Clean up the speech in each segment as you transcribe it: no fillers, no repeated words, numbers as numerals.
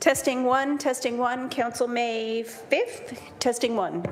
Testing one, Council May 5th, testing one.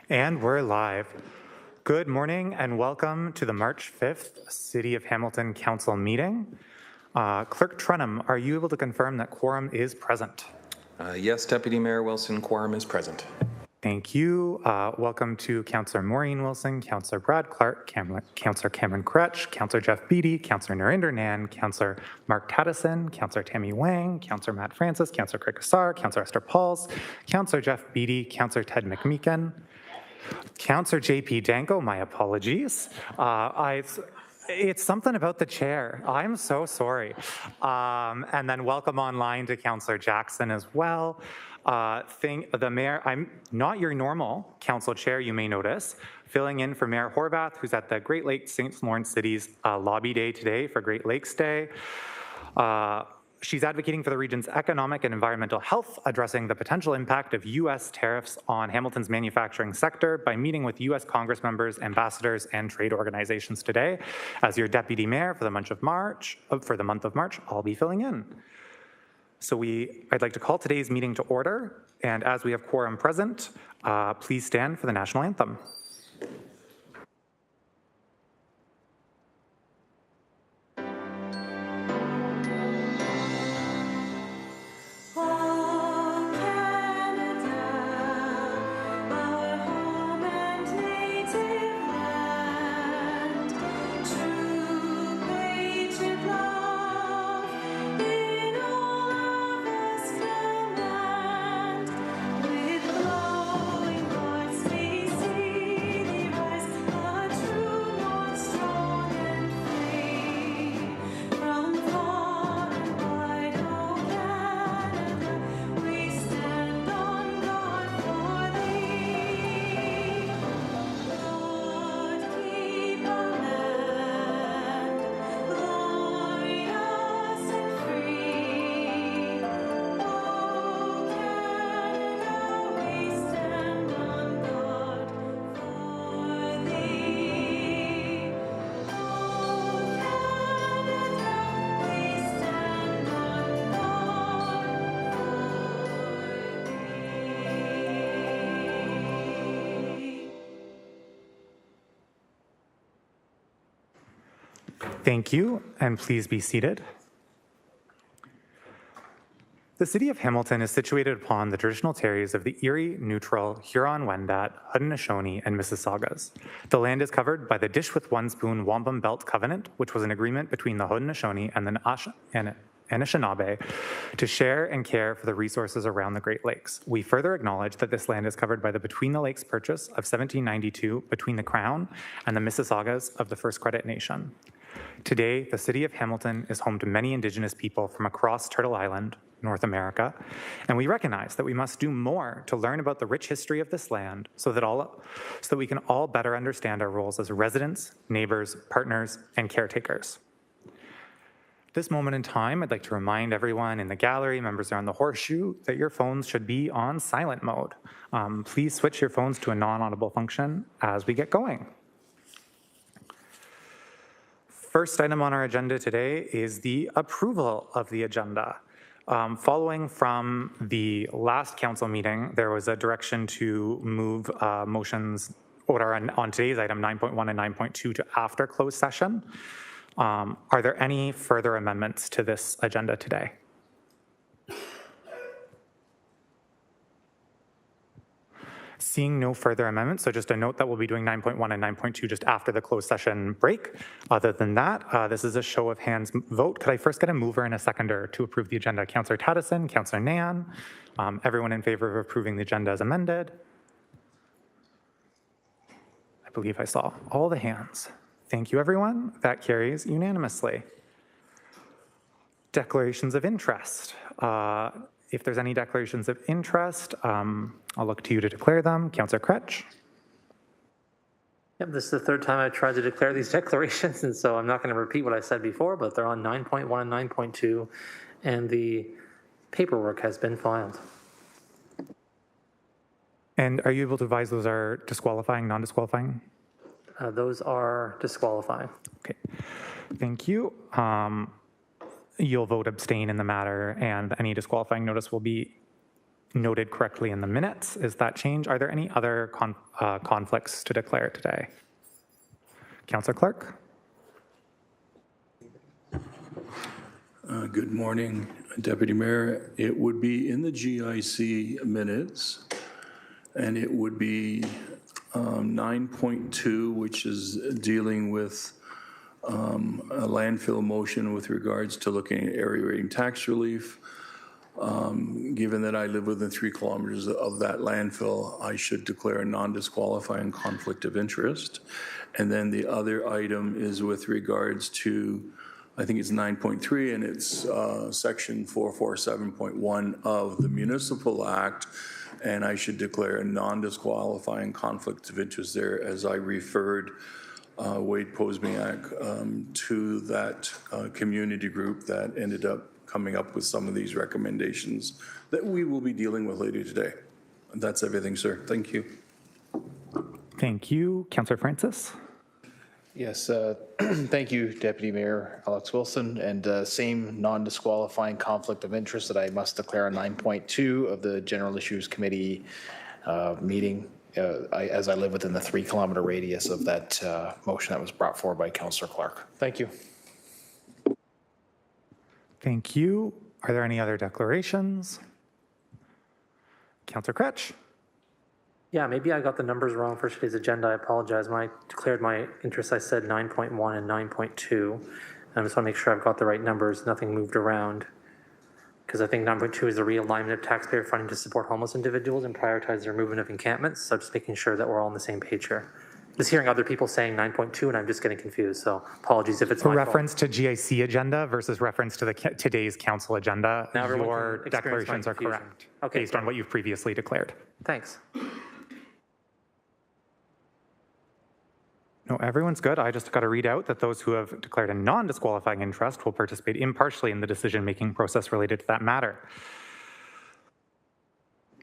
And we're live. Good morning and welcome to the March 5th City of Hamilton Council meeting. Clerk Trenum, are you able to confirm that quorum is present? Yes, Deputy Mayor Wilson, quorum is present. Thank you. Welcome to Councillor Maureen Wilson, Councillor Brad Clark, Councillor Cameron Kretsch, Councillor Jeff Beattie, Councillor Narinder Nan, Councillor Mark Taddison, Councillor Tammy Wang, Councillor Matt Francis, Councillor Craig Kassar, Councillor Esther Pauls, Councillor Jeff Beattie, Councillor Ted McMeekin, Councillor JP Danko, my apologies. It's something about the chair. I'm so sorry. And then welcome online to Councillor Jackson as well. The mayor, I'm not your normal council chair, you may notice, filling in for Mayor Horvath, who's at the Great Lakes St. Lawrence City's lobby day today for Great Lakes Day. She's advocating for the region's economic and environmental health, addressing the potential impact of U.S. tariffs on Hamilton's manufacturing sector by meeting with U.S. Congress members, ambassadors, and trade organizations today. As your deputy mayor for the month of March, I'll be filling in. So I'd like to call today's meeting to order, and as we have quorum present, please stand for the national anthem. Thank you, and please be seated. The City of Hamilton is situated upon the traditional territories of the Erie, Neutral, Huron-Wendat, Haudenosaunee, and Mississaugas. The land is covered by the Dish with One Spoon Wampum Belt Covenant, which was an agreement between the Haudenosaunee and the Anishinaabe to share and care for the resources around the Great Lakes. We further acknowledge that this land is covered by the Between the Lakes Purchase of 1792 between the Crown and the Mississaugas of the First Credit Nation. Today, the City of Hamilton is home to many Indigenous people from across Turtle Island, North America, and we recognize that we must do more to learn about the rich history of this land so that we can all better understand our roles as residents, neighbors, partners, and caretakers. At this moment in time, I'd like to remind everyone in the gallery, members around the horseshoe, that your phones should be on silent mode. Please switch your phones to a non-audible function as we get going. First item on our agenda today is the approval of the agenda. Following from the last council meeting, there was a direction to move motions on today's item 9.1 and 9.2 to after closed session. Are there any further amendments to this agenda today? Seeing no further amendments, so just a note that we'll be doing 9.1 and 9.2 just after the closed session break. Other than that, this is a show of hands vote. Could I first get a mover and a seconder to approve the agenda? Councillor Taddison, Councillor Nan, everyone in favor of approving the agenda as amended? I believe I saw all the hands. Thank you, everyone. That carries unanimously. Declarations of interest. If there's any declarations of interest, I'll look to you to declare them. Councillor Kretsch. Yep, this is the third time I've tried to declare these declarations, and so I'm not going to repeat what I said before, but they're on 9.1 and 9.2, and the paperwork has been filed. And are you able to advise those are disqualifying, non-disqualifying? Those are disqualifying. Okay, thank you. You'll vote abstain in the matter, and any disqualifying notice will be noted correctly in the minutes. Is that change? Are there any other conflicts to declare today? Councillor Clark? Good morning, Deputy Mayor. It would be in the GIC minutes, and it would be 9.2, which is dealing with a landfill motion with regards to looking at area rating tax relief. Given that I live within 3 kilometers of that landfill, I should declare a non-disqualifying conflict of interest. And then the other item is with regards to, I think it's 9.3, and it's section 447.1 of the Municipal Act, and I should declare a non-disqualifying conflict of interest there, as I referred Wade Posmiak to that community group that ended up coming up with some of these recommendations that we will be dealing with later today. And that's everything, sir. Thank you. Thank you. Councillor Francis? Yes, thank you, Deputy Mayor Alex Wilson, and same non-disqualifying conflict of interest that I must declare on 9.2 of the General Issues Committee meeting, as I live within the 3 kilometer radius of that motion that was brought forward by Councillor Clark. Thank you. Thank you. Are there any other declarations? Councillor Kretsch? Yeah, maybe I got the numbers wrong for today's agenda. I apologize. When I declared my interest, I said 9.1 and 9.2. I just want to make sure I've got the right numbers. Nothing moved around. Because I think 9.2 is the realignment of taxpayer funding to support homeless individuals and prioritize their movement of encampments. So I'm just making sure that we're all on the same page here. Just hearing other people saying 9.2 and I'm just getting confused. So apologies if it's my reference to GIC agenda versus reference to the today's council agenda. Now your declarations are correct based on what you've previously declared. Thanks. No, everyone's good. I just got to read out that those who have declared a non-disqualifying interest will participate impartially in the decision-making process related to that matter.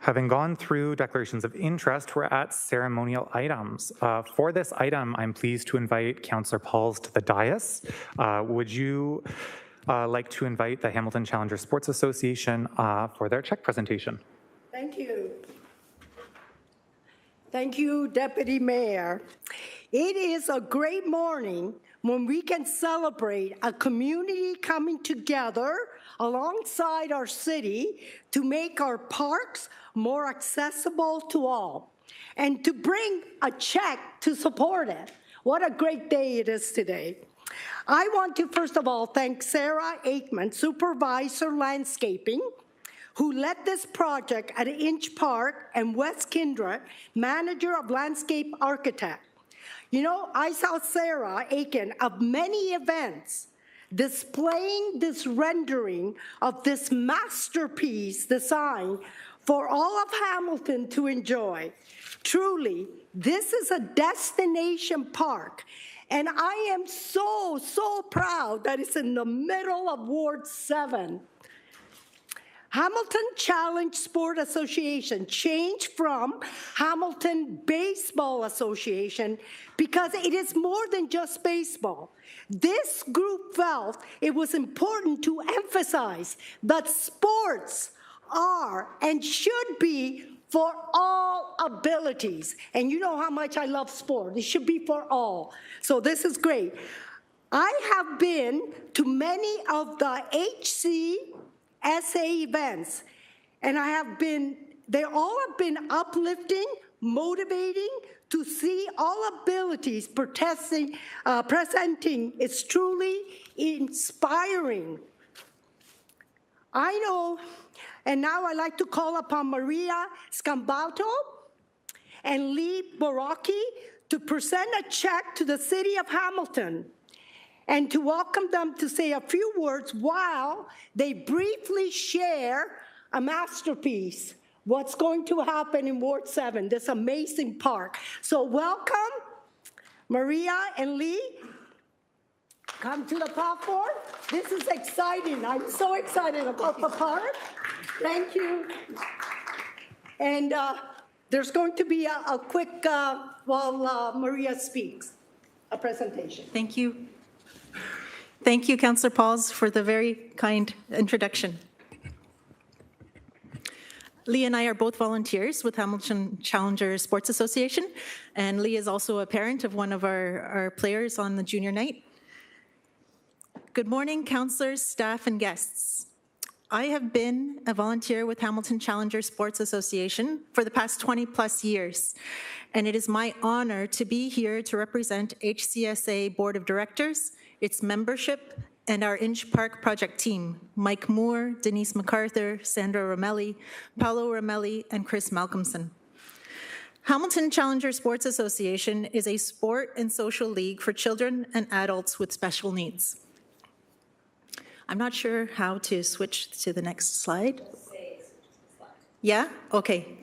Having gone through declarations of interest, we're at ceremonial items. For this item, I'm pleased to invite Councillor Pauls to the dais. Would you like to invite the Hamilton Challenger Sports Association for their check presentation? Thank you. Thank you, Deputy Mayor. It is a great morning when we can celebrate a community coming together alongside our city to make our parks more accessible to all and to bring a check to support it. What a great day it is today. I want to first of all thank Sarah Aikman, Supervisor Landscaping, who led this project at Inch Park, and Wes Kindred, Manager of Landscape Architect. You know, I saw Sarah Aiken of many events displaying this rendering of this masterpiece design for all of Hamilton to enjoy. Truly, this is a destination park, and I am so proud that it's in the middle of Ward 7. Hamilton Challenge Sport Association changed from Hamilton Baseball Association because it is more than just baseball. This group felt it was important to emphasize that sports are and should be for all abilities. And you know how much I love sport. It should be for all. So this is great. I have been to many of the HCSA events, and they all have been uplifting, motivating to see all abilities presenting. It's truly inspiring. I know, and now I'd like to call upon Maria Scambato and Lee Boraki to present a check to the City of Hamilton and to welcome them to say a few words while they briefly share a masterpiece, what's going to happen in Ward 7, this amazing park. So welcome, Maria and Lee. Come to the platform. This is exciting. I'm so excited about the park. Thank you. And there's going to be a quick, while Maria speaks, a presentation. Thank you. Thank you, Councillor Pauls, for the very kind introduction. Lee and I are both volunteers with Hamilton Challenger Sports Association, and Lee is also a parent of one of our players on the junior night. Good morning, councillors, staff, and guests. I have been a volunteer with Hamilton Challenger Sports Association for the past 20+ years, and it is my honor to be here to represent HCSA Board of Directors, its membership, and our Inch Park project team, Mike Moore, Denise MacArthur, Sandra Romelli, Paolo Romelli, and Chris Malcolmson. Hamilton Challenger Sports Association is a sport and social league for children and adults with special needs. I'm not sure how to switch to the next slide. Yeah? Okay.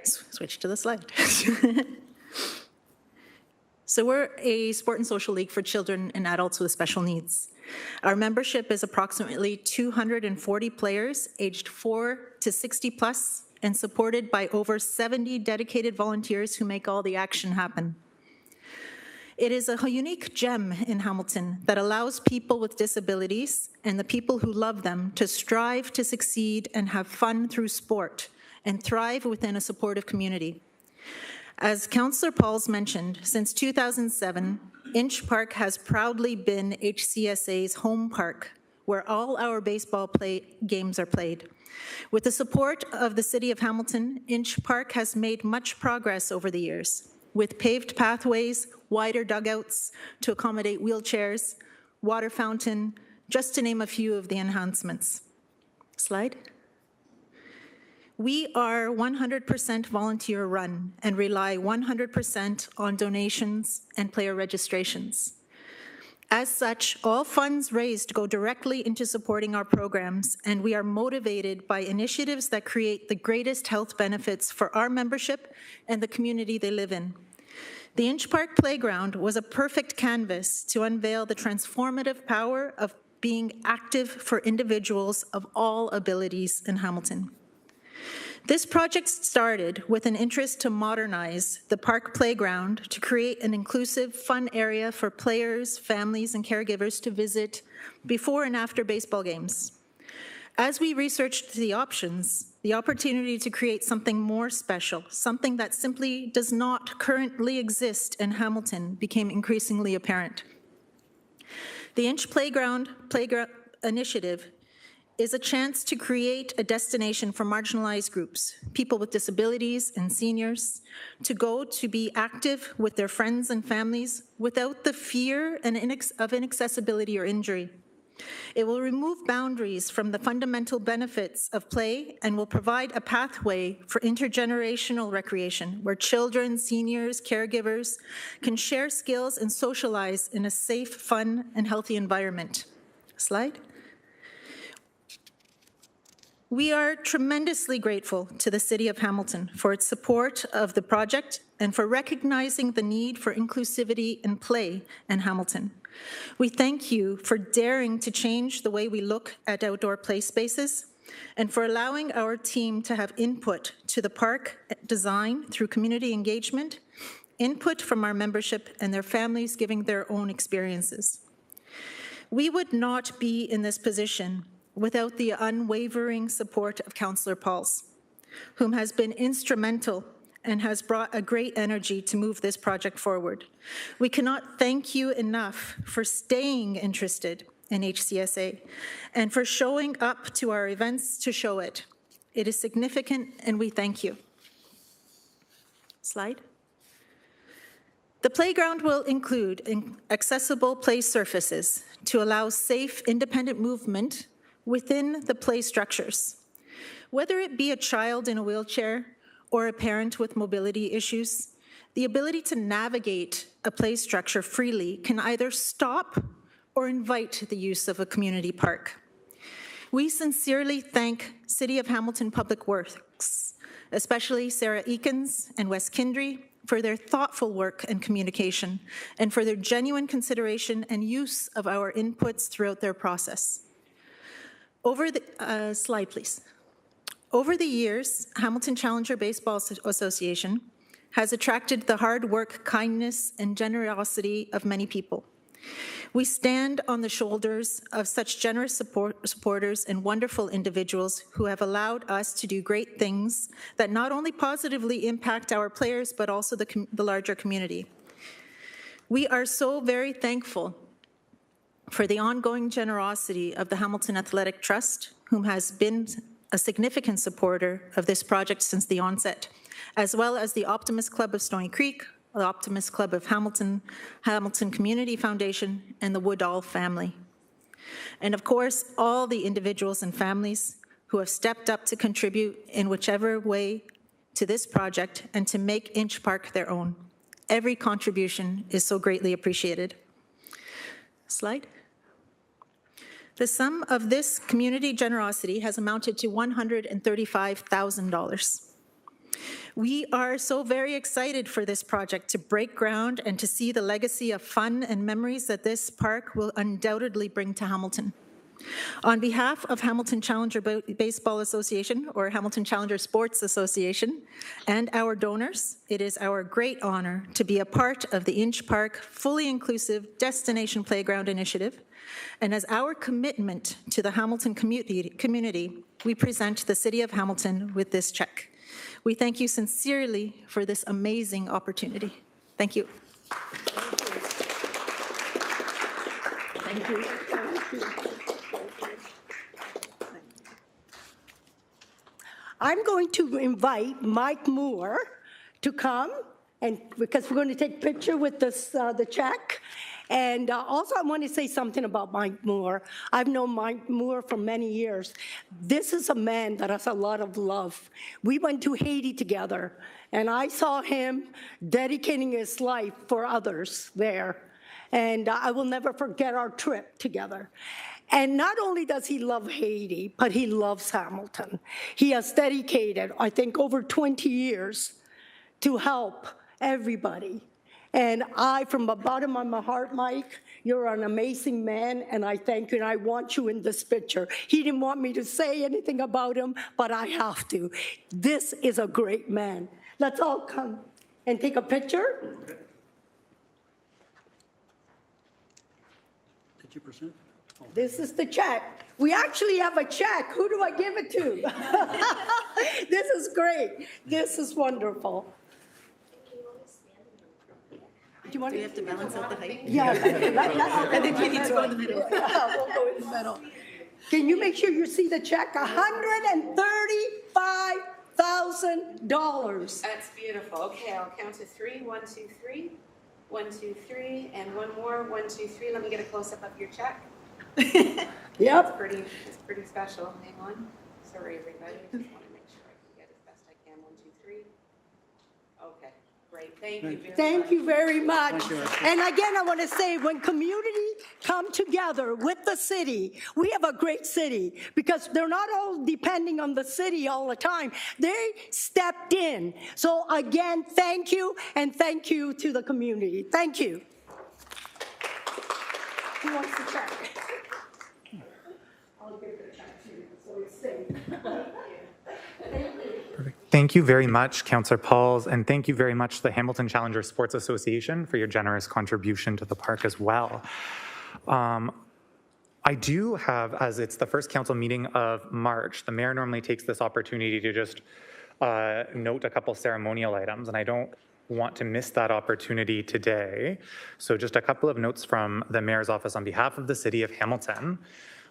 Switch to the slide. So we're a sport and social league for children and adults with special needs. Our membership is approximately 240 players aged 4 to 60+ and supported by over 70 dedicated volunteers who make all the action happen. It is a unique gem in Hamilton that allows people with disabilities and the people who love them to strive to succeed and have fun through sport and thrive within a supportive community. As Councillor Pauls mentioned, since 2007, Inch Park has proudly been HCSA's home park, where all our baseball games are played. With the support of the City of Hamilton, Inch Park has made much progress over the years, with paved pathways, wider dugouts to accommodate wheelchairs, water fountain, just to name a few of the enhancements. Slide. We are 100% volunteer run and rely 100% on donations and player registrations. As such, all funds raised go directly into supporting our programs, and we are motivated by initiatives that create the greatest health benefits for our membership and the community they live in. The Inch Park Playground was a perfect canvas to unveil the transformative power of being active for individuals of all abilities in Hamilton. This project started with an interest to modernize the park playground to create an inclusive, fun area for players, families, and caregivers to visit before and after baseball games. As we researched the options, the opportunity to create something more special, something that simply does not currently exist in Hamilton, became increasingly apparent. The Inch Playground Initiative is a chance to create a destination for marginalized groups, people with disabilities and seniors, to go to be active with their friends and families without the fear of inaccessibility or injury. It will remove boundaries from the fundamental benefits of play and will provide a pathway for intergenerational recreation where children, seniors, caregivers can share skills and socialize in a safe, fun, and healthy environment. Slide. We are tremendously grateful to the City of Hamilton for its support of the project and for recognizing the need for inclusivity and play in Hamilton. We thank you for daring to change the way we look at outdoor play spaces and for allowing our team to have input to the park design through community engagement, input from our membership and their families giving their own experiences. We would not be in this position without the unwavering support of Councillor Pauls, whom has been instrumental and has brought a great energy to move this project forward. We cannot thank you enough for staying interested in HCSA and for showing up to our events to show it. It is significant and we thank you. Slide. The playground will include accessible play surfaces to allow safe, independent movement within the play structures. Whether it be a child in a wheelchair or a parent with mobility issues, the ability to navigate a play structure freely can either stop or invite the use of a community park. We sincerely thank City of Hamilton Public Works, especially Sarah Eakins and Wes Kindry, for their thoughtful work and communication, and for their genuine consideration and use of our inputs throughout their process. Slide, please. Over the years, Hamilton Challenger Baseball Association has attracted the hard work, kindness, and generosity of many people. We stand on the shoulders of such generous supporters and wonderful individuals who have allowed us to do great things that not only positively impact our players, but also the larger community. We are so very thankful for the ongoing generosity of the Hamilton Athletic Trust, whom has been a significant supporter of this project since the onset, as well as the Optimist Club of Stoney Creek, the Optimist Club of Hamilton, Hamilton Community Foundation, and the Woodall family. And of course, all the individuals and families who have stepped up to contribute in whichever way to this project and to make Inch Park their own. Every contribution is so greatly appreciated. Slide. The sum of this community generosity has amounted to $135,000. We are so very excited for this project to break ground and to see the legacy of fun and memories that this park will undoubtedly bring to Hamilton. On behalf of Hamilton Challenger Baseball Association, or Hamilton Challenger Sports Association, and our donors, it is our great honor to be a part of the Inch Park Fully Inclusive Destination Playground Initiative. And as our commitment to the Hamilton community, we present the City of Hamilton with this check. We thank you sincerely for this amazing opportunity. Thank you. Thank you. I'm going to invite Mike Moore to come, and because we're going to take a picture with this, the check. And also I want to say something about Mike Moore. I've known Mike Moore for many years. This is a man that has a lot of love. We went to Haiti together, and I saw him dedicating his life for others there. And I will never forget our trip together. And not only does he love Haiti, but he loves Hamilton. He has dedicated, I think, over 20 years to help everybody. And I, from the bottom of my heart, Mike, you're an amazing man, and I thank you, and I want you in this picture. He didn't want me to say anything about him, but I have to. This is a great man. Let's all come and take a picture. Did you present? Oh. This is the check. We actually have a check. Who do I give it to? This is great. This is wonderful. Do you want to have to balance out the height? Yeah. I think we need to go in the middle. Yeah, we'll go in the middle. Can you make sure you see the check? $135,000. That's beautiful. Okay, I'll count to 3. 1, 2, 3. 1, 2, 3, and one more. 1, 2, 3. Let me get a close-up of your check. Yep. It's pretty special. Hang on. Sorry, everybody. I just want to make sure I can get as best I can. 1, 2, 3. Okay. Great. Thank you very much. Thank you very much. And again, I want to say, when community come together with the city, we have a great city, because they're not all depending on the city all the time. They stepped in. So again, thank you, and thank you to the community. Thank you. Who wants to check? I'll give it a check to you, so it's safe. Perfect. Thank you very much, Councillor Pauls, and thank you very much to the Hamilton Challenger Sports Association for your generous contribution to the park as well. I do have, as it's the first council meeting of March, the mayor normally takes this opportunity to just note a couple ceremonial items, and I don't want to miss that opportunity today. So just a couple of notes from the mayor's office on behalf of the city of Hamilton.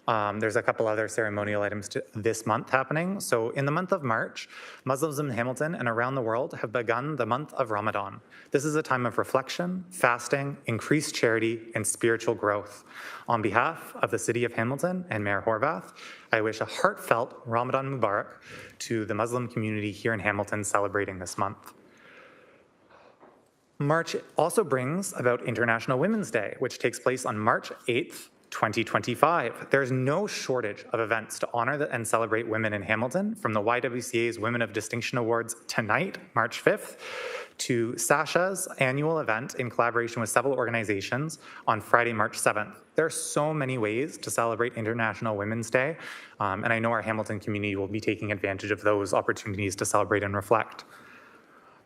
There's a couple other ceremonial items this month happening. So in the month of March, Muslims in Hamilton and around the world have begun the month of Ramadan. This is a time of reflection, fasting, increased charity, and spiritual growth. On behalf of the City of Hamilton and Mayor Horvath, I wish a heartfelt Ramadan Mubarak to the Muslim community here in Hamilton celebrating this month. March also brings about International Women's Day, which takes place on March 8th, 2025. There's no shortage of events to honor and celebrate women in Hamilton, from the YWCA's Women of Distinction Awards tonight, March 5th, to Sasha's annual event in collaboration with several organizations on Friday, March 7th. There are so many ways to celebrate International Women's Day, and I know our Hamilton community will be taking advantage of those opportunities to celebrate and reflect.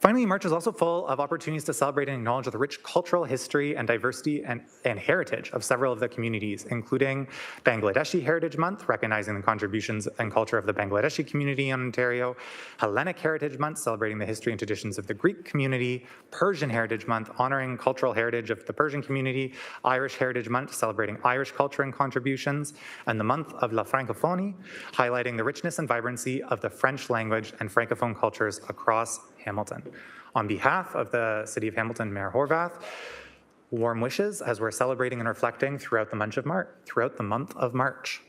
Finally, March is also full of opportunities to celebrate and acknowledge the rich cultural history and diversity and heritage of several of the communities, including Bangladeshi Heritage Month, recognizing the contributions and culture of the Bangladeshi community in Ontario, Hellenic Heritage Month, celebrating the history and traditions of the Greek community, Persian Heritage Month, honoring cultural heritage of the Persian community, Irish Heritage Month, celebrating Irish culture and contributions, and the month of La Francophonie, highlighting the richness and vibrancy of the French language and Francophone cultures across Hamilton. On behalf of the City of Hamilton, Mayor Horvath, warm wishes as we're celebrating and reflecting throughout the month of March.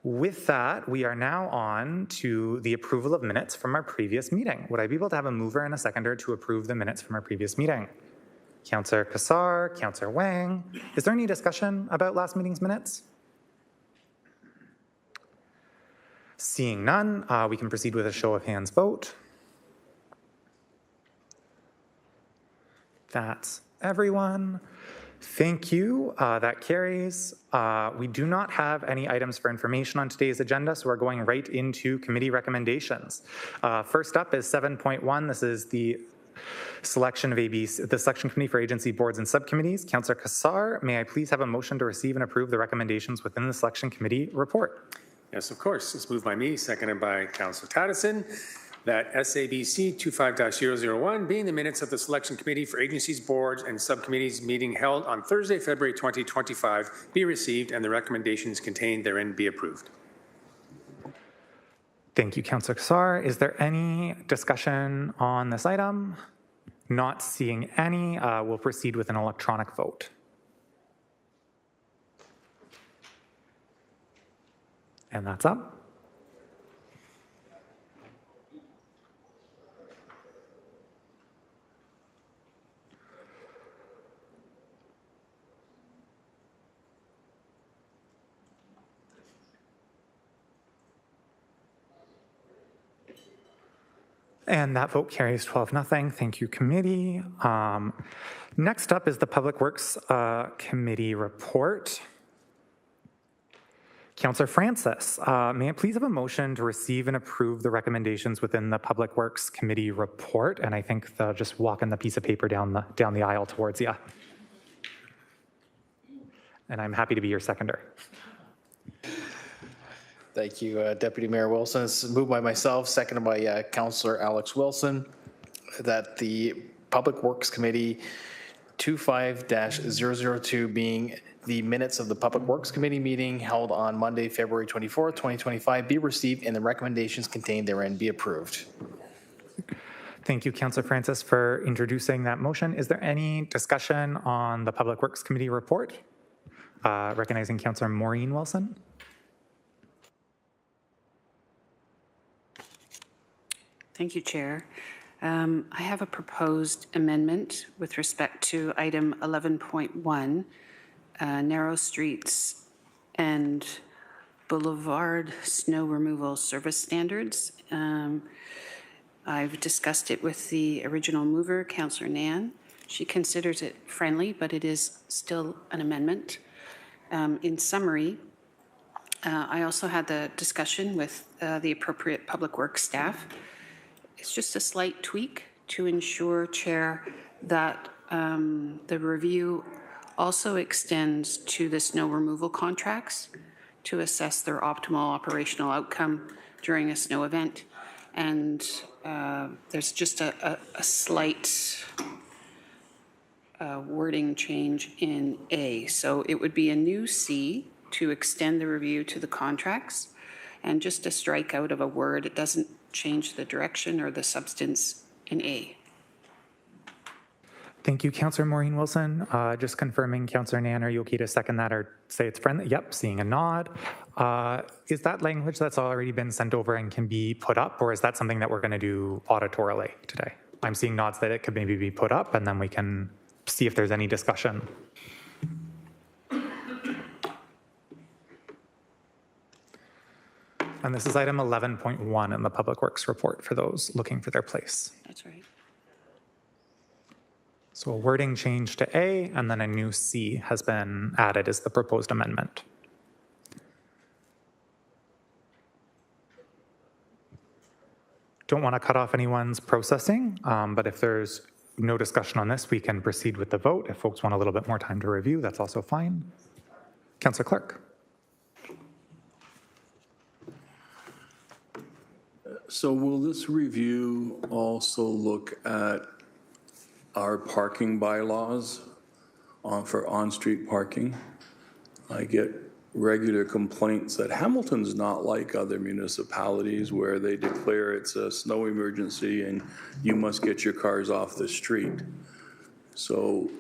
With that, we are now on to the approval of minutes from our previous meeting. Would I be able to have a mover and a seconder to approve the minutes from our previous meeting? Councillor Kassar, Councillor Wang. Is there any discussion about last meeting's minutes? Seeing none, we can proceed with a show of hands vote. That's everyone. Thank you. That carries. We do not have any items for information on today's agenda, so we're going right into committee recommendations. First up is 7.1. This is the selection of the selection committee for agency boards and subcommittees. Councillor Kassar, may I please have a motion to receive and approve the recommendations within the selection committee report? Yes, of course. It's moved by me, seconded by Councillor Tattison, that SABC 25-001, being the minutes of the Selection Committee for Agencies, Boards, and Subcommittees meeting held on Thursday, February 2025, be received and the recommendations contained therein be approved. Thank you, Councillor Kassar. Is there any discussion on this item? Not seeing any, we'll proceed with an electronic vote. And that's up. And that vote carries 12-0. Thank you, committee. Next up is the Public Works Committee report. Councillor Francis, may I please have a motion to receive and approve the recommendations within the Public Works Committee report? And I think they'll just walk in the piece of paper down the aisle towards you. And I'm happy to be your seconder. Thank you, Deputy Mayor Wilson. It's moved by myself, seconded by Councillor Alex Wilson, that the Public Works Committee 25-002 being the minutes of the Public Works Committee meeting held on Monday, February 24th, 2025, be received and the recommendations contained therein be approved. Thank you, Councillor Francis, for introducing that motion. Is there any discussion on the Public Works Committee report? Recognizing Councillor Maureen Wilson. Thank you, Chair. I have a proposed amendment with respect to item 11.1, narrow streets and boulevard snow removal service standards. I've discussed it with the original mover, Councillor Nan. She considers it friendly, but it is still an amendment. In summary, I also had the discussion with the appropriate public works staff. It's just a slight tweak to ensure, Chair, that the review also extends to the snow removal contracts to assess their optimal operational outcome during a snow event. And there's just a slight wording change in A. So it would be a new C to extend the review to the contracts, and just a strikeout of a word. It doesn't change the direction or the substance in A. Thank you, Councillor Maureen Wilson. Just confirming, Councillor Nan, are you okay to second that or say it's friendly? Yep, seeing a nod. Is that language that's already been sent over and can be put up, or is that something that we're going to do auditorily today? I'm seeing nods that it could maybe be put up, and then we can see if there's any discussion. And this is item 11.1 in the Public Works report for those looking for their place. That's right. So a wording change to A, and then a new C has been added as the proposed amendment. don't want to cut off anyone's processing, but if there's no discussion on this, we can proceed with the vote. If folks want a little bit more time to review, that's also fine. Councillor Clark. So will this review also look at our parking bylaws for on-street parking? I get regular complaints that Hamilton's not like other municipalities where they declare it's a snow emergency and you must get your cars off the street. So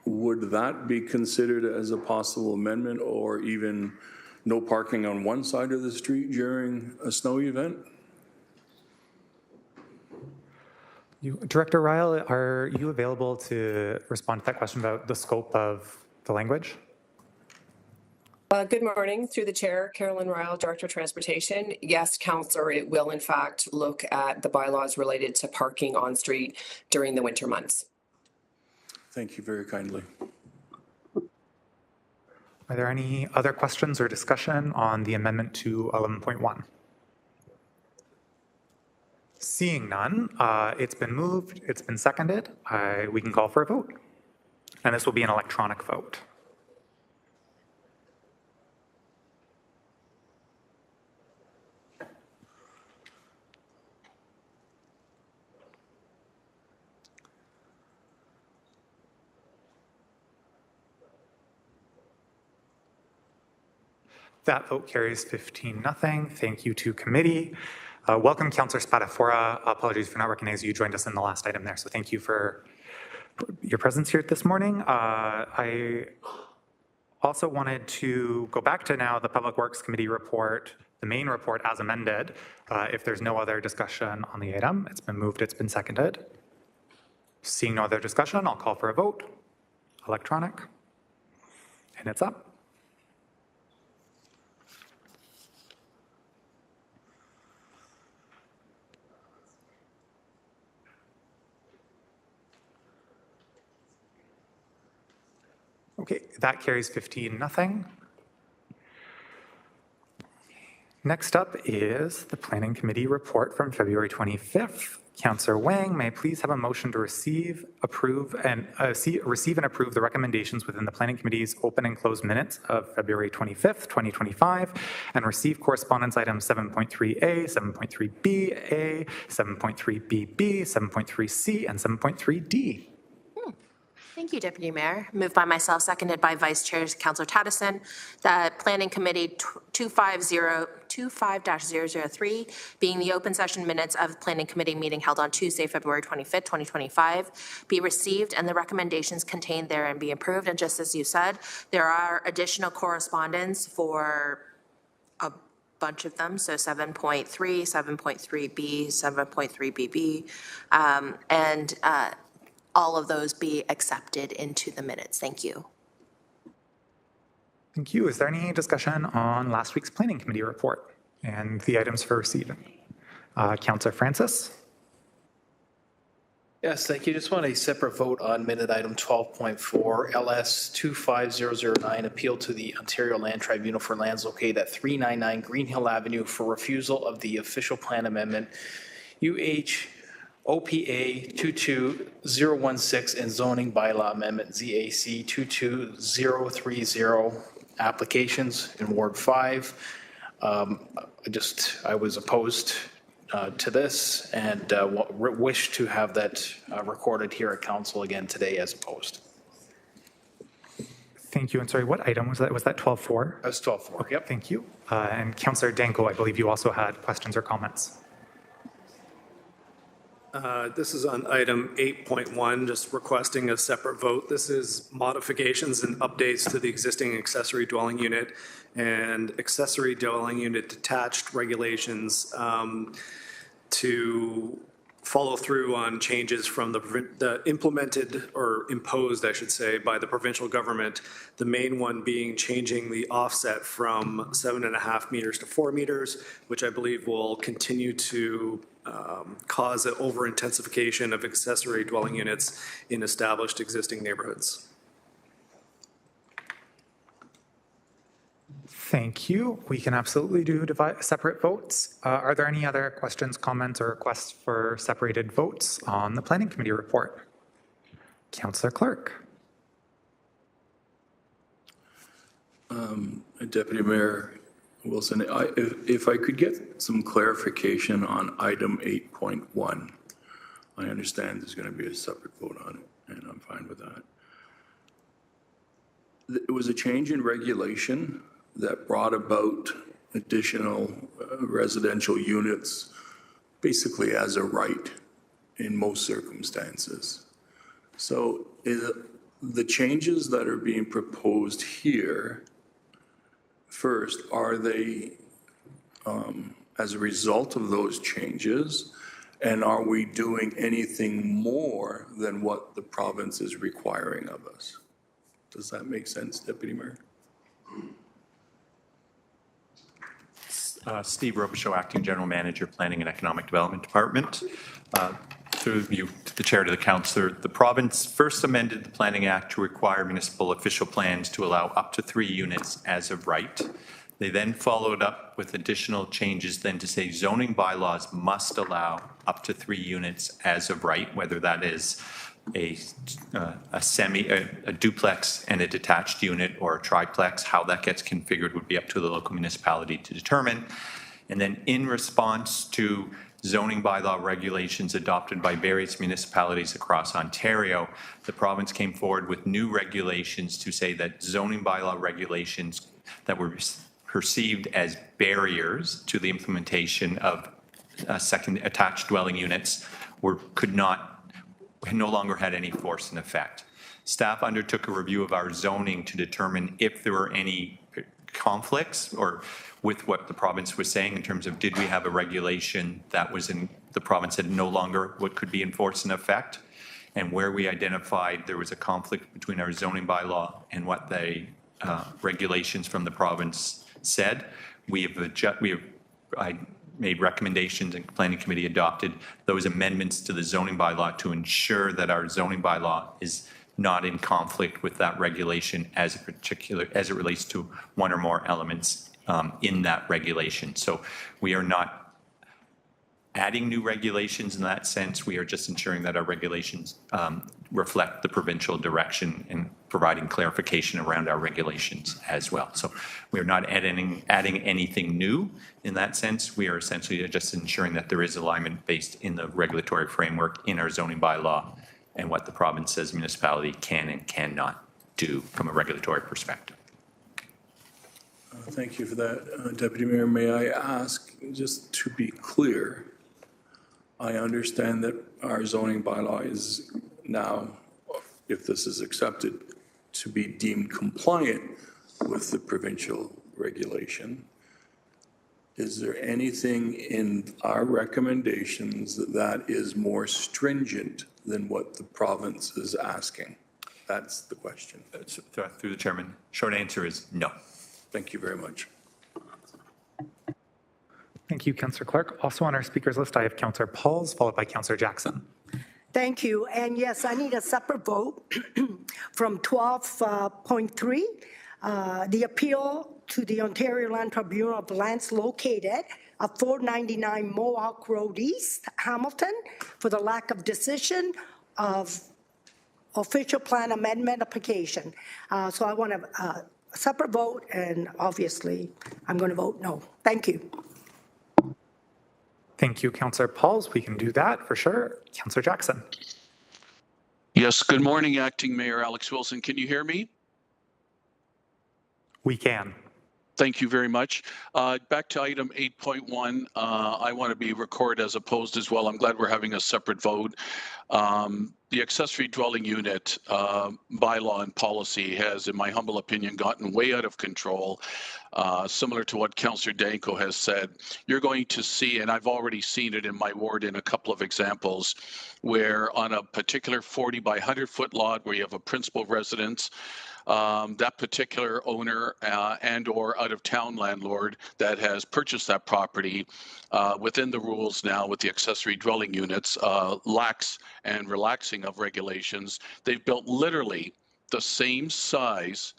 would that be considered as a possible amendment, or even no parking on one side of the street during a snow event? Director Ryle, are you available to respond to that question about the scope of the language? Good morning. Through the chair, Carolyn Ryle, Director of Transportation. Yes, Councillor, it will in fact look at the bylaws related to parking on street during the winter months. Thank you very kindly. Are there any other questions or discussion on the amendment to 11.1? Seeing none, it's been moved, it's been seconded. We can call for a vote. And this will be an electronic vote. That vote carries 15-0. Thank you to committee. Welcome, Councillor Spadafora. Apologies for not recognizing you. Joined us in the last item there, so thank you for your presence here this morning. I also wanted to go back to now the Public Works Committee report, the main report as amended. If there's no other discussion on the item, it's been moved, it's been seconded. Seeing no other discussion, I'll call for a vote. Electronic. And it's up. Okay, that carries 15-0. Next up is the Planning Committee report from February 25th. Councillor Wang, may I please have a motion to receive, approve, and receive and approve the recommendations within the Planning Committee's open and closed minutes of February 25th, 2025, and receive correspondence items 7.3A, 7.3B, 7.3BB, 7.3C, and 7.3D. Thank you, Deputy Mayor. Moved by myself, seconded by Vice Chair Councillor Taddison, that Planning Committee 25-003, being the open session minutes of Planning Committee meeting held on Tuesday, February 25th, 2025, be received and the recommendations contained therein be approved. And just as you said, there are additional correspondence for a bunch of them, so 7.3, 7.3B, 7.3BB, and all of those be accepted into the minutes. Thank you. Thank you. Is there any discussion on last week's Planning Committee report and the items for receiving? Councillor Francis? Yes, thank you. Just want a separate vote on minute item 12.4, LS 25009, appeal to the Ontario Land Tribunal for lands located at 399 Green Hill Avenue for refusal of the official plan amendment OPA 22016 and zoning bylaw amendment ZAC 22030 applications in Ward 5. I was opposed to this and wish to have that recorded here at council again today as opposed. Thank you. And sorry, what item was that? Was that 12.4? That's 12.4, yep. Thank you. And Councillor Danko, I believe you also had questions or comments. This is on item 8.1, just requesting a separate vote. This is modifications and updates to the existing accessory dwelling unit and accessory dwelling unit detached regulations to follow through on changes from the implemented or imposed, I should say, by the provincial government. The main one being changing the offset from 7.5 meters to 4 meters, which I believe will continue to cause an over-intensification of accessory dwelling units in established existing neighborhoods. Thank you. We can absolutely do separate votes. Are there any other questions, comments, or requests for separated votes on the Planning Committee report? Councillor Clark. Deputy Mayor Wilson, if I could get some clarification on item 8.1. I understand there's going to be a separate vote on it, and I'm fine with that. It was a change in regulation that brought about additional residential units basically as a right in most circumstances. So the changes that are being proposed here, first, are they as a result of those changes, and are we doing anything more than what the province is requiring of us? Does that make sense, Deputy Mayor? Steve Robichaud, Acting General Manager, Planning and Economic Development Department. Through you to the chair to the councillor, the province first amended the Planning Act to require municipal official plans to allow up to 3 units as of right. They then followed up with additional changes then to say zoning bylaws must allow up to 3 units as of right, whether that is a duplex and a detached unit or a triplex. How that gets configured would be up to the local municipality to determine. And then in response to zoning bylaw regulations adopted by various municipalities across Ontario, the province came forward with new regulations to say that zoning bylaw regulations that were perceived as barriers to the implementation of second attached dwelling units no longer had any force and effect. Staff undertook a review of our zoning to determine if there were any conflicts or with what the province was saying in terms of did we have a regulation that was in the province that no longer what could be in force and effect, and where we identified there was a conflict between our zoning bylaw and what the regulations from the province said. I made recommendations and Planning Committee adopted those amendments to the zoning bylaw to ensure that our zoning bylaw is not in conflict with that regulation as it relates to one or more elements in that regulation. So we are not adding new regulations in that sense. We are just ensuring that our regulations reflect the provincial direction and providing clarification around our regulations as well. So we are not adding anything new in that sense. We are essentially just ensuring that there is alignment based in the regulatory framework in our zoning bylaw and what the province says municipality can and cannot do from a regulatory perspective. Thank you for that, Deputy Mayor. May I ask, just to be clear, I understand that our zoning bylaw is now, if this is accepted, to be deemed compliant with the provincial regulation. Is there anything in our recommendations that is more stringent than what the province is asking? That's the question. Through the chairman, short answer is no. Thank you very much. Thank you, Councillor Clark. Also on our speakers list, I have Councillor Pauls, followed by Councillor Jackson. Thank you. And yes, I need a separate vote from 12.3, the appeal to the Ontario Land Tribunal of lands located at 499 Mohawk Road East, Hamilton, for the lack of decision of official plan amendment application. So I want a separate vote, and obviously I'm going to vote no. Thank you. Thank you, Councillor Pauls. We can do that for sure. Councillor Jackson. Yes, good morning, Acting Mayor Alex Wilson. Can you hear me? We can. Thank you very much. Back to item 8.1, I want to be recorded as opposed as well. I'm glad we're having a separate vote. The accessory dwelling unit bylaw and policy has, in my humble opinion, gotten way out of control. Similar to what Councillor Danko has said, you're going to see, and I've already seen it in my ward in a couple of examples, where on a particular 40 by 100 foot lot where you have a principal residence, that particular owner and or out of town landlord that has purchased that property within the rules now with the accessory dwelling units, lax and relaxing of regulations. They've built literally the same size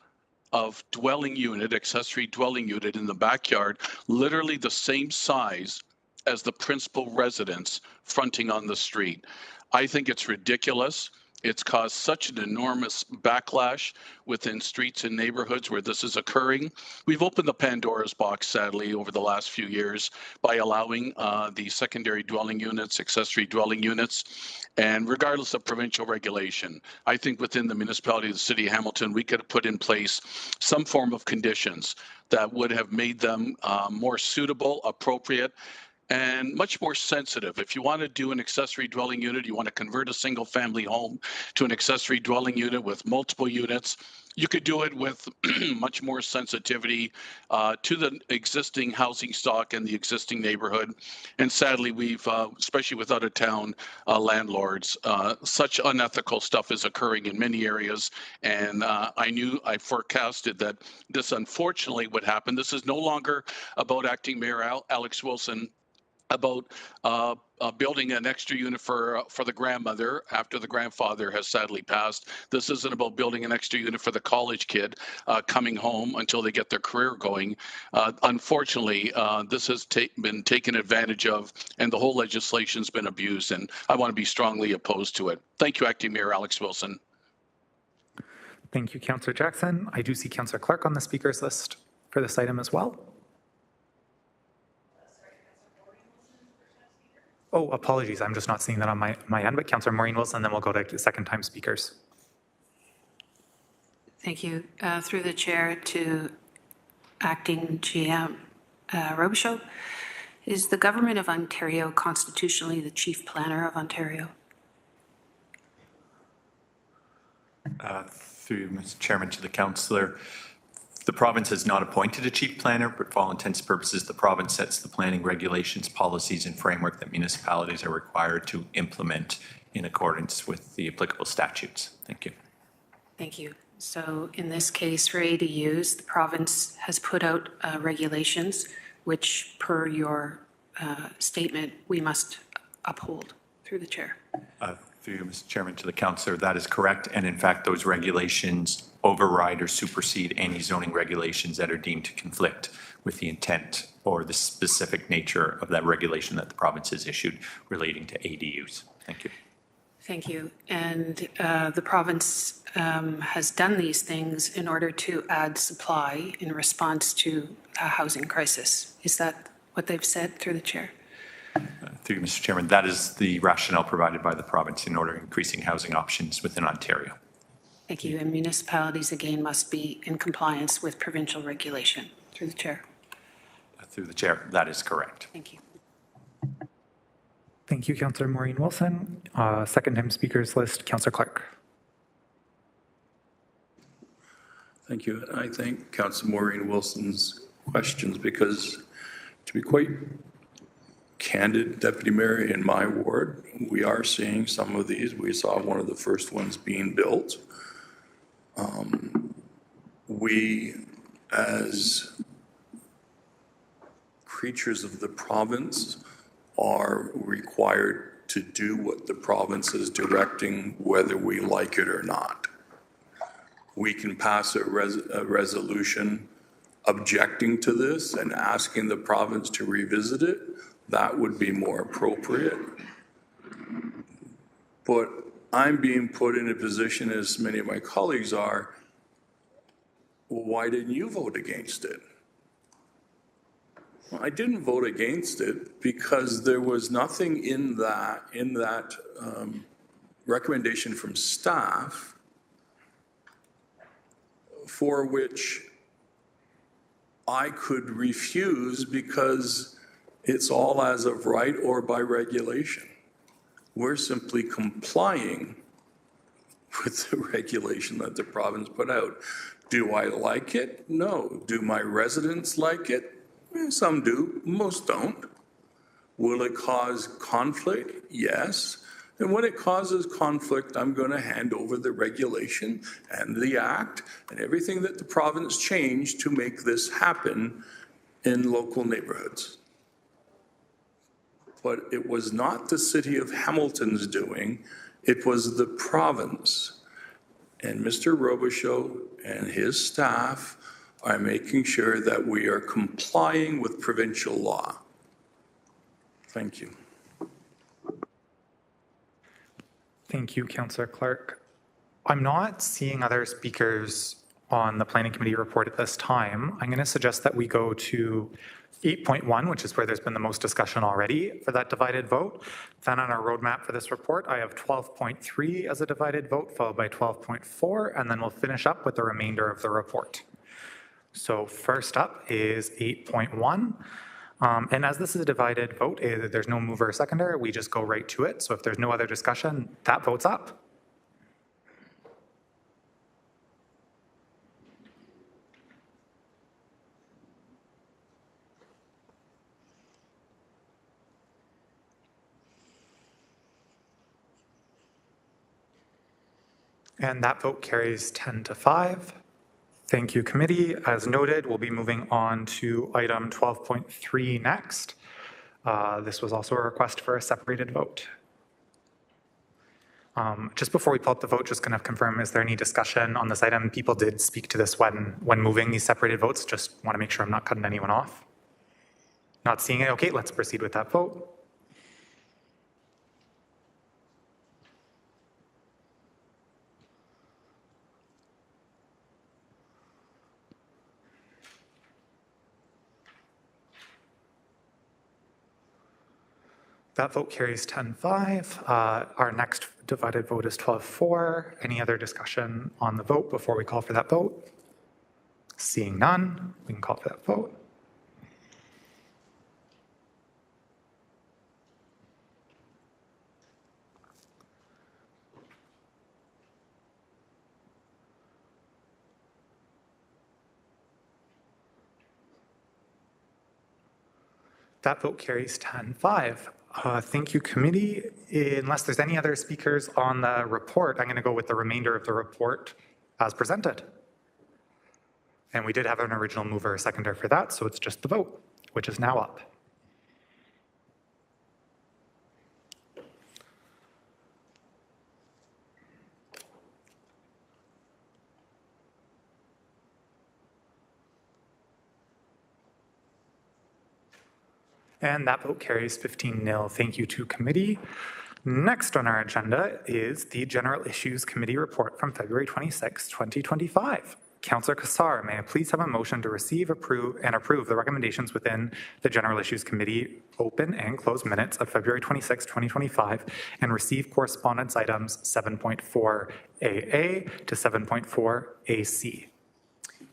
of dwelling unit, accessory dwelling unit in the backyard, literally the same size as the principal residence fronting on the street. I think it's ridiculous. It's caused such an enormous backlash within streets and neighborhoods where this is occurring. We've opened the Pandora's box, sadly, over the last few years by allowing the secondary dwelling units, accessory dwelling units, and regardless of provincial regulation, I think within the municipality of the city of Hamilton, we could have put in place some form of conditions that would have made them more suitable, appropriate, and much more sensitive. If you want to do an accessory dwelling unit, you want to convert a single family home to an accessory dwelling unit with multiple units, you could do it with much more sensitivity to the existing housing stock and the existing neighborhood. And sadly, we've, especially with out of town landlords, such unethical stuff is occurring in many areas. And I forecasted that this unfortunately would happen. This is no longer about Acting Mayor Alex Wilson about building an extra unit for the grandmother after the grandfather has sadly passed. This isn't about building an extra unit for the college kid coming home until they get their career going. Unfortunately, this has been taken advantage of, and the whole legislation's been abused, and I want to be strongly opposed to it. Thank you, Acting Mayor Alex Wilson. Thank you, Councillor Jackson. I do see Councillor Clark on the speakers list for this item as well. Oh, apologies. I'm just not seeing that on my end, but Councillor Maureen Wilson, then we'll go to second-time speakers. Thank you. Through the chair to Acting GM Robichaud. Is the Government of Ontario constitutionally the Chief Planner of Ontario? Through Mr. Chairman to the councillor, the province has not appointed a chief planner, but for all intents and purposes, the province sets the planning regulations, policies, and framework that municipalities are required to implement in accordance with the applicable statutes. Thank you. Thank you. So in this case for ADUs, the province has put out regulations which, per your statement, we must uphold. Through the chair. Through Mr. Chairman to the councillor, that is correct. And in fact, those regulations override or supersede any zoning regulations that are deemed to conflict with the intent or the specific nature of that regulation that the province has issued relating to ADUs. Thank you. Thank you. And the province has done these things in order to add supply in response to a housing crisis. Is that what they've said? Through the chair. Through you, Mr. Chairman, that is the rationale provided by the province in order increasing housing options within Ontario. Thank you. And municipalities, again, must be in compliance with provincial regulation. Through the chair. Through the chair, that is correct. Thank you. Thank you, Councillor Maureen Wilson. Second-time speakers list, Councillor Clark. Thank you. I thank Councillor Maureen Wilson's questions because, to be quite candid, Deputy Mayor, in my ward, we are seeing some of these. We saw one of the first ones being built. We, as creatures of the province, are required to do what the province is directing, whether we like it or not. We can pass a resolution objecting to this and asking the province to revisit it. That would be more appropriate. But I'm being put in a position, as many of my colleagues are, why didn't you vote against it? Well, I didn't vote against it because there was nothing in that recommendation from staff for which I could refuse because it's all as of right or by regulation. We're simply complying with the regulation that the province put out. Do I like it? No. Do my residents like it? Some do, most don't. Will it cause conflict? Yes. And when it causes conflict, I'm going to hand over the regulation and the act and everything that the province changed to make this happen in local neighborhoods. But it was not the city of Hamilton's doing, it was the province. and Mr. Robichaud and his staff are making sure that we are complying with provincial law. Thank you. Thank you, Councillor Clark. I'm not seeing other speakers on the Planning Committee report at this time. I'm going to suggest that we go to 8.1, which is where there's been the most discussion already for that divided vote. Then on our roadmap for this report, I have 12.3 as a divided vote, followed by 12.4, and then we'll finish up with the remainder of the report. So first up is 8.1. And as this is a divided vote, there's no mover or seconder, we just go right to it. So if there's no other discussion, that vote's up. And that vote carries 10-5. Thank you, committee. As noted, we'll be moving on to item 12.3 next. This was also a request for a separated vote. Just before we pull up the vote, just going to confirm, is there any discussion on this item? People did speak to this when moving these separated votes. Just want to make sure I'm not cutting anyone off. Not seeing it. Okay, let's proceed with that vote. That vote carries 10-5. Our next divided vote is 12-4. Any other discussion on the vote before we call for that vote? Seeing none, we can call for that vote. That vote carries 10-5. Thank you, committee. Unless there's any other speakers on the report, I'm going to go with the remainder of the report as presented. And we did have an original mover or seconder for that, so it's just the vote, which is now up. And that vote carries 15-0. Thank you to committee. Next on our agenda is the General Issues Committee report from February 26, 2025. Councillor Kassar, may I please have a motion to receive, approve the recommendations within the General Issues Committee open and closed minutes of February 26, 2025, and receive correspondence items 7.4 AA to 7.4 AC.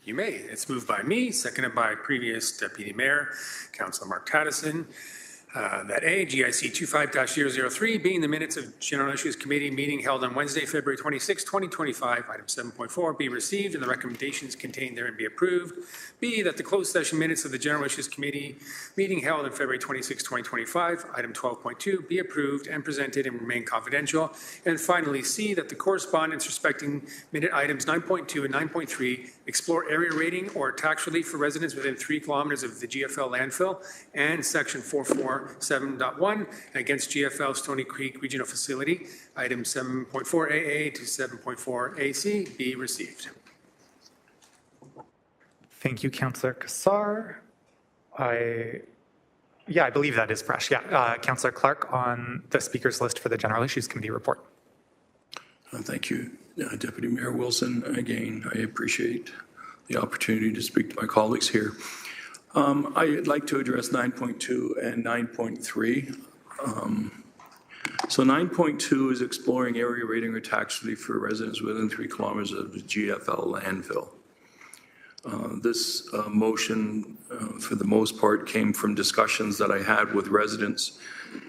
You may. It's moved by me, seconded by previous Deputy Mayor, Councillor Mark Tattison, that A, GIC 25-003, being the minutes of General Issues Committee meeting held on Wednesday, February 26, 2025, item 7.4, be received and the recommendations contained therein be approved. B, that the closed session minutes of the General Issues Committee meeting held on February 26, 2025, item 12.2, be approved and presented and remain confidential. And finally, C, that the correspondence respecting minute items 9.2 and 9.3 explore area rating or tax relief for residents within 3 kilometers of the GFL landfill, and section 447.1 against GFL Stony Creek Regional Facility, item 7.4 AA to 7.4 AC be received. Thank you, Councillor Kassar. I believe that is fresh. Councillor Clark on the speakers list for the General Issues Committee report. Thank you, Deputy Mayor Wilson. Again, I appreciate the opportunity to speak to my colleagues here. I'd like to address 9.2 and 9.3. So 9.2 is exploring area rating or tax relief for residents within 3 kilometers of the GFL landfill. This motion, for the most part, came from discussions that I had with residents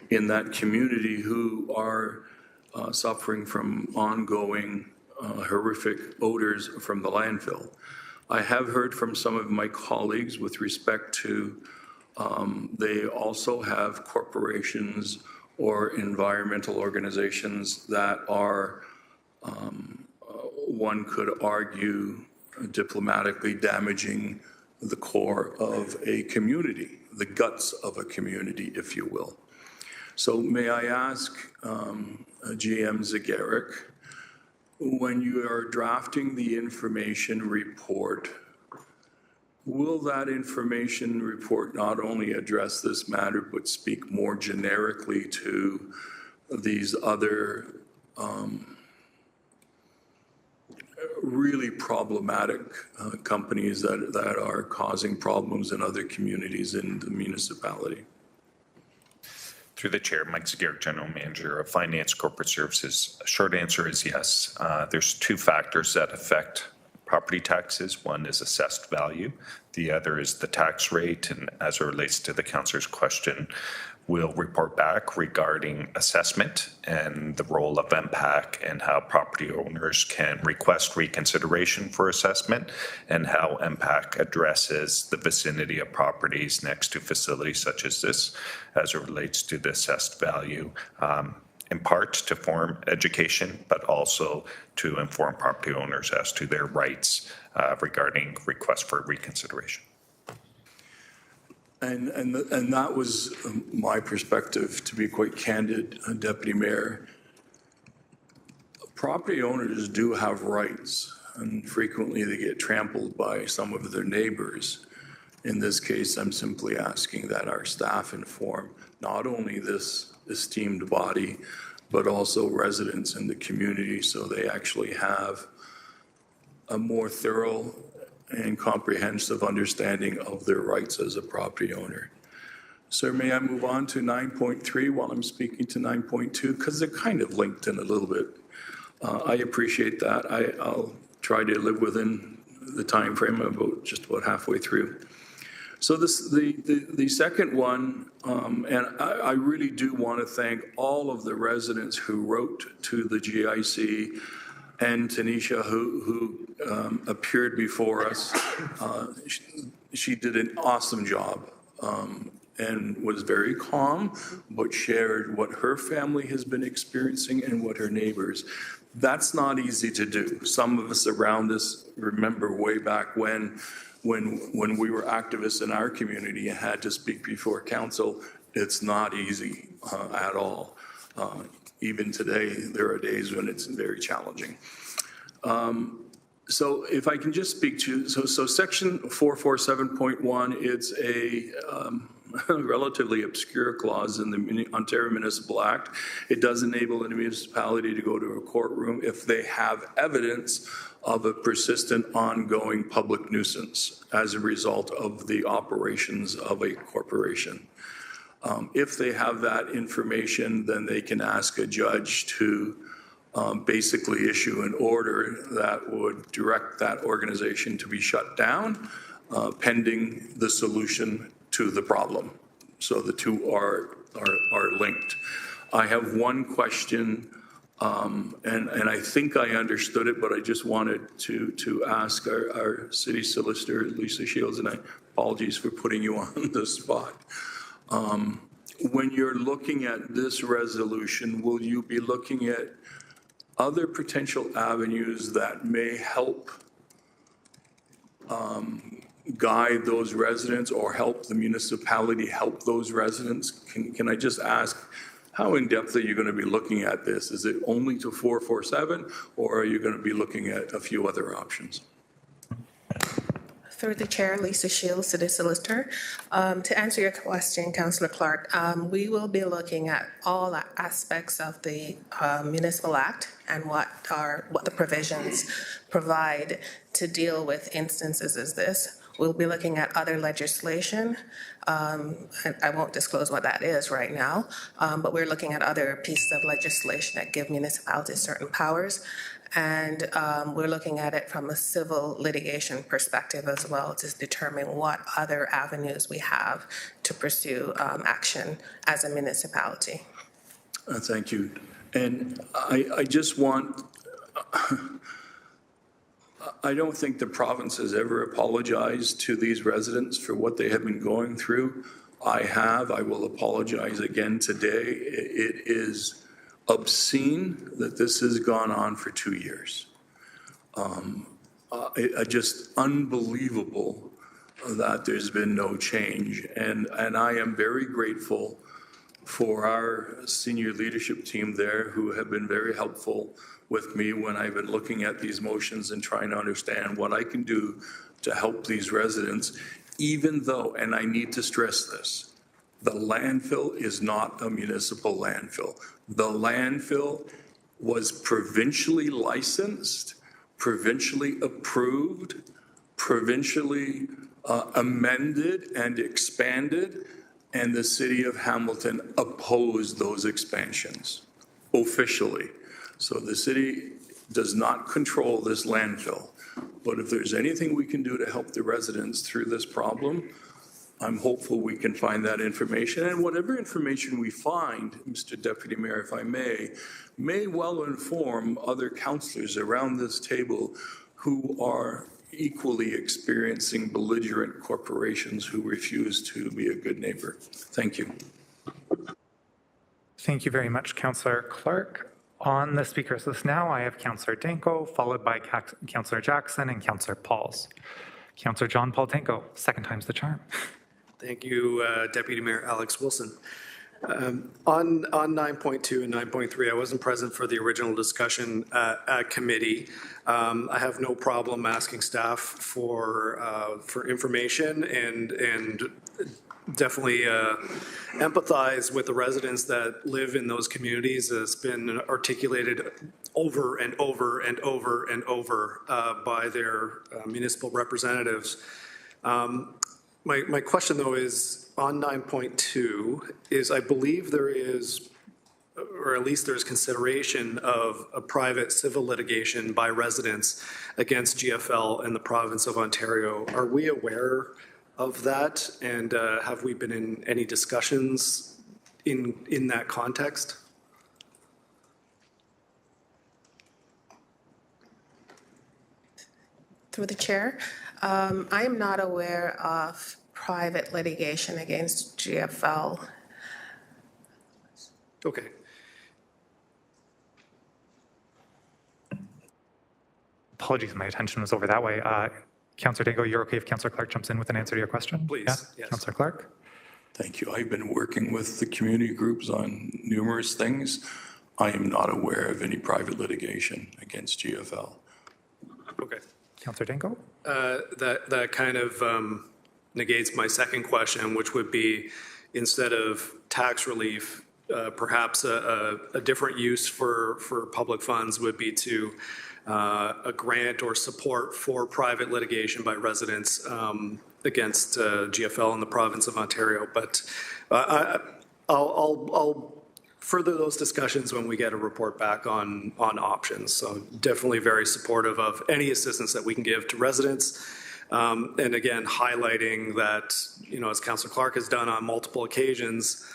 in that community who are suffering from ongoing horrific odors from the landfill. I have heard from some of my colleagues with respect to they also have corporations or environmental organizations that are, one could argue, diplomatically damaging the core of a community, the guts of a community, if you will. So may I ask GM Zagaric when you are drafting the information report, will that information report not only address this matter, but speak more generically to these other really problematic companies that are causing problems in other communities in the municipality? Through the chair, Mike Zagier, General Manager of Finance Corporate Services. Short answer is yes. There's two factors that affect property taxes. One is assessed value. The other is the tax rate. And as it relates to the councillor's question, we'll report back regarding assessment and the role of MPAC and how property owners can request reconsideration for assessment and how MPAC addresses the vicinity of properties next to facilities such as this as it relates to the assessed value. In part to form education, but also to inform property owners as to their rights regarding requests for reconsideration. And that was my perspective, to be quite candid, Deputy Mayor. Property owners do have rights, and frequently they get trampled by some of their neighbors. In this case, I'm simply asking that our staff inform not only this esteemed body, but also residents in the community so they actually have a more thorough and comprehensive understanding of their rights as a property owner. Sir, may I move on to 9.3 while I'm speaking to 9.2? Because they're kind of linked in a little bit. I appreciate that. I'll try to live within the time frame. I'm just about halfway through. So the second one, and I really do want to thank all of the residents who wrote to the GIC and Tanisha who appeared before us. She did an awesome job and was very calm, but shared what her family has been experiencing and what her neighbors. That's not easy to do. Some of us around us remember way back when we were activists in our community and had to speak before council. It's not easy at all. Even today, there are days when it's very challenging. So if I can just speak to, so section 447.1, it's a relatively obscure clause in the Ontario Municipal Act. It does enable a municipality to go to a courtroom if they have evidence of a persistent ongoing public nuisance as a result of the operations of a corporation. If they have that information, then they can ask a judge to basically issue an order that would direct that organization to be shut down pending the solution to the problem. So the two are linked. I have one question, and I think I understood it, but I just wanted to ask our city solicitor, Lisa Shields, and I apologies for putting you on the spot. When you're looking at this resolution, will you be looking at other potential avenues that may help guide those residents or help the municipality help those residents? Can I just ask, how in depth are you going to be looking at this? Is it only to 447, or are you going to be looking at a few other options? Through the chair, Lisa Shields, City Solicitor. To answer your question, Councillor Clark, we will be looking at all aspects of the Municipal Act and what the provisions provide to deal with instances as this. We'll be looking at other legislation. I won't disclose what that is right now, but we're looking at other pieces of legislation that give municipalities certain powers. And we're looking at it from a civil litigation perspective as well to determine what other avenues we have to pursue action as a municipality. Thank you. And I just want, I don't think the province has ever apologized to these residents for what they have been going through. I will apologize again today. It is obscene that this has gone on for 2 years. Just unbelievable that there's been no change. And I am very grateful for our senior leadership team there who have been very helpful with me when I've been looking at these motions and trying to understand what I can do to help these residents, even though, and I need to stress this, the landfill is not a municipal landfill. The landfill was provincially licensed, provincially approved, provincially amended and expanded, and the city of Hamilton opposed those expansions officially. So the city does not control this landfill. But if there's anything we can do to help the residents through this problem, I'm hopeful we can find that information. And whatever information we find, Mr. Deputy Mayor, if I may well inform other councillors around this table who are equally experiencing belligerent corporations who refuse to be a good neighbor. Thank you. Thank you very much, Councillor Clark. On the speakers list now, I have Councillor Danko, followed by Councillor Jackson and Councillor Pauls. Councillor John Paul Danko, second time's the charm. Thank you, Deputy Mayor Alex Wilson. On 9.2 and 9.3, I wasn't present for the original discussion at committee. I have no problem asking staff for information and definitely empathize with the residents that live in those communities. It's been articulated over and over and over and over by their municipal representatives. My question, though, is on 9.2 is I believe there is, or at least there's consideration of a private civil litigation by residents against GFL in the province of Ontario. Are we aware of that, and have we been in any discussions in that context? Through the chair, I am not aware of private litigation against GFL. Okay. Apologies, my attention was over that way. Councillor Danko, you're okay if Councillor Clark jumps in with an answer to your question? Please, Yeah? yes. Councillor Clark? Thank you. I've been working with the community groups on numerous things. I am not aware of any private litigation against GFL. Okay. Councillor Danko? That kind of negates my second question, which would be instead of tax relief, perhaps a different use for public funds would be to a grant or support for private litigation by residents against GFL in the province of Ontario. But I'll further those discussions when we get a report back on options. So definitely very supportive of any assistance that we can give to residents. And again, highlighting that, you know, as Councillor Clark has done on multiple occasions,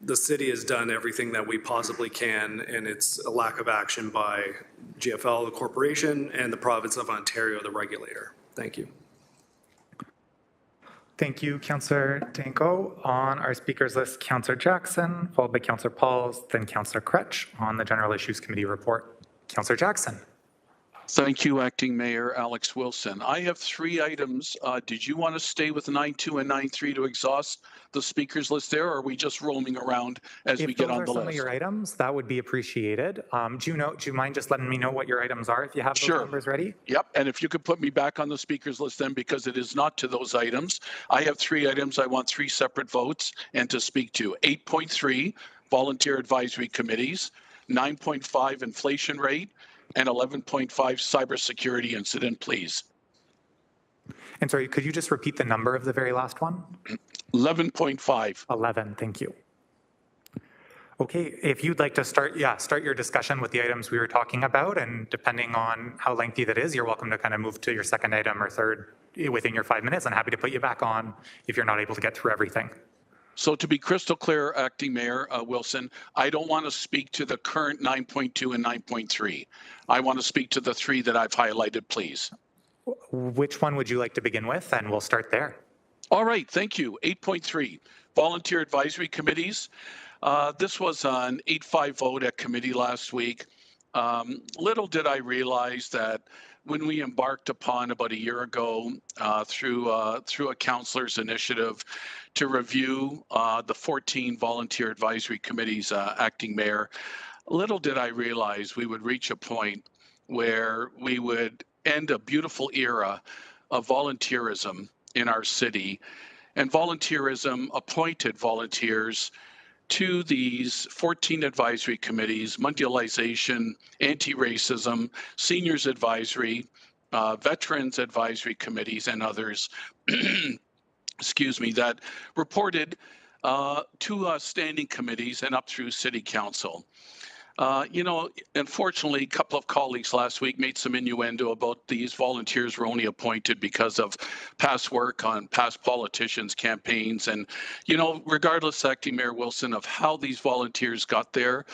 the city has done everything that we possibly can, and it's a lack of action by GFL, the corporation, and the province of Ontario, the regulator. Thank you. Thank you, Councillor Danko. On our speakers list, Councillor Jackson, followed by Councillor Pauls, then Councillor Kretsch on the General Issues Committee report. Councillor Jackson. Thank you, Acting Mayor Alex Wilson. I have 3 items. Did you want to stay with 9.2 and 9.3 to exhaust the speakers list there, or are we just roaming around as we get on the If those are some of list? your items, that would be appreciated. Do you mind just letting me know what your items are if you have those Sure. numbers ready? Yep, and if you could put me back on the speakers list then, because it is not to those items. I have 3 items. I want 3 separate votes and to speak to. 8.3, volunteer advisory committees, 9.5, inflation rate, and 11.5, cybersecurity incident, please. And sorry, could you just repeat the number of the very last one? 11.5. 11, thank you. Okay, if you'd like to start your discussion with the items we were talking about, and depending on how lengthy that is, you're welcome to kind of move to your second item or third within your 5 minutes. I'm happy to put you back on if you're not able to get through everything. So to be crystal clear, Acting Mayor Wilson, I don't want to speak to the current 9.2 and 9.3. I want to speak to the 3 that I've highlighted, please. Which one would you like to begin with? And we'll start there. All right, thank you. 8.3, volunteer advisory committees. This was an 8-5 vote at committee last week. Little did I realize that when we embarked upon about a year ago through a councillor's initiative to review the 14 volunteer advisory committees, acting mayor. Little did I realize we would reach a point where we would end a beautiful era of volunteerism in our city. And volunteerism appointed volunteers to these 14 advisory committees: mondialization, anti-racism, seniors advisory, veterans advisory committees, and others, excuse me, that reported to standing committees and up through city council. Unfortunately, a couple of colleagues last week made some innuendo about these volunteers were only appointed because of past work on past politicians' campaigns. And, regardless, Acting Mayor Wilson, of how these volunteers got there,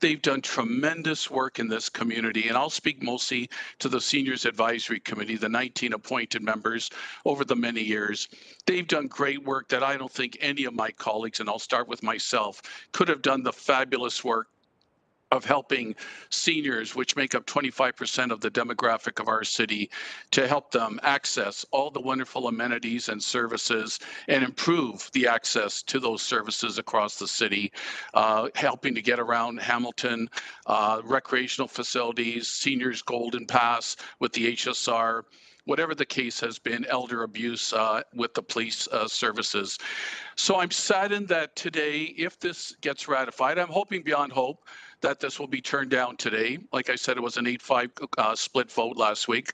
they've done tremendous work in this community. And I'll speak mostly to the Seniors Advisory Committee, the 19 appointed members over the many years. They've done great work that I don't think any of my colleagues, and I'll start with myself, could have done the fabulous work of helping seniors, which make up 25% of the demographic of our city, to help them access all the wonderful amenities and services and improve the access to those services across the city, helping to get around Hamilton, recreational facilities, seniors golden pass with the HSR, whatever the case has been, elder abuse with the police services. So I'm saddened that today, if this gets ratified, I'm hoping beyond hope that this will be turned down today. Like I said, it was an 8-5 split vote last week.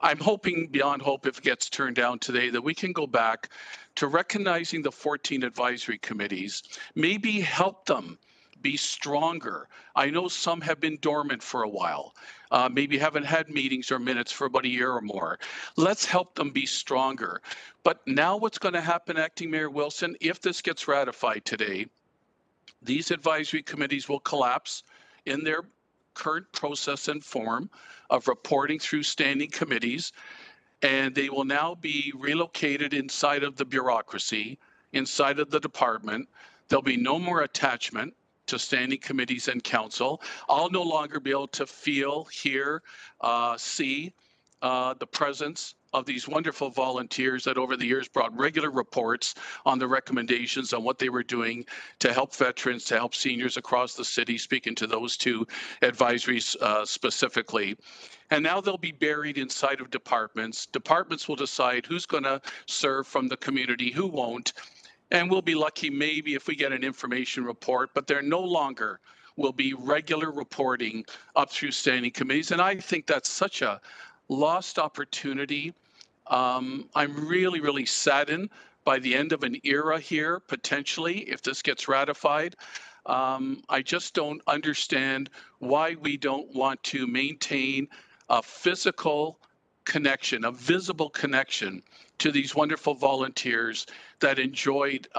I'm hoping beyond hope, if it gets turned down today, that we can go back to recognizing the 14 advisory committees, maybe help them be stronger. I know some have been dormant for a while, maybe haven't had meetings or minutes for about a year or more. Let's help them be stronger. But now what's going to happen, Acting Mayor Wilson, if this gets ratified today, these advisory committees will collapse in their current process and form of reporting through standing committees, and they will now be relocated inside of the bureaucracy, inside of the department. There'll be no more attachment to standing committees and council. I'll no longer be able to feel, hear, see the presence of these wonderful volunteers that over the years brought regular reports on the recommendations on what they were doing to help veterans, to help seniors across the city, speaking to those two advisories specifically. And now they'll be buried inside of departments. Departments will decide who's going to serve from the community, who won't. And we'll be lucky maybe if we get an information report, but there no longer will be regular reporting up through standing committees. And I think that's such a lost opportunity. I'm really, really saddened by the end of an era here, potentially, if this gets ratified. I just don't understand why we don't want to maintain a physical connection, a visible connection to these wonderful volunteers that enjoyed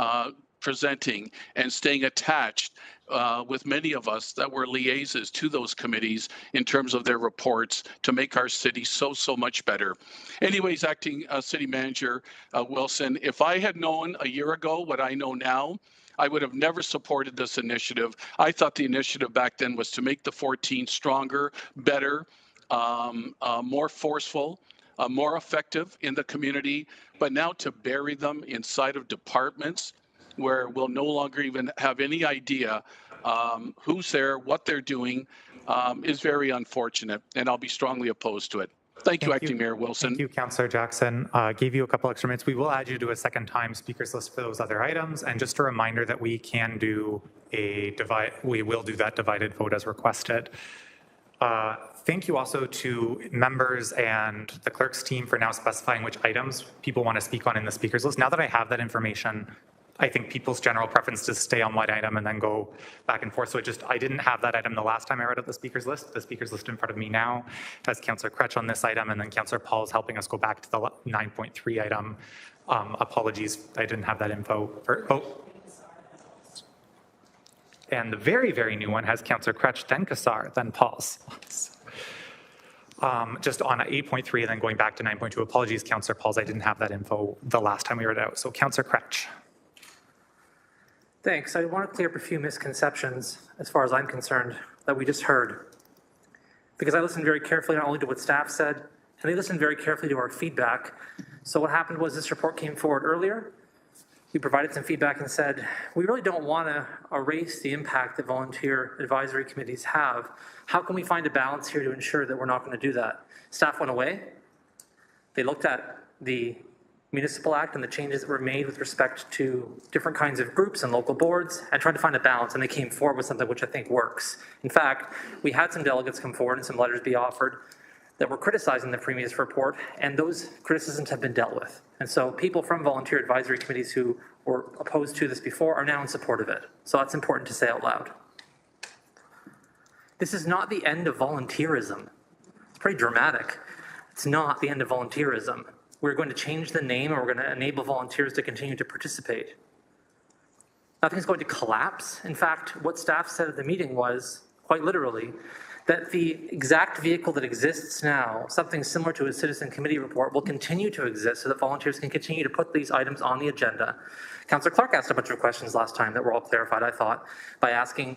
presenting and staying attached with many of us that were liaisons to those committees in terms of their reports to make our city so much better. Anyways, Acting City Manager Wilson, if I had known a year ago what I know now, I would have never supported this initiative. I thought the initiative back then was to make the 14 stronger, better, more forceful, more effective in the community, but now to bury them inside of departments where we'll no longer even have any idea who's there, what they're doing, is very unfortunate, and I'll be strongly opposed to it. Thank you, Acting Mayor Wilson. Thank you, Councillor Jackson. Gave you a couple extra minutes. We will add you to a second time speakers list for those other items. And just a reminder that we can do we will do that divided vote as requested. Thank you also to members and the clerk's team for now specifying which items people want to speak on in the speakers list. Now that I have that information, I think people's general preference to stay on one item and then go back and forth. So I didn't have that item the last time I read out the speakers list. The speakers list in front of me now has Councillor Kretsch on this item, and then Councillor Paul is helping us go back to the 9.3 item. Apologies, I didn't have that info. And the very, very new one has Councillor Kretsch, then Kassar, then Pauls. Just on 8.3 and then going back to 9.2. Apologies, Councillor Pauls, I didn't have that info the last time we read it out. So Councillor Kretsch. Thanks. I want to clear up a few misconceptions, as far as I'm concerned, that we just heard. Because I listened very carefully not only to what staff said, and they listened very carefully to our feedback. So what happened was this report came forward earlier. we provided some feedback and said, we really don't want to erase the impact that volunteer advisory committees have. How can we find a balance here to ensure that we're not going to do that? Staff went away. They looked at the Municipal Act and the changes that were made with respect to different kinds of groups and local boards and tried to find a balance, and they came forward with something which I think works. In fact, we had some delegates come forward and some letters be offered that were criticizing the previous report, and those criticisms have been dealt with. And so people from volunteer advisory committees who were opposed to this before are now in support of it. So that's important to say out loud. This is not the end of volunteerism. It's pretty dramatic. It's not the end of volunteerism. We're going to change the name and we're going to enable volunteers to continue to participate. Nothing's going to collapse. In fact, what staff said at the meeting was, quite literally, that the exact vehicle that exists now, something similar to a citizen committee report, will continue to exist so that volunteers can continue to put these items on the agenda. Councillor Clark asked a bunch of questions last time that were all clarified, I thought, by asking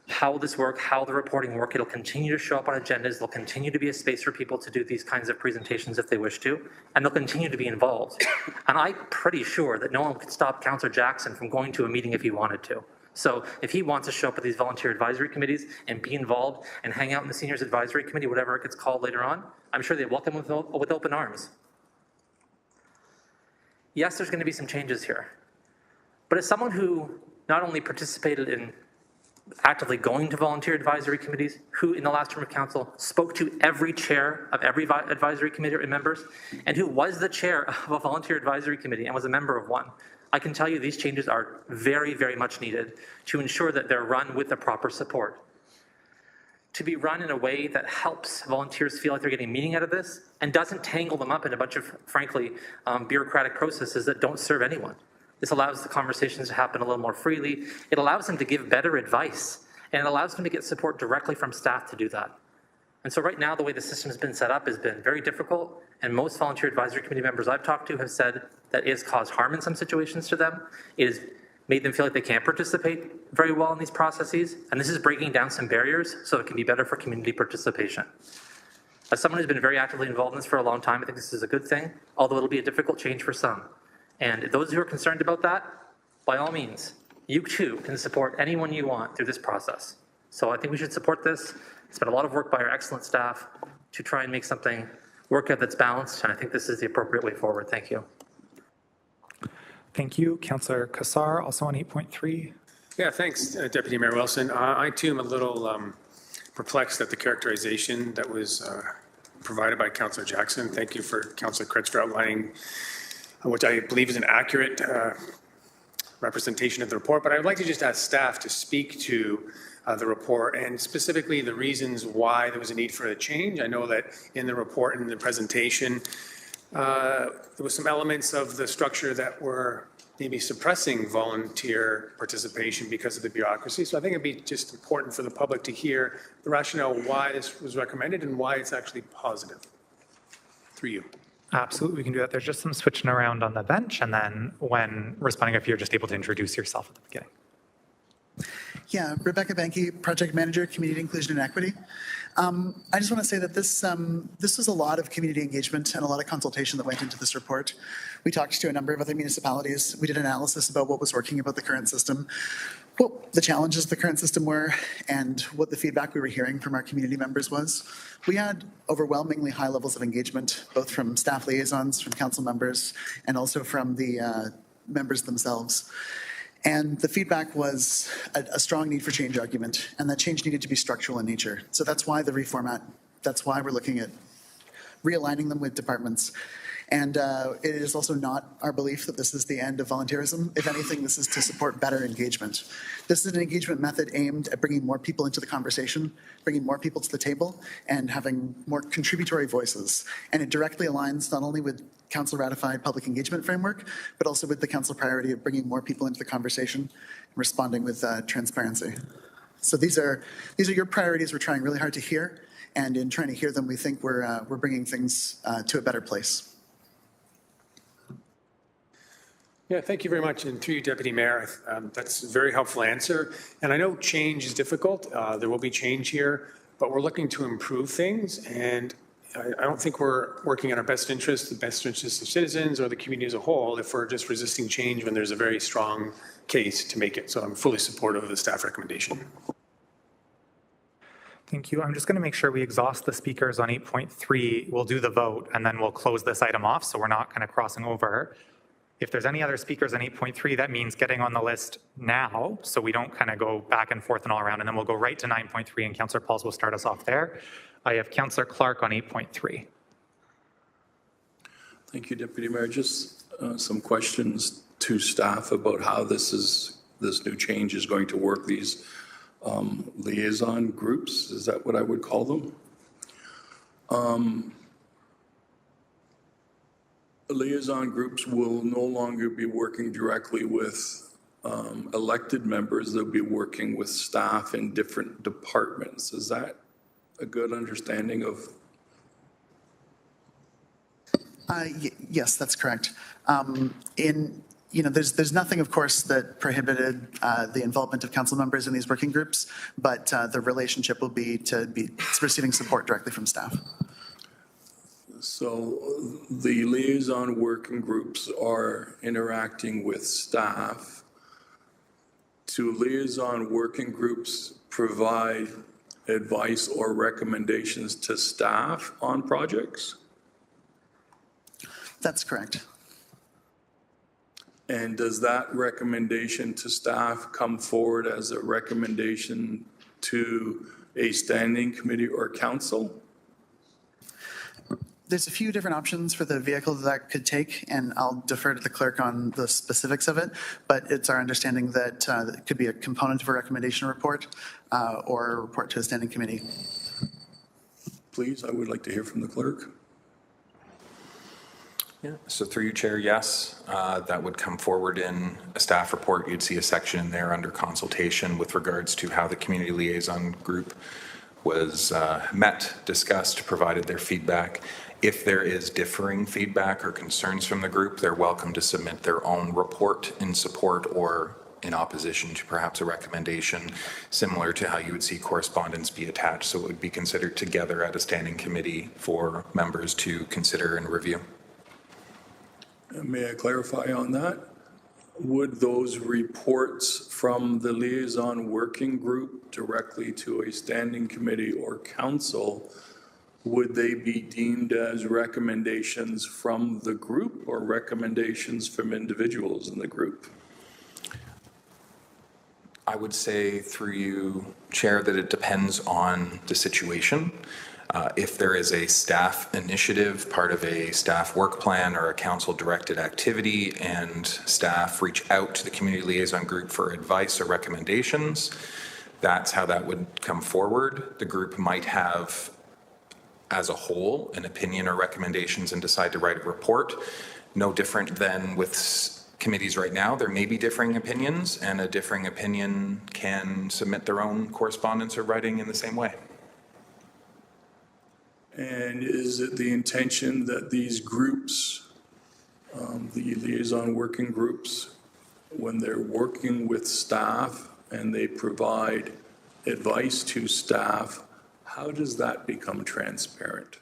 how will this work, how the reporting work. It'll continue to show up on agendas. There'll continue to be a space for people to do these kinds of presentations if they wish to, and they'll continue to be involved. And I'm pretty sure that no one could stop Councillor Jackson from going to a meeting if he wanted to. So if he wants to show up at these volunteer advisory committees and be involved and hang out in the seniors advisory committee, whatever it gets called later on, I'm sure they welcome him with open arms. Yes, there's going to be some changes here. But as someone who not only participated in actively going to volunteer advisory committees, who in the last term of council spoke to every chair of every advisory committee members, and who was the chair of a volunteer advisory committee and was a member of one, I can tell you these changes are very, very much needed to ensure that they're run with the proper support. To be run in a way that helps volunteers feel like they're getting meaning out of this and doesn't tangle them up in a bunch of, frankly, bureaucratic processes that don't serve anyone. This allows the conversations to happen a little more freely. It allows them to give better advice, and it allows them to get support directly from staff to do that. And so right now, the way the system has been set up has been very difficult, and most volunteer advisory committee members I've talked to have said that it has caused harm in some situations to them. It has made them feel like they can't participate very well in these processes, and this is breaking down some barriers so it can be better for community participation. As someone who's been very actively involved in this for a long time, I think this is a good thing, although it'll be a difficult change for some. And those who are concerned about that, by all means, you too can support anyone you want through this process. So I think we should support this. It's been a lot of work by our excellent staff to try and make something work out that's balanced, and I think this is the appropriate way forward. Thank you. Thank you. Councillor Kassar, also on 8.3. Yeah, thanks, Deputy Mayor Wilson. I too am a little perplexed at the characterization that was provided by Councillor Jackson. Thank you for Councillor Kretz for outlining which I believe is an accurate representation of the report, but I would like to just ask staff to speak to the report and specifically the reasons why there was a need for a change. I know that in the report and in the presentation, there was some elements of the structure that were maybe suppressing volunteer participation because of the bureaucracy. So I think it'd be just important for the public to hear the rationale why this was recommended and why it's actually positive. Through you. Absolutely, we can do that. There's just some switching around on the bench, and then when responding, if you're just able to introduce yourself at the beginning. Yeah, Rebecca Benke, Project Manager, Community Inclusion and Equity. I just want to say that this was a lot of community engagement and a lot of consultation that went into this report. We talked to a number of other municipalities. We did analysis about what was working about the current system, what the challenges of the current system were, and what the feedback we were hearing from our community members was. We had overwhelmingly high levels of engagement, both from staff liaisons, from council members, and also from the members themselves. And the feedback was a strong need for change argument, and that change needed to be structural in nature. So that's why the reformat, that's why we're looking at realigning them with departments. And it is also not our belief that this is the end of volunteerism. If anything, this is to support better engagement. This is an engagement method aimed at bringing more people into the conversation, bringing more people to the table, and having more contributory voices. And it directly aligns not only with council-ratified public engagement framework, but also with the council priority of bringing more people into the conversation and responding with transparency. So these are your priorities we're trying really hard to hear, and in trying to hear them, we think we're bringing things to a better place. Yeah, thank you very much. And through you, Deputy Mayor, that's a very helpful answer. And I know change is difficult. There will be change here, but we're looking to improve things. And I don't think we're working in our best interest, the best interest of citizens or the community as a whole, if we're just resisting change when there's a very strong case to make it. So I'm fully supportive of the staff recommendation. Thank you. I'm just going to make sure we exhaust the speakers on 8.3. We'll do the vote, and then we'll close this item off, so we're not kind of crossing over. If there's any other speakers on 8.3, that means getting on the list now, so we don't kind of go back and forth and all around, and then we'll go right to 9.3, and Councillor Pauls will start us off there. I have Councillor Clark on 8.3. Thank you, Deputy Mayor. Just some questions to staff about how this new change is going to work. These liaison groups, is that what I would call them? Liaison groups will no longer be working directly with elected members. They'll be working with staff in different departments. Is that a good understanding of? Yes, that's correct. There's nothing, of course, that prohibited the involvement of council members in these working groups, but the relationship will be to be receiving support directly from staff. So the liaison working groups are interacting with staff. Do liaison working groups provide advice or recommendations to staff on projects? That's correct. And does that recommendation to staff come forward as a recommendation to a standing committee or council? There's a few different options for the vehicle that could take, and I'll defer to the clerk on the specifics of it, but it's our understanding that it could be a component of a recommendation report or a report to a standing committee. Please, I would like to hear from the clerk. Yeah, so through you, Chair, yes, that would come forward in a staff report. You'd see a section there under consultation with regards to how the community liaison group was met, discussed, provided their feedback. If there is differing feedback or concerns from the group, they're welcome to submit their own report in support or in opposition to perhaps a recommendation, similar to how you would see correspondence be attached. So it would be considered together at a standing committee for members to consider and review. May I clarify on that? Would those reports from the liaison working group directly to a standing committee or council, would they be deemed as recommendations from the group or recommendations from individuals in the group? I would say through you, Chair, that it depends on the situation. If there is a staff initiative, part of a staff work plan or a council-directed activity, and staff reach out to the community liaison group for advice or recommendations, that's how that would come forward. The group might have, as a whole, an opinion or recommendations and decide to write a report. No different than with committees right now. There may be differing opinions, and a differing opinion can submit their own correspondence or writing in the same way. And is it the intention that these groups, the liaison working groups, when they're working with staff and they provide advice to staff, how does that become transparent?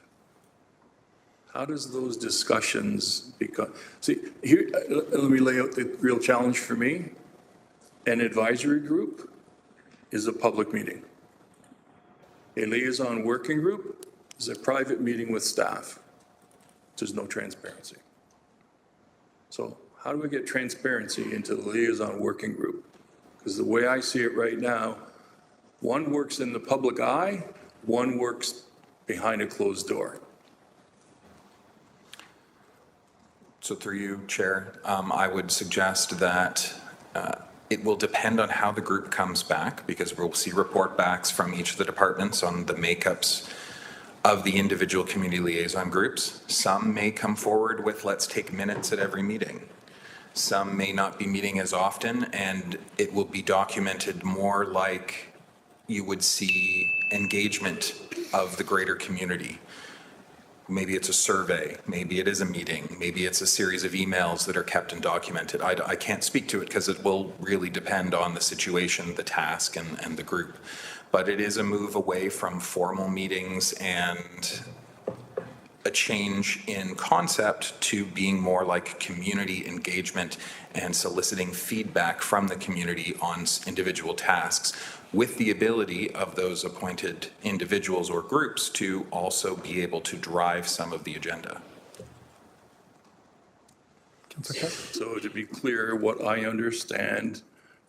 How does those discussions become? See, here, let me lay out the real challenge for me. An advisory group is a public meeting. A liaison working group is a private meeting with staff. There's no transparency. So how do we get transparency into the liaison working group? Because the way I see it right now, one works in the public eye, one works behind a closed door. So through you, Chair, I would suggest that it will depend on how the group comes back, because we'll see report backs from each of the departments on the makeups of the individual community liaison groups. Some may come forward with, let's take minutes at every meeting. Some may not be meeting as often, and it will be documented more like you would see engagement of the greater community. Maybe it's a survey, maybe it is a meeting, maybe it's a series of emails that are kept and documented. I can't speak to it because it will really depend on the situation, the task, and the group. But it is a move away from formal meetings and a change in concept to being more like community engagement and soliciting feedback from the community on individual tasks, with the ability of those appointed individuals or groups to also be able to drive some of the agenda. So to be clear, what I understand,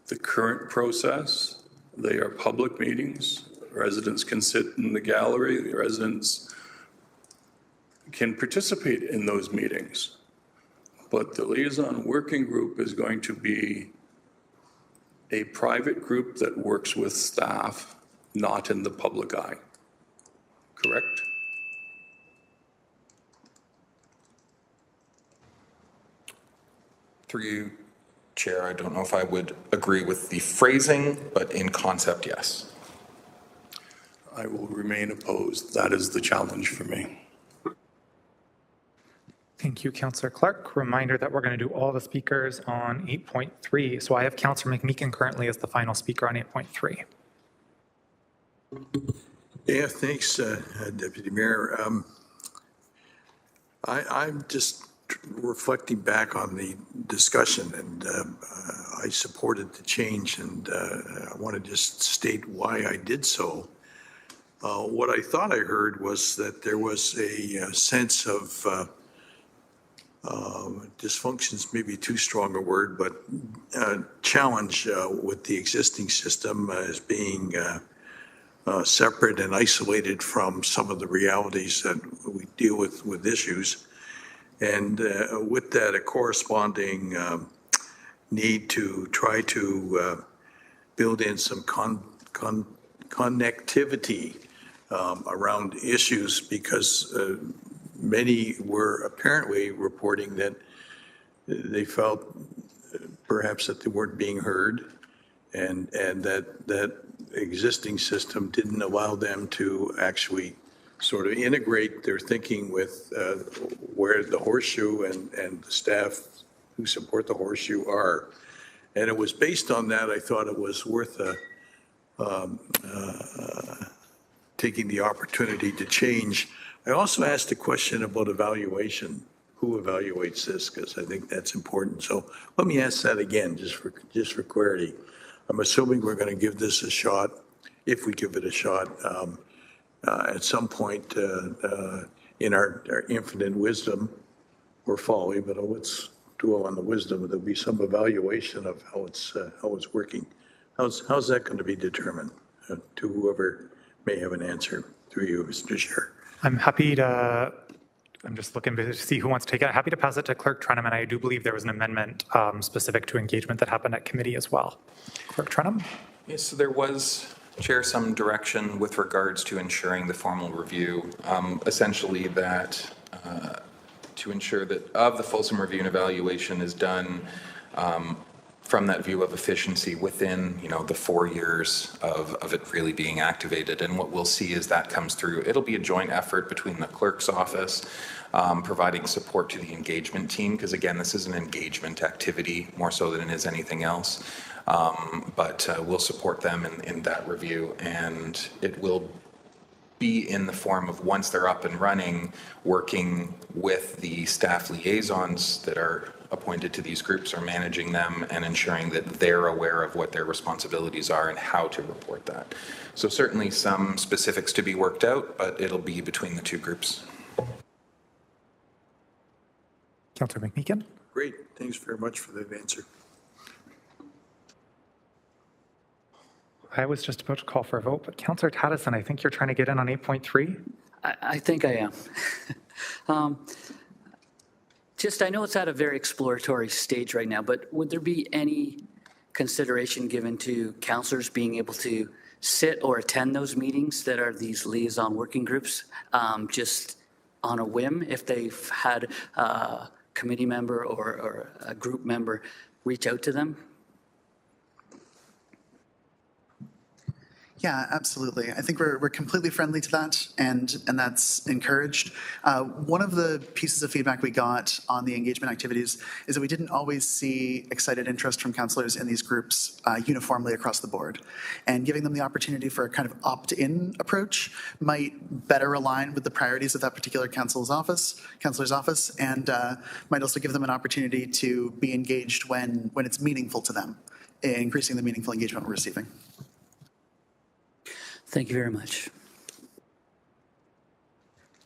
the current process, they are public meetings. Residents can sit in the gallery. The residents can participate in those meetings. But the liaison working group is going to be a private group that works with staff, not in the public eye. Correct? Through you, Chair, I don't know if I would agree with the phrasing, but in concept, yes. I will remain opposed. That is the challenge for me. Thank you, Councillor Clark. Reminder that we're going to do all the speakers on 8.3. So I have Councillor McMeekin currently as the final speaker on 8.3. Yeah, thanks, Deputy Mayor. I'm just reflecting back on the discussion, and I supported the change, and I want to just state why I did so. What I thought I heard was that there was a sense of dysfunction's maybe too strong a word, but challenge with the existing system as being separate and isolated from some of the realities that we deal with issues. And with that, a corresponding need to try to build in some connectivity around issues, because many were apparently reporting that they felt perhaps that they weren't being heard, and that existing system didn't allow them to actually sort of integrate their thinking with where the horseshoe and the staff who support the horseshoe are. And it was based on that I thought it was worth taking the opportunity to change. I also asked a question about evaluation. Who evaluates this? Because I think that's important. So let me ask that again, just for clarity. I'm assuming we're going to give this a shot, if we give it a shot, at some point in our infinite wisdom or folly, but let's dwell on the wisdom. There'll be some evaluation of how it's working. How's that going to be determined? To whoever may have an answer. Through you, Mr. Chair. I'm happy to, I'm just looking to see who wants to take it. Happy to pass it to Clerk Trenum, and I do believe there was an amendment specific to engagement that happened at committee as well. Clerk Trenum? Yes, so there was, Chair, some direction with regards to ensuring the formal review, essentially that to ensure that of the fulsome review and evaluation is done from that view of efficiency within, the 4 years of it really being activated. And what we'll see is that comes through. It'll be a joint effort between the clerk's office, providing support to the engagement team, because again, this is an engagement activity more so than it is anything else. But we'll support them in that review, and it will be in the form of, once they're up and running, working with the staff liaisons that are appointed to these groups, or managing them and ensuring that they're aware of what their responsibilities are and how to report that. So certainly some specifics to be worked out, but it'll be between the two groups. Councillor McMeekin? Great, thanks very much for that answer. I was just about to call for a vote, but Councillor Taddison, I think you're trying to get in on 8.3? I think I am. I know it's at a very exploratory stage right now, but would there be any consideration given to councillors being able to sit or attend those meetings that are these liaison working groups, just on a whim, if they've had a committee member or a group member reach out to them? Yeah, absolutely. I think we're completely friendly to that, and that's encouraged. One of the pieces of feedback we got on the engagement activities is that we didn't always see excited interest from councillors in these groups uniformly across the board. And giving them the opportunity for a kind of opt-in approach might better align with the priorities of that particular councillor's office, and might also give them an opportunity to be engaged when it's meaningful to them, increasing the meaningful engagement we're receiving. Thank you very much.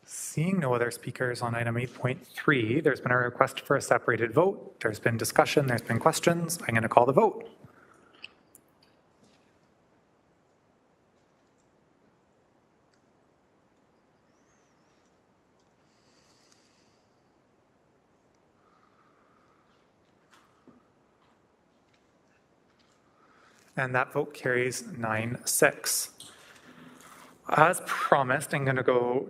Seeing no other speakers on item 8.3, there's been a request for a separated vote. There's been discussion, there's been questions. I'm going to call the vote. And that vote carries 9-6. As promised, I'm going to go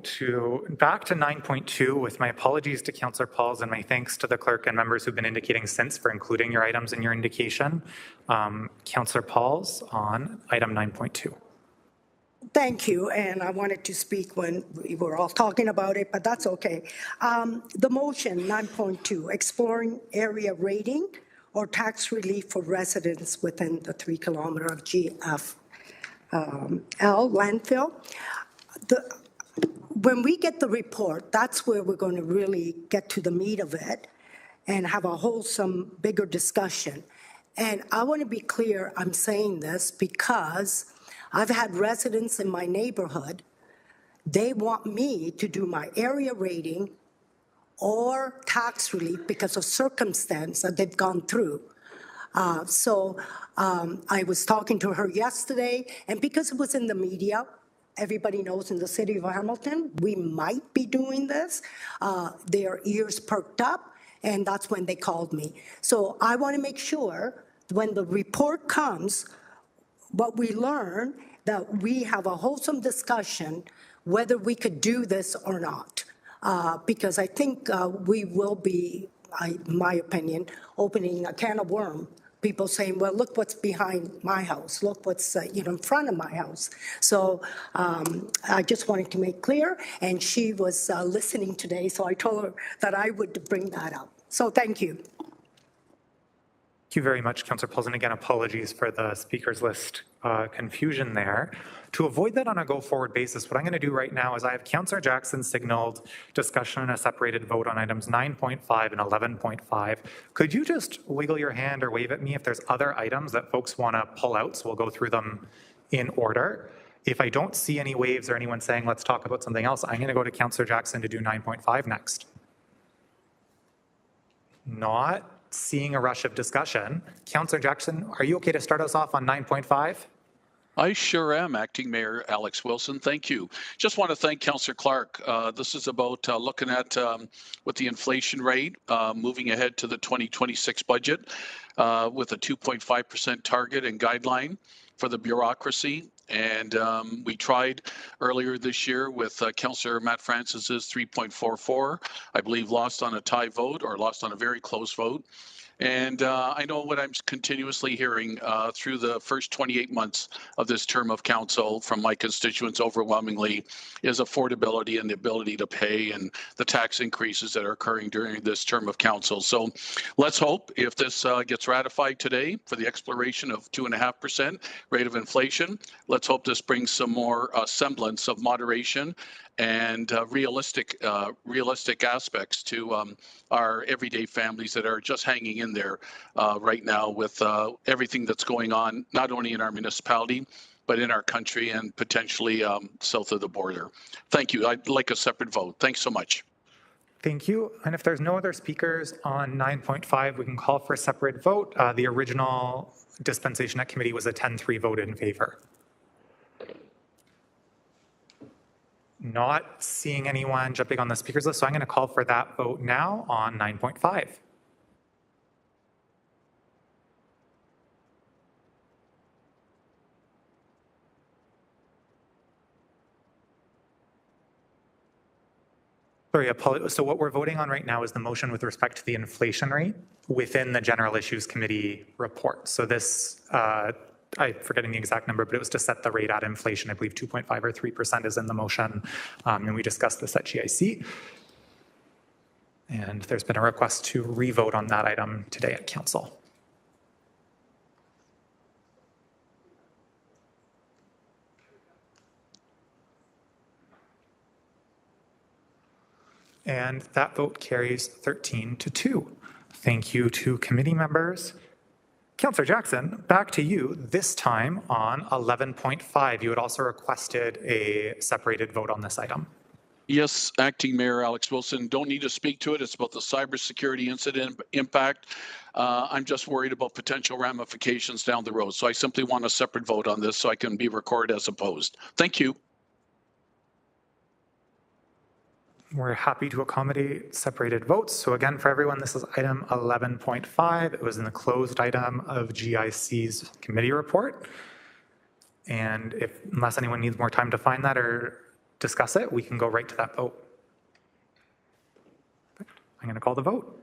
back to 9.2 with my apologies to Councillor Pauls and my thanks to the clerk and members who've been indicating since for including your items in your indication. Councillor Pauls on item 9.2. Thank you, and I wanted to speak when we were all talking about it, but that's okay. The motion 9.2, exploring area rating or tax relief for residents within the 3 kilometer of GFL landfill. When we get the report, that's where we're going to really get to the meat of it and have a wholesome, bigger discussion. And I want to be clear, I'm saying this because I've had residents in my neighborhood, they want me to do my area rating or tax relief because of circumstance that they've gone through. I was talking to her yesterday, and because it was in the media, everybody knows in the city of Hamilton, we might be doing this. Their ears perked up, and that's when they called me. So I want to make sure when the report comes, what we learn, that we have a wholesome discussion whether we could do this or not. Because I think we will be, in my opinion, opening a can of worms. People saying, well, look what's behind my house. Look what's in front of my house. So I just wanted to make clear, and she was listening today, so I told her that I would bring that up. So thank you. Thank you very much, Councillor Pauls, and again, apologies for the speakers list confusion there. To avoid that on a go-forward basis, what I'm going to do right now is I have Councillor Jackson signaled discussion and a separated vote on items 9.5 and 11.5. Could you just wiggle your hand or wave at me if there's other items that folks want to pull out, so we'll go through them in order. If I don't see any waves or anyone saying let's talk about something else, I'm going to go to Councillor Jackson to do 9.5 next. Not seeing a rush of discussion. Councillor Jackson, are you okay to start us off on 9.5? I sure am, Acting Mayor Alex Wilson. Thank you. Just want to thank Councillor Clark. This is about looking at with the inflation rate, moving ahead to the 2026 budget with a 2.5% target and guideline for the bureaucracy. And we tried earlier this year with Councillor Matt Francis's 3.44, I believe lost on a tie vote or lost on a very close vote. And I know what I'm continuously hearing through the first 28 months of this term of council from my constituents overwhelmingly is affordability and the ability to pay and the tax increases that are occurring during this term of council. So let's hope if this gets ratified today for the exploration of 2.5% rate of inflation, let's hope this brings some more semblance of moderation and realistic aspects to our everyday families that are just hanging in there right now with everything that's going on, not only in our municipality, but in our country and potentially south of the border. Thank you. I'd like a separate vote. Thanks so much. Thank you. And if there's no other speakers on 9.5, we can call for a separate vote. The original dispensation at committee was a 10-3 vote in favor. Not seeing anyone jumping on the speakers list, so I'm going to call for that vote now on 9.5. Sorry, so what we're voting on right now is the motion with respect to the inflation rate within the General Issues Committee report. So this I'm forgetting the exact number, but it was to set the rate at inflation. I believe 2.5 or 3% is in the motion, and we discussed this at GIC. And there's been a request to re-vote on that item today at council. And that vote carries 13-2. Thank you to committee members. Councillor Jackson, back to you, this time on 11.5. You had also requested a separated vote on this item. Yes, Acting Mayor Alex Wilson, don't need to speak to it. It's about the cybersecurity incident impact. I'm just worried about potential ramifications down the road. So I simply want a separate vote on this so I can be recorded as opposed. Thank you. We're happy to accommodate separated votes. So again, for everyone, this is item 11.5. It was in the closed item of GIC's committee report. And unless anyone needs more time to find that or discuss it, we can go right to that vote. I'm going to call the vote.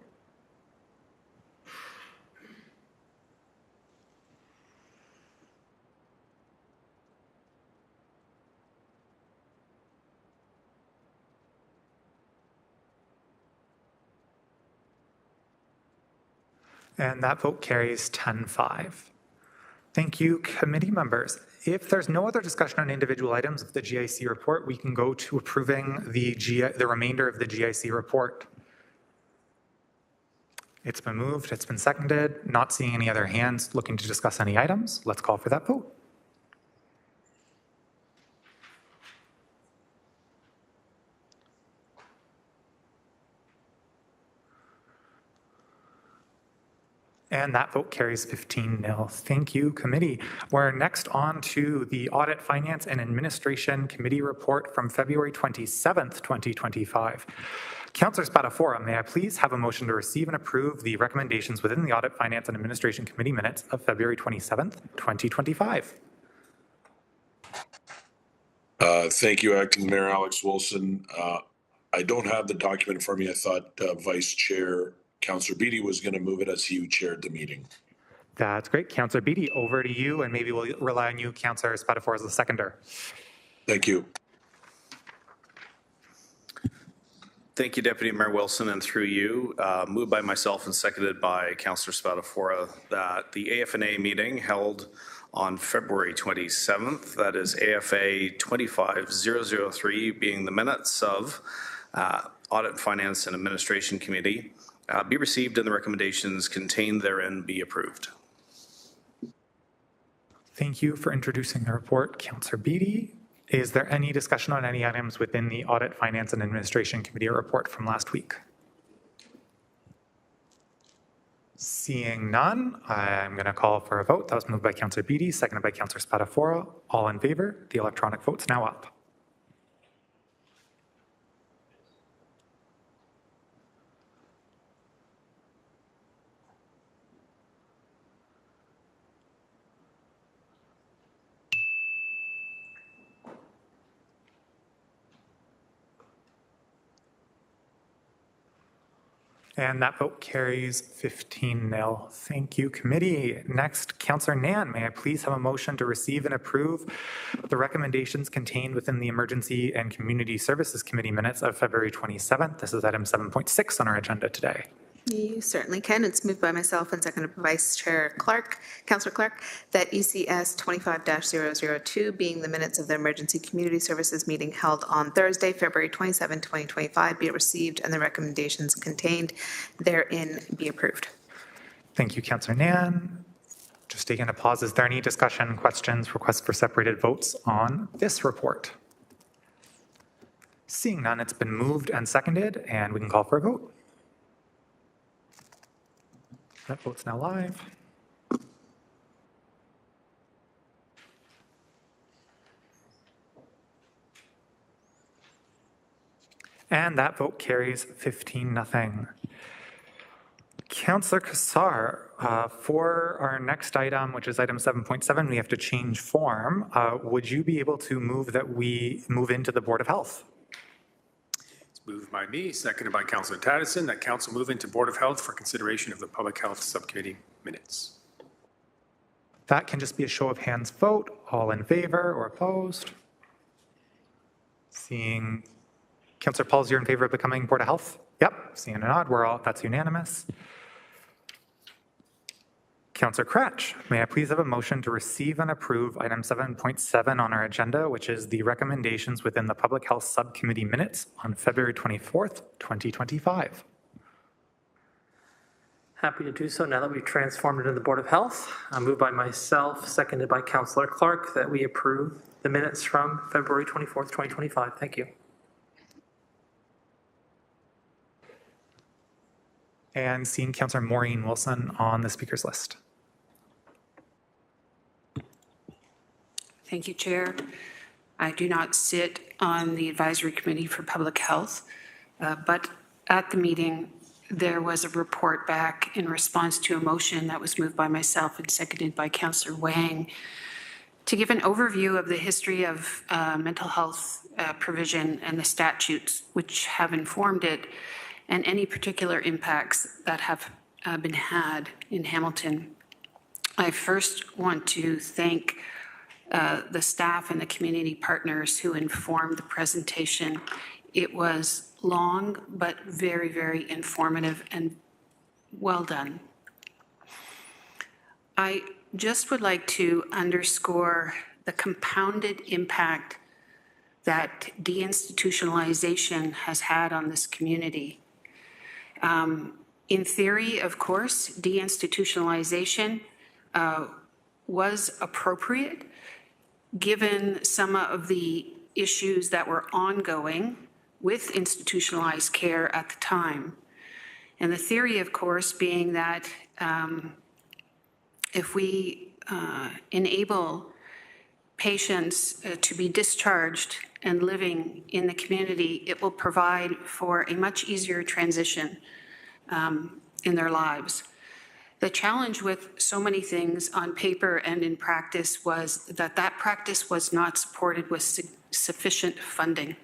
And that vote carries 10-5. Thank you, committee members. If there's no other discussion on individual items of the GIC report, we can go to approving the remainder of the GIC report. It's been moved, it's been seconded, not seeing any other hands looking to discuss any items. Let's call for that vote. And that vote carries 15-0. Thank you, committee. We're next on to the Audit, Finance, and Administration Committee report from February 27th, 2025. Councillor Spatafora, may I please have a motion to receive and approve the recommendations within the Audit, Finance, and Administration Committee minutes of February 27th, 2025. Thank you, Acting Mayor Alex Wilson. I don't have the document for me. I thought Vice Chair Councillor Beattie was going to move it as he chaired the meeting. That's great. Councillor Beattie, over to you, and maybe we'll rely on you, Councillor Spatafora, as the seconder. Thank you. Thank you, Deputy Mayor Wilson, and through you, moved by myself and seconded by Councillor Spatafora, that the AFNA meeting held on February 27th, that is AFA 25003, being the minutes of Audit, Finance, and Administration Committee, be received and the recommendations contained therein be approved. Thank you for introducing the report, Councillor Beattie. Is there any discussion on any items within the Audit, Finance, and Administration Committee report from last week? Seeing none, I'm going to call for a vote. That was moved by Councillor Beattie, seconded by Councillor Spatafora. All in favor? The electronic vote's now up. And that vote carries 15-0. Thank you, committee. Next, Councillor Nan, may I please have a motion to receive and approve the recommendations contained within the Emergency and Community Services Committee minutes of February 27th. This is item 7.6 on our agenda today. You certainly can. It's moved by myself and seconded by Vice Chair Clark, Councillor Clark, that ECS 25-002, being the minutes of the Emergency Community Services meeting held on Thursday, February 27, 2025, be received and the recommendations contained therein be approved. Thank you, Councillor Nan. Just taking a pause, is there any discussion, questions, requests for separated votes on this report? Seeing none, it's been moved and seconded, and we can call for a vote. That vote's now live. And that vote carries 15-0. Councillor Kassar, for our next item, which is item 7.7, we have to change form. Would you be able to move that we move into the Board of Health? Moved by me, seconded by Councillor Tattison, that council move into Board of Health for consideration of the Public Health Subcommittee minutes. That can just be a show of hands vote. All in favor or opposed? Seeing Councillor Pauls, you're in favor of becoming Board of Health? Yep, seeing a nod, that's unanimous. Councillor Cratch, may I please have a motion to receive and approve item 7.7 on our agenda, which is the recommendations within the Public Health Subcommittee minutes on February 24th, 2025. Happy to do so now that we've transformed it into the Board of Health. Moved by myself, seconded by Councillor Clark, that we approve the minutes from February 24th, 2025. Thank you. And seeing Councillor Maureen Wilson on the speakers list. Thank you, Chair. I do not sit on the Advisory Committee for Public Health, but at the meeting, there was a report back in response to a motion that was moved by myself and seconded by Councillor Wang to give an overview of the history of mental health provision and the statutes which have informed it and any particular impacts that have been had in Hamilton. I first want to thank the staff and the community partners who informed the presentation. It was long, but very, very informative and well done. I just would like to underscore the compounded impact that deinstitutionalization has had on this community. In theory, of course, deinstitutionalization was appropriate given some of the issues that were ongoing with institutionalized care at the time. And the theory, of course, being that if we enable patients to be discharged and living in the community, it will provide for a much easier transition in their lives. The challenge with so many things on paper and in practice was that that practice was not supported with sufficient funding.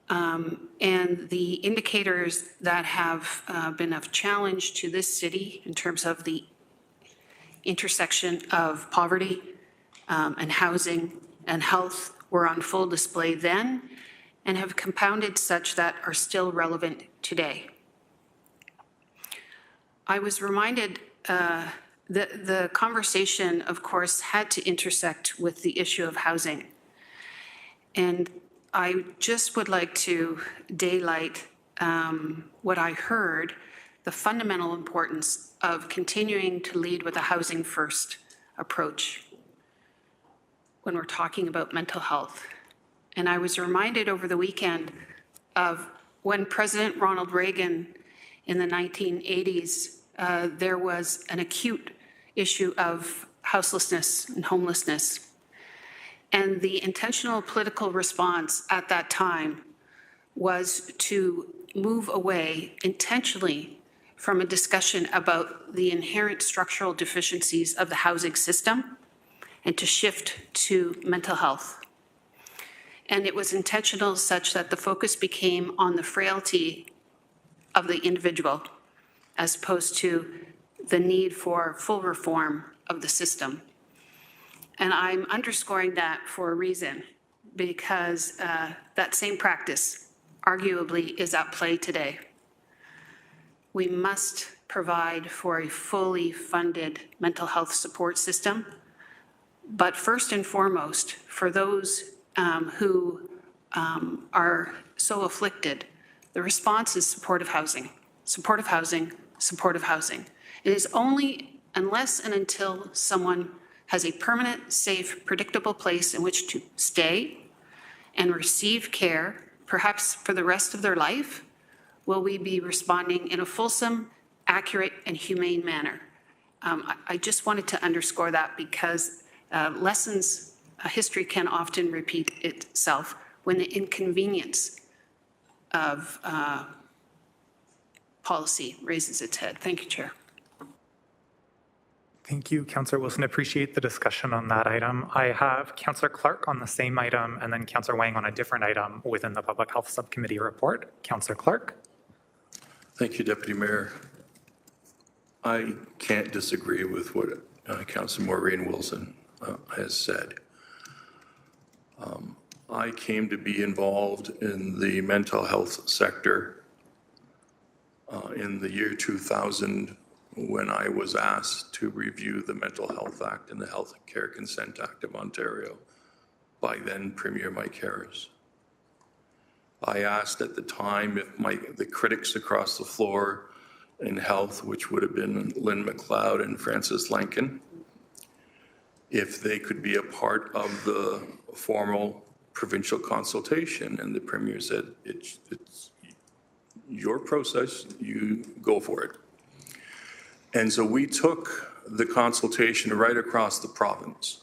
And the indicators that have been of challenge to this city in terms of the intersection of poverty and housing and health were on full display then and have compounded such that are still relevant today. I was reminded that the conversation, of course, had to intersect with the issue of housing. And I just would like to daylight what I heard, the fundamental importance of continuing to lead with a housing first approach when we're talking about mental health. And I was reminded over the weekend of when President Ronald Reagan in the 1980s, there was an acute issue of houselessness and homelessness. And the intentional political response at that time was to move away intentionally from a discussion about the inherent structural deficiencies of the housing system and to shift to mental health. And it was intentional such that the focus became on the frailty of the individual as opposed to the need for full reform of the system. And I'm underscoring that for a reason, because that same practice arguably is at play today. We must provide for a fully funded mental health support system, but first and foremost, for those who are so afflicted, the response is supportive housing, supportive housing, supportive housing. It is only unless and until someone has a permanent, safe, predictable place in which to stay and receive care, perhaps for the rest of their life, will we be responding in a fulsome, accurate, and humane manner. I just wanted to underscore that because history can often repeat itself when the inconvenience of policy raises its head. Thank you, Chair. Thank you, Councillor Wilson. Appreciate the discussion on that item. I have Councillor Clark on the same item and then Councillor Wang on a different item within the Public Health Subcommittee report. Councillor Clark. Thank you, Deputy Mayor. I can't disagree with what Councillor Maureen Wilson has said. I came to be involved in the mental health sector in the year 2000 when I was asked to review the Mental Health Act and the Health Care Consent Act of Ontario by then Premier Mike Harris. I asked at the time if the critics across the floor in health, which would have been Lynn McLeod and Francis Lankin, if they could be a part of the formal provincial consultation. And the Premier said, it's your process, you go for it. And so we took the consultation right across the province.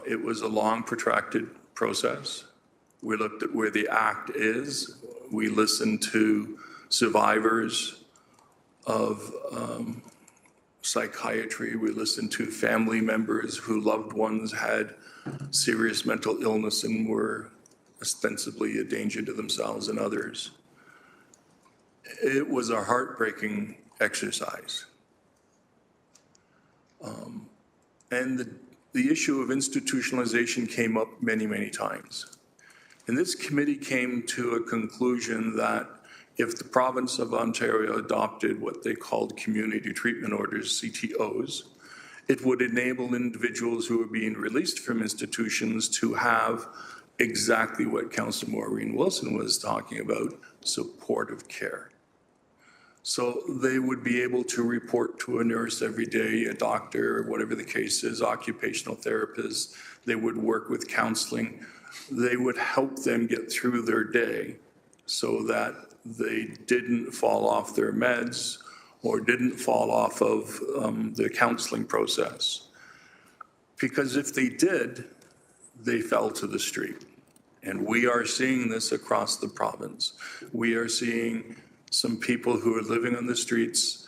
It was a long, protracted process. We looked at where the Act is. We listened to survivors of psychiatry. We listened to family members whose loved ones had serious mental illness and were ostensibly a danger to themselves and others. It was a heartbreaking exercise. And the issue of institutionalization came up many, many times. And this committee came to a conclusion that if the province of Ontario adopted what they called community treatment orders, CTOs, it would enable individuals who are being released from institutions to have exactly what Councillor Maureen Wilson was talking about, supportive care. So they would be able to report to a nurse every day, a doctor, whatever the case is, occupational therapists. They would work with counseling. They would help them get through their day so that they didn't fall off their meds or didn't fall off of the counseling process. Because if they did, they fell to the street. And we are seeing this across the province. We are seeing some people who are living on the streets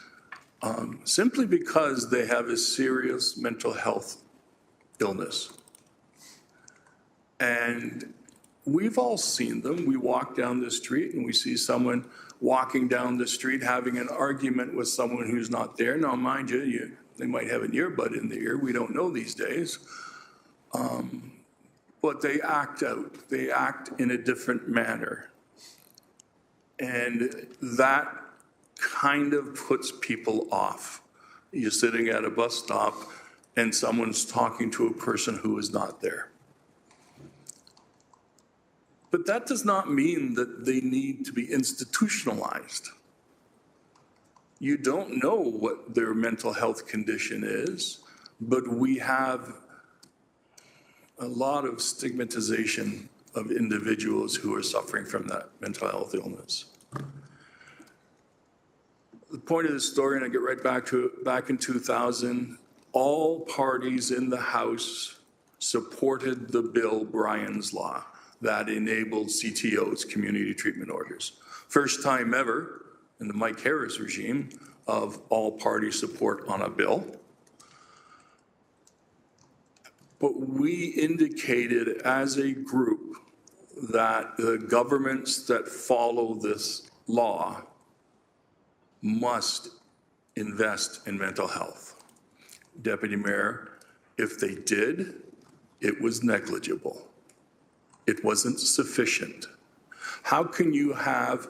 simply because they have a serious mental health illness. And we've all seen them. We walk down the street and we see someone walking down the street having an argument with someone who's not there. Now, mind you, they might have an earbud in the ear. We don't know these days. But they act out. They act in a different manner. And that kind of puts people off. You're sitting at a bus stop and someone's talking to a person who is not there. But that does not mean that they need to be institutionalized. You don't know what their mental health condition is, but we have a lot of stigmatization of individuals who are suffering from that mental health illness. The point of the story, and I get right back to it, back in 2000, all parties in the House supported the bill, Bryan's Law, that enabled CTOs, community treatment orders. First time ever in the Mike Harris regime of all party support on a bill. But we indicated as a group that the governments that follow this law must invest in mental health. Deputy Mayor, if they did, it was negligible. It wasn't sufficient. How can you have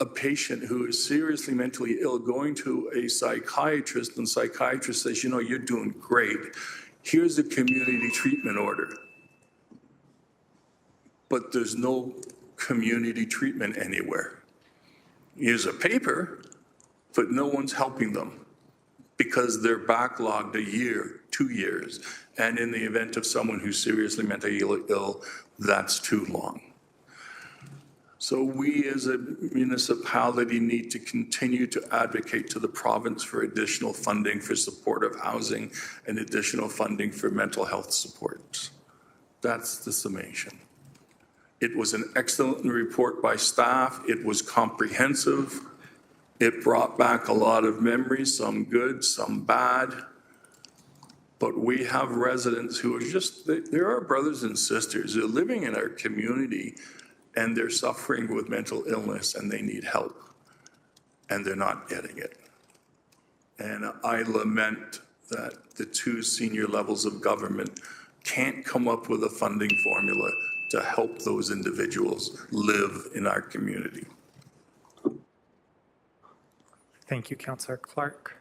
a patient who is seriously mentally ill going to a psychiatrist and the psychiatrist says, you know, you're doing great. Here's a community treatment order. But there's no community treatment anywhere. Here's a paper, but no one's helping them because they're backlogged a year, 2 years. And in the event of someone who's seriously mentally ill, that's too long. So we as a municipality need to continue to advocate to the province for additional funding for supportive housing and additional funding for mental health supports. That's the summation. It was an excellent report by staff. It was comprehensive. It brought back a lot of memories, some good, some bad. But we have residents who are just, they're our brothers and sisters. They're living in our community and they're suffering with mental illness and they need help and they're not getting it. And I lament that the two senior levels of government can't come up with a funding formula to help those individuals live in our community. Thank you, Councillor Clark.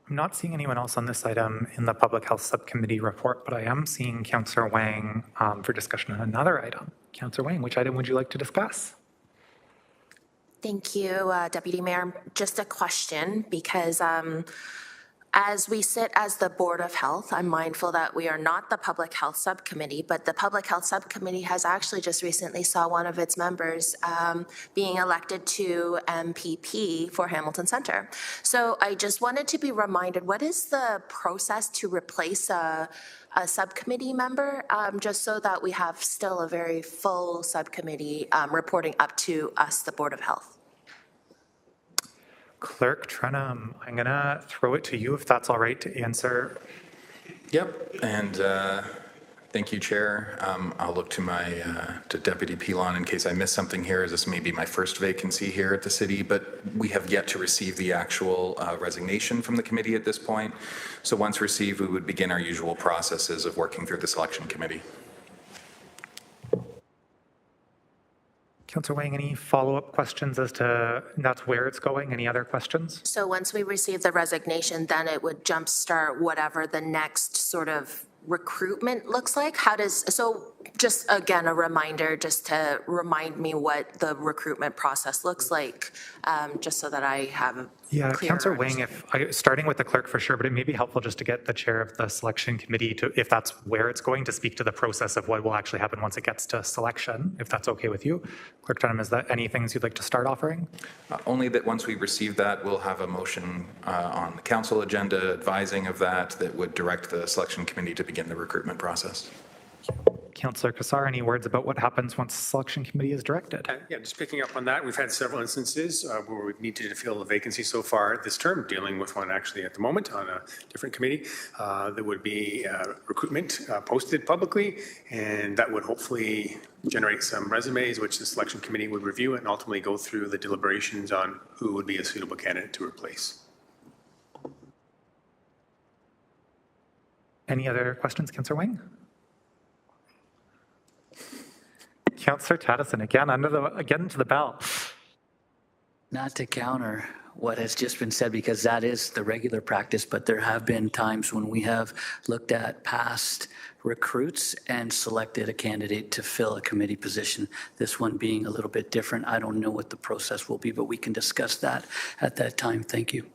I'm not seeing anyone else on this item in the Public Health Subcommittee report, but I am seeing Councillor Wang for discussion on another item. Councillor Wang, which item would you like to discuss? Thank you, Deputy Mayor. Just a question, because as we sit as the Board of Health, I'm mindful that we are not the Public Health Subcommittee, but the Public Health Subcommittee has actually just recently saw one of its members being elected to MPP for Hamilton Centre. So I just wanted to be reminded, what is the process to replace a subcommittee member, just so that we have still a very full subcommittee reporting up to us, the Board of Health? Clerk Trenum, I'm going to throw it to you if that's all right to answer. Yep, and thank you, Chair. I'll look to Deputy Pilon in case I missed something here, as this may be my first vacancy here at the city, but we have yet to receive the actual resignation from the committee at this point. So once received, we would begin our usual processes of working through the selection committee. Councillor Wang, any follow-up questions as to that's where it's going? Any other questions? So once we receive the resignation, then it would jumpstart whatever the next sort of recruitment looks like? So just again, a reminder, just to remind me what the recruitment process looks like, just so that I have a Councillor Wang, starting with the clerk for sure, but it may be helpful just to get the chair of the selection committee to, if that's where it's going, to speak to the process of what will actually happen once it gets to selection, if that's okay with you. Clerk Dunham, is that any things you'd like to start offering? Only that once we receive that, we'll have a motion on the council agenda advising of that would direct the selection committee to begin the recruitment process. Councillor Kassar, any words about what happens once the selection committee is directed? Yeah, just picking up on that, we've had several instances where we've needed to fill a vacancy so far this term, dealing with one actually at the moment on a different committee. There would be recruitment posted publicly, and that would hopefully generate some resumes, which the selection committee would review and ultimately go through the deliberations on who would be a suitable candidate to replace. Any other questions, Councillor Wang? Councillor Taddison, again to the bell. Not to counter what has just been said, because that is the regular practice, but there have been times when we have looked at past recruits and selected a candidate to fill a committee position. This one being a little bit different. I don't know what the process will be, but we can discuss that at that time. Thank you.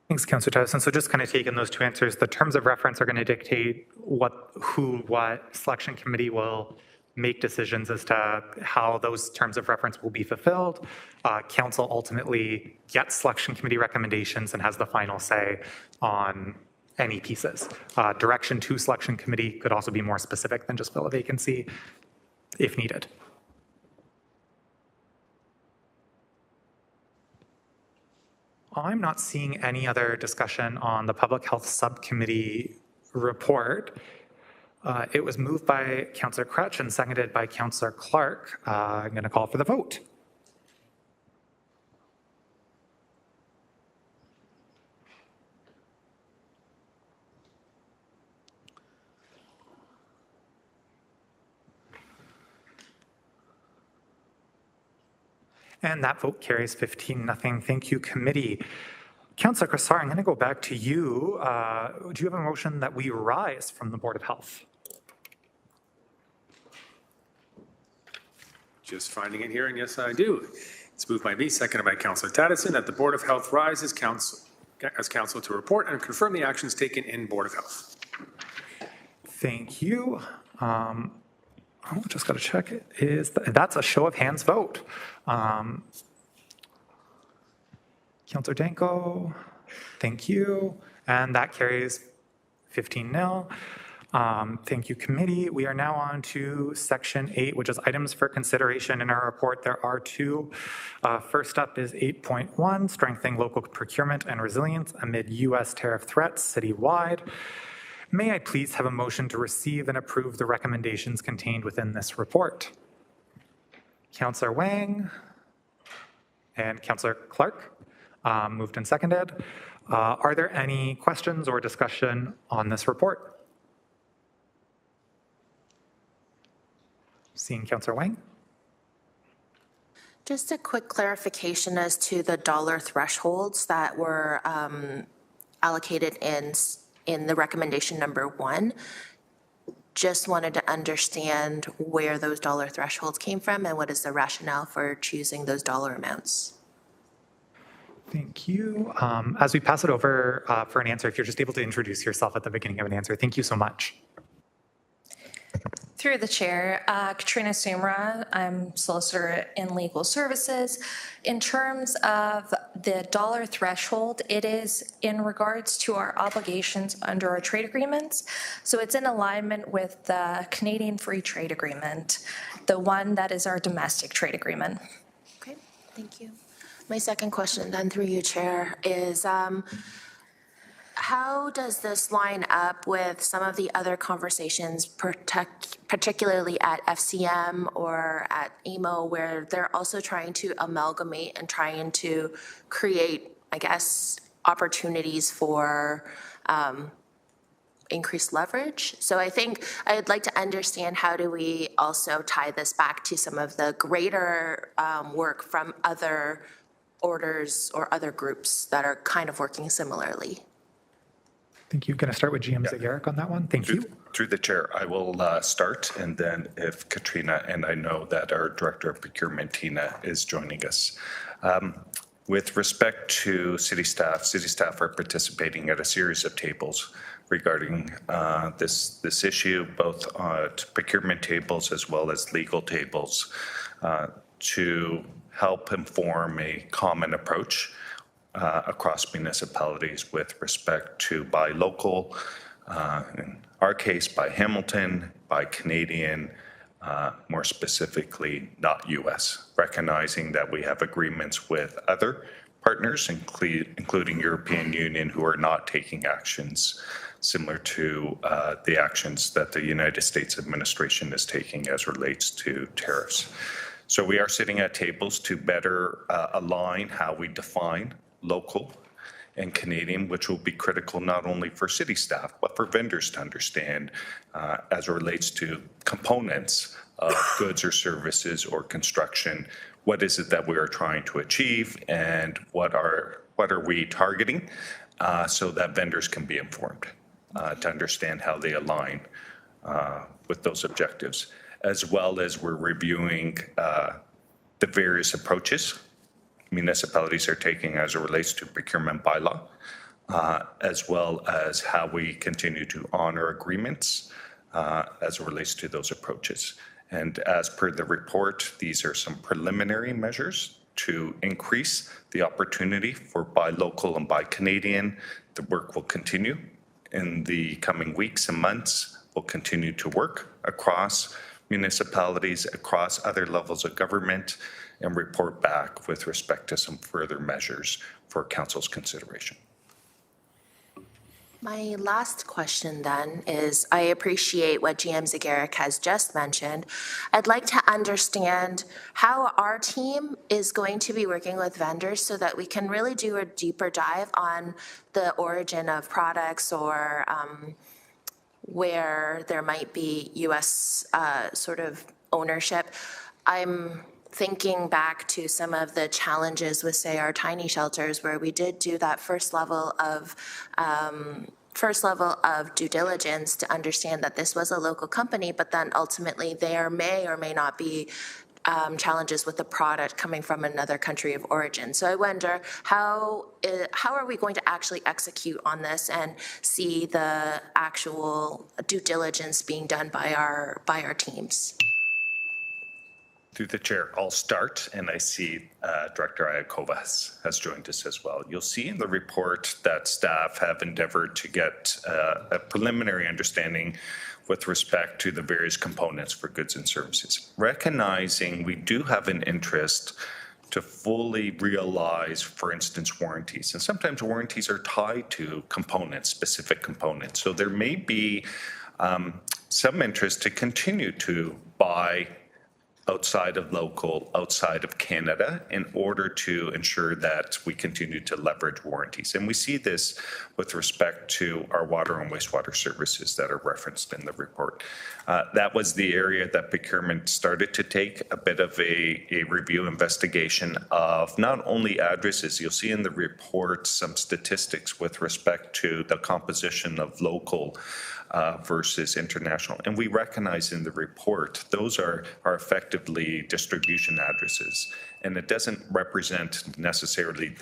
Thanks, Councillor Taddison. So just kind of taking those two answers, the terms of reference are going to dictate what selection committee will make decisions as to how those terms of reference will be fulfilled. Council ultimately gets selection committee recommendations and has the final say on any pieces. Direction to selection committee could also be more specific than just fill a vacancy if needed. I'm not seeing any other discussion on the Public Health Subcommittee report. It was moved by Councillor Crutch and seconded by Councillor Clark. I'm going to call for the vote. And that vote carries 15-0. Thank you, committee. Councillor Kassar, I'm going to go back to you. Do you have a motion that we rise from the Board of Health? Just finding it here, and yes, I do. It's moved by me, seconded by Councillor Taddison, that the Board of Health rise as council to report and confirm the actions taken in Board of Health. Thank you. Just got to check it. That's a show of hands vote. Councillor Danko, thank you. And that carries 15-0. Thank you, committee. We are now on to section 8, which is items for consideration in our report. There are two. First up is 8.1, strengthening local procurement and resilience amid U.S. tariff threats citywide. May I please have a motion to receive and approve the recommendations contained within this report? Councillor Wang and Councillor Clark. Moved and seconded. Are there any questions or discussion on this report? Seeing Councillor Wang. Just a quick clarification as to the dollar thresholds that were allocated in the recommendation number 1. Just wanted to understand where those dollar thresholds came from and what is the rationale for choosing those dollar amounts. Thank you. As we pass it over for an answer, if you're just able to introduce yourself at the beginning of an answer, thank you so much. Through the chair, Katrina Sumra, I'm solicitor in legal services. In terms of the dollar threshold, it is in regards to our obligations under our trade agreements. So it's in alignment with the Canadian Free Trade Agreement, the one that is our domestic trade agreement. Okay, thank you. My second question then through you, Chair, is how does this line up with some of the other conversations, particularly at FCM or at AMO, where they're also trying to amalgamate and trying to create, I guess, opportunities for increased leverage? So I think I'd like to understand how do we also tie this back to some of the greater work from other orders or other groups that are kind of working similarly. Thank you. Going to start with GM Zagaric on that one. Thank you. Through the chair, I will start, and then if Katrina, and I know that our Director of Procurement, Tina, is joining us. With respect to city staff are participating at a series of tables regarding this issue, both procurement tables as well as legal tables, to help inform a common approach across municipalities with respect to buy local, in our case by Hamilton, by Canadian, more specifically not US, recognizing that we have agreements with other partners, including European Union, who are not taking actions similar to the actions that the United States administration is taking as relates to tariffs. So we are sitting at tables to better align how we define local and Canadian, which will be critical not only for city staff, but for vendors to understand as it relates to components of goods or services or construction. What is it that we are trying to achieve, and what are we targeting, so that vendors can be informed to understand how they align with those objectives, as well as we're reviewing the various approaches municipalities are taking as it relates to procurement bylaw, as well as how we continue to honor agreements as it relates to those approaches. And as per the report, these are some preliminary measures to increase the opportunity for buy local and buy Canadian. The work will continue in the coming weeks and months. We'll continue to work across municipalities, across other levels of government, and report back with respect to some further measures for Council's consideration. My last question then is, I appreciate what GM Zagaric has just mentioned. I'd like to understand how our team is going to be working with vendors so that we can really do a deeper dive on the origin of products or where there might be U.S. Sort of ownership. I'm thinking back to some of the challenges with, say, our tiny shelters, where we did do that first level of due diligence to understand that this was a local company, but then ultimately there may or may not be challenges with the product coming from another country of origin. So I wonder how are we going to actually execute on this and see the actual due diligence being done by our teams? Through the chair, I'll start, and I see Director Iacova has joined us as well. You'll see in the report that staff have endeavored to get a preliminary understanding with respect to the various components for goods and services, recognizing we do have an interest to fully realize, for instance, warranties. And sometimes warranties are tied to components, specific components. So there may be some interest to continue to buy outside of local, outside of Canada, in order to ensure that we continue to leverage warranties. And we see this with respect to our water and wastewater services that are referenced in the report. That was the area that procurement started to take a bit of a review investigation of not only addresses. You'll see in the report some statistics with respect to the composition of local versus international. And we recognize in the report, those are effectively distribution addresses. And it doesn't represent necessarily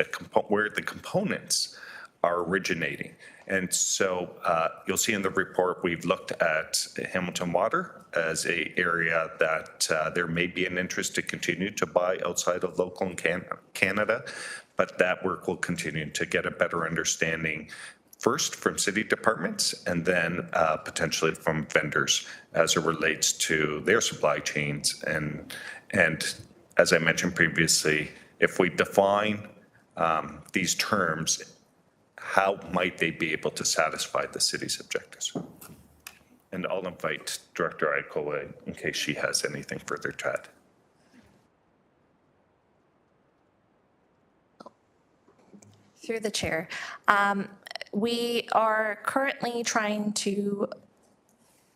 where the components are originating. And so you'll see in the report, we've looked at Hamilton Water as an area that there may be an interest to continue to buy outside of local in Canada, but that work will continue to get a better understanding first from city departments and then potentially from vendors as it relates to their supply chains. And as I mentioned previously, if we define these terms, how might they be able to satisfy the city's objectives? And I'll invite Director Iacocca in case she has anything further to add. Through the chair. We are currently trying to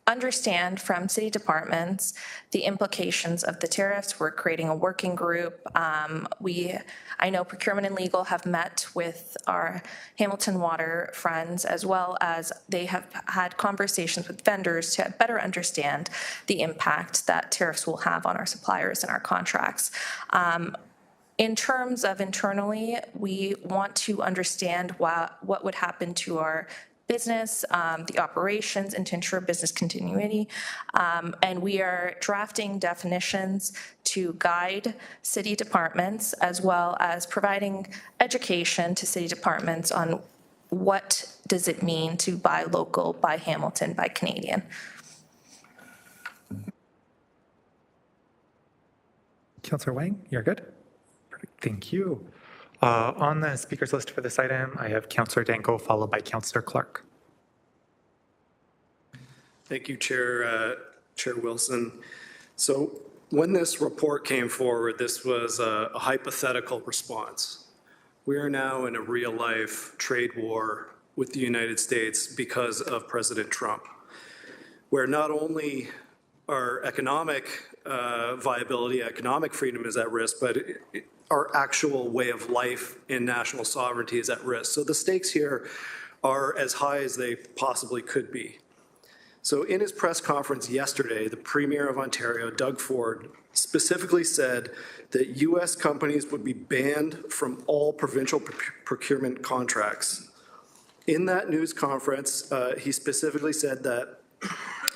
understand from city departments the implications of the tariffs. We're creating a working group. I know Procurement and Legal have met with our Hamilton Water friends, as well as they have had conversations with vendors to better understand the impact that tariffs will have on our suppliers and our contracts. In terms of internally, we want to understand what would happen to our business, the operations, and to ensure business continuity. And we are drafting definitions to guide city departments, as well as providing education to city departments on what does it mean to buy local, buy Hamilton, buy Canadian. Councillor Wang, you're good? Thank you. On the speakers list for this item, I have Councillor Danko, followed by Councillor Clark. Thank you, Chair Wilson. So when this report came forward, this was a hypothetical response. We are now in a real-life trade war with the United States because of President Trump, where not only our economic viability, economic freedom is at risk, but our actual way of life and national sovereignty is at risk. So the stakes here are as high as they possibly could be. So in his press conference yesterday, the Premier of Ontario, Doug Ford, specifically said that U.S. companies would be banned from all provincial procurement contracts. In that news conference, he specifically said that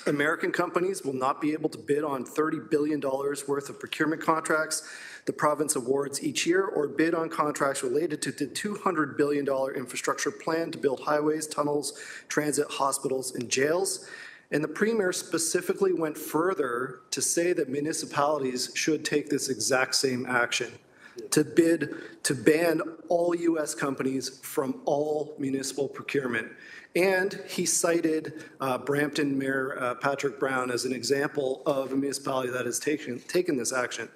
American companies will not be able to bid on $30 billion worth of procurement contracts the province awards each year, or bid on contracts related to the $200 billion infrastructure plan to build highways, tunnels, transit, hospitals, and jails. And the Premier specifically went further to say that municipalities should take this exact same action, to ban all U.S. companies from all municipal procurement. And he cited Brampton Mayor Patrick Brown as an example of a municipality that has taken this action.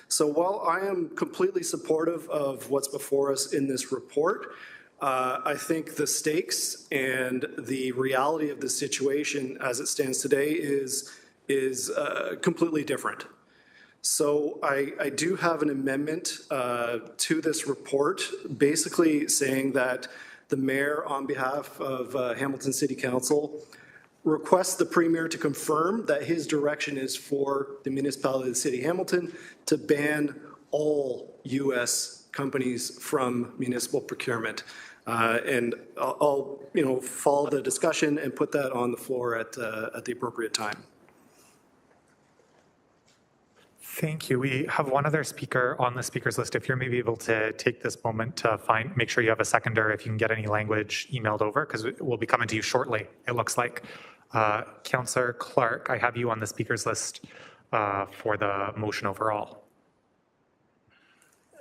So while I am completely supportive of what's before us in this report, I think the stakes and the reality of the situation as it stands today is completely different. So I do have an amendment to this report, basically saying that the mayor, on behalf of Hamilton City Council, requests the Premier to confirm that his direction is for the municipality of the City of Hamilton to ban all U.S. companies from municipal procurement. And I'll follow the discussion and put that on the floor at the appropriate time. Thank you. We have one other speaker on the speakers list. If you're maybe able to take this moment to make sure you have a seconder, if you can get any language emailed over, because it will be coming to you shortly, it looks like. Councillor Clark, I have you on the speakers list for the motion overall.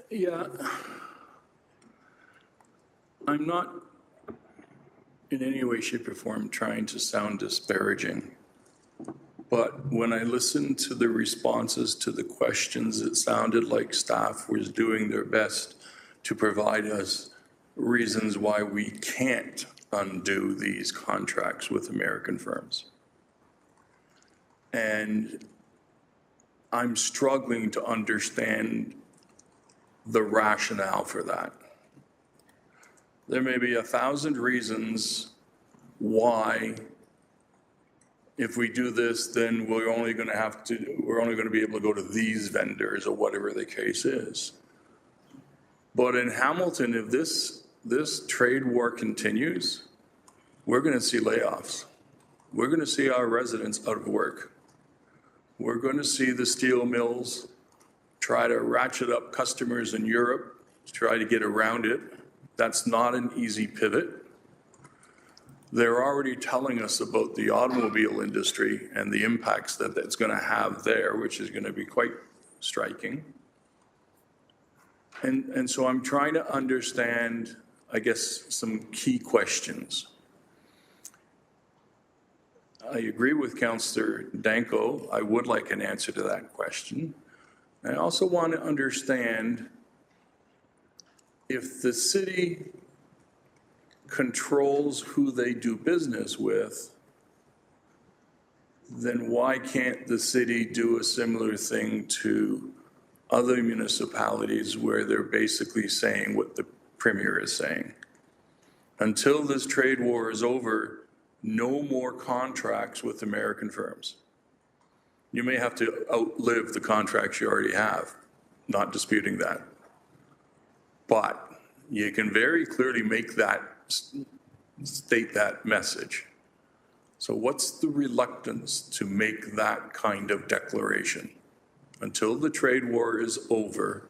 Yeah. I'm not in any way, shape, or form trying to sound disparaging, But when I listened to the responses to the questions, it sounded like staff was doing their best to provide us reasons why we can't undo these contracts with American firms. And I'm struggling to understand the rationale for that. There may be 1,000 reasons why, if we do this, then we're only going to be able to go to these vendors or whatever the case is. But in Hamilton, if this trade war continues, we're going to see layoffs. We're going to see our residents out of work. We're going to see the steel mills try to ratchet up customers in Europe to try to get around it. That's not an easy pivot. They're already telling us about the automobile industry and the impacts that that's going to have there, which is going to be quite striking. And so I'm trying to understand, I guess, some key questions. I agree with Councillor Danko. I would like an answer to that question. I also want to understand if the city controls who they do business with, then why can't the city do a similar thing to other municipalities where they're basically saying what the Premier is saying? Until this trade war is over, no more contracts with American firms. You may have to outlive the contracts you already have, not disputing that. But you can very clearly state that message. So what's the reluctance to make that kind of declaration? Until the trade war is over,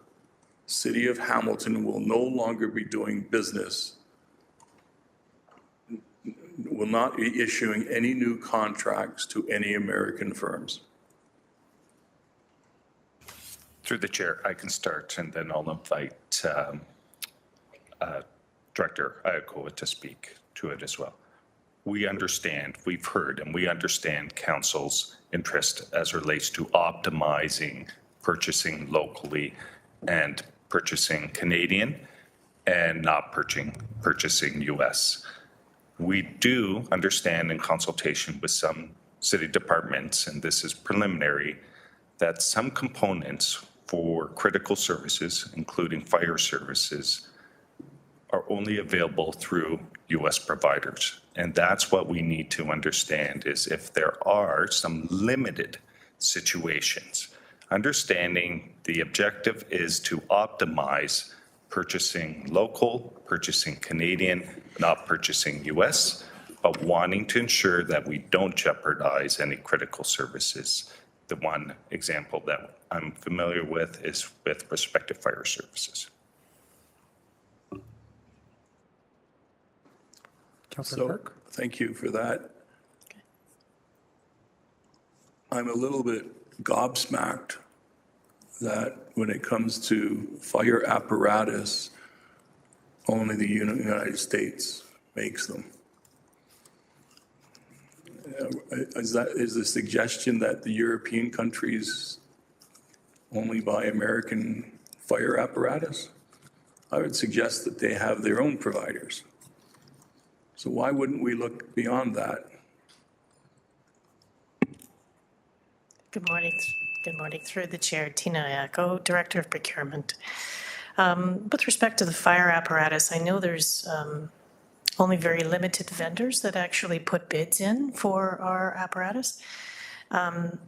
City of Hamilton will no longer be doing business, will not be issuing any new contracts to any American firms. Through the chair, I can start, and then I'll invite Director Iacoa to speak to it as well. We understand, we've heard, and we understand Council's interest as relates to optimizing purchasing locally and purchasing Canadian and not purchasing U.S. We do understand in consultation with some city departments, and this is preliminary, that some components for critical services, including fire services, are only available through U.S. providers. And that's what we need to understand, is if there are some limited situations, understanding the objective is to optimize purchasing local, purchasing Canadian, not purchasing U.S., but wanting to ensure that we don't jeopardize any critical services. The one example that I'm familiar with is with respect to fire services. So, thank you for that. I'm a little bit gobsmacked that when it comes to fire apparatus, only the United States makes them. Is the suggestion that the European countries only buy American fire apparatus? I would suggest that they have their own providers. So why wouldn't we look beyond that? Good morning. Good morning. Through the chair, Tina Iacco, Director of Procurement. With respect to the fire apparatus, I know there's only very limited vendors that actually put bids in for our apparatus. And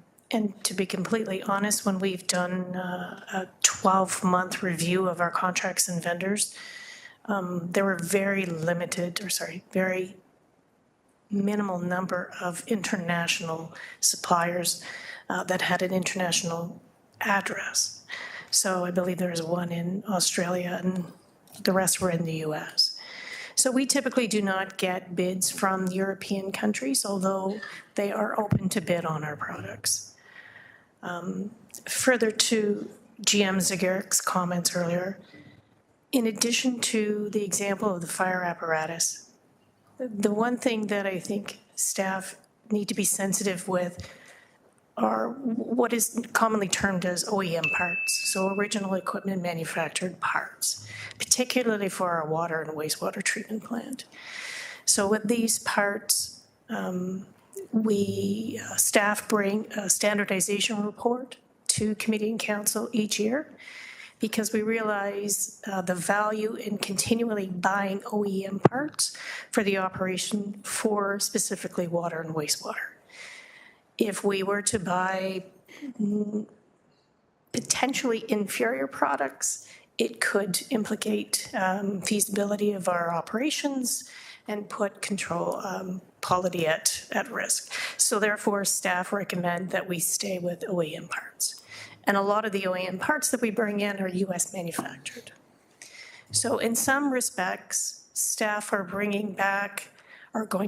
to be completely honest, when we've done a 12-month review of our contracts and vendors, there were very minimal number of international suppliers that had an international address. So I believe there was one in Australia and the rest were in the US. So we typically do not get bids from European countries, although they are open to bid on our products. Further to GM Zagarik's comments earlier, in addition to the example of the fire apparatus, the one thing that I think staff need to be sensitive with are what is commonly termed as OEM parts, so original equipment manufactured parts, particularly for our water and wastewater treatment plant. So with these parts, staff bring a standardization report to committee and council each year because we realize the value in continually buying OEM parts for the operation for specifically water and wastewater. If we were to buy potentially inferior products, it could implicate feasibility of our operations and put control quality at risk. So therefore, staff recommend that we stay with OEM parts. And a lot of the OEM parts that we bring in are US manufactured. So in some respects, staff are going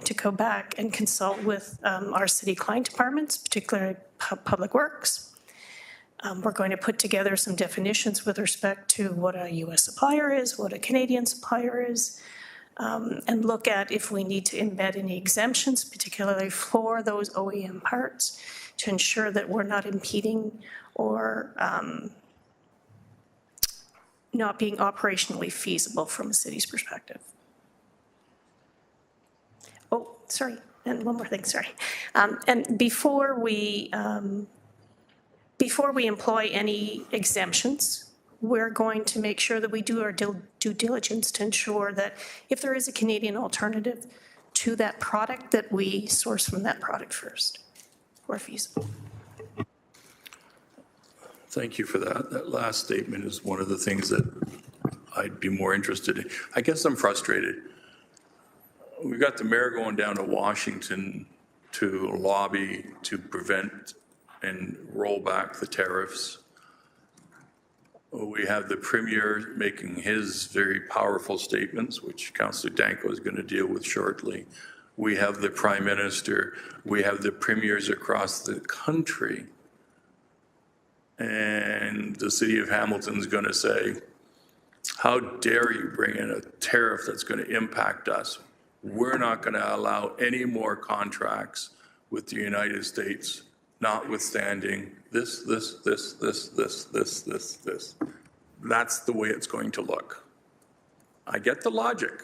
to go back and consult with our city client departments, particularly Public Works. We're going to put together some definitions with respect to what a US supplier is, what a Canadian supplier is, and look at if we need to embed any exemptions, particularly for those OEM parts, to ensure that we're not impeding or not being operationally feasible from a city's perspective. Oh, sorry, and one more thing, sorry. And before we employ any exemptions, we're going to make sure that we do our due diligence to ensure that if there is a Canadian alternative to that product, that we source from that product first, where feasible. Thank you for that. That last statement is one of the things that I'd be more interested in. I guess I'm frustrated. We've got the mayor going down to Washington to lobby to prevent and roll back the tariffs. We have the premier making his very powerful statements, which Councillor Danko is going to deal with shortly. We have the prime minister. We have the premiers across the country. And the city of Hamilton is going to say, how dare you bring in a tariff that's going to impact us? We're not going to allow any more contracts with the United States, notwithstanding this. That's the way it's going to look. I get the logic,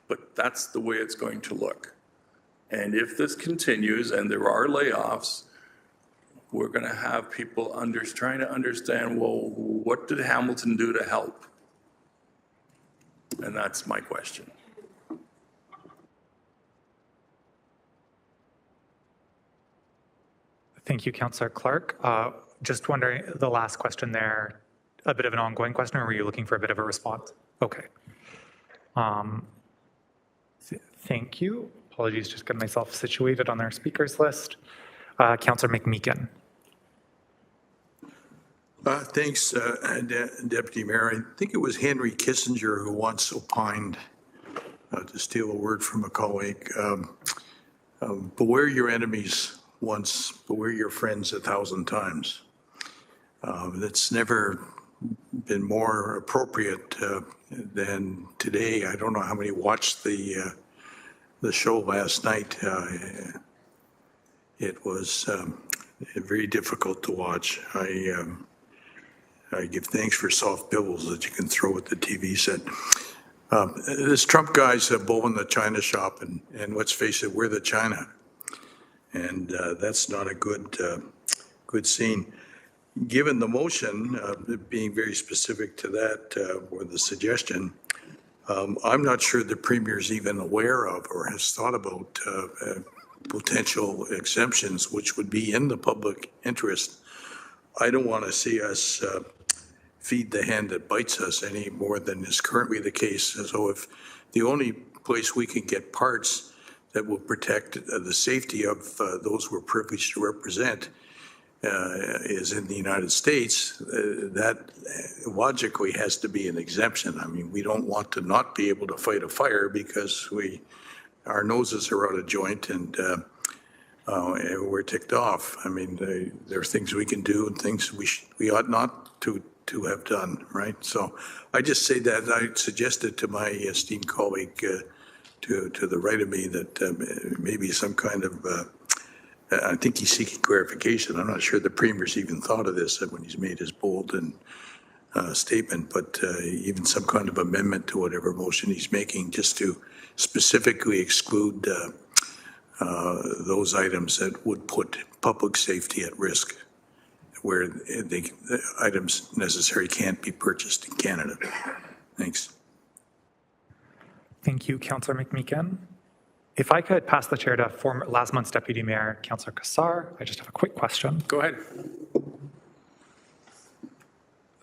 but that's the way it's going to look. And if this continues and there are layoffs, we're going to have people trying to understand, well, what did Hamilton do to help? And that's my question. Thank you, Councillor Clark. Just wondering, the last question there, a bit of an ongoing question, or were you looking for a bit of a response? Okay. Thank you. Apologies, just getting myself situated on our speakers list. Councillor McMeekin. Thanks, Deputy Mayor. I think it was Henry Kissinger who once opined, to steal a word from a colleague, beware your enemies once, beware your friends 1,000 times. That's never been more appropriate than today. I don't know how many watched the show last night. It was very difficult to watch. I give thanks for soft pillows that you can throw at the TV set. This Trump guy's blowing the China shop, and let's face it, we're the China. And that's not a good scene. Given the motion, being very specific to that, or the suggestion, I'm not sure the Premier's even aware of or has thought about potential exemptions, which would be in the public interest. I don't want to see us feed the hand that bites us any more than is currently the case. So if the only place we can get parts that will protect the safety of those we're privileged to represent is in the United States, that logically has to be an exemption. I mean, we don't want to not be able to fight a fire because our noses are out of joint and we're ticked off. I mean, there are things we can do and things we ought not to have done, right? So I just say that I suggested to my esteemed colleague to the right of me that maybe some kind of I think he's seeking clarification. I'm not sure the Premier's even thought of this when he's made his bold and statement, but even some kind of amendment to whatever motion he's making, just to specifically exclude those items that would put public safety at risk, where the items necessary can't be purchased in Canada. Thanks. Thank you, Councillor McMeekin. If I could pass the chair to last month's Deputy Mayor, Councillor Kassar, I just have a quick question. Go ahead.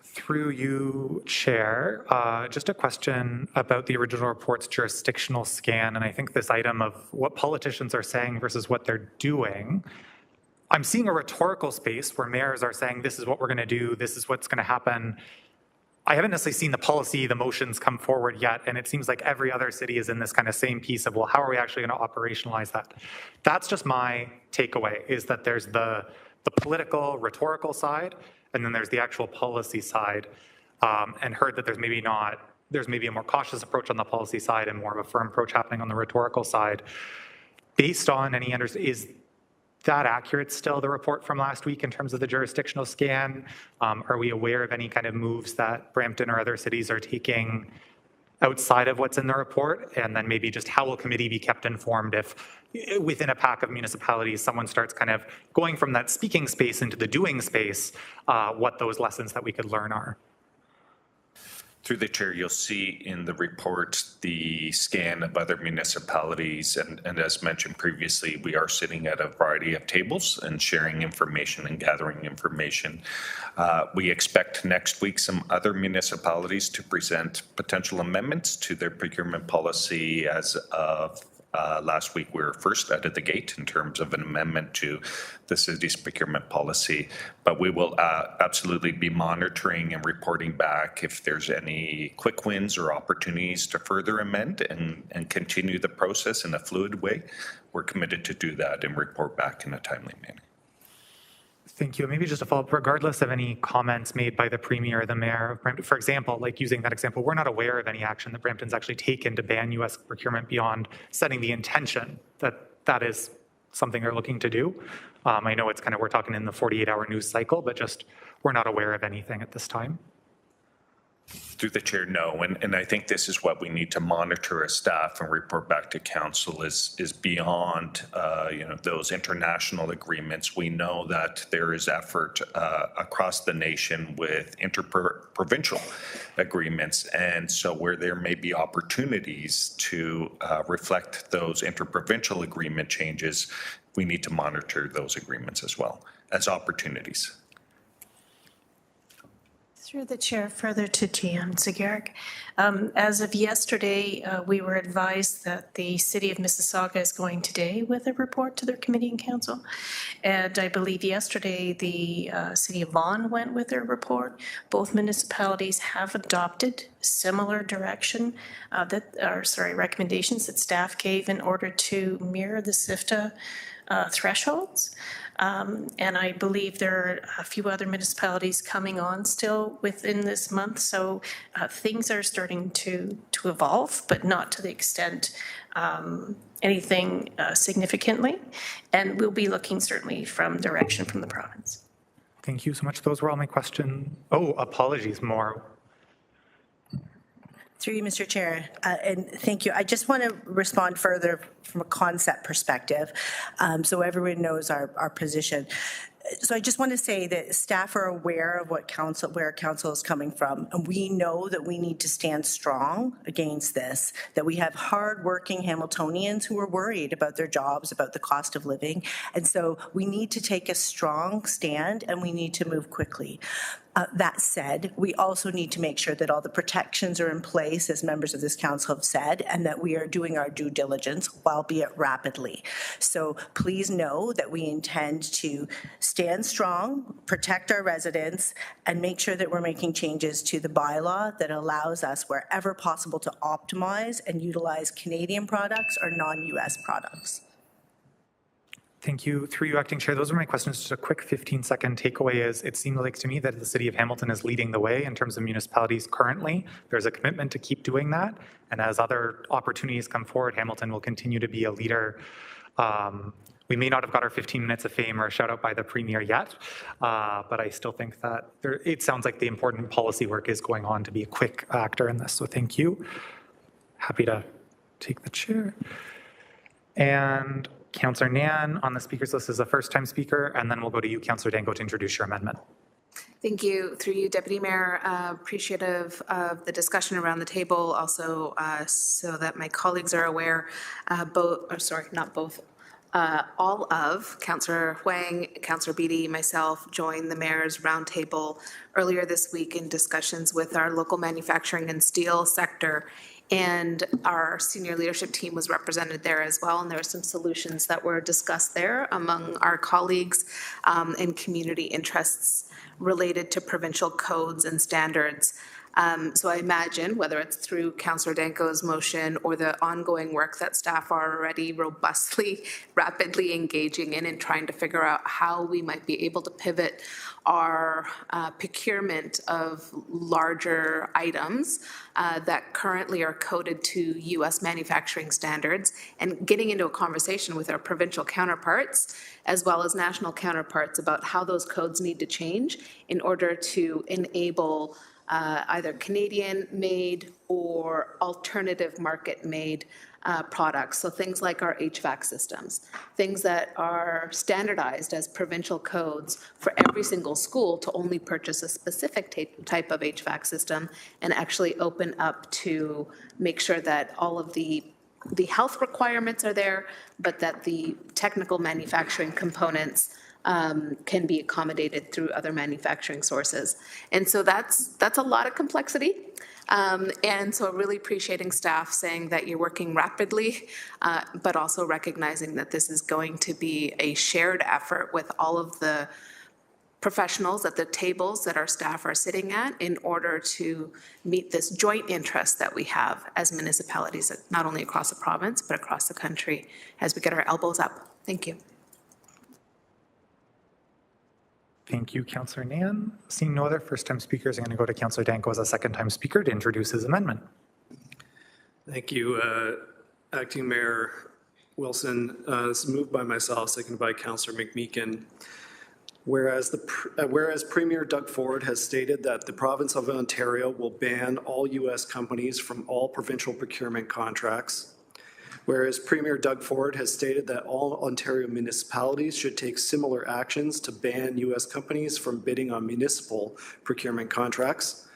Through you, Chair, just a question about the original report's jurisdictional scan, and I think this item of what politicians are saying versus what they're doing. I'm seeing a rhetorical space where mayors are saying, this is what we're going to do, this is what's going to happen. I haven't necessarily seen the policy, the motions come forward yet, and it seems like every other city is in this kind of same piece of, well, how are we actually going to operationalize that? That's just my takeaway, is that there's the political, rhetorical side, and then there's the actual policy side, and heard that there's maybe a more cautious approach on the policy side and more of a firm approach happening on the rhetorical side. Based on any is that accurate still, the report from last week in terms of the jurisdictional scan? Are we aware of any kind of moves that Brampton or other cities are taking outside of what's in the report? And then maybe just how will committee be kept informed if within a pack of municipalities, someone starts kind of going from that speaking space into the doing space, what those lessons that we could learn are? Through the chair, you'll see in the report the scan of other municipalities, and as mentioned previously, we are sitting at a variety of tables and sharing information and gathering information. We expect next week some other municipalities to present potential amendments to their procurement policy. As of last week, we were first out of the gate in terms of an amendment to the city's procurement policy, but we will absolutely be monitoring and reporting back if there's any quick wins or opportunities to further amend and continue the process in a fluid way. We're committed to do that and report back in a timely manner. Thank you. Maybe just a follow-up, regardless of any comments made by the Premier or the Mayor of Brampton, for example, like using that example, we're not aware of any action that Brampton's actually taken to ban U.S. procurement beyond setting the intention that that is something they're looking to do. I know it's kind of, we're talking in the 48-hour news cycle, but just we're not aware of anything at this time. Through the chair, no, and I think this is what we need to monitor as staff and report back to council is beyond those international agreements. We know that there is effort across the nation with interprovincial agreements, and so where there may be opportunities to reflect those interprovincial agreement changes, we need to monitor those agreements as well as opportunities. Through the chair, further to Gian Zagarek. As of yesterday, we were advised that the City of Mississauga is going today with a report to their committee and council. And I believe yesterday the City of Vaughan went with their report. Both municipalities have adopted similar direction recommendations that staff gave in order to mirror the SIFTA thresholds. And I believe there are a few other municipalities coming on still within this month. So things are starting to evolve, but not to the extent anything significantly. And we'll be looking certainly from direction from the province. Thank you so much. Those were all my questions. Oh, apologies, more. Through you, Mr. Chair, and thank you. I just want to respond further from a concept perspective, so everyone knows our position. So I just want to say that staff are aware of where council is coming from, and we know that we need to stand strong against this, that we have hard-working Hamiltonians who are worried about their jobs, about the cost of living, and so we need to take a strong stand and we need to move quickly. That said, we also need to make sure that all the protections are in place, as members of this council have said, and that we are doing our due diligence, albeit rapidly. So please know that we intend to stand strong, protect our residents, and make sure that we're making changes to the bylaw that allows us, wherever possible, to optimize and utilize Canadian products or non-US products. Thank you. Through you, Acting Chair, those are my questions. Just a quick 15-second takeaway is it seems like to me that the City of Hamilton is leading the way in terms of municipalities currently. There's a commitment to keep doing that. And as other opportunities come forward, Hamilton will continue to be a leader we may not have got our 15 minutes of fame or a shout out by the Premier yet, but I still think that it sounds like the important policy work is going on to be a quick actor in this. So thank you. Happy to take the chair. And Councillor Nan on the speakers list is a first-time speaker, and then we'll go to you, Councillor Danko, to introduce your amendment. Thank you. Through you, Deputy Mayor, appreciative of the discussion around the table. Also, so that my colleagues are aware, all of Councillor Huang, Councillor Beattie, myself joined the Mayor's Roundtable earlier this week in discussions with our local manufacturing and steel sector. And our senior leadership team was represented there as well. And there were some solutions that were discussed there among our colleagues and community interests related to provincial codes and standards. So I imagine, whether it's through Councillor Danko's motion or the ongoing work that staff are already robustly, rapidly engaging in and trying to figure out how we might be able to pivot our procurement of larger items that currently are coded to U.S. manufacturing standards, and getting into a conversation with our provincial counterparts as well as national counterparts about how those codes need to change in order to enable either Canadian-made or alternative market-made products. So things like our HVAC systems, things that are standardized as provincial codes for every single school to only purchase a specific type of HVAC system, and actually open up to make sure that all of the health requirements are there, but that the technical manufacturing components can be accommodated through other manufacturing sources. And so that's a lot of complexity. And so really appreciating staff saying that you're working rapidly, but also recognizing that this is going to be a shared effort with all of the professionals at the tables that our staff are sitting at in order to meet this joint interest that we have as municipalities, not only across the province, but across the country as we get our elbows up. Thank you. Thank you, Councillor Nan. Seeing no other first-time speakers, I'm going to go to Councillor Danko as a second-time speaker to introduce his amendment. Thank you, Acting Mayor Wilson. This is moved by myself, seconded by Councillor McMeekin. Whereas Premier Doug Ford has stated that the province of Ontario will ban all U.S. companies from all provincial procurement contracts. Whereas Premier Doug Ford has stated that all Ontario municipalities should take similar actions to ban U.S. companies from bidding on municipal procurement contracts.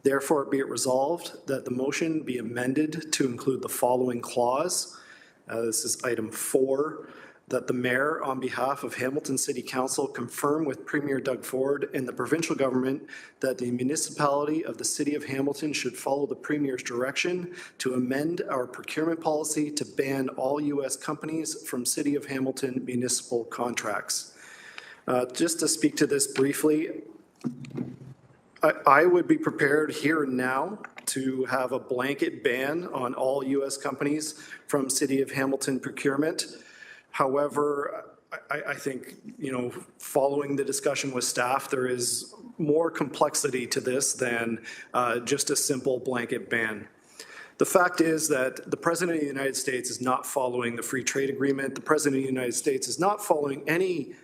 Therefore, be it resolved that the motion be amended to include the following clause. This is item 4, that the mayor, on behalf of Hamilton City Council, confirm with Premier Doug Ford and the provincial government that the municipality of the City of Hamilton should follow the Premier's direction to amend our procurement policy to ban all U.S. companies from City of Hamilton municipal contracts. Just to speak to this briefly, I would be prepared here and now to have a blanket ban on all U.S. companies from City of Hamilton procurement. However, I think, following the discussion with staff, there is more complexity to this than just a simple blanket ban. The fact is that the President of the United States is not following the free trade agreement. The President of the United States is not following any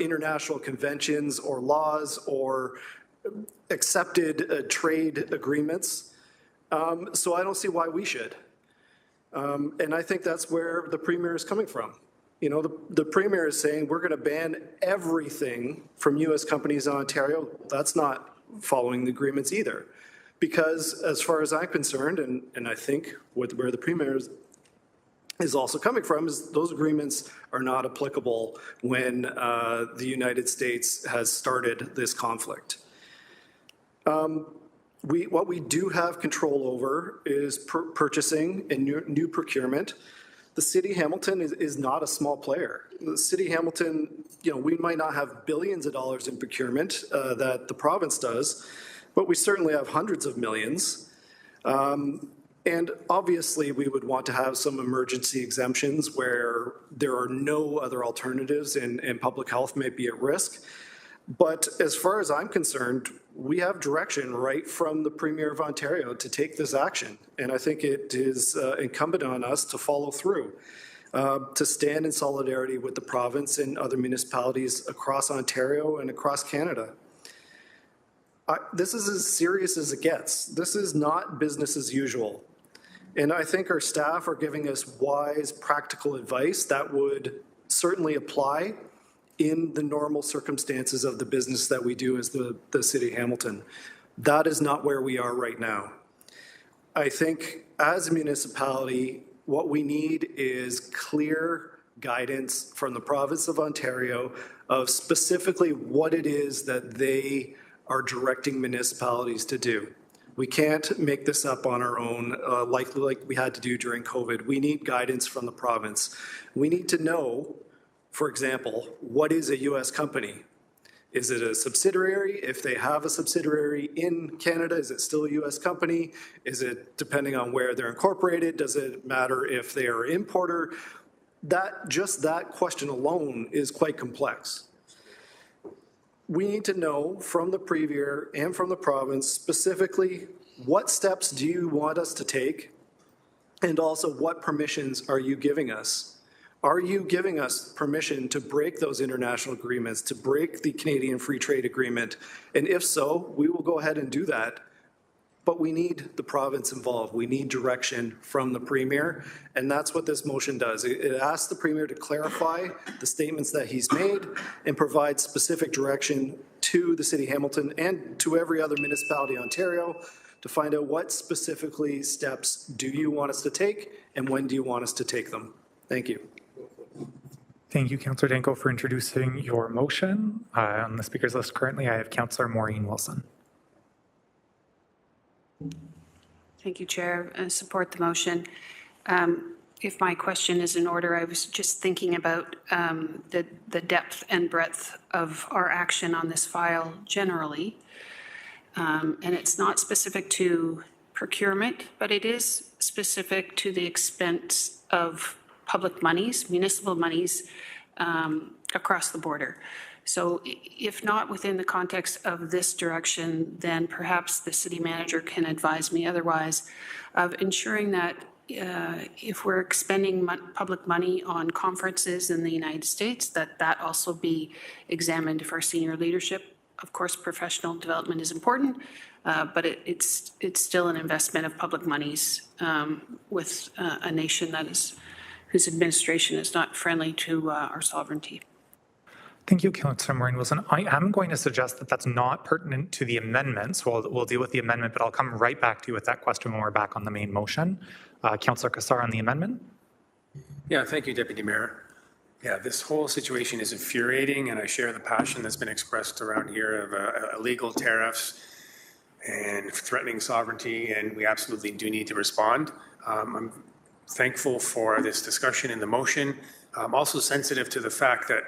international conventions or laws or accepted trade agreements. So I don't see why we should. And I think that's where the Premier is coming from. The Premier is saying we're going to ban everything from U.S. companies in Ontario. That's not following the agreements either. Because as far as I'm concerned, and I think where the Premier is also coming from, is those agreements are not applicable when the United States has started this conflict. What we do have control over is purchasing and new procurement. The City of Hamilton is not a small player. The City of Hamilton, we might not have billions of dollars in procurement that the province does, but we certainly have hundreds of millions. And obviously, we would want to have some emergency exemptions where there are no other alternatives and public health may be at risk. But as far as I'm concerned, we have direction right from the Premier of Ontario to take this action. And I think it is incumbent on us to follow through. to stand in solidarity with the province and other municipalities across Ontario and across Canada. This is as serious as it gets. This is not business as usual. And I think our staff are giving us wise, practical advice that would certainly apply in the normal circumstances of the business that we do as the City of Hamilton. That is not where we are right now. I think as a municipality, what we need is clear guidance from the province of Ontario of specifically what it is that they are directing municipalities to do. We can't make this up on our own like we had to do during COVID. We need guidance from the province. We need to know, for example, what is a U.S. company? Is it a subsidiary? If they have a subsidiary in Canada, is it still a U.S. company? Is it depending on where they're incorporated? Does it matter if they are an importer? Just that question alone is quite complex. We need to know from the Premier and from the province specifically what steps do you want us to take, and also what permissions are you giving us? Are you giving us permission to break those international agreements, to break the Canadian Free Trade Agreement? And if so, we will go ahead and do that. But we need the province involved. We need direction from the Premier, and that's what this motion does. It asks the Premier to clarify the statements that he's made and provide specific direction to the City of Hamilton and to every other municipality in Ontario to find out what specifically steps do you want us to take and when do you want us to take them. Thank you. Thank you, Councillor Danko, for introducing your motion. On the speakers list currently, I have Councillor Maureen Wilson. Thank you, Chair. I support the motion. If my question is in order, I was just thinking about the depth and breadth of our action on this file generally. And it's not specific to procurement, but it is specific to the expense of public monies, municipal monies across the border. So if not within the context of this direction, then perhaps the city manager can advise me otherwise of ensuring that if we're expending public money on conferences in the United States, that also be examined for senior leadership. Of course, professional development is important, but it's still an investment of public monies with a nation that is whose administration is not friendly to our sovereignty. Thank you, Councillor Maureen Wilson. I am going to suggest that that's not pertinent to the amendment, so we'll deal with the amendment, but I'll come right back to you with that question when we're back on the main motion. Councillor Cassar on the amendment. Yeah, thank you, Deputy Mayor. Yeah, this whole situation is infuriating, and I share the passion that's been expressed around here of illegal tariffs and threatening sovereignty, and we absolutely do need to respond. I'm thankful for this discussion in the motion. I'm also sensitive to the fact that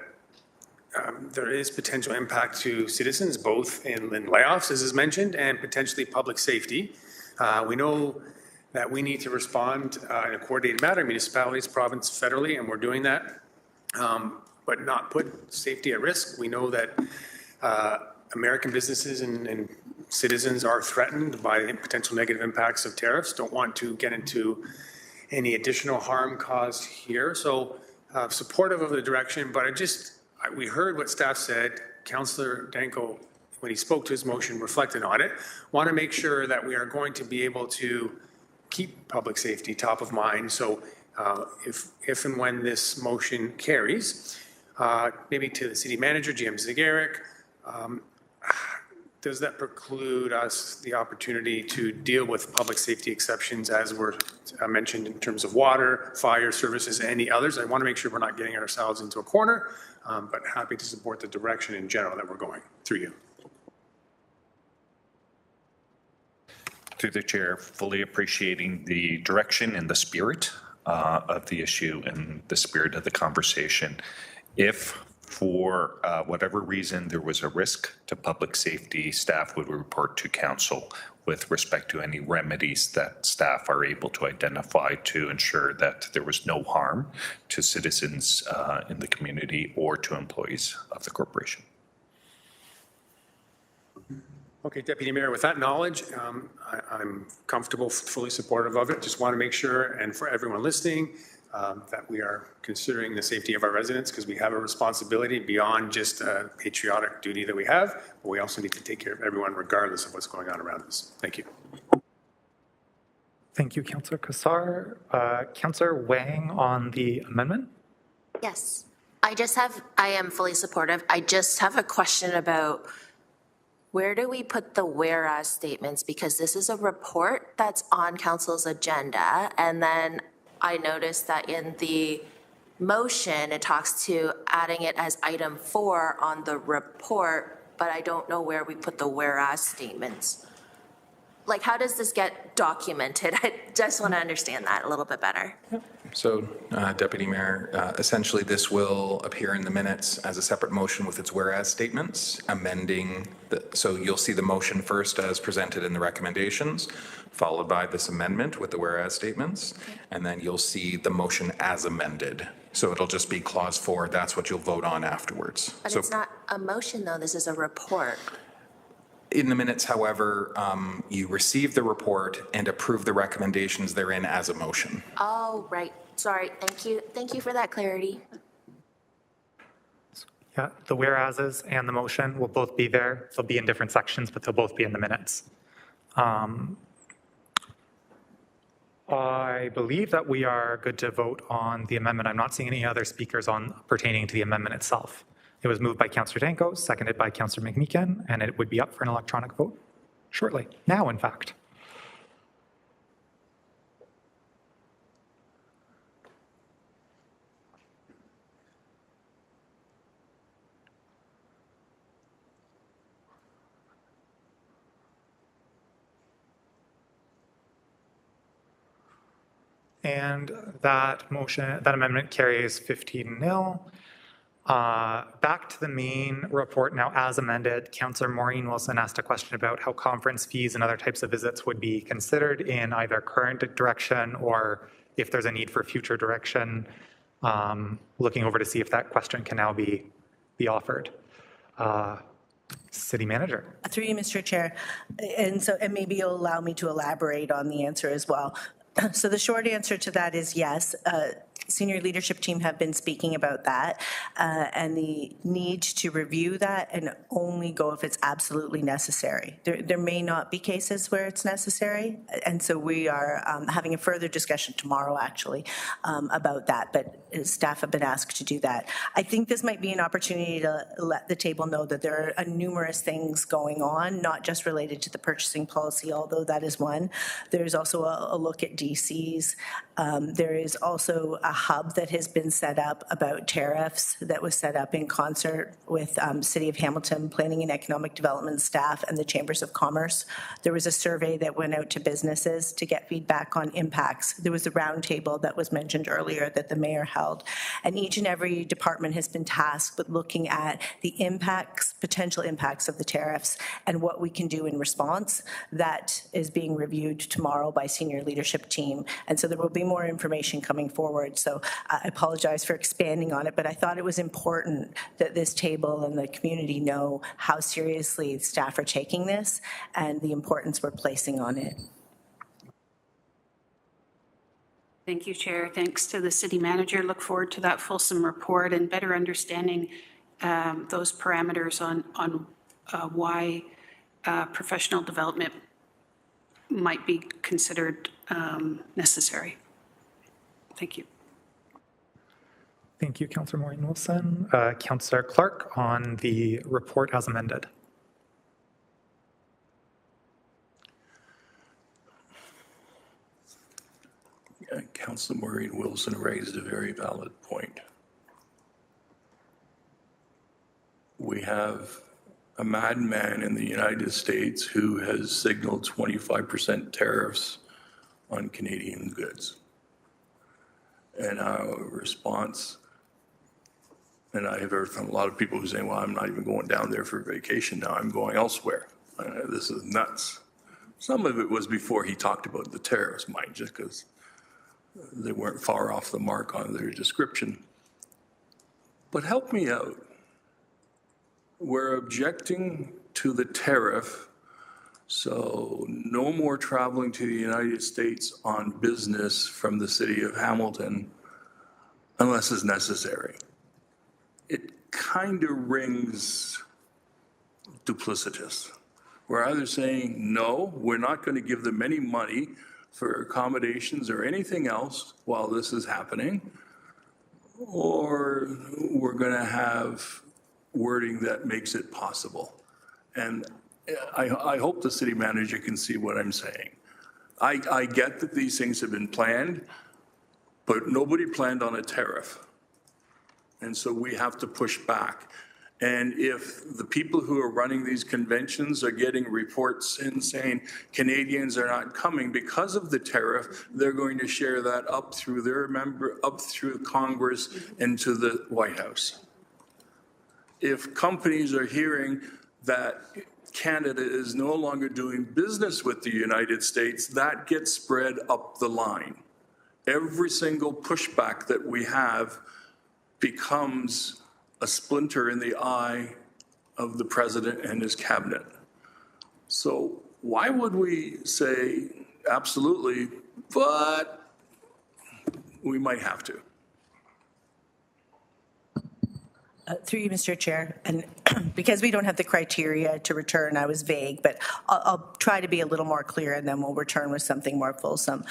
there is potential impact to citizens, both in layoffs, as is mentioned, and potentially public safety. We know that we need to respond in a coordinated manner, municipalities, province, federally, and we're doing that, but not put safety at risk. We know that American businesses and citizens are threatened by potential negative impacts of tariffs, don't want to get into any additional harm caused here. So supportive of the direction, but we heard what staff said. Councillor Danko, when he spoke to his motion, reflected on it. Want to make sure that we are going to be able to keep public safety top of mind. So if and when this motion carries, maybe to the city manager, GM Zagaric, does that preclude us the opportunity to deal with public safety exceptions as were mentioned in terms of water, fire services, any others? I want to make sure we're not getting ourselves into a corner, but happy to support the direction in general that we're going through you. Through the chair, fully appreciating the direction and the spirit of the issue and the spirit of the conversation. If for whatever reason there was a risk to public safety, staff would report to council with respect to any remedies that staff are able to identify to ensure that there was no harm to citizens in the community or to employees of the corporation. Okay, Deputy Mayor, with that knowledge, I'm comfortable, fully supportive of it. Just want to make sure, and for everyone listening, that we are considering the safety of our residents because we have a responsibility beyond just a patriotic duty that we have, but we also need to take care of everyone regardless of what's going on around us. Thank you. Thank you, Councillor Kassar. Councillor Wang on the amendment? Yes, I am fully supportive. I just have a question about where do we put the whereas statements? Because this is a report that's on council's agenda. And then I noticed that in the motion, it talks to adding it as item 4 on the report, but I don't know where we put the whereas statements. Like, how does this get documented? I just want to understand that a little bit better. So, Deputy Mayor, essentially this will appear in the minutes as a separate motion with its whereas statements, amending so you'll see the motion first as presented in the recommendations, followed by this amendment with the whereas statements, and then you'll see the motion as amended. So it'll just be clause 4. That's what you'll vote on afterwards. But it's not a motion, though. This is a report. In the minutes, however, you receive the report and approve the recommendations therein as a motion. Oh, right. Sorry. Thank you. Thank you for that clarity. Yeah, the whereases and the motion will both be there. They'll be in different sections, but they'll both be in the minutes. I believe that we are good to vote on the amendment. I'm not seeing any other speakers on pertaining to the amendment itself. It was moved by Councillor Danko, seconded by Councillor McMeekin, and it would be up for an electronic vote shortly. Now, in fact. And that amendment carries 15-0. Back to the main report now as amended. Councillor Maureen Wilson asked a question about how conference fees and other types of visits would be considered in either current direction or if there's a need for future direction. Looking over to see if that question can now be offered. City Manager. Through you, Mr. Chair. And maybe you'll allow me to elaborate on the answer as well. So the short answer to that is yes. Senior leadership team have been speaking about that and the need to review that and only go if it's absolutely necessary. There may not be cases where it's necessary, and so we are having a further discussion tomorrow actually about that, but staff have been asked to do that. I think this might be an opportunity to let the table know that there are numerous things going on, not just related to the purchasing policy, although that is one. There's also a look at DCs. There is also a hub that has been set up about tariffs that was set up in concert with City of Hamilton Planning and Economic Development staff and the Chambers of Commerce. There was a survey that went out to businesses to get feedback on impacts. There was a roundtable that was mentioned earlier that the mayor held. And each and every department has been tasked with looking at the impacts, potential impacts of the tariffs and what we can do in response. That is being reviewed tomorrow by senior leadership team. And so there will be more information coming forward. So I apologize for expanding on it, but I thought it was important that this table and the community know how seriously staff are taking this and the importance we're placing on it. Thank you, Chair. Thanks to the City Manager. Look forward to that fulsome report and better understanding those parameters on why professional development might be considered necessary. Thank you. Thank you, Councillor Maureen Wilson. Councillor Clark on the report as amended. Councillor Maureen Wilson raised a very valid point. We have a madman in the United States who has signaled 25% tariffs on Canadian goods. And our response, and I have heard from a lot of people who say, well, I'm not even going down there for vacation now, I'm going elsewhere. This is nuts. Some of it was before he talked about the tariffs, mind you, because they weren't far off the mark on their description. But help me out. We're objecting to the tariff, so no more traveling to the United States on business from the city of Hamilton unless it's necessary. It kind of rings duplicitous. We're either saying, no, we're not going to give them any money for accommodations or anything else while this is happening, or we're going to have wording that makes it possible. And I hope the city manager can see what I'm saying. I get that these things have been planned, but nobody planned on a tariff. And so we have to push back. And if the people who are running these conventions are getting reports in saying Canadians are not coming because of the tariff, they're going to share that up through up through Congress and to the White House. If companies are hearing that Canada is no longer doing business with the United States, that gets spread up the line. Every single pushback that we have becomes a splinter in the eye of the president and his cabinet. So why would we say absolutely, but we might have to? Through you, Mr. Chair, and because we don't have the criteria to return, I was vague, but I'll try to be a little more clear and then we'll return with something more fulsome.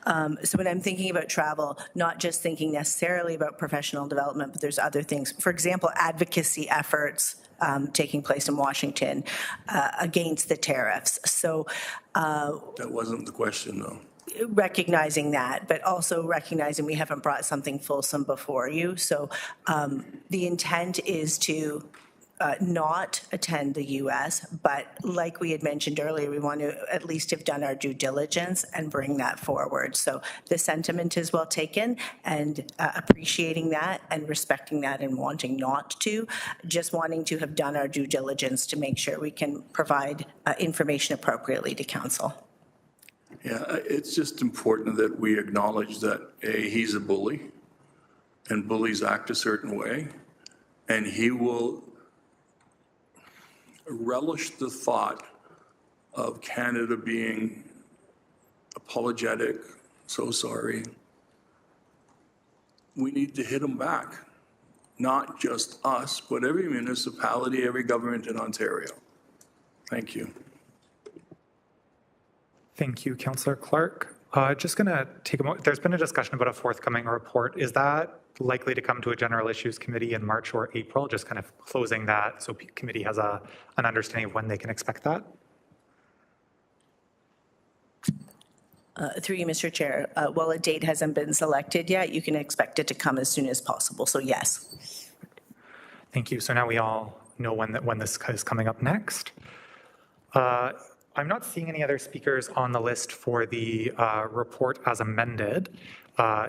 So when I'm thinking about travel, not just thinking necessarily about professional development, but there's other things. For example, advocacy efforts taking place in Washington against the tariffs. So that wasn't the question, though. Recognizing that, but also recognizing we haven't brought something fulsome before you. So the intent is to not attend the U.S., but like we had mentioned earlier, we want to at least have done our due diligence and bring that forward. So the sentiment is well taken, and appreciating that and respecting that and wanting not to, just wanting to have done our due diligence to make sure we can provide information appropriately to council. Yeah, it's just important that we acknowledge that, A, he's a bully, and bullies act a certain way, and he will relish the thought of Canada being apologetic, so sorry. We need to hit him back, not just us, but every municipality, every government in Ontario. Thank you. Thank you, Councillor Clark. Just going to take a moment. There's been a discussion about a forthcoming report. Is that likely to come to a general issues committee in March or April? Just kind of closing that so committee has an understanding of when they can expect that. Through you, Mr. Chair, while a date hasn't been selected yet, you can expect it to come as soon as possible. So yes. Thank you. So now we all know when this is coming up next. I'm not seeing any other speakers on the list for the report as amended.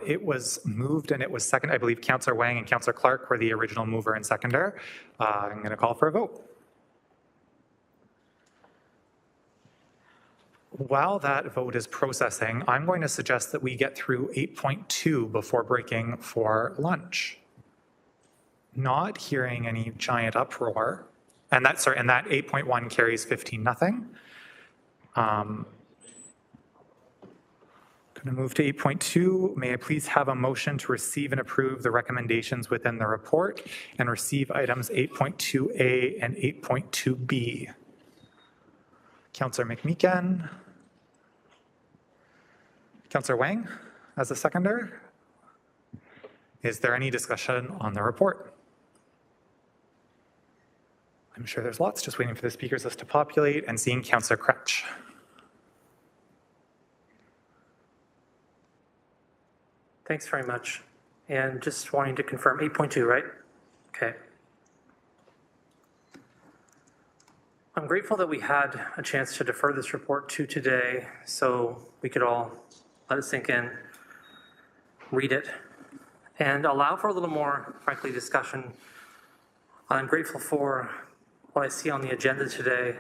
It was moved and it was seconded. I believe Councillor Wang and Councillor Clark were the original mover and seconder. I'm going to call for a vote. While that vote is processing, I'm going to suggest that we get through 8.2 before breaking for lunch. Not hearing any giant uproar, and that 8.1 carries 15-0. Going to move to 8.2. May I please have a motion to receive and approve the recommendations within the report and receive items 8.2A and 8.2B. Councillor McMeekan. Councillor Wang as a seconder. Is there any discussion on the report? I'm sure there's lots, just waiting for the speakers list to populate and seeing Councillor Kretsch. Thanks very much. And just wanting to confirm 8.2, right? Okay. I'm grateful that we had a chance to defer this report to today so we could all let it sink in, read it, and allow for a little more, frankly, discussion. I'm grateful for what I see on the agenda today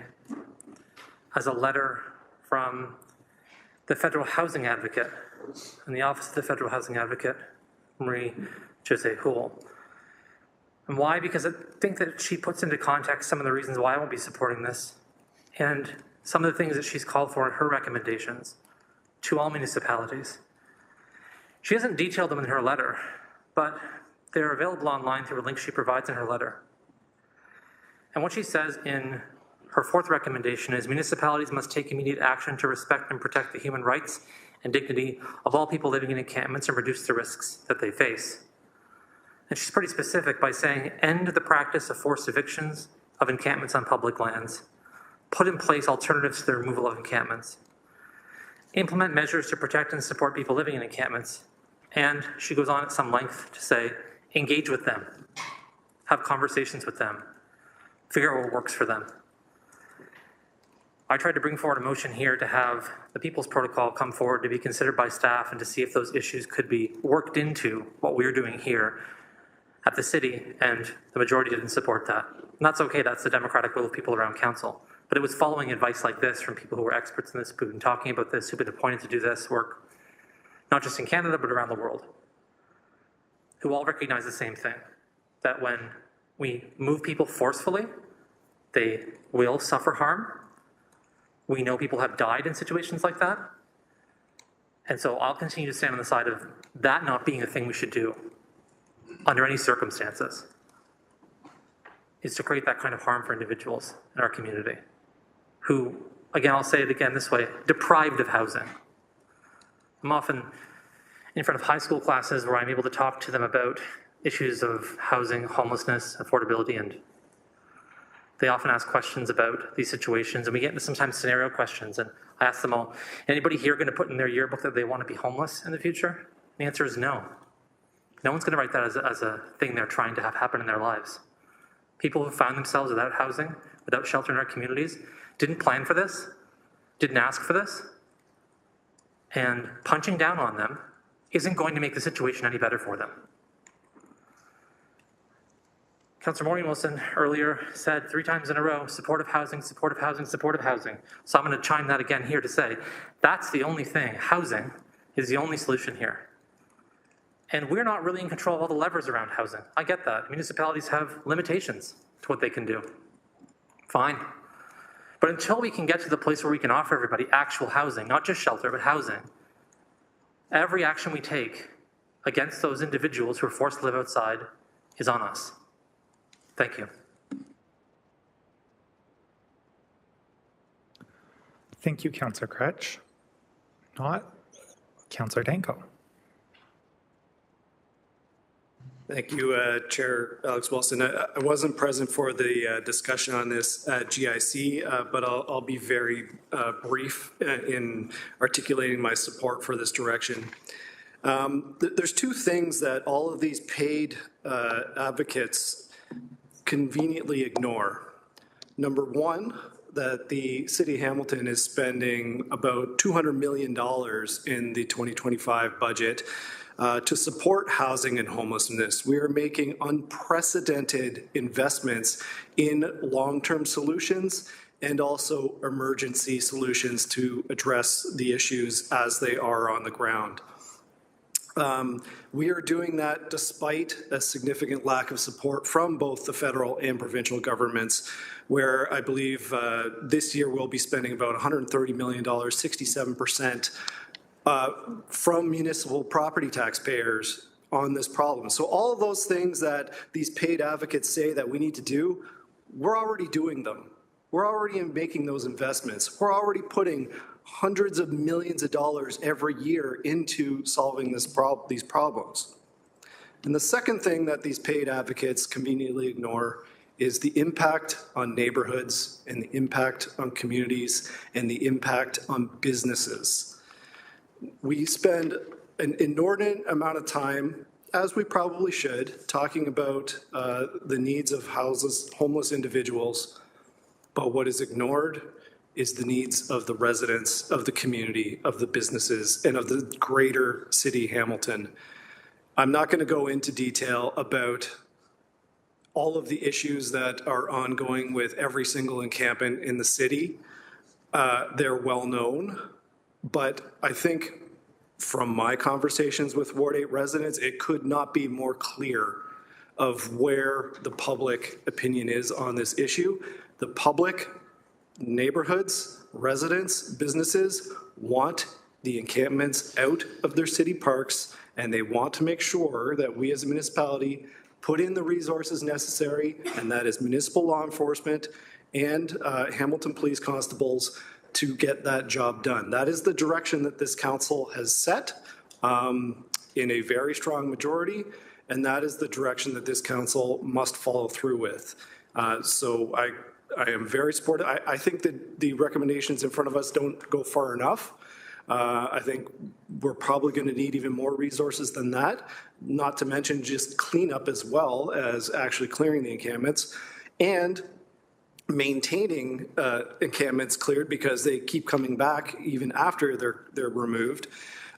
as a letter from the Federal Housing Advocate in the Office of the Federal Housing Advocate, Marie-Josée Houle. And why? Because I think that she puts into context some of the reasons why I won't be supporting this and some of the things that she's called for in her recommendations to all municipalities. She hasn't detailed them in her letter, but they're available online through a link she provides in her letter. And what she says in her fourth recommendation is municipalities must take immediate action to respect and protect the human rights and dignity of all people living in encampments and reduce the risks that they face. And she's pretty specific by saying, end the practice of forced evictions of encampments on public lands, put in place alternatives to the removal of encampments, implement measures to protect and support people living in encampments, and she goes on at some length to say, engage with them, have conversations with them, figure out what works for them. I tried to bring forward a motion here to have the People's Protocol come forward to be considered by staff and to see if those issues could be worked into what we're doing here at the city, and the majority didn't support that. And that's okay, that's the democratic will of people around council. But it was following advice like this from people who were experts in this, who've been talking about this, who've been appointed to do this work, not just in Canada, but around the world, who all recognize the same thing, that when we move people forcefully, they will suffer harm. We know people have died in situations like that. And so I'll continue to stand on the side of that not being a thing we should do under any circumstances, is to create that kind of harm for individuals in our community who, again, I'll say it again this way, deprived of housing. I'm often in front of high school classes where I'm able to talk to them about issues of housing, homelessness, affordability, and they often ask questions about these situations, and we get into sometimes scenario questions, and I ask them all, anybody here going to put in their yearbook that they want to be homeless in the future? The answer is no. No one's going to write that as a thing they're trying to have happen in their lives. People who found themselves without housing, without shelter in our communities, didn't plan for this, didn't ask for this, and punching down on them isn't going to make the situation any better for them. Councillor Maureen Wilson earlier said 3 times in a row, supportive housing, supportive housing, supportive housing. So I'm going to chime that again here to say, that's the only thing. Housing is the only solution here. And we're not really in control of all the levers around housing. I get that. Municipalities have limitations to what they can do. Fine. But until we can get to the place where we can offer everybody actual housing, not just shelter, but housing, every action we take against those individuals who are forced to live outside is on us. Thank you. Thank you, Councillor Kretsch. Not Councillor Danko. Thank you, Chair Alex Wilson. I wasn't present for the discussion on this at GIC, but I'll be very brief in articulating my support for this direction. There's 2 things that all of these paid advocates conveniently ignore. Number 1, that the City of Hamilton is spending about $200 million in the 2025 budget to support housing and homelessness. We are making unprecedented investments in long-term solutions and also emergency solutions to address the issues as they are on the ground. We are doing that despite a significant lack of support from both the federal and provincial governments, where I believe this year we'll be spending about $130 million, 67%, from municipal property taxpayers on this problem. So all of those things that these paid advocates say that we need to do, we're already doing them. We're already making those investments. We're already putting hundreds of millions of dollars every year into solving these problems. And the second thing that these paid advocates conveniently ignore is the impact on neighborhoods and the impact on communities and the impact on businesses. We spend an inordinate amount of time, as we probably should, talking about the needs of homeless individuals, but what is ignored is the needs of the residents, of the community, of the businesses, and of the greater city Hamilton. I'm not going to go into detail about all of the issues that are ongoing with every single encampment in the city. They're well known, but I think from my conversations with Ward 8 residents, it could not be more clear of where the public opinion is on this issue. The public, neighborhoods, residents, businesses want the encampments out of their city parks and they want to make sure that we as a municipality put in the resources necessary, and that is municipal law enforcement and Hamilton Police Constables to get that job done. That is the direction that this council has set in a very strong majority, and that is the direction that this council must follow through with. So I am very supportive. I think that the recommendations in front of us don't go far enough. I think we're probably going to need even more resources than that, not to mention just cleanup as well as actually clearing the encampments and maintaining encampments cleared, because they keep coming back even after they're removed.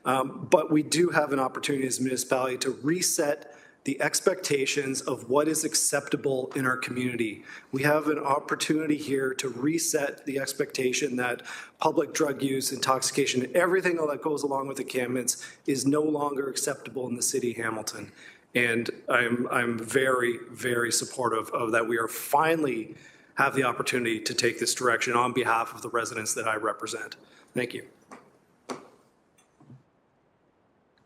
But we do have an opportunity as a municipality to reset the expectations of what is acceptable in our community. We have an opportunity here to reset the expectation that public drug use, intoxication, everything that goes along with encampments is no longer acceptable in the city of Hamilton. And I'm very, very supportive of that. We are finally have the opportunity to take this direction on behalf of the residents that I represent. Thank you.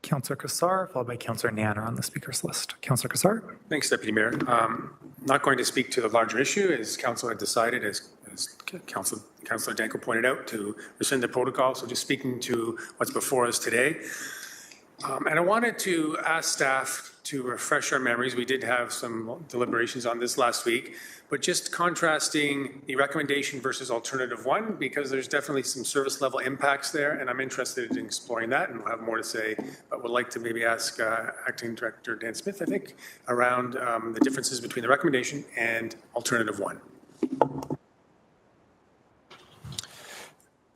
Councillor Kassar, followed by Councillor Nanner on the speakers list. Councillor Kassar. Thanks, Deputy Mayor. Not going to speak to the larger issue, as Council had decided, as Councillor Danko pointed out, to rescind the protocol. So just speaking to what's before us today. And I wanted to ask staff to refresh our memories. We did have some deliberations on this last week, but just contrasting the recommendation versus alternative one, because there's definitely some service level impacts there, and I'm interested in exploring that, and we'll have more to say, but would like to maybe ask Acting Director Dan Smith, I think, around the differences between the recommendation and alternative one.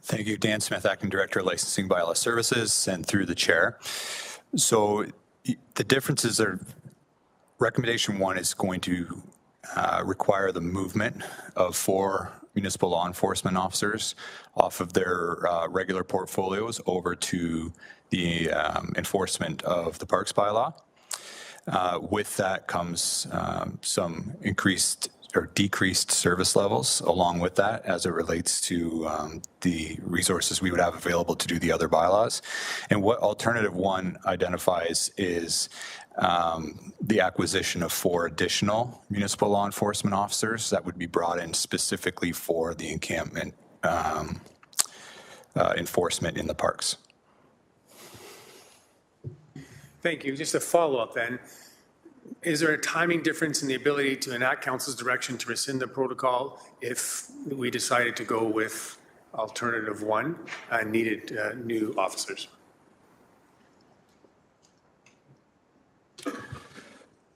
Thank you, Dan Smith, Acting Director of Licensing Bylaw Services, and through the chair. So the differences are, recommendation one is going to require the movement of 4 municipal law enforcement officers off of their regular portfolios over to the enforcement of the Parks Bylaw. With that comes some increased or decreased service levels along with that as it relates to the resources we would have available to do the other bylaws. And what alternative one identifies is the acquisition of 4 additional municipal law enforcement officers that would be brought in specifically for the encampment enforcement in the parks. Thank you. Just a follow-up then. Is there a timing difference in the ability to enact council's direction to rescind the protocol if we decided to go with alternative one and needed new officers?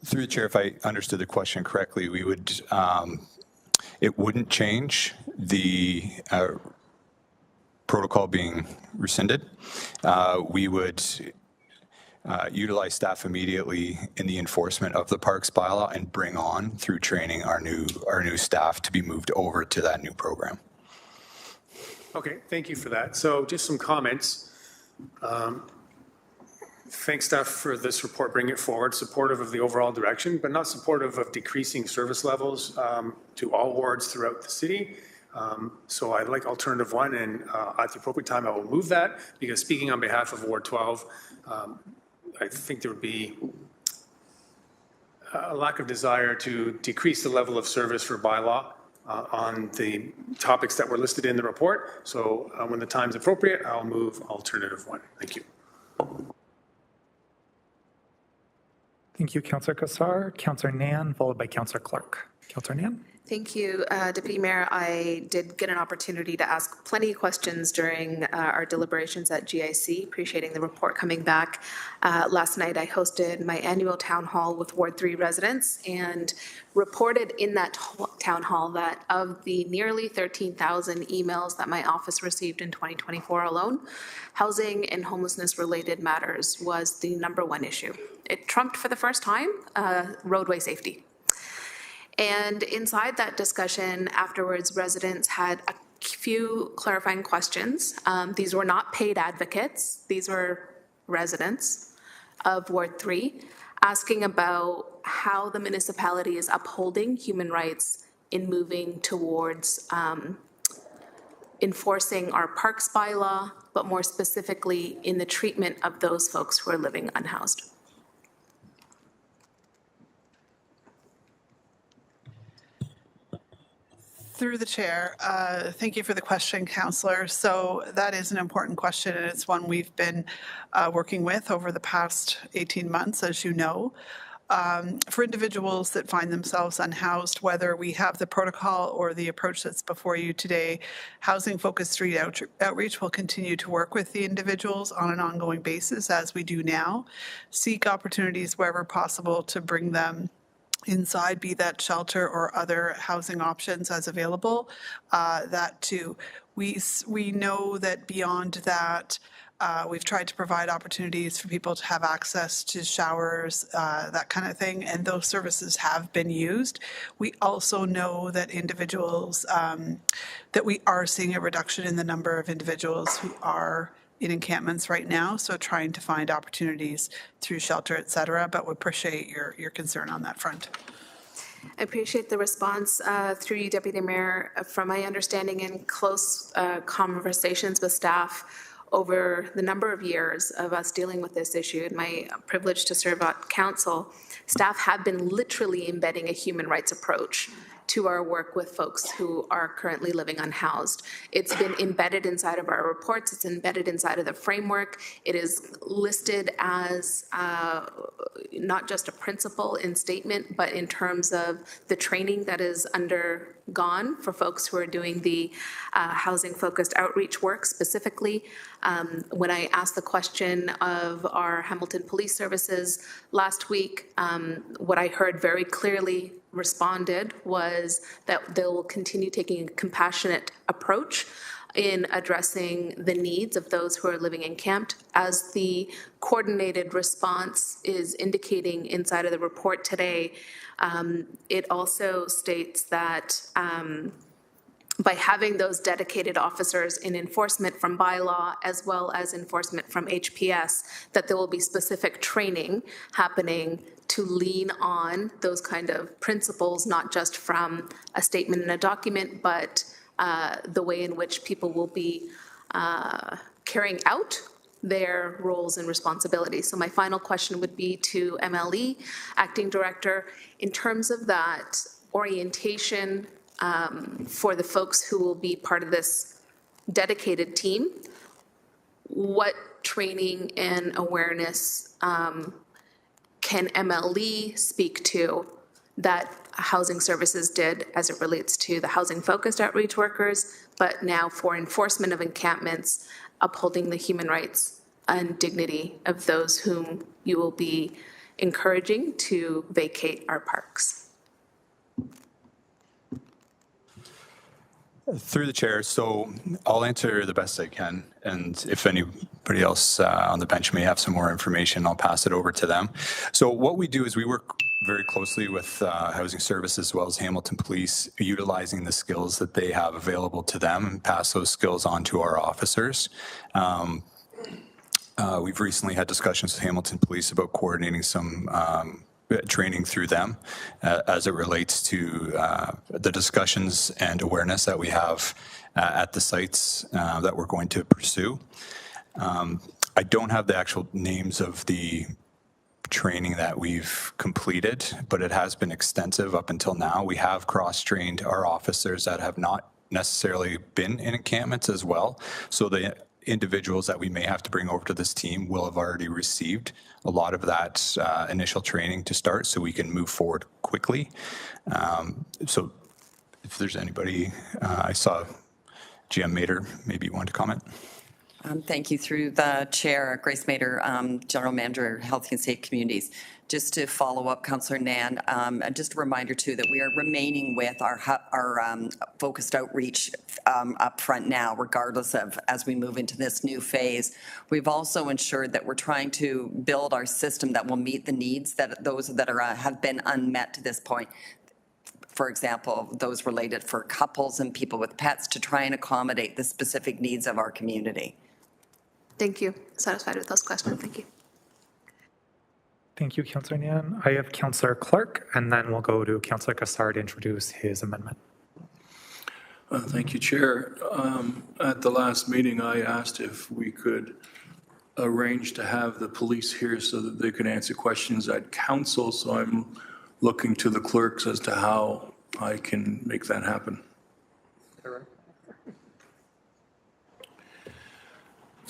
Through the chair, if I understood the question correctly, we would, it wouldn't change the protocol being rescinded. We would utilize staff immediately in the enforcement of the Parks Bylaw and bring on through training our new staff to be moved over to that new program. Okay, thank you for that. So just some comments. Thanks staff for this report, bring it forward, supportive of the overall direction, but not supportive of decreasing service levels to all wards throughout the city. So I'd like alternative one, and at the appropriate time I will move that, because speaking on behalf of Ward 12, I think there would be a lack of desire to decrease the level of service for bylaw on the topics that were listed in the report. So when the time's appropriate, I'll move alternative one. Thank you. Thank you, Councillor Kassar. Councillor Nan, followed by Councillor Clark. Councillor Nan. Thank you, Deputy Mayor. I did get an opportunity to ask plenty of questions during our deliberations at GIC, appreciating the report coming back. Last night, I hosted my annual town hall with Ward 3 residents and reported in that town hall that of the nearly 13,000 emails that my office received in 2024 alone, housing and homelessness related matters was the #1 issue. It trumped for the first time roadway safety. And inside that discussion afterwards, residents had a few clarifying questions. These were not paid advocates. These were residents of Ward 3 asking about how the municipality is upholding human rights in moving towards enforcing our parks bylaw, but more specifically in the treatment of those folks who are living unhoused. Through the chair, thank you for the question, Councillor. So that is an important question, and it's one we've been working with over the past 18 months, as you know. For individuals that find themselves unhoused, whether we have the protocol or the approach that's before you today, Housing-Focused Street Outreach will continue to work with the individuals on an ongoing basis, as we do now, seek opportunities wherever possible to bring them inside, be that shelter or other housing options as available. That too. We know that beyond that, we've tried to provide opportunities for people to have access to showers, that kind of thing, and those services have been used. We also know that individuals, that we are seeing a reduction in the number of individuals who are in encampments right now, so trying to find opportunities through shelter, et cetera, but we appreciate your concern on that front. I appreciate the response through you, Deputy Mayor. From my understanding in close conversations with staff over the number of years of us dealing with this issue and my privilege to serve on council, staff have been literally embedding a human rights approach to our work with folks who are currently living unhoused. It's been embedded inside of our reports. It's embedded inside of the framework. It is listed as not just a principle in statement, but in terms of the training that is undergone for folks who are doing the housing-focused outreach work specifically. When I asked the question of our Hamilton Police Services last week, what I heard very clearly responded was that they will continue taking a compassionate approach in addressing the needs of those who are living encamped. As the coordinated response is indicating inside of the report today, it also states that by having those dedicated officers in enforcement from bylaw as well as enforcement from HPS, that there will be specific training happening to lean on those kind of principles, not just from a statement in a document, but the way in which people will be carrying out their roles and responsibilities. So my final question would be to MLE, Acting Director, in terms of that orientation for the folks who will be part of this dedicated team, what training and awareness can MLE speak to that housing services did as it relates to the housing-focused outreach workers, but now for enforcement of encampments, upholding the human rights and dignity of those whom you will be encouraging to vacate our parks? Through the chair, so I'll answer the best I can, and if anybody else on the bench may have some more information, I'll pass it over to them. So what we do is we work very closely with Housing Services as well as Hamilton Police, utilizing the skills that they have available to them and pass those skills on to our officers. We've recently had discussions with Hamilton Police about coordinating some training through them as it relates to the discussions and awareness that we have at the sites that we're going to pursue. I don't have the actual names of the training that we've completed, but it has been extensive up until now. We have cross-trained our officers that have not necessarily been in encampments as well. So the individuals that we may have to bring over to this team will have already received a lot of that initial training to start so we can move forward quickly. So if there's anybody, I saw GM Mader, maybe you want to comment? Thank you. Through the chair, Grace Mader, General Manager, Healthy and Safe Communities. Just to follow up, Councillor Nan, and just a reminder too that we are remaining with our focused outreach up front now, regardless of as we move into this new phase. We've also ensured that we're trying to build our system that will meet the needs that those that are have been unmet to this point. For example, those related for couples and people with pets, to try and accommodate the specific needs of our community. Thank you. Satisfied with those questions. Thank you. Thank you, Councillor Nan. I have Councillor Clark, and then we'll go to Councillor Cassar to introduce his amendment. Thank you, Chair. At the last meeting, I asked if we could arrange to have the police here so that they could answer questions at council. So I'm looking to the clerks as to how I can make that happen.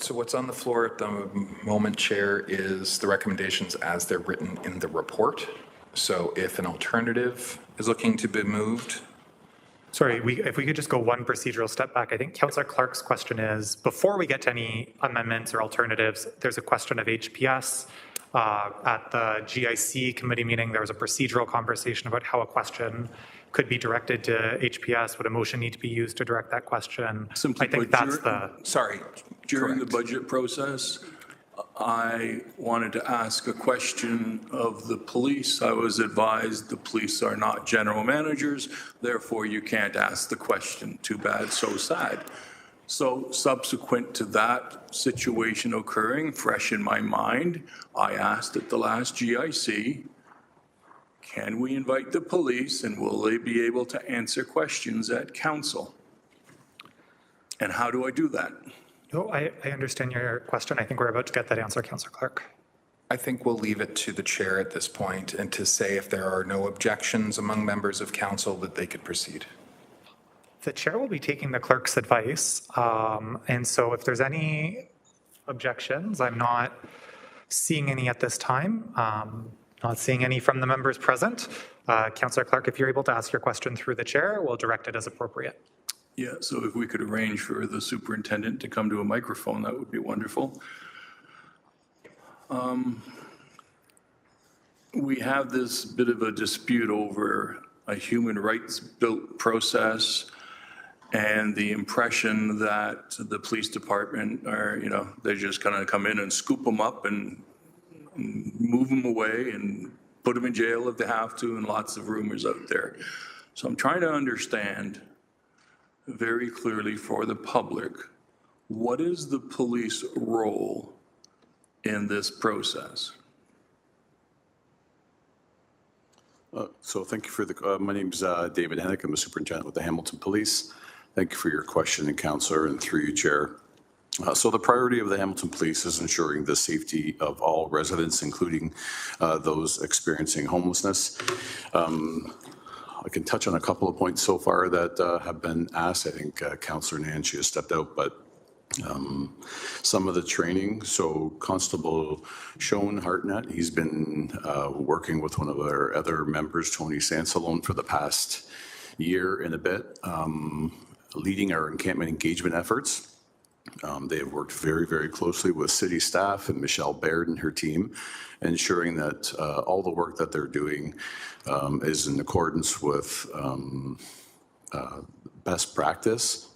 So what's on the floor at the moment, Chair, is the recommendations as they're written in the report. So if an alternative is looking to be moved. Sorry, if we could just go one procedural step back. I think Councillor Clark's question is, before we get to any amendments or alternatives, there's a question of HPS. At the GIC committee meeting, there was a procedural conversation about how a question could be directed to HPS. Would a motion need to be used to direct that question? Simply I think put, that's the... Sorry. During the budget process, I wanted to ask a question of the police. I was advised the police are not general managers, therefore you can't ask the question. Too bad, so sad. So subsequent to that situation occurring, fresh in my mind, I asked at the last GIC, can we invite the police and will they be able to answer questions at council? And how do I do that? No, I understand your question. I think we're about to get that answer, Councillor Clark. I think we'll leave it to the chair at this point and to say if there are no objections among members of council that they could proceed. The chair will be taking the clerk's advice. And so if there's any objections, I'm not seeing any at this time. Not seeing any from the members present. Councillor Clark, if you're able to ask your question through the chair, we'll direct it as appropriate. Yeah, so if we could arrange for the superintendent to come to a microphone, that would be wonderful. We have this bit of a dispute over a human rights built process and the impression that the police department are, they're just going to come in and scoop them up and move them away and put them in jail if they have to, and lots of rumors out there. So I'm trying to understand very clearly for the public, what is the police role in this process? So thank you for the, my name's David Hennick. I'm the superintendent with the Hamilton Police. Thank you for your question, and Councillor, and through you, Chair. So the priority of the Hamilton Police is ensuring the safety of all residents, including those experiencing homelessness. I can touch on a couple of points so far that have been asked. I think Councillor Nancy has stepped out, but some of the training. So Constable Sean Hartnett, he's been working with one of our other members, Tony Sansalone, for the past year and a bit, leading our encampment engagement efforts. They have worked very, very closely with city staff and Michelle Baird and her team, ensuring that all the work that they're doing is in accordance with best practice,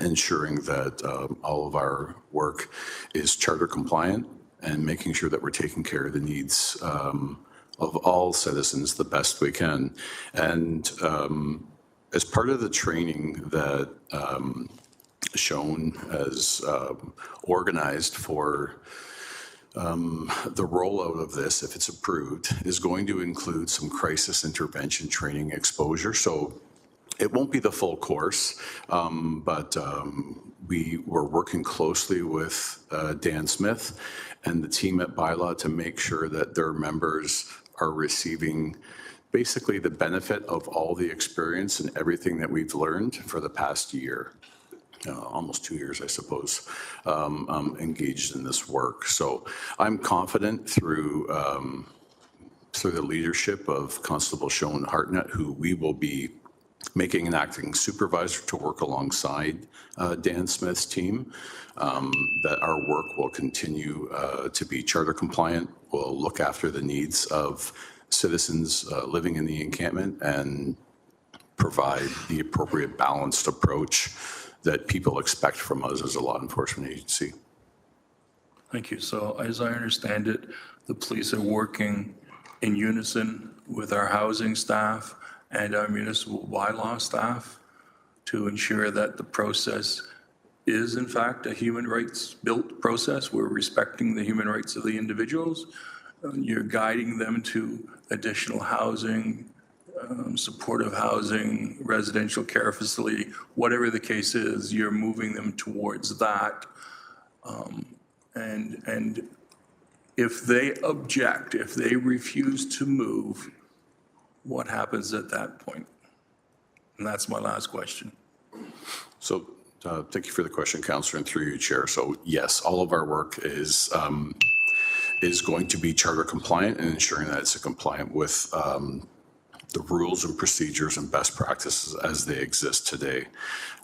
ensuring that all of our work is charter compliant and making sure that we're taking care of the needs of all citizens the best we can. And as part of the training that Sean has organized for the rollout of this, if it's approved, is going to include some crisis intervention training exposure. So it won't be the full course, but we were working closely with Dan Smith and the team at Bylaw to make sure that their members are receiving basically the benefit of all the experience and everything that we've learned for the past year. Almost 2 years, I suppose, engaged in this work. So I'm confident through the leadership of Constable Sean Hartnett, who we will be making an acting supervisor to work alongside Dan Smith's team, that our work will continue to be charter compliant. We'll look after the needs of citizens living in the encampment and provide the appropriate balanced approach that people expect from us as a law enforcement agency. Thank you. So as I understand it, the police are working in unison with our housing staff and our municipal bylaw staff to ensure that the process is in fact a human rights built process. We're respecting the human rights of the individuals. You're guiding them to additional housing, supportive housing, residential care facility, whatever the case is, you're moving them towards that. And if they object, if they refuse to move, what happens at that point? And that's my last question. So thank you for the question, Councillor, and through you, Chair. So yes, all of our work is going to be charter compliant and ensuring that it's compliant with the rules and procedures and best practices as they exist today.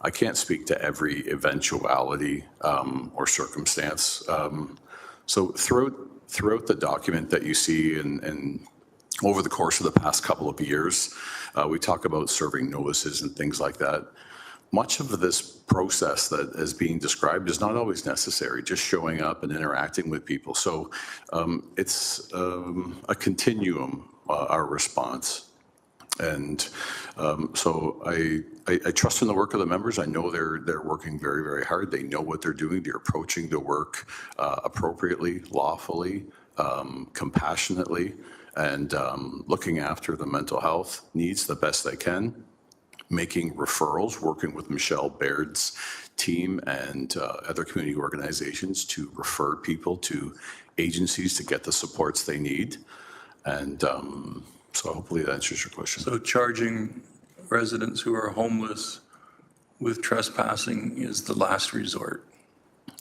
I can't speak to every eventuality or circumstance. So throughout the document that you see and over the course of the past couple of years, we talk about serving notices and things like that. Much of this process that is being described is not always necessary, just showing up and interacting with people. So it's a continuum, our response. And so I trust in the work of the members. I know they're working very, very hard. They know what they're doing. They're approaching the work appropriately, lawfully, compassionately, and looking after the mental health needs the best they can, making referrals, working with Michelle Baird's team and other community organizations to refer people to agencies to get the supports they need. And so hopefully that answers your question. So charging residents who are homeless with trespassing is the last resort.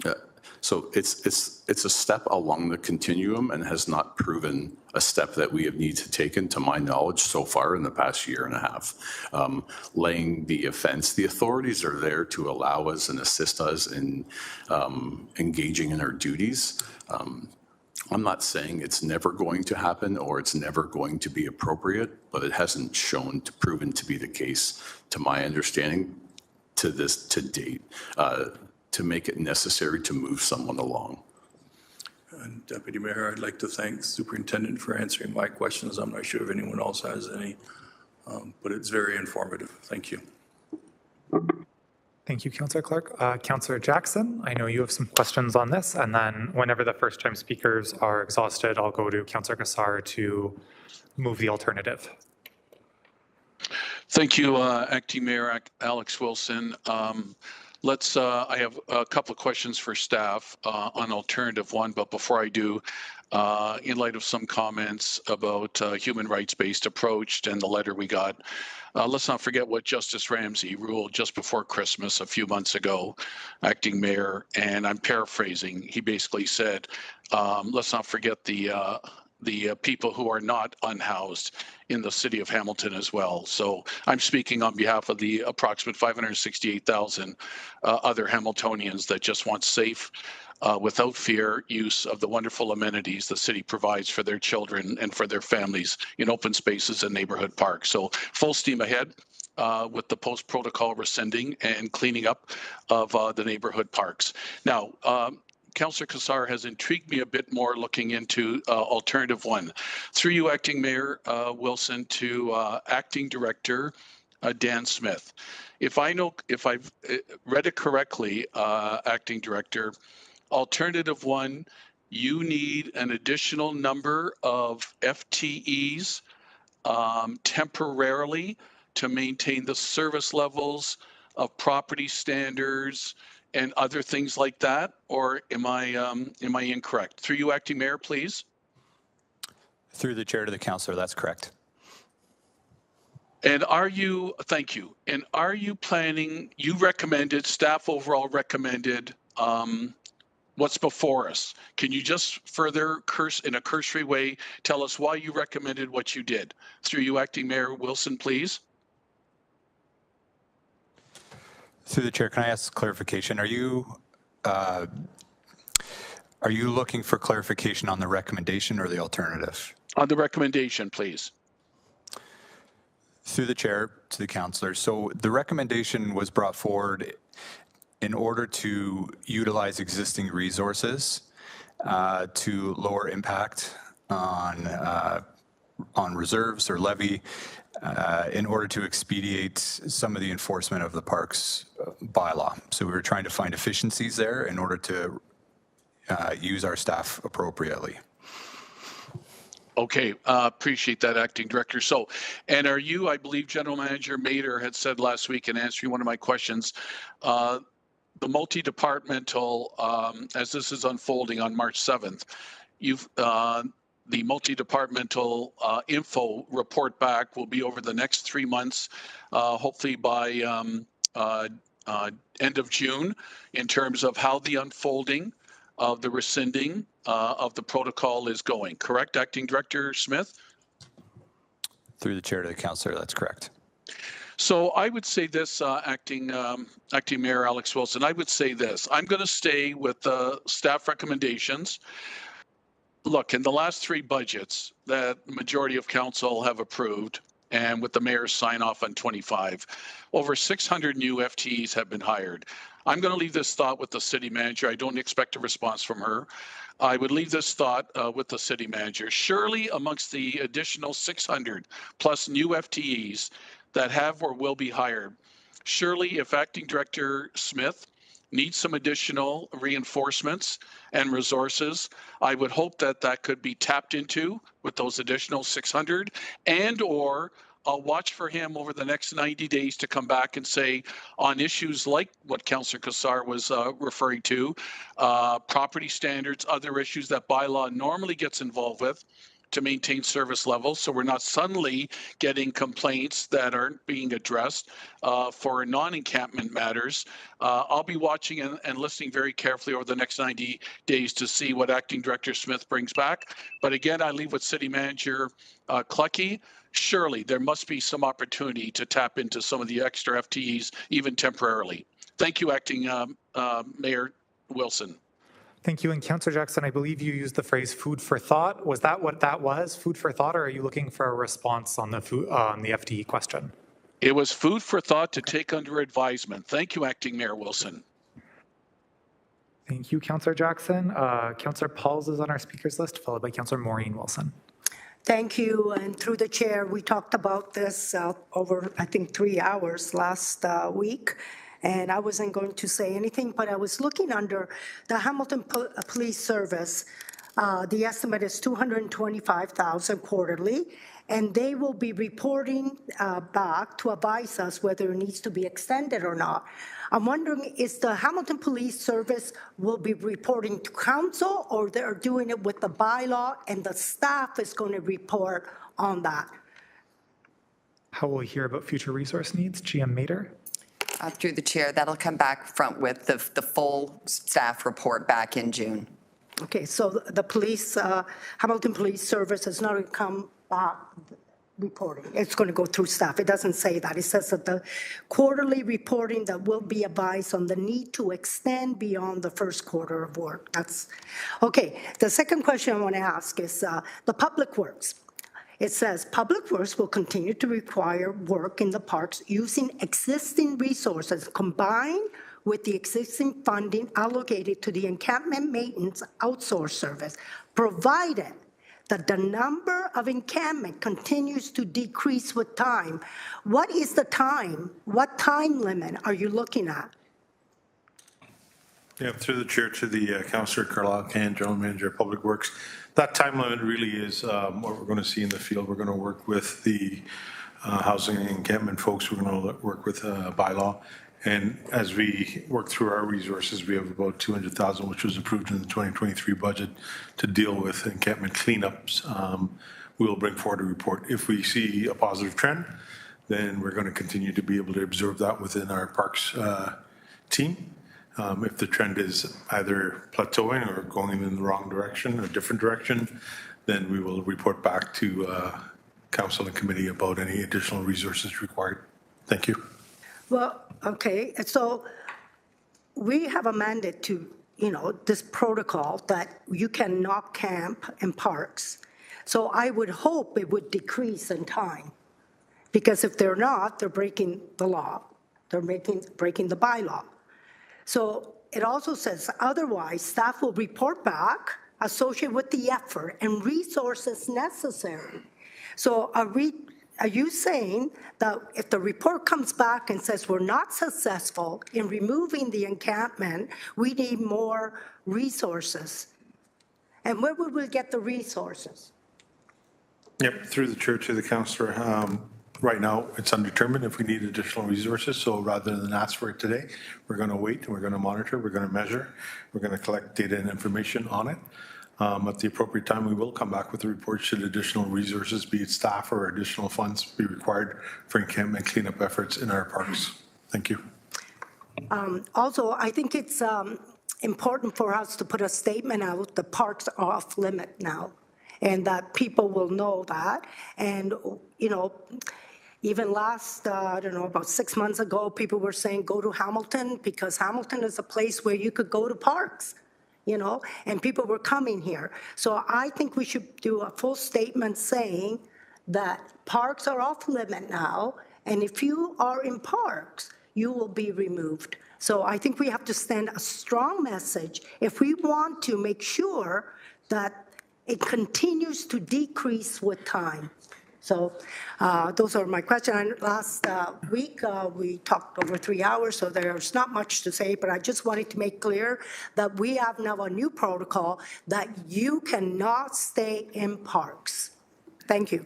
Yeah. So it's a step along the continuum and has not proven a step that we have needed to take, to my knowledge, so far in the past year and a half. Laying the offense, the authorities are there to allow us and assist us in engaging in our duties. I'm not saying it's never going to happen or it's never going to be appropriate, but it hasn't proven to be the case, to my understanding, to date, to make it necessary to move someone along. And Deputy Mayor, I'd like to thank the Superintendent for answering my questions. I'm not sure if anyone else has any, but it's very informative. Thank you. Thank you, Councillor Clark. Councillor Jackson, I know you have some questions on this, and then whenever the first-time speakers are exhausted, I'll go to Councillor Kassar to move the alternative. Thank you, Acting Mayor Alex Wilson. I have a couple of questions for staff on alternative one, but before I do, in light of some comments about human rights-based approach and the letter we got, let's not forget what Justice Ramsey ruled just before Christmas a few months ago, Acting Mayor, and I'm paraphrasing. He basically said, let's not forget the people who are not unhoused in the city of Hamilton as well. So I'm speaking on behalf of the approximate 568,000 other Hamiltonians that just want safe, without fear, use of the wonderful amenities the city provides for their children and for their families in open spaces and neighborhood parks. So full steam ahead with the post-protocol rescinding and cleaning up of the neighborhood parks. Now, Councillor Kassar has intrigued me a bit more looking into alternative one. Through you, Acting Mayor Wilson, to Acting Director Dan Smith. If I've read it correctly, Acting Director, alternative one, you need an additional number of FTEs temporarily to maintain the service levels of property standards and other things like that, or am I incorrect? Through you, Acting Mayor, please. Through the chair to the councillor, that's correct. And thank you. And are you planning, you recommended, staff overall recommended what's before us. Can you just further in a cursory way, tell us why you recommended what you did? Through you, Acting Mayor Wilson, please. Through the chair, can I ask clarification? Are you looking for clarification on the recommendation or the alternative? On the recommendation, please. Through the chair to the councillor. So the recommendation was brought forward in order to utilize existing resources to lower impact on reserves or levy in order to expedite some of the enforcement of the parks bylaw. So we were trying to find efficiencies there in order to use our staff appropriately. Okay, appreciate that, Acting Director. So, and are you, I believe General Manager Mader had said last week in answering one of my questions, the multi-departmental, as this is unfolding on March 7th, the multi-departmental info report back will be over the next 3 months, hopefully by end of June, in terms of how the unfolding of the rescinding of the protocol is going. Correct, Acting Director Smith? Through the chair to the councillor, that's correct. So I would say this, Acting Mayor Alex Wilson, I would say this. I'm going to stay with the staff recommendations. Look, in the last 3 budgets that the majority of council have approved, and with the mayor's sign off on 25, over 600 new FTEs have been hired. I'm going to leave this thought with the city manager. I don't expect a response from her. I would leave this thought with the city manager. Surely amongst the additional 600 plus new FTEs that have or will be hired, surely if Acting Director Smith needs some additional reinforcements and resources, I would hope that that could be tapped into with those additional 600, and or I'll watch for him over the next 90 days to come back and say on issues like what Councillor Kassar was referring to, property standards, other issues that bylaw normally gets involved with to maintain service levels, so we're not suddenly getting complaints that aren't being addressed for non-encampment matters. I'll be watching and listening very carefully over the next 90 days to see what Acting Director Smith brings back. But again, I leave with City Manager Clucky. Surely there must be some opportunity to tap into some of the extra FTEs, even temporarily. Thank you, Acting Mayor Wilson. Thank you. And Councillor Jackson, I believe you used the phrase "food for thought." Was that what that was, food for thought, or are you looking for a response on the FTE question? It was food for thought to take under advisement. Thank you, Acting Mayor Wilson. Thank you, Councillor Jackson. Councillor Pauls is on our speakers list, followed by Councillor Maureen Wilson. Thank you. And through the chair, we talked about this over, I think, 3 hours last week. And I wasn't going to say anything, but I was looking under the Hamilton Police Service. The estimate is $225,000 quarterly, and they will be reporting back to advise us whether it needs to be extended or not. I'm wondering, is the Hamilton Police Service will be reporting to council, or they're doing it with the bylaw and the staff is going to report on that? How will we hear about future resource needs? GM Mader? Through the chair, that'll come back with the full staff report back in June. Okay, so the police, Hamilton Police Service is not going to come back reporting. It's going to go through staff. It doesn't say that. It says that the quarterly reporting that will be advised on the need to extend beyond the first quarter of work. That's okay. The second question I want to ask is the Public Works. It says Public Works will continue to require work in the parks using existing resources combined with the existing funding allocated to the encampment maintenance outsource service, provided that the number of encampment continues to decrease with time. What is the time? What time limit are you looking at? Yeah, through the chair to the Councillor Carlisle Can, General Manager of Public Works. That time limit really is what we're going to see in the field. We're going to work with the housing and encampment folks. We're going to work with bylaw. And as we work through our resources, we have about $200,000, which was approved in the 2023 budget to deal with encampment cleanups. We will bring forward a report. If we see a positive trend, then we're going to continue to be able to observe that within our parks team. If the trend is either plateauing or going in the wrong direction or different direction, then we will report back to council and committee about any additional resources required. Thank you. Well, okay, so we have amended to, this protocol that you cannot camp in parks. So I would hope it would decrease in time, because if they're not, they're breaking the law. They're breaking the bylaw. So it also says, otherwise, staff will report back associated with the effort and resources necessary. So are you saying that if the report comes back and says we're not successful in removing the encampment, we need more resources? And where would we get the resources? Yep, through the chair to the councillor. Right now, it's undetermined if we need additional resources, so rather than ask for it today, we're going to wait and we're going to monitor, we're going to measure, we're going to collect data and information on it. At the appropriate time, we will come back with a report should additional resources, be it staff or additional funds, be required for encampment cleanup efforts in our parks. Thank you. Also, I think it's important for us to put a statement out, the parks are off limit now, and that people will know that. And, you know, even last, I don't know, about 6 months ago, people were saying go to Hamilton because Hamilton is a place where you could go to parks, you know, and people were coming here. So I think we should do a full statement saying that parks are off limit now, and if you are in parks, you will be removed. So I think we have to send a strong message if we want to make sure that it continues to decrease with time. So those are my questions. And last week, we talked over 3 hours, so there's not much to say, but I just wanted to make clear that we have now a new protocol that you cannot stay in parks. Thank you.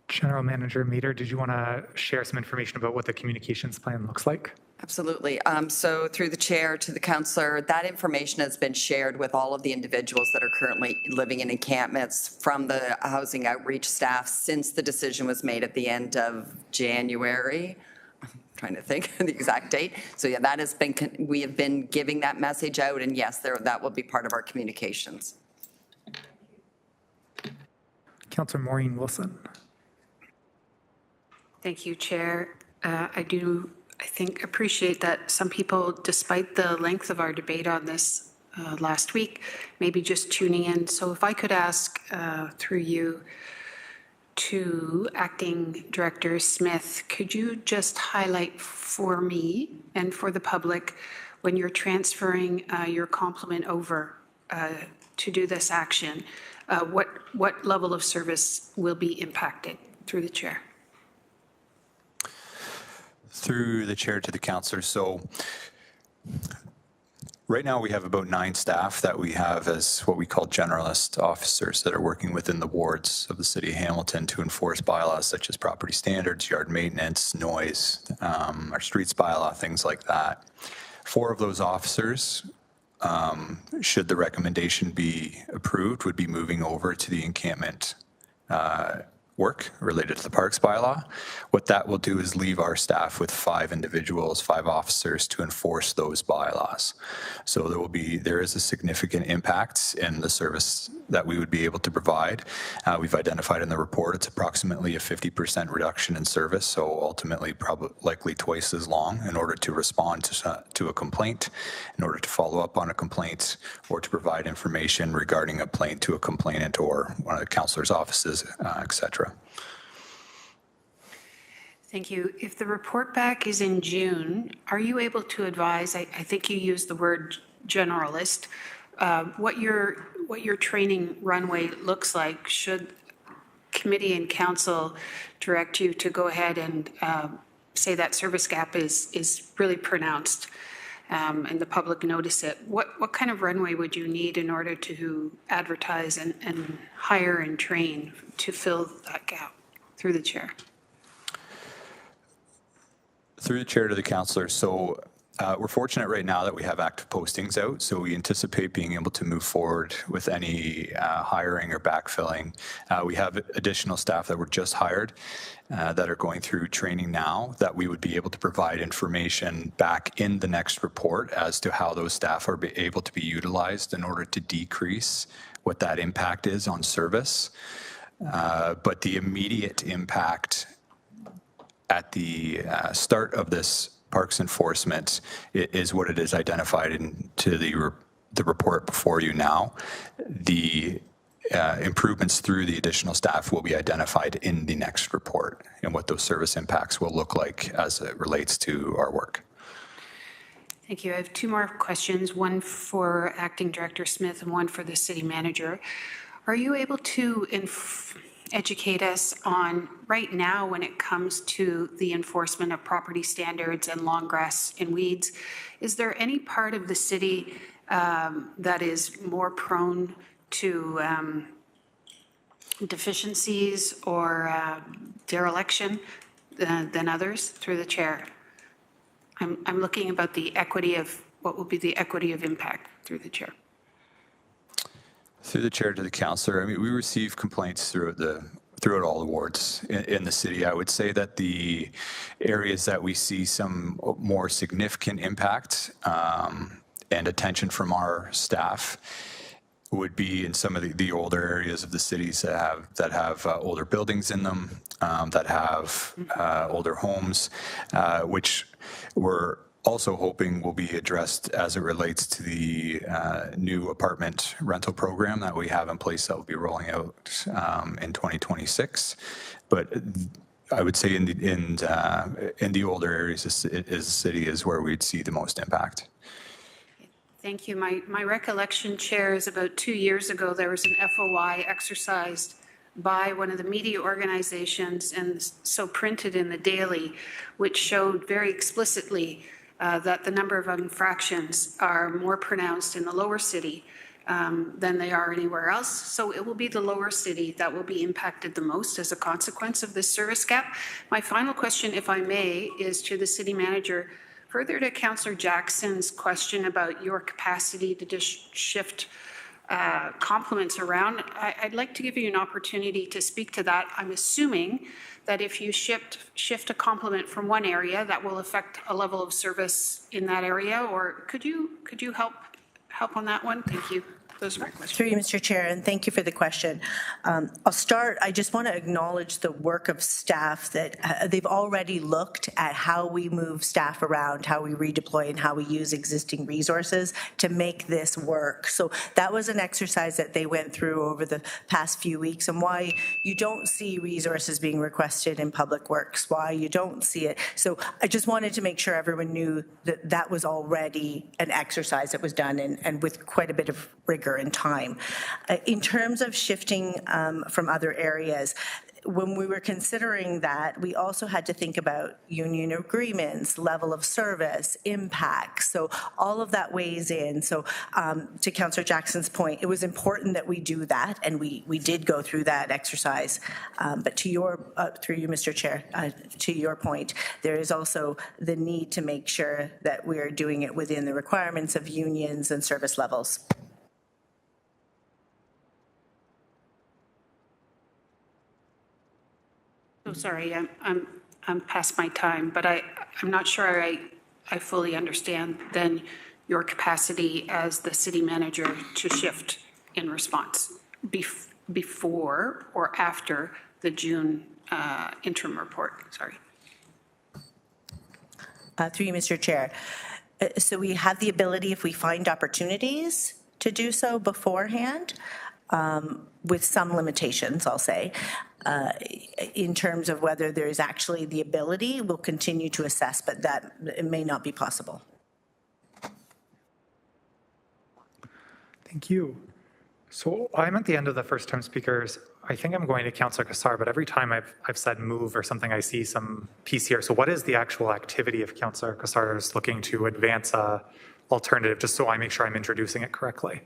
General Manager Mader, did you want to share some information about what the communications plan looks like? Absolutely. So through the chair to the councillor, that information has been shared with all of the individuals that are currently living in encampments from the housing outreach staff since the decision was made at the end of January. I'm trying to think of the exact date. So yeah, that has been, we have been giving that message out, and yes, that will be part of our communications. Councillor Maureen Wilson. Thank you, Chair. I think, appreciate that some people, despite the length of our debate on this last week, maybe just tuning in. So if I could ask through you to Acting Director Smith, could you just highlight for me and for the public when you're transferring your complement over to do this action, what level of service will be impacted through the chair? Through the chair to the councillor. So right now we have about 9 staff that we have as what we call generalist officers that are working within the wards of the city of Hamilton to enforce bylaws such as property standards, yard maintenance, noise, our streets bylaw, things like that. 4 of those officers, should the recommendation be approved, would be moving over to the encampment work related to the parks bylaw. What that will do is leave our staff with 5 individuals, 5 officers to enforce those bylaws. So there is a significant impact in the service that we would be able to provide. We've identified in the report it's approximately a 50% reduction in service, so ultimately probably likely twice as long in order to respond to a complaint, in order to follow up on a complaint, or to provide information regarding a complaint to a complainant or one of the councillor's offices, etc. Thank you. If the report back is in June, are you able to advise, I think you used the word generalist, what your training runway looks like should committee and council direct you to go ahead and say that service gap is really pronounced and the public notice it? What kind of runway would you need in order to advertise and hire and train to fill that gap? Through the chair. Through the chair to the councillor. So we're fortunate right now that we have active postings out, so we anticipate being able to move forward with any hiring or backfilling. We have additional staff that were just hired that are going through training now that we would be able to provide information back in the next report as to how those staff are able to be utilized in order to decrease what that impact is on service. But the immediate impact at the start of this parks enforcement is what it is identified into the report before you now. The improvements through the additional staff will be identified in the next report and what those service impacts will look like as it relates to our work. Thank you. I have 2 more questions, one for Acting Director Smith and one for the City Manager. Are you able to educate us on right now when it comes to the enforcement of property standards and long grass and weeds? Is there any part of the city that is more prone to deficiencies or dereliction than others, through the chair. I'm looking about the equity of, what will be the equity of impact, through the chair. Through the chair to the councillor, I mean, we receive complaints throughout all the wards in the city. I would say that the areas that we see some more significant impact and attention from our staff would be in some of the older areas of the cities that have older buildings in them, that have older homes, which we're also hoping will be addressed as it relates to the new apartment rental program that we have in place that will be rolling out in 2026. But I would say in the older areas, the city is where we'd see the most impact. Thank you. My recollection, Chair, is about 2 years ago, there was an FOI exercised by one of the media organizations and so printed in the Daily, which showed very explicitly that the number of infractions are more pronounced in the lower city than they are anywhere else. So it will be the lower city that will be impacted the most as a consequence of this service gap. My final question, if I may, is to the city manager. Further to Councillor Jackson's question about your capacity to just shift compliments around, I'd like to give you an opportunity to speak to that. I'm assuming that if you shift a compliment from one area, that will affect a level of service in that area, or could you help on that one? Thank you. Those are my questions. Through you, Mr. Chair, and thank you for the question. I'll start. I just want to acknowledge the work of staff that they've already looked at how we move staff around, how we redeploy, and how we use existing resources to make this work. So that was an exercise that they went through over the past few weeks, and why you don't see resources being requested in public works, why you don't see it. So I just wanted to make sure everyone knew that that was already an exercise that was done, and with quite a bit of rigor and time. In terms of shifting from other areas, when we were considering that, we also had to think about union agreements, level of service, impact. So all of that weighs in. So to Councillor Jackson's point, it was important that we do that, and we did go through that exercise. But to your, through you, Mr. Chair, to your point, there is also the need to make sure that we are doing it within the requirements of unions and service levels. So sorry, I'm past my time, but I'm not sure I fully understand then your capacity as the city manager to shift in response before or after the June interim report. Sorry. Through you, Mr. Chair. So we have the ability, if we find opportunities, to do so beforehand, with some limitations, I'll say. In terms of whether there is actually the ability, we'll continue to assess, but that it may not be possible. Thank you. So I'm at the end of the first time speakers. I think I'm going to Councillor Cassar, but every time I've said move or something, I see some piece here. So what is the actual activity if Councillor Cassar is looking to advance a alternative, just so I make sure I'm introducing it correctly?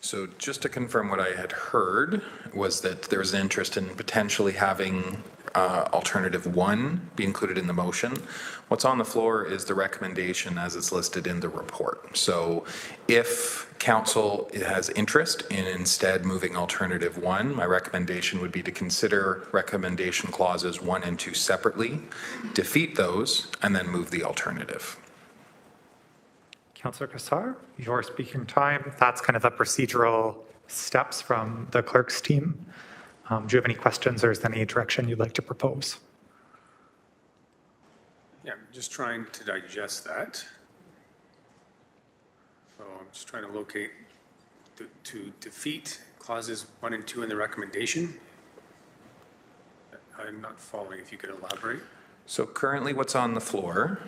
So just to confirm, what I had heard was that there was an interest in potentially having alternative 1 be included in the motion. What's on the floor is the recommendation as it's listed in the report. So if council has interest in instead moving alternative 1, my recommendation would be to consider recommendation clauses 1 and 2 separately, defeat those, and then move the alternative. Councillor Cassar, your speaking time. That's kind of the procedural steps from the clerk's team. Do you have any questions, or is there any direction you'd like to propose? Yeah, I'm just trying to digest that. So I'm just trying to locate to defeat clauses 1 and 2 in the recommendation. I'm not following, if you could elaborate. So currently what's on the floor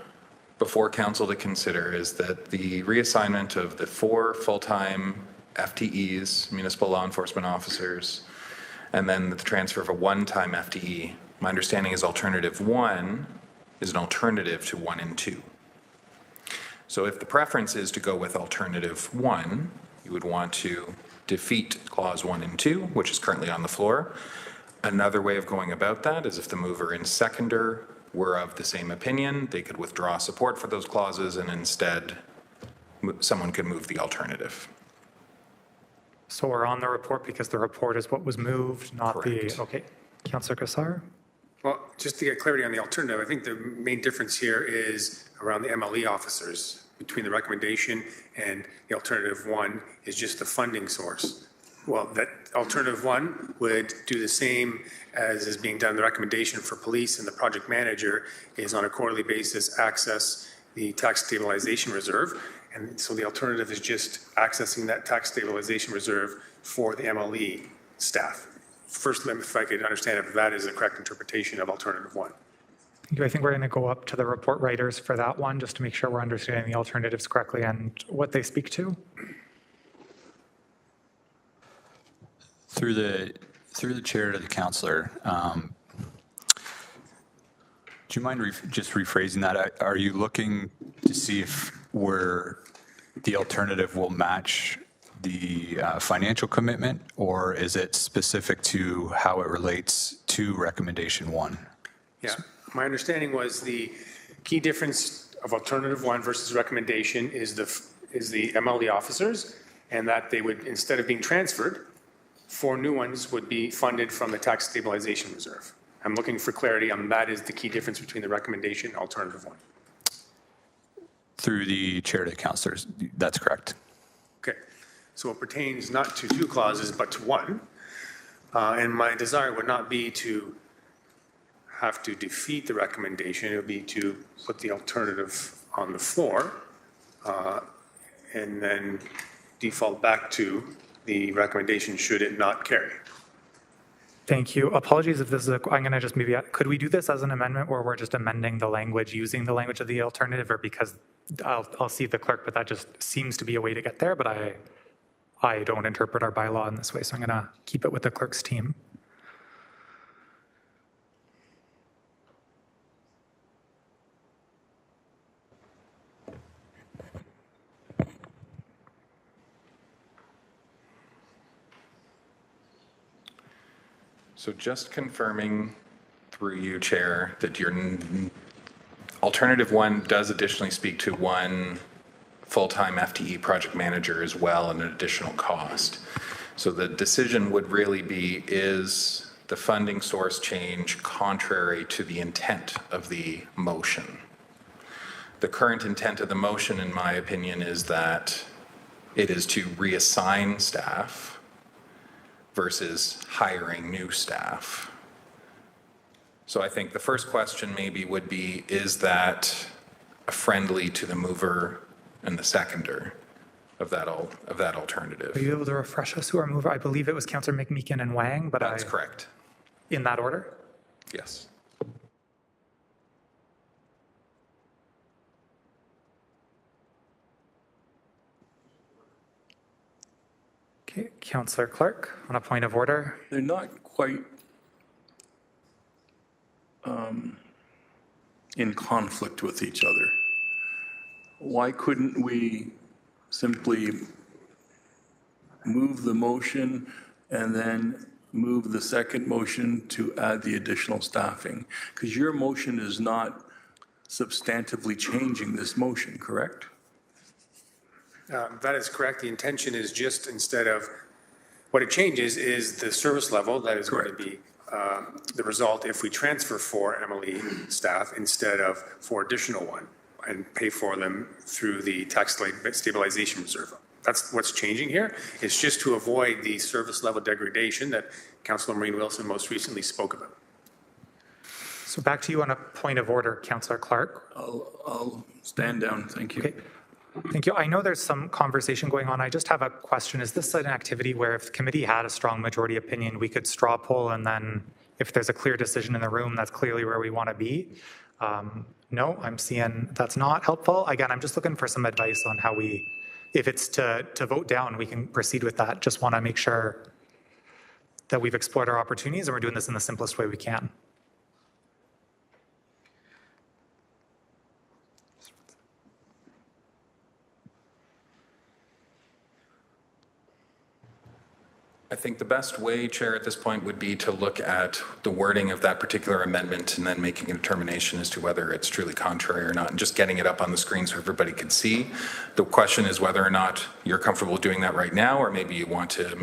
before council to consider is that the reassignment of the 4 full-time FTEs, municipal law enforcement officers, and then the transfer of a one-time FTE. My understanding is alternative 1 is an alternative to 1 and 2. So if the preference is to go with alternative 1, you would want to defeat clause 1 and 2, which is currently on the floor. Another way of going about that is if the mover and seconder were of the same opinion, they could withdraw support for those clauses and instead someone could move the alternative. So we're on the report because the report is what was moved, not Correct. the, okay. Councillor Cassar? Well, just to get clarity on the alternative, I think the main difference here is around the MLE officers. Between the recommendation and the alternative one is just the funding source. Well, that alternative one would do the same as is being done in the recommendation for police, and the project manager is on a quarterly basis access the tax stabilization reserve. And so the alternative is just accessing that tax stabilization reserve for the MLE staff. First, if I could understand if that is a correct interpretation of alternative one. I think we're going to go up to the report writers for that one, just to make sure we're understanding the alternatives correctly and what they speak to. Through the chair to the councillor, do you mind just rephrasing that? Are you looking to see if the alternative will match the financial commitment, or is it specific to how it relates to recommendation 1? Yeah, my understanding was the key difference of alternative 1 versus recommendation is the MLE officers, and that they would, instead of being transferred, 4 new ones would be funded from the tax stabilization reserve. I'm looking for clarity on that is the key difference between the recommendation and alternative 1. Through the chair to the councillors, that's correct. Okay, so it pertains not to 2 clauses, but to 1. And my desire would not be to have to defeat the recommendation. It would be to put the alternative on the floor and then default back to the recommendation should it not carry. Thank you. Apologies if this is, I'm going to just maybe, could we do this as an amendment where we're just amending the language using the language of the alternative, or because I'll see the clerk, but that just seems to be a way to get there, but I don't interpret our bylaw in this way, so I'm going to keep it with the clerk's team. So just confirming through you, Chair, that your alternative 1 does additionally speak to 1 full-time FTE project manager as well, and an additional cost. So the decision would really be, is the funding source change contrary to the intent of the motion? The current intent of the motion, in my opinion, is that it is to reassign staff versus hiring new staff. So I think the first question maybe would be, is that friendly to the mover and the seconder of that alternative? Are you able to refresh us who our mover? I believe it was Councillor McMeekin and Wang, but that's correct. In that order? Yes. Okay, Councillor Clark, on a point of order. They're not quite in conflict with each other. Why couldn't we simply move the motion and then move the second motion to add the additional staffing? Because your motion is not substantively changing this motion, correct? That is correct. The intention is just, instead of, what it changes is the service level that is going to be the result if we transfer 4 MLE staff instead of 4 additional 1 and pay for them through the tax stabilization reserve. That's what's changing here. It's just to avoid the service level degradation that Councillor Maureen Wilson most recently spoke about. So back to you on a point of order, Councillor Clark. I'll stand down. Thank you. Okay. Thank you. I know there's some conversation going on. I just have a question. Is this an activity where if the committee had a strong majority opinion, we could straw poll, and then if there's a clear decision in the room, that's clearly where we want to be? No, I'm seeing that's not helpful. Again, I'm just looking for some advice on how we, if it's to vote down, we can proceed with that. Just want to make sure that we've explored our opportunities and we're doing this in the simplest way we can. I think the best way, Chair, at this point would be to look at the wording of that particular amendment and then making a determination as to whether it's truly contrary or not, and just getting it up on the screen so everybody can see. The question is whether or not you're comfortable doing that right now, or maybe you want to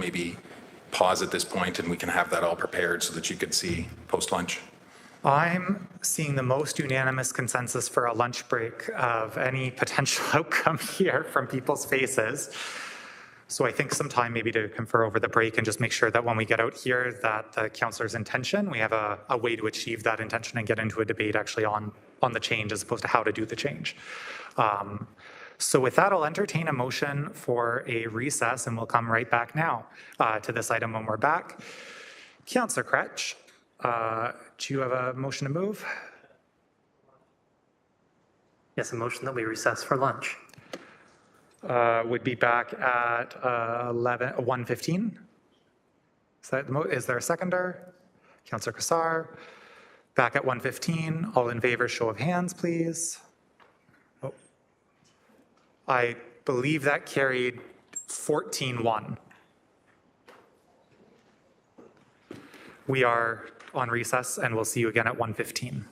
pause at this point and we can have that all prepared so that you could see post-lunch. I'm seeing the most unanimous consensus for a lunch break of any potential outcome here from people's faces. So I think some time maybe to confer over the break and just make sure that when we get out here that the councillor's intention, we have a way to achieve that intention and get into a debate actually on the change as opposed to how to do the change. So with that, I'll entertain a motion for a recess and we'll come right back now to this item when we're back. Councillor Kretsch, do you have a motion to move? Yes, a motion that we recess for lunch. Would be back at 1:15. Is there a seconder? Councillor Cassar. Back at 1:15. All in favor, show of hands, please. Oh. I believe that carried 14-1. We are on recess and we'll see you again at 1:15.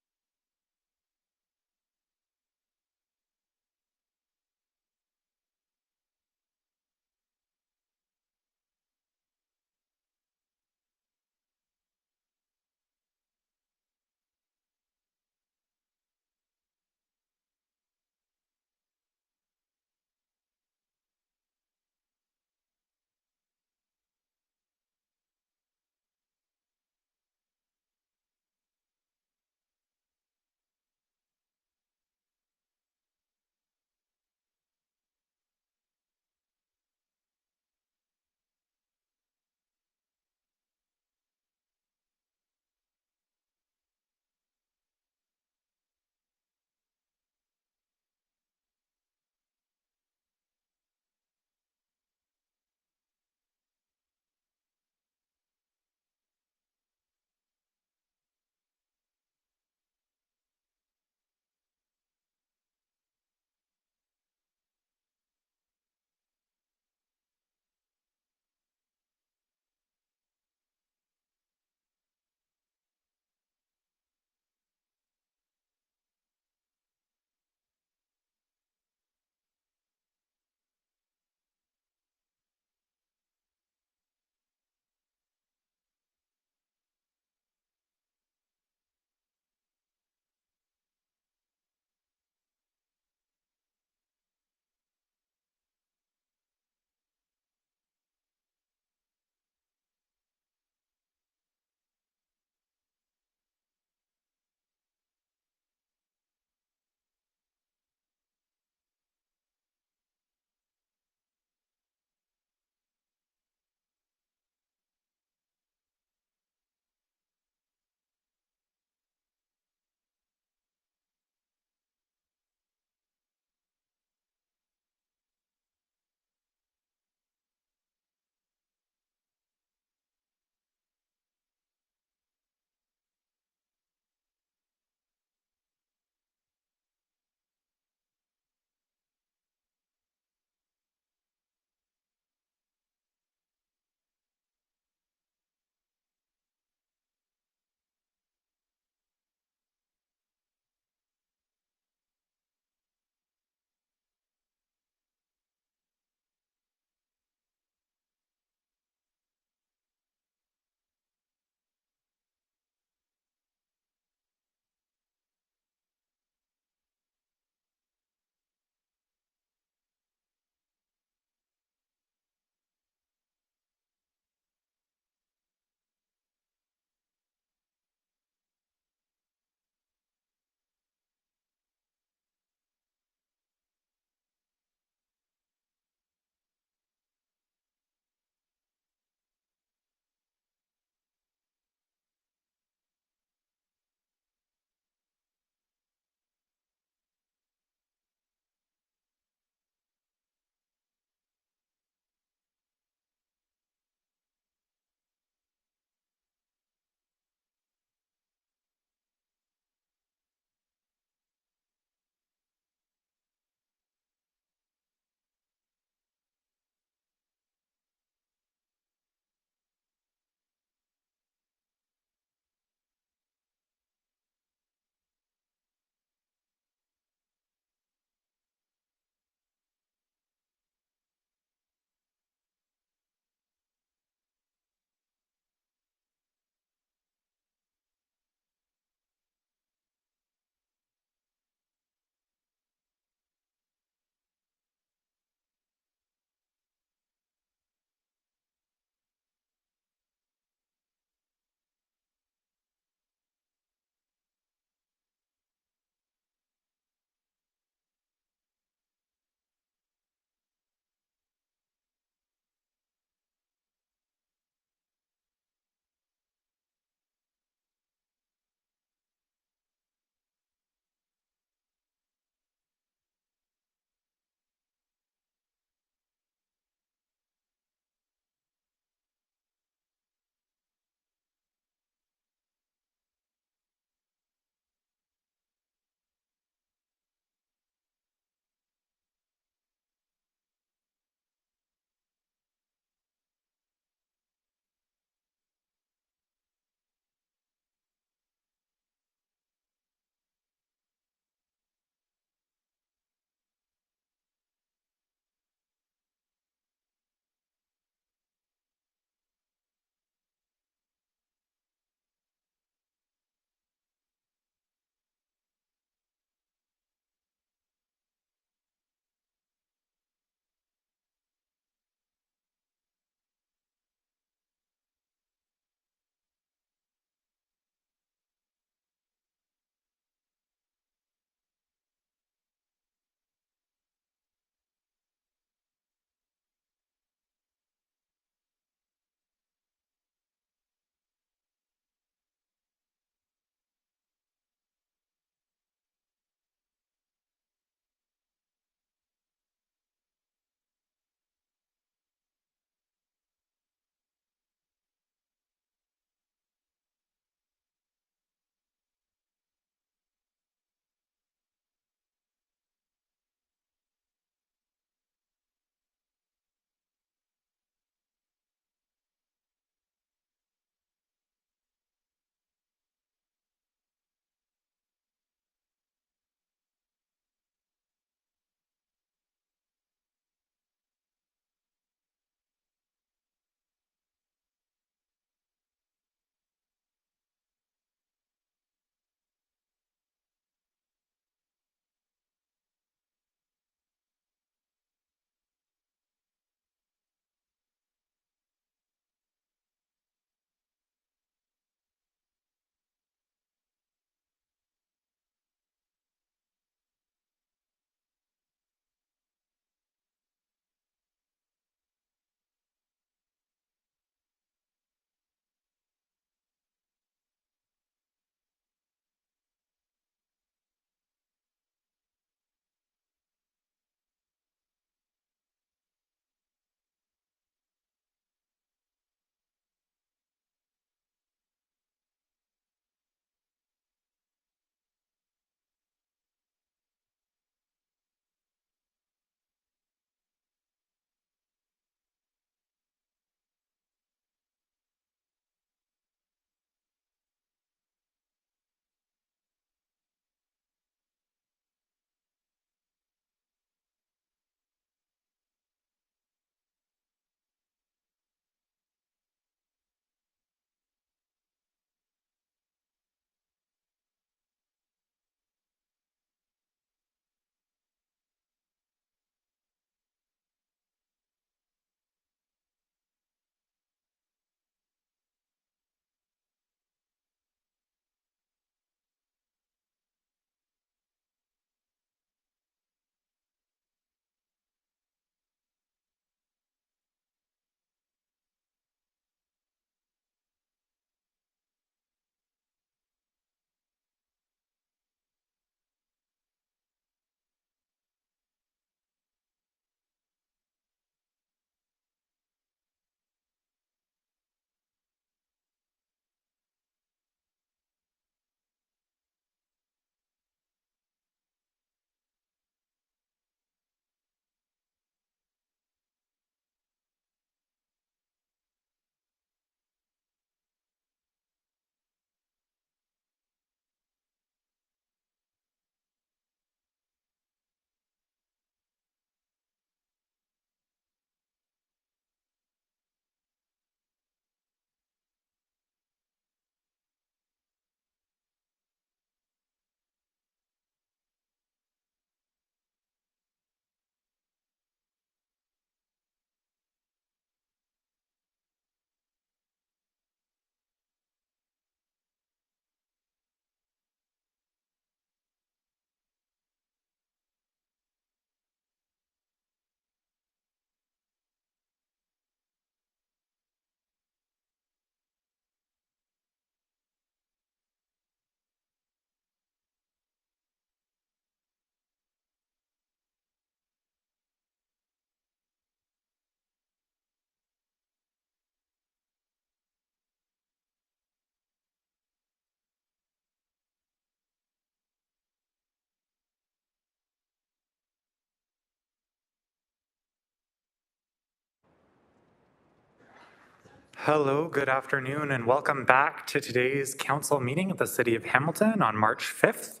Hello, good afternoon, and welcome back to today's council meeting of the City of Hamilton on March 5th.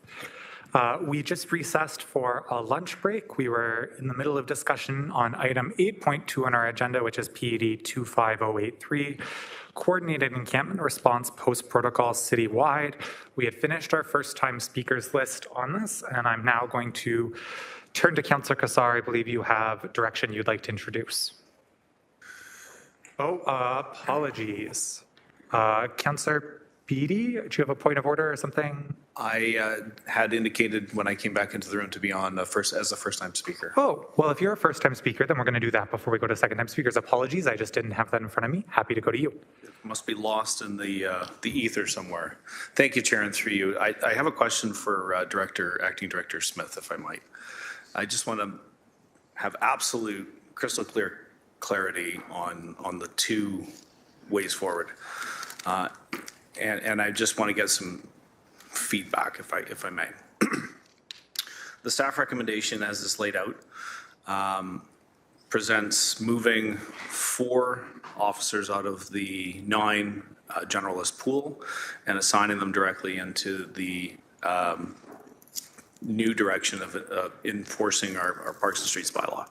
We just recessed for a lunch break. We were in the middle of discussion on item 8.2 on our agenda, which is PED 25083, Coordinated Encampment Response Post-Protocol Citywide. We had finished our first-time speakers list on this, and I'm now going to turn to Councillor Kassar. I believe you have direction you'd like to introduce. Oh, apologies. Councillor Beatty, do you have a point of order or something? I had indicated when I came back into the room to be on as a first-time speaker. Oh, well, if you're a first-time speaker, then we're going to do that before we go to second-time speakers. Apologies, I just didn't have that in front of me. Happy to go to you. It must be lost in the ether somewhere. Thank you, Chair, and through you. I have a question for Acting Director Smith, if I might. I just want to have absolute crystal clear clarity on the two ways forward. And I just want to get some feedback, if I may. The staff recommendation, as is laid out, presents moving 4 officers out of the 9 generalist pool and assigning them directly into the new direction of enforcing our Parks and Streets bylaw.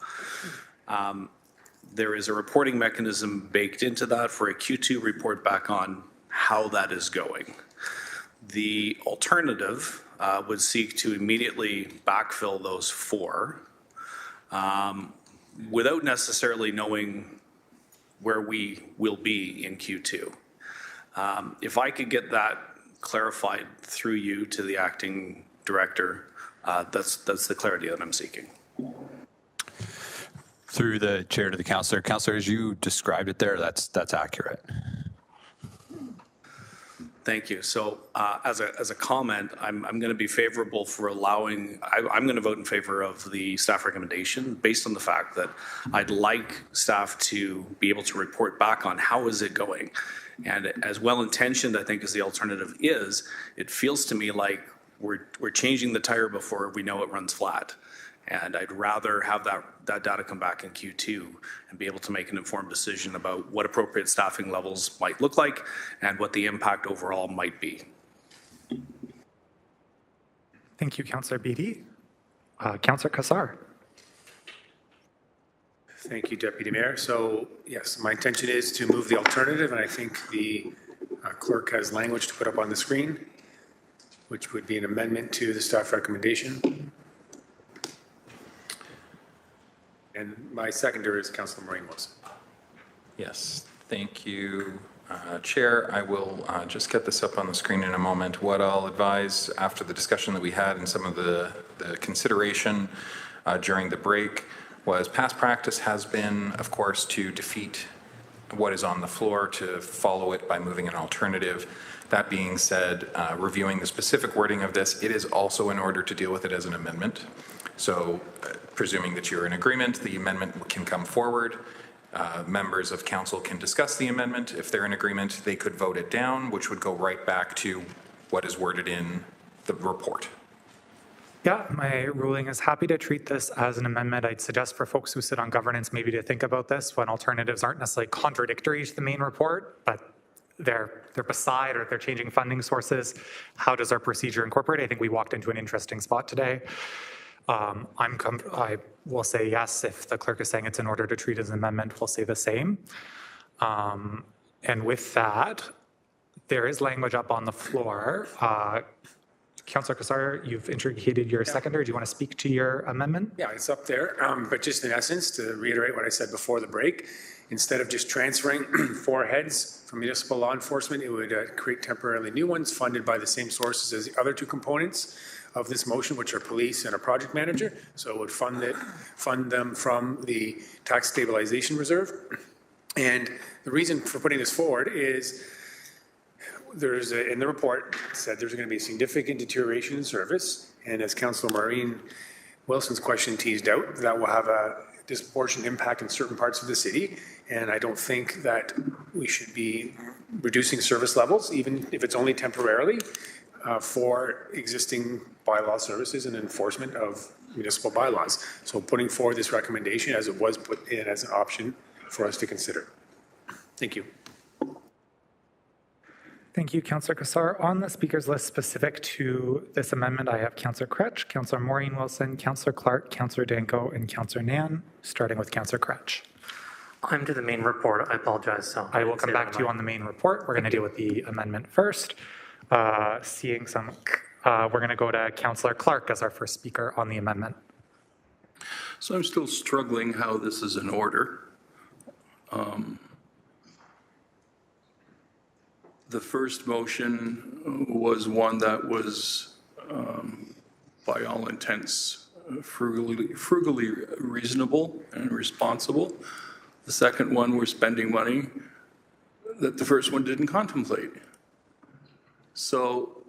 There is a reporting mechanism baked into that for a Q2 report back on how that is going. The alternative would seek to immediately backfill those 4 without necessarily knowing where we will be in Q2. If I could get that clarified through you to the acting director, that's the clarity that I'm seeking. Through the chair to the councillor. Councillor, as you described it there, that's accurate. Thank you. So as a comment, I'm going to be favorable for allowing, I'm going to vote in favor of the staff recommendation based on the fact that I'd like staff to be able to report back on how is it going. And as well-intentioned, I think, as the alternative is, it feels to me like we're changing the tire before we know it runs flat. And I'd rather have that data come back in Q2 and be able to make an informed decision about what appropriate staffing levels might look like and what the impact overall might be. Thank you, Councillor Beatty. Councillor Kassar. Thank you, Deputy Mayor. So yes, my intention is to move the alternative, and I think the clerk has language to put up on the screen, which would be an amendment to the staff recommendation. And my seconder is Councillor Maureen Wilson. Yes, thank you, Chair. I will just get this up on the screen in a moment. What I'll advise after the discussion that we had and some of the consideration during the break was past practice has been, of course, to defeat what is on the floor, to follow it by moving an alternative. That being said, reviewing the specific wording of this, it is also in order to deal with it as an amendment. So presuming that you're in agreement, the amendment can come forward. Members of council can discuss the amendment. If they're in agreement, they could vote it down, which would go right back to what is worded in the report. Yeah, my ruling is happy to treat this as an amendment. I'd suggest for folks who sit on governance maybe to think about this when alternatives aren't necessarily contradictory to the main report, but they're beside or if they're changing funding sources. How does our procedure incorporate? I think we walked into an interesting spot today. I will say yes. If the clerk is saying it's in order to treat as an amendment, we'll say the same. And with that, there is language up on the floor. Councillor Kassar, you've indicated your seconder. Do you want to speak to your amendment? Yeah, it's up there. But just in essence, to reiterate what I said before the break, instead of just transferring 4 heads from municipal law enforcement, it would create temporarily new ones funded by the same sources as the other 2 components of this motion, which are police and a project manager. So it would fund them from the tax stabilization reserve. And the reason for putting this forward is in the report said there's going to be significant deterioration in service. And as Councillor Maureen Wilson's question teased out, that will have a disproportionate impact in certain parts of the city. And I don't think that we should be reducing service levels, even if it's only temporarily, for existing bylaw services and enforcement of municipal bylaws. So putting forward this recommendation as it was put in as an option for us to consider. Thank you. Thank you, Councillor Kassar. On the speakers list specific to this amendment, I have Councillor Kretsch, Councillor Maureen Wilson, Councillor Clark, Councillor Danko, and Councillor Nan, starting with Councillor Kretsch. I'm to the main report. I apologize. So I will come back to you on the main report. We're going to deal with the amendment first. We're going to go to Councillor Clark as our first speaker on the amendment. So I'm still struggling how this is in order. The first motion was one that was, by all intents, frugally reasonable and responsible. The second one, we're spending money that the first one didn't contemplate. So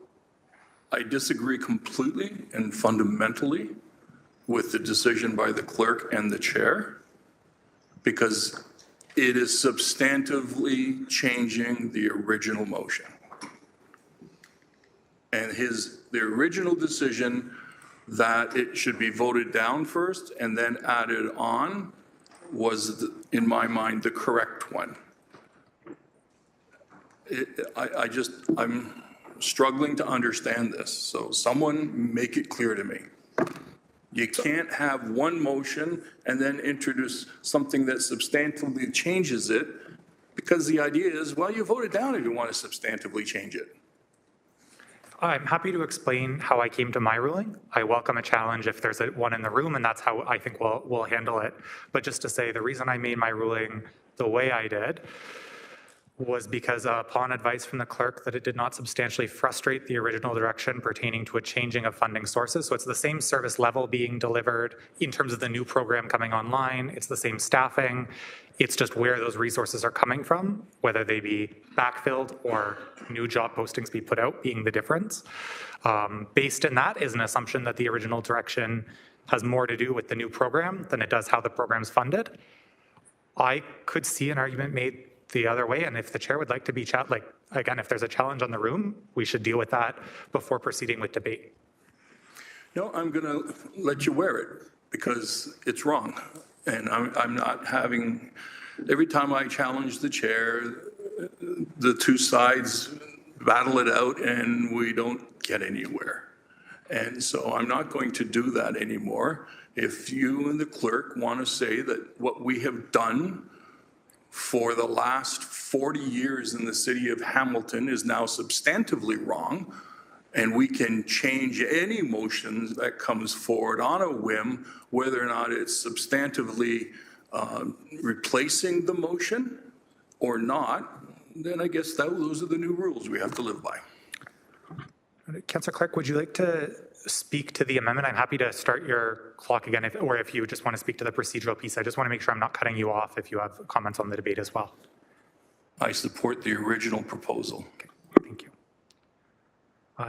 I disagree completely and fundamentally with the decision by the clerk and the chair, because it is substantively changing the original motion. And the original decision that it should be voted down first and then added on was, in my mind, the correct one. I'm struggling to understand this, so someone make it clear to me. You can't have one motion and then introduce something that substantively changes it, because the idea is, well, you voted down if you want to substantively change it. I'm happy to explain how I came to my ruling. I welcome a challenge if there's one in the room, and that's how I think we'll handle it. But just to say, the reason I made my ruling the way I did was because upon advice from the clerk that it did not substantially frustrate the original direction pertaining to a changing of funding sources. So it's the same service level being delivered in terms of the new program coming online. It's the same staffing. It's just where those resources are coming from, whether they be backfilled or new job postings be put out being the difference. Based in that is an assumption that the original direction has more to do with the new program than it does how the program's funded. I could see an argument made the other way, and if the chair would like to be again, if there's a challenge on the room, we should deal with that before proceeding with debate. No, I'm going to let you wear it because it's wrong, and I'm not having. Every time I challenge the chair, the two sides battle it out, and we don't get anywhere. And so I'm not going to do that anymore. If you and the clerk want to say that what we have done for the last 40 years in the city of Hamilton is now substantively wrong, and we can change any motion that comes forward on a whim, whether or not it's substantively replacing the motion or not, then I guess those are the new rules we have to live by. Councillor Clark, would you like to speak to the amendment? I'm happy to start your clock again, or if you just want to speak to the procedural piece. I just want to make sure I'm not cutting you off if you have comments on the debate as well. I support the original proposal. Okay, thank you.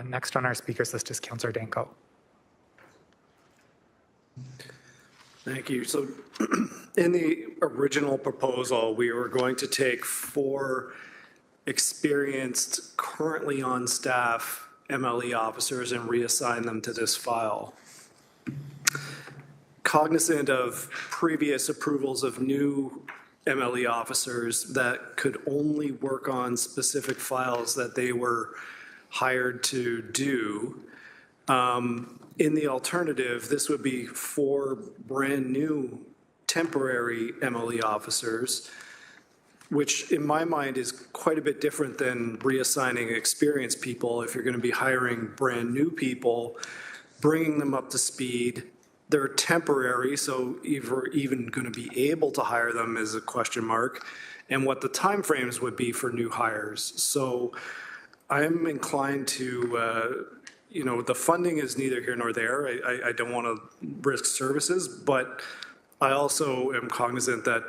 Next on our speakers list is Councillor Danko. Thank you. So in the original proposal, we were going to take 4 experienced, currently on staff MLE officers and reassign them to this file. Cognizant of previous approvals of new MLE officers that could only work on specific files that they were hired to do, in the alternative, this would be 4 brand new temporary MLE officers, which in my mind is quite a bit different than reassigning experienced people. If you're going to be hiring brand new people, bringing them up to speed, they're temporary, so if we're even going to be able to hire them is a question mark, and what the timeframes would be for new hires. So I'm inclined to, the funding is neither here nor there. I don't want to risk services, but I also am cognizant that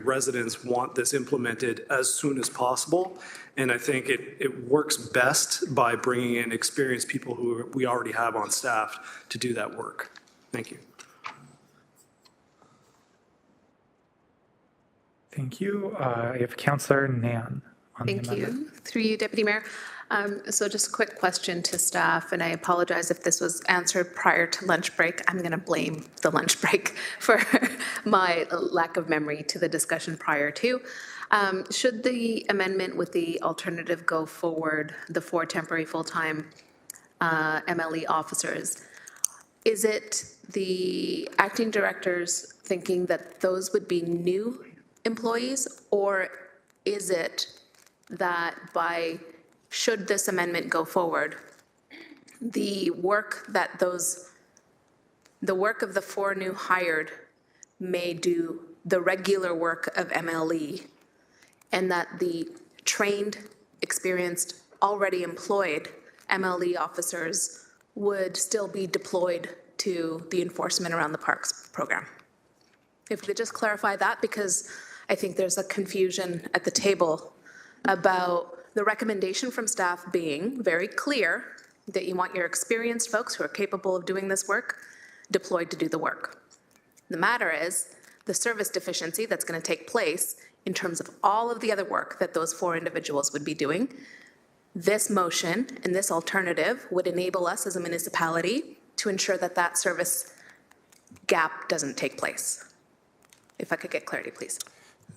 residents want this implemented as soon as possible. And I think it works best by bringing in experienced people who we already have on staff to do that work. Thank you. Thank you. I have Councillor Nan on the amendment. Thank you. Through you, Deputy Mayor. So just a quick question to staff, and I apologize if this was answered prior to lunch break. I'm going to blame the lunch break for my lack of memory to the discussion prior to. Should the amendment with the alternative go forward, the 4 temporary full-time MLE officers, is it the acting directors thinking that those would be new employees, or is it that should this amendment go forward, the work of the 4 new hired may do the regular work of MLE, and that the trained, experienced, already employed MLE officers would still be deployed to the enforcement around the parks program? If we could just clarify that, because I think there's a confusion at the table about the recommendation from staff being very clear that you want your experienced folks who are capable of doing this work deployed to do the work. The matter is the service deficiency that's going to take place in terms of all of the other work that those 4 individuals would be doing. This motion and this alternative would enable us as a municipality to ensure that that service gap doesn't take place. If I could get clarity, please.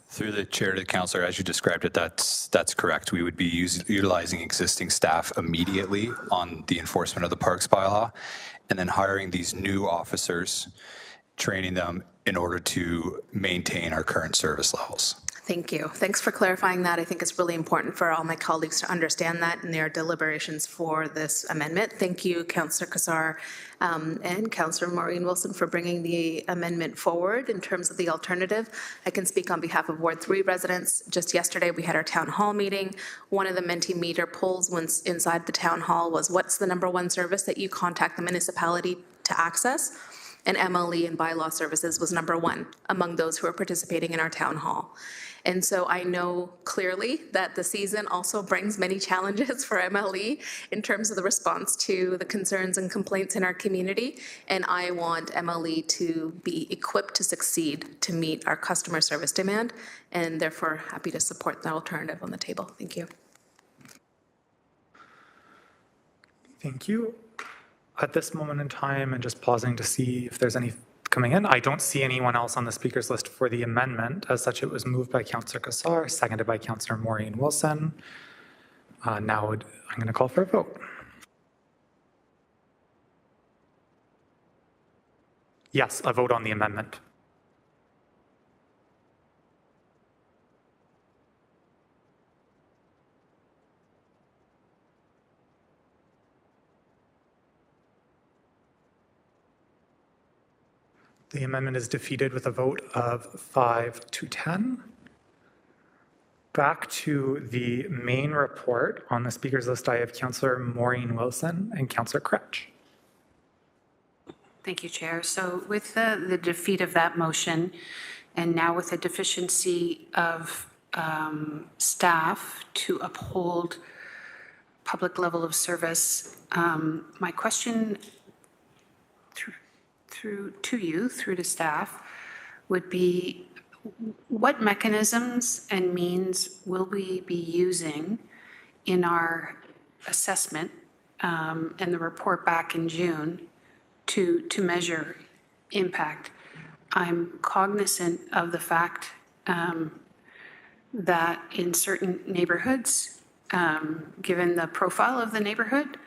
Through the chair to the councillor, as you described it, that's correct. We would be utilizing existing staff immediately on the enforcement of the parks bylaw, and then hiring these new officers, training them in order to maintain our current service levels. Thank you. Thanks for clarifying that. I think it's really important for all my colleagues to understand that in their deliberations for this amendment. Thank you, Councillor Kassar and Councillor Maureen Wilson, for bringing the amendment forward in terms of the alternative. I can speak on behalf of Ward 3 residents. Just yesterday, we had our town hall meeting. One of the Mentimeter polls once inside the town hall was, what's the #1 service that you contact the municipality to access? And MLE and bylaw services was #1 among those who are participating in our town hall. And so I know clearly that the season also brings many challenges for MLE in terms of the response to the concerns and complaints in our community. And I want MLE to be equipped to succeed to meet our customer service demand, and therefore happy to support the alternative on the table. Thank you. Thank you. At this moment in time, and just pausing to see if there's any coming in, I don't see anyone else on the speakers list for the amendment. As such, it was moved by Councillor Kassar, seconded by Councillor Maureen Wilson. Now I'm going to call for a vote. Yes, a vote on the amendment. The amendment is defeated with a vote of 5 to 10. Back to the main report. On the speakers list, I have Councillor Maureen Wilson and Councillor Kretsch. Thank you, Chair. So with the defeat of that motion, and now with the deficiency of staff to uphold public level of service, my question through to staff would be, what mechanisms and means will we be using in our assessment and the report back in June to measure impact? I'm cognizant of the fact that in certain neighborhoods, given the profile of the neighborhood,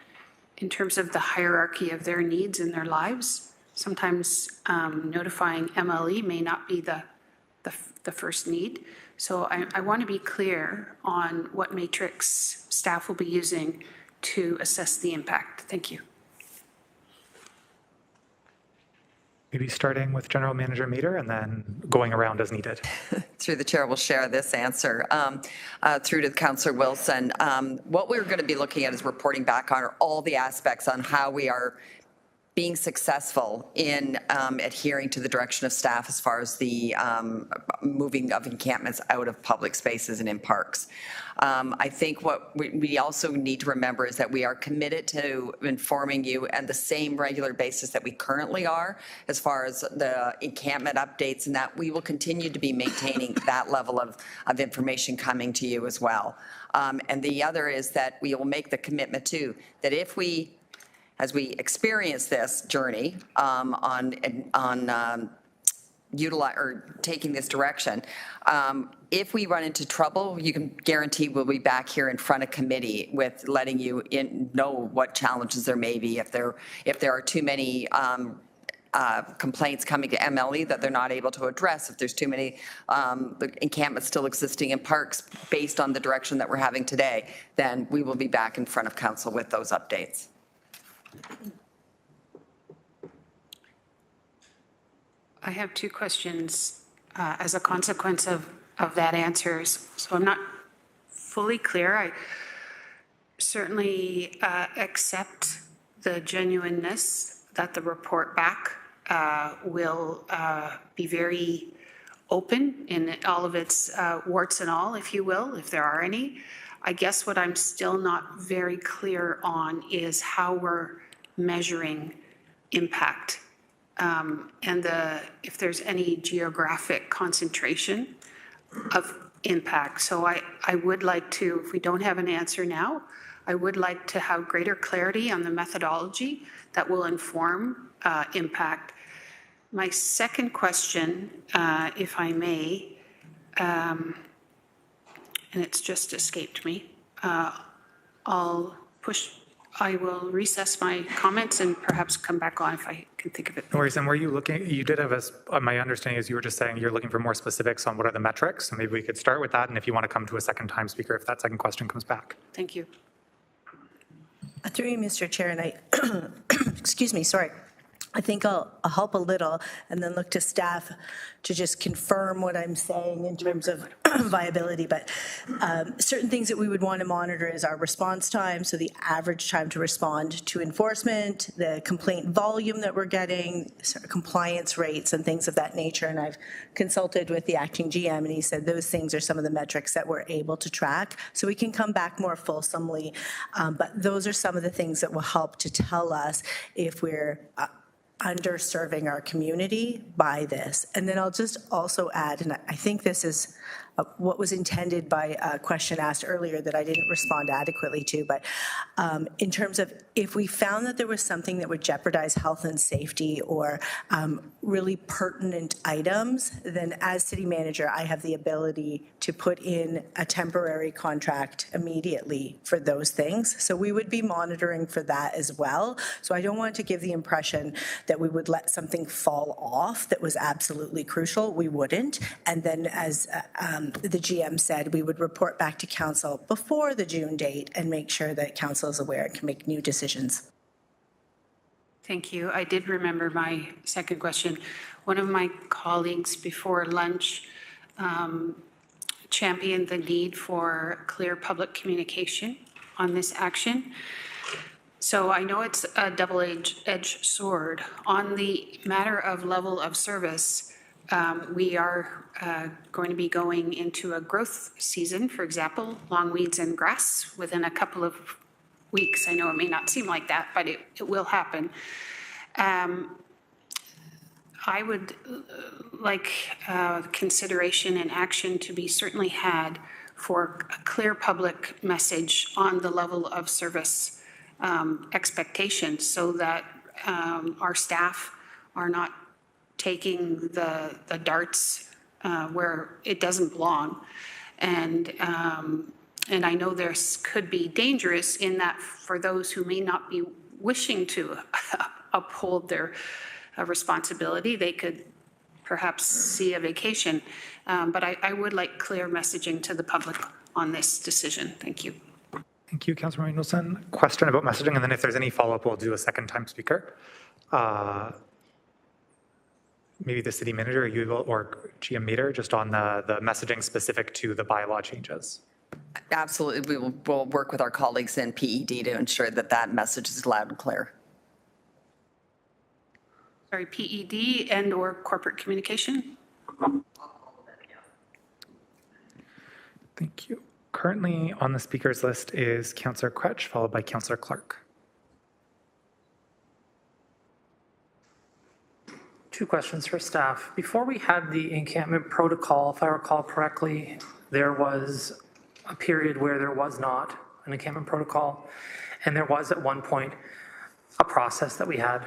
in terms of the hierarchy of their needs in their lives, sometimes notifying MLE may not be the first need. So I want to be clear on what matrix staff will be using to assess the impact. Thank you. Maybe starting with General Manager Meter and then going around as needed. Through the chair, we'll share this answer. Through to Councillor Wilson, what we're going to be looking at is reporting back on all the aspects on how we are being successful in adhering to the direction of staff as far as the moving of encampments out of public spaces and in parks. I think what we also need to remember is that we are committed to informing you at the same regular basis that we currently are as far as the encampment updates, and that we will continue to be maintaining that level of information coming to you as well. And the other is that we will make the commitment too, that if we, as we experience this journey on utilize or taking this direction. If we run into trouble, you can guarantee we'll be back here in front of committee with letting you know what challenges there may be if there are too many complaints coming to MLE that they're not able to address, if there's too many encampments still existing in parks based on the direction that we're having today, then we will be back in front of council with those updates. I have two questions as a consequence of that answer. So I'm not fully clear. I certainly accept the genuineness that the report back will be very open in all of its warts and all, if you will, if there are any. I guess what I'm still not very clear on is how we're measuring impact. And if there's any geographic concentration of impact. So I would like to, if we don't have an answer now, I would like to have greater clarity on the methodology that will inform impact. My second question, if I may, and it's just escaped me, I will recess my comments and perhaps come back on if I can think of it. No worries. And were you looking, you did have my understanding is you were just saying you're looking for more specifics on what are the metrics. So maybe we could start with that. And if you want to come to a second time speaker, if that second question comes back. Thank you. Through you, Mr. Chair, and excuse me, sorry. I think I'll help a little and then look to staff to just confirm what I'm saying in terms of viability. But certain things that we would want to monitor is our response time, so the average time to respond to enforcement, the complaint volume that we're getting, compliance rates and things of that nature. And I've consulted with the acting GM and he said those things are some of the metrics that we're able to track. So we can come back more fulsomely. But those are some of the things that will help to tell us if we're underserving our community by this. And then I'll just also add, and I think this is what was intended by a question asked earlier that I didn't respond adequately to, but in terms of if we found that there was something that would jeopardize health and safety or really pertinent items, then as city manager, I have the ability to put in a temporary contract immediately for those things. So we would be monitoring for that as well. So I don't want to give the impression that we would let something fall off that was absolutely crucial. We wouldn't. And then as the GM said, we would report back to council before the June date and make sure that council is aware and can make new decisions. Thank you. I did remember my second question. One of my colleagues before lunch championed the need for clear public communication on this action. So I know it's a double-edged sword. On the matter of level of service, we are going to be going into a growth season, for example, long weeds and grass within a couple of weeks. I know it may not seem like that, but it will happen. I would like consideration and action to be certainly had for a clear public message on the level of service expectations so that our staff are not taking the darts where it doesn't belong. And I know there's could be dangerous in that for those who may not be wishing to uphold their responsibility, they could perhaps see a vacation. But I would like clear messaging to the public on this decision. Thank you. Thank you, Councilor Wilson. Question about messaging, and then if there's any follow-up, we'll do a second time speaker. Maybe the city manager or GM Meter, just on the messaging specific to the bylaw changes. Absolutely. We'll work with our colleagues in PED to ensure that that message is loud and clear. Sorry, PED and or corporate communication? Thank you. Currently on the speakers list is Councillor Crutch, followed by Councillor Clark. Two questions for staff. Before we had the encampment protocol, if I recall correctly, there was a period where there was not an encampment protocol, and there was at one point a process that we had.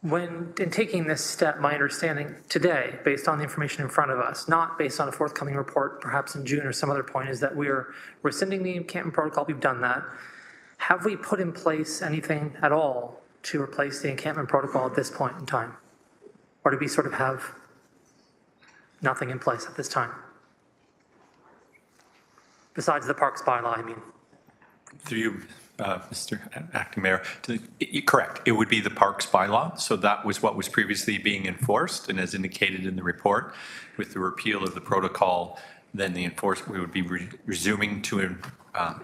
When, in taking this step, my understanding today, based on the information in front of us, not based on a forthcoming report, perhaps in June or some other point, is that we're rescinding the encampment protocol. We've done that. Have we put in place anything at all to replace the encampment protocol at this point in time? Or do we sort of have nothing in place at this time? Besides the parks bylaw, I mean. Through you, Mr. Acting Mayor, correct. It would be the parks bylaw. So that was what was previously being enforced. And as indicated in the report, with the repeal of the protocol, then we would be resuming to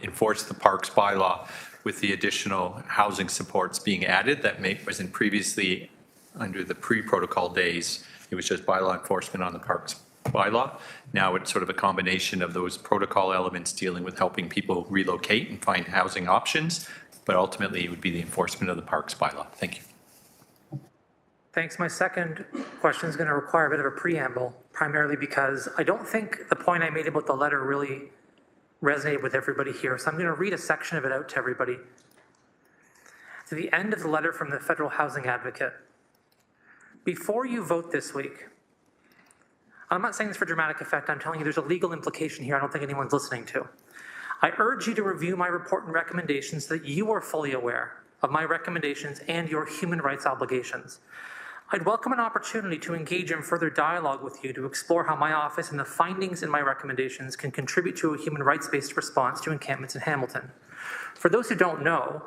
enforce the parks bylaw with the additional housing supports being added that wasn't previously under the pre-protocol days. It was just bylaw enforcement on the parks bylaw. Now it's sort of a combination of those protocol elements dealing with helping people relocate and find housing options, but ultimately it would be the enforcement of the parks bylaw. Thank you. Thanks. My second question is going to require a bit of a preamble, primarily because I don't think the point I made about the letter really resonated with everybody here. So I'm going to read a section of it out to everybody. To the end of the letter from the Federal Housing Advocate. Before you vote this week, I'm not saying this for dramatic effect, I'm telling you there's a legal implication here I don't think anyone's listening to. I urge you to review my report and recommendations so that you are fully aware of my recommendations and your human rights obligations. I'd welcome an opportunity to engage in further dialogue with you to explore how my office and the findings in my recommendations can contribute to a human rights-based response to encampments in Hamilton. For those who don't know,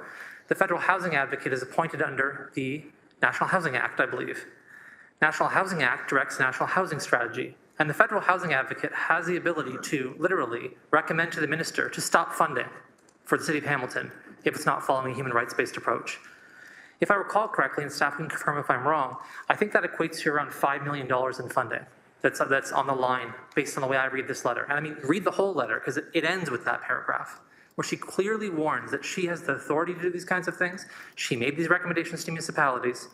the Federal Housing Advocate is appointed under the National Housing Act, I believe. National Housing Act directs national housing strategy, and the Federal Housing Advocate has the ability to literally recommend to the minister to stop funding for the City of Hamilton if it's not following a human rights-based approach. If I recall correctly, and staff can confirm if I'm wrong, I think that equates to around $5 million in funding that's on the line based on the way I read this letter. And I mean, read the whole letter because it ends with that paragraph where she clearly warns that she has the authority to do these kinds of things. She made these recommendations to municipalities.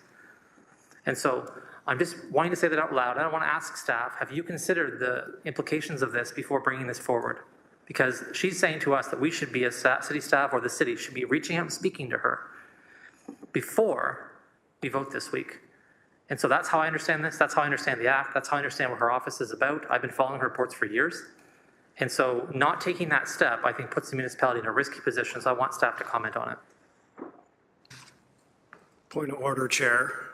And so I'm just wanting to say that out loud. I want to ask staff, have you considered the implications of this before bringing this forward? Because she's saying to us that we should be, as city staff or the city, should be reaching out and speaking to her before we vote this week. And so that's how I understand this. That's how I understand the act. That's how I understand what her office is about. I've been following her reports for years. And so not taking that step, I think, puts the municipality in a risky position. So I want staff to comment on it. Point of order, Chair.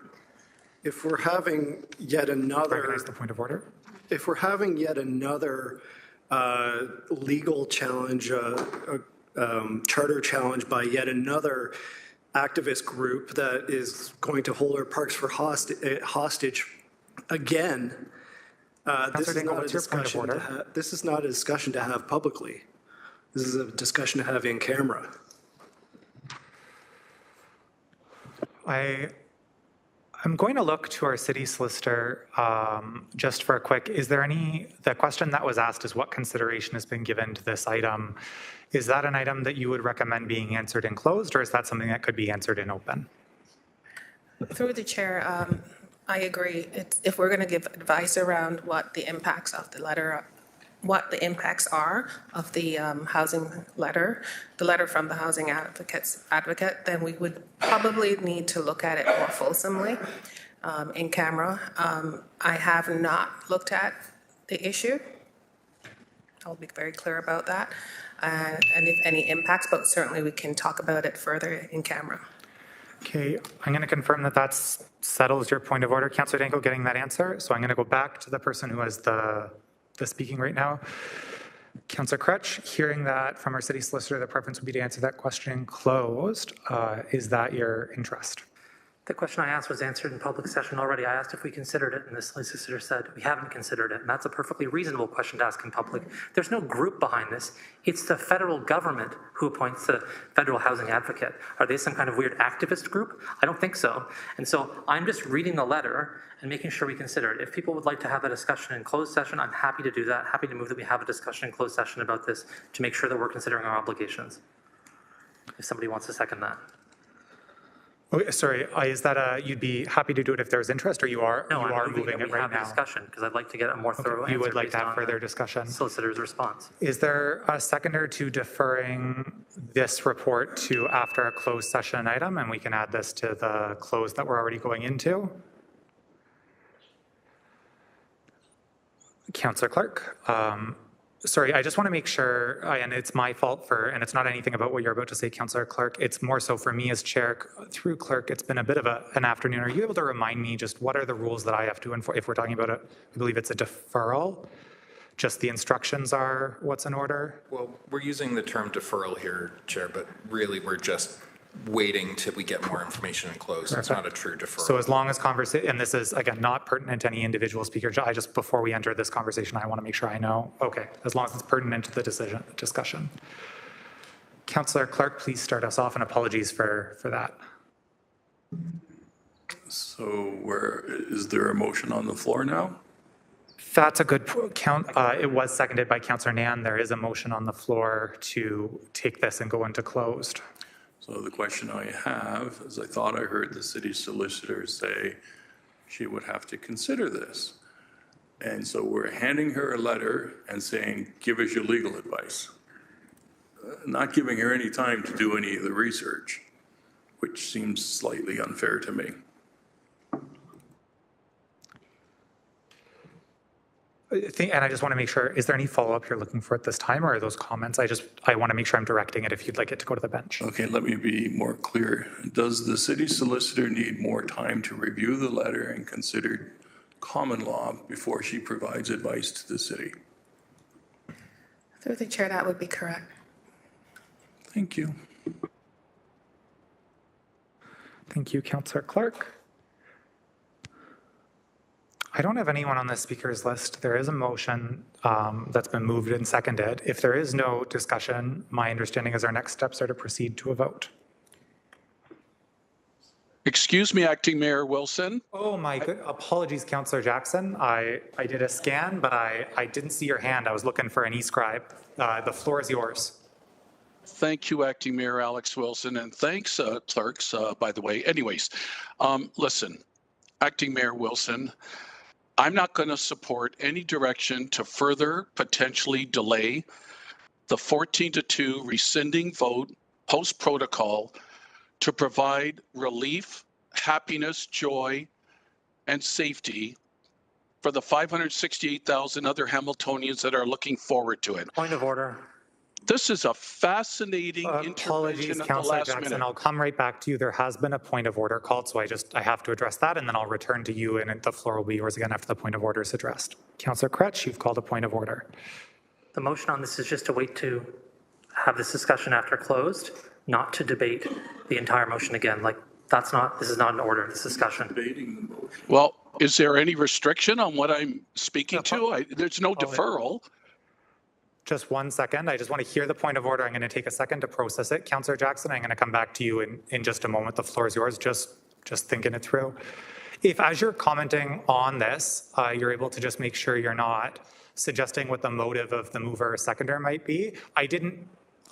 If we're having yet another... Recognize the point of order. If we're having yet another legal challenge, charter challenge by yet another activist group that is going to hold our parks for hostage again, this is not a discussion to have publicly. This is a discussion to have in camera. I'm going to look to our city solicitor just for a quick, the question that was asked is what consideration has been given to this item? Is that an item that you would recommend being answered in closed, or is that something that could be answered in open? Through the chair, I agree. If we're going to give advice around what the impacts of the letter, what the impacts are of the housing letter, the letter from the housing advocate, then we would probably need to look at it more fulsomely in camera. I have not looked at the issue. I'll be very clear about that. And if any impacts, but certainly we can talk about it further in camera. Okay, I'm going to confirm that that settles your point of order. Councillor Danko getting that answer. So I'm going to go back to the person who has the speaking right now. Councillor Crutch, hearing that from our city solicitor, the preference would be to answer that question closed. Is that your interest? The question I asked was answered in public session already. I asked if we considered it, and the solicitor said we haven't considered it, and that's a perfectly reasonable question to ask in public. There's no group behind this. It's the federal government who appoints the Federal Housing Advocate. Are they some kind of weird activist group? I don't think so. And so I'm just reading the letter and making sure we consider it. If people would like to have a discussion in closed session, I'm happy to do that. Happy to move that we have a discussion in closed session about this to make sure that we're considering our obligations. If somebody wants to second that. Okay, sorry, is that you'd be happy to do it if there's interest, or you are moving it right now? Discussion, because I'd like to get a more thorough answer. You would like based to have on further the discussion? Solicitor's response. Is there a seconder to deferring this report to after a closed session item, and we can add this to the close that we're already going into? Councillor Clark. Sorry, I just want to make sure, and it's my fault and it's not anything about what you're about to say, Councillor Clark. It's more so for me as chair, through clerk, it's been a bit of an afternoon. Are you able to remind me just what are the rules that I have to enforce? If we're talking about I believe it's a deferral, just the instructions are what's in order? Well, we're using the term deferral here, Chair, but really we're just waiting till we get more information and close. It's not a true deferral. So as long as and this is, again, not pertinent to any individual speaker, before we enter this conversation, I want to make sure I know. Okay, as long as it's pertinent to the discussion. Councillor Clark, please start us off, and apologies for that. So is there a motion on the floor now? That's a good count. It was seconded by Councillor Nan. There is a motion on the floor to take this and go into closed. So the question I have is I thought I heard the city solicitor say she would have to consider this. And so we're handing her a letter and saying, give us your legal advice. Not giving her any time to do any of the research, which seems slightly unfair to me. And I just want to make sure, is there any follow-up you're looking for at this time, or are those comments? I want to make sure I'm directing it if you'd like it to go to the bench. Okay, let me be more clear. Does the city solicitor need more time to review the letter and consider common law before she provides advice to the city? Through the chair, that would be correct. Thank you. Thank you, Councillor Clark. I don't have anyone on the speakers list. There is a motion that's been moved and seconded. If there is no discussion, my understanding is our next steps are to proceed to a vote. Excuse me, Acting Mayor Wilson. Oh my good, apologies, Councillor Jackson. I did a scan, but I didn't see your hand. I was looking for an e-scribe. The floor is yours. Thank you, Acting Mayor Alex Wilson, and thanks, clerks, by the way. Anyways, listen, Acting Mayor Wilson, I'm not going to support any direction to further potentially delay the 14-2 rescinding vote post-protocol to provide relief, happiness, joy, and safety for the 568,000 other Hamiltonians that are looking forward to it. Point of order. This is a fascinating intervention at the last Jackson. minute. I'll come right back to you. There has been a point of order called, so I have to address that, and then I'll return to you, and the floor will be yours again after the point of order is addressed. Councillor Kretsch, you've called a point of order. The motion on this is just to wait to have this discussion after closed, not to debate the entire motion again. This is not an order, this discussion. Well, is there any restriction on what I'm speaking to? There's no deferral. Just 1 second. I just want to hear the point of order. I'm going to take a second to process it. Councillor Jackson, I'm going to come back to you in just a moment. The floor is yours. Just thinking it through. If, as you're commenting on this, you're able to just make sure you're not suggesting what the motive of the mover or seconder might be.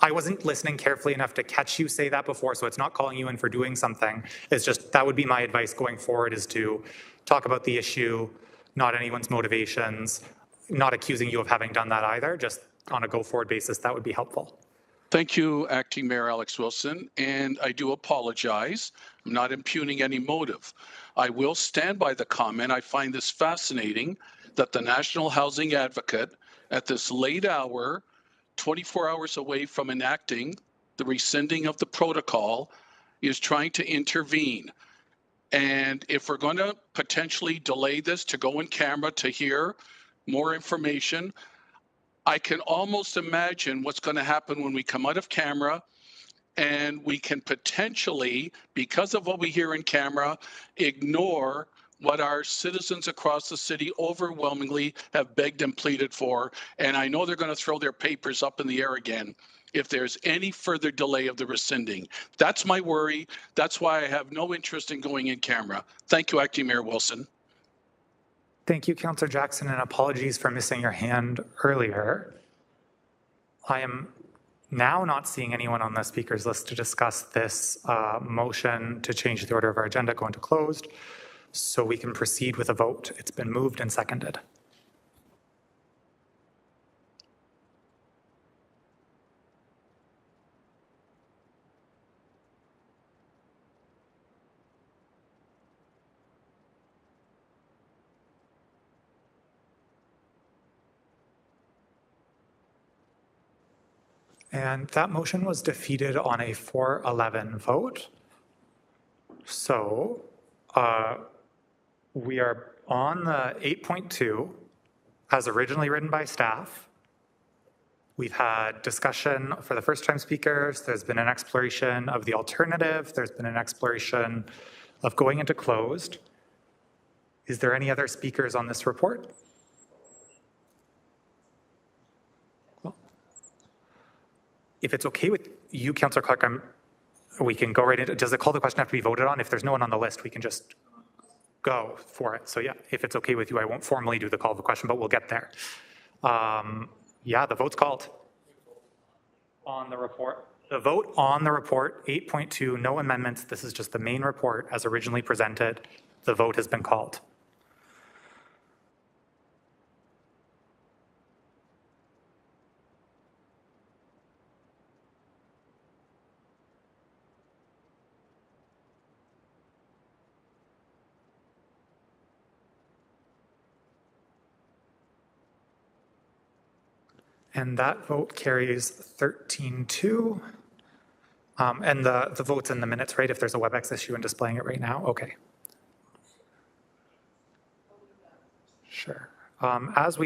I wasn't listening carefully enough to catch you say that before, so it's not calling you in for doing something. It's just, that would be my advice going forward, is to talk about the issue, not anyone's motivations, not accusing you of having done that either, just on a go-forward basis. That would be helpful. Thank you, Acting Mayor Alex Wilson, and I do apologize. I'm not impugning any motive. I will stand by the comment. I find this fascinating that the National Housing Advocate, at this late hour, 24 hours away from enacting the rescinding of the protocol, is trying to intervene. And if we're going to potentially delay this to go in camera to hear more information, I can almost imagine what's going to happen when we come out of camera, and we can potentially, because of what we hear in camera, ignore what our citizens across the city overwhelmingly have begged and pleaded for. And I know they're going to throw their papers up in the air again if there's any further delay of the rescinding. That's my worry. That's why I have no interest in going in camera. Thank you, Acting Mayor Wilson. Thank you, Councillor Jackson, and apologies for missing your hand earlier. I am Now not seeing anyone on the speakers list to discuss this motion to change the order of our agenda, go into closed, so we can proceed with a vote. It's been moved and seconded. And that motion was defeated on a 4-11 vote. So we are on the 8.2 as originally written by staff. We've had discussion for the first-time speakers. There's been an exploration of the alternative. There's been an exploration of going into closed. Is there any other speakers on this report? If it's okay with you, Councillor Clark, we can go right into, does the call to question have to be voted on? If there's no one on the list, we can just go for it. So yeah, if it's okay with you, I won't formally do the call to question, but we'll get there. Yeah, the vote's called. On the report. The vote on the report, 8.2, no amendments. This is just the main report as originally presented. The vote has been called. And that vote carries 13-2. And the vote's in the minutes, right? If there's a WebEx issue in displaying it right now? Okay. Sure. As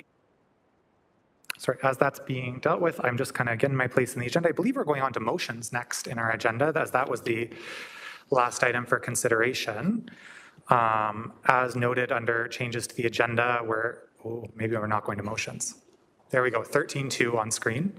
that's being dealt with, I'm just kind of getting my place in the agenda. I believe we're going on to motions next in our agenda, as that was the last item for consideration. As noted under changes to the agenda, maybe we're not going to motions. There we go, 13-2 on screen.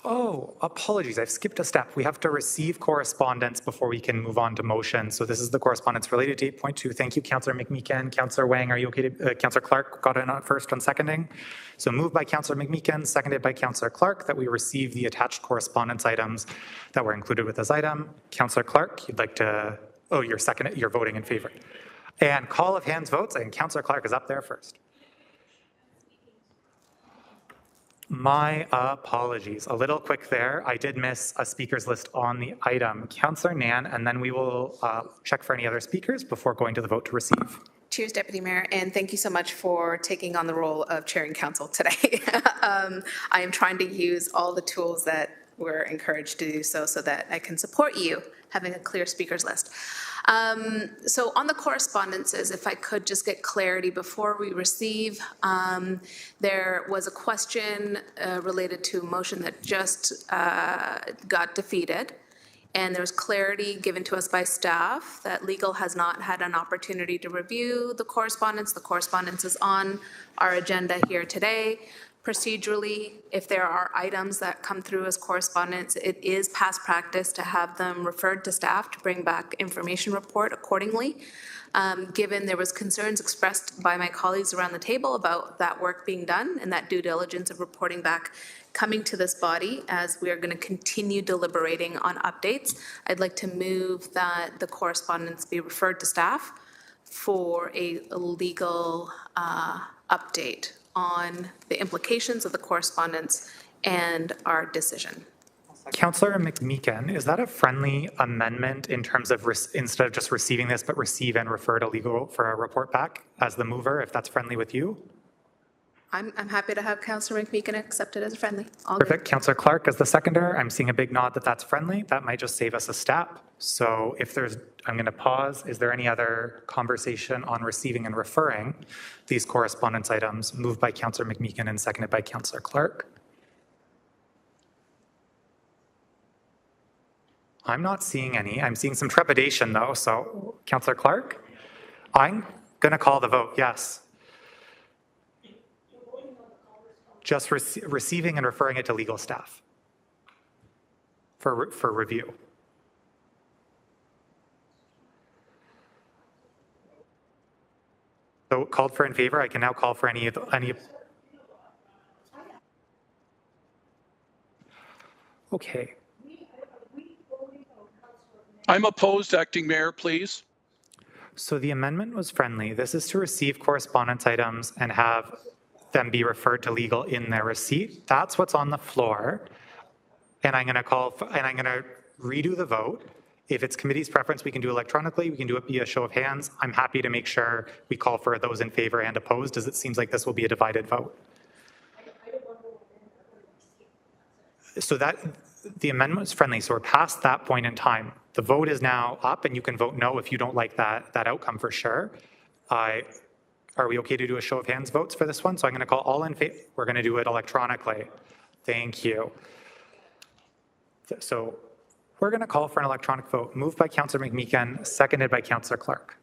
Oh, apologies, I've skipped a step. We have to receive correspondence before we can move on to motion. So this is the correspondence related to 8.2. Thank you, Councillor McMeekin. Councillor Wang, are you okay to, Councillor Clark got in first on seconding. So moved by Councillor McMeekin, seconded by Councillor Clark, that we receive the attached correspondence items that were included with this item. Councillor Clark, you'd like to, you're voting in favor. And call of hands votes, and Councillor Clark is up there first. My apologies. A little quick there. I did miss a speakers list on the item. Councillor Nan, and then we will check for any other speakers before going to the vote to receive. Cheers, Deputy Mayor, and thank you so much for taking on the role of chairing council today. I am trying to use all the tools that we're encouraged to do so that I can support you having a clear speakers list. So on the correspondences, if I could just get clarity before we receive, there was a question related to a motion that just got defeated, and there was clarity given to us by staff that legal has not had an opportunity to review the correspondence. The correspondence is on our agenda here today. Procedurally, if there are items that come through as correspondence, it is past practice to have them referred to staff to bring back information report accordingly. Given there was concerns expressed by my colleagues around the table about that work being done and that due diligence of reporting back coming to this body as we are going to continue deliberating on updates, I'd like to move that the correspondence be referred to staff for a legal update on the implications of the correspondence and our decision. Councillor McMeekin, is that a friendly amendment in terms of instead of just receiving this, but receive and refer to legal for a report back as the mover, if that's friendly with you? I'm happy to have Councillor McMeekin accept it as friendly. Perfect. Councillor Clark as the seconder. I'm seeing a big nod that that's friendly. That might just save us a step. So if there's, I'm going to pause. Is there any other conversation on receiving and referring these correspondence items moved by Councillor McMeekin and seconded by Councillor Clark? I'm not seeing any. I'm seeing some trepidation though. So Councillor Clark, I'm going to call the vote. Yes. Just receiving and referring it to legal staff for review. So called for in favor. I can now call for any. Okay. I'm opposed, Acting Mayor, please. So the amendment was friendly. This is to receive correspondence items and have them be referred to legal in their receipt. That's what's on the floor. And I'm going to redo the vote. If it's committee's preference, we can do electronically. We can do it via show of hands. I'm happy to make sure we call for those in favor and opposed, as it seems like this will be a divided vote. So that the amendment was friendly. So we're past that point in time. The vote is now up, and you can vote no if you don't like that outcome for sure. Are we okay to do a show of hands votes for this one? So I'm going to call all in favor. We're going to do it electronically. Thank you. So we're going to call for an electronic vote. Moved by Councillor McMeekin, seconded by Councillor Clark.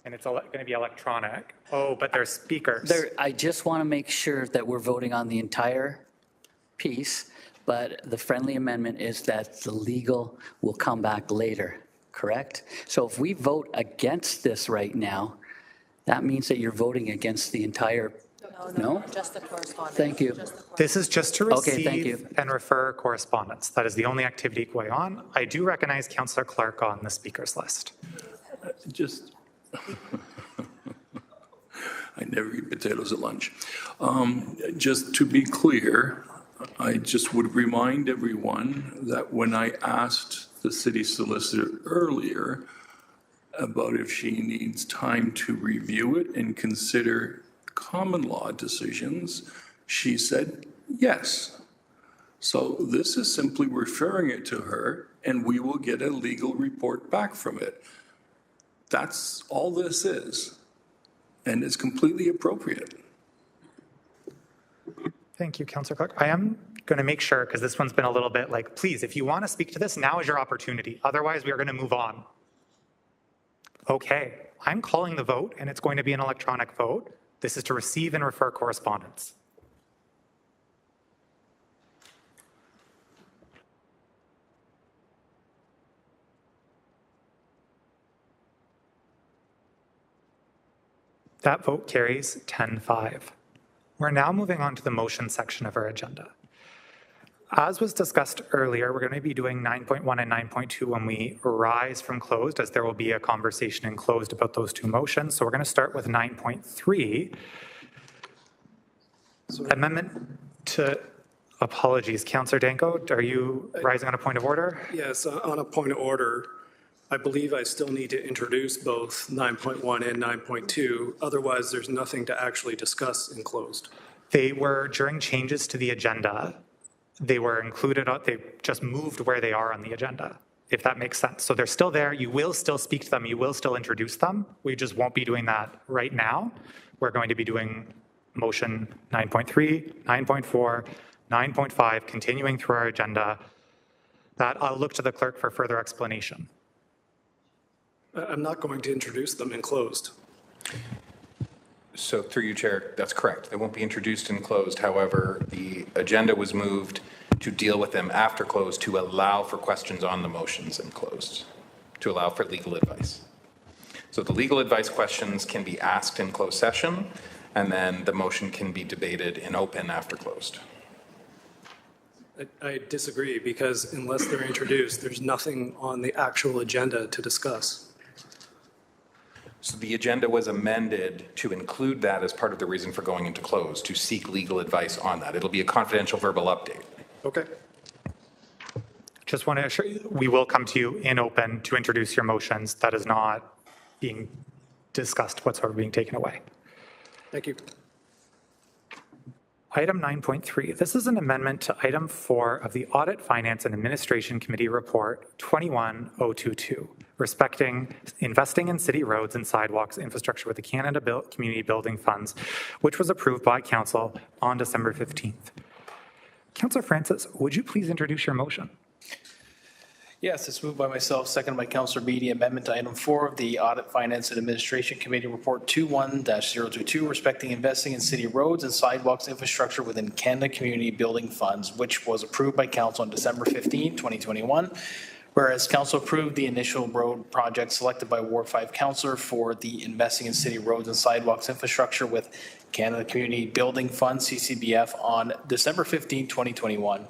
And it's going to be electronic. Oh, but there's speakers. I just want to make sure that we're voting on the entire piece, but the friendly amendment is that the legal will come back later, correct? So if we vote against this right now, that means that you're voting against the entire, no? Just the correspondence. Thank you. This is just to receive okay, thank you. and refer correspondence. That is the only activity going on. I do recognize Councillor Clark on the speakers list. Just, I never eat potatoes at lunch. Just to be clear, I just would remind everyone that when I asked the city solicitor earlier about if she needs time to review it and consider common law decisions, she said yes. So this is simply referring it to her, and we will get a legal report back from it. That's all this is, and it's completely appropriate. Thank you, Councillor Clark. I am going to make sure, because this one's been a little bit like, please, if you want to speak to this, now is your opportunity. Otherwise, we are going to move on. Okay, I'm calling the vote, and it's going to be an electronic vote. This is to receive and refer correspondence. That vote carries 10-5. We're now moving on to the motion section of our agenda. As was discussed earlier, we're going to be doing 9.1 and 9.2 when we rise from closed, as there will be a conversation in closed about those two motions. So we're going to start with 9.3. Amendment to, apologies, Councillor Danko, are you rising on a point of order? Yes, on a point of order. I believe I still need to introduce both 9.1 and 9.2. Otherwise, there's nothing to actually discuss in closed. They were, during changes to the agenda, they were included, they just moved where they are on the agenda, if that makes sense. So they're still there. You will still speak to them. You will still introduce them. We just won't be doing that right now. We're going to be doing motion 9.3, 9.4, 9.5, continuing through our agenda. That I'll look to the clerk for further explanation. I'm not going to introduce them in closed. So through you, Chair, that's correct. They won't be introduced in closed. However, the agenda was moved to deal with them after closed to allow for questions on the motions in closed, to allow for legal advice. So the legal advice questions can be asked in closed session, and then the motion can be debated in open after closed. I disagree, because unless they're introduced, there's nothing on the actual agenda to discuss. So the agenda was amended to include that as part of the reason for going into closed, to seek legal advice on that. It'll be a confidential verbal update. Okay. Just want to assure you, we will come to you in open to introduce your motions. That is not being discussed whatsoever, being taken away. Thank you. Item 9.3, this is an amendment to item 4 of the Audit, Finance and Administration Committee Report 21022, respecting investing in city roads and sidewalks infrastructure with the Canada Community Building Funds, which was approved by Council on December 15th. Councillor Francis, would you please introduce your motion? Yes, it's moved by myself, seconded by Councillor Beattie. Amendment to item 4 of the Audit, Finance and Administration Committee Report 21-022, respecting investing in city roads and sidewalks infrastructure within Canada Community Building Funds, which was approved by Council on December 15, 2021, Whereas council approved the initial road project selected by Ward 5 councillor for the investing in city roads and sidewalks infrastructure with Canada Community Building Fund, CCBF, on December 15, 2021.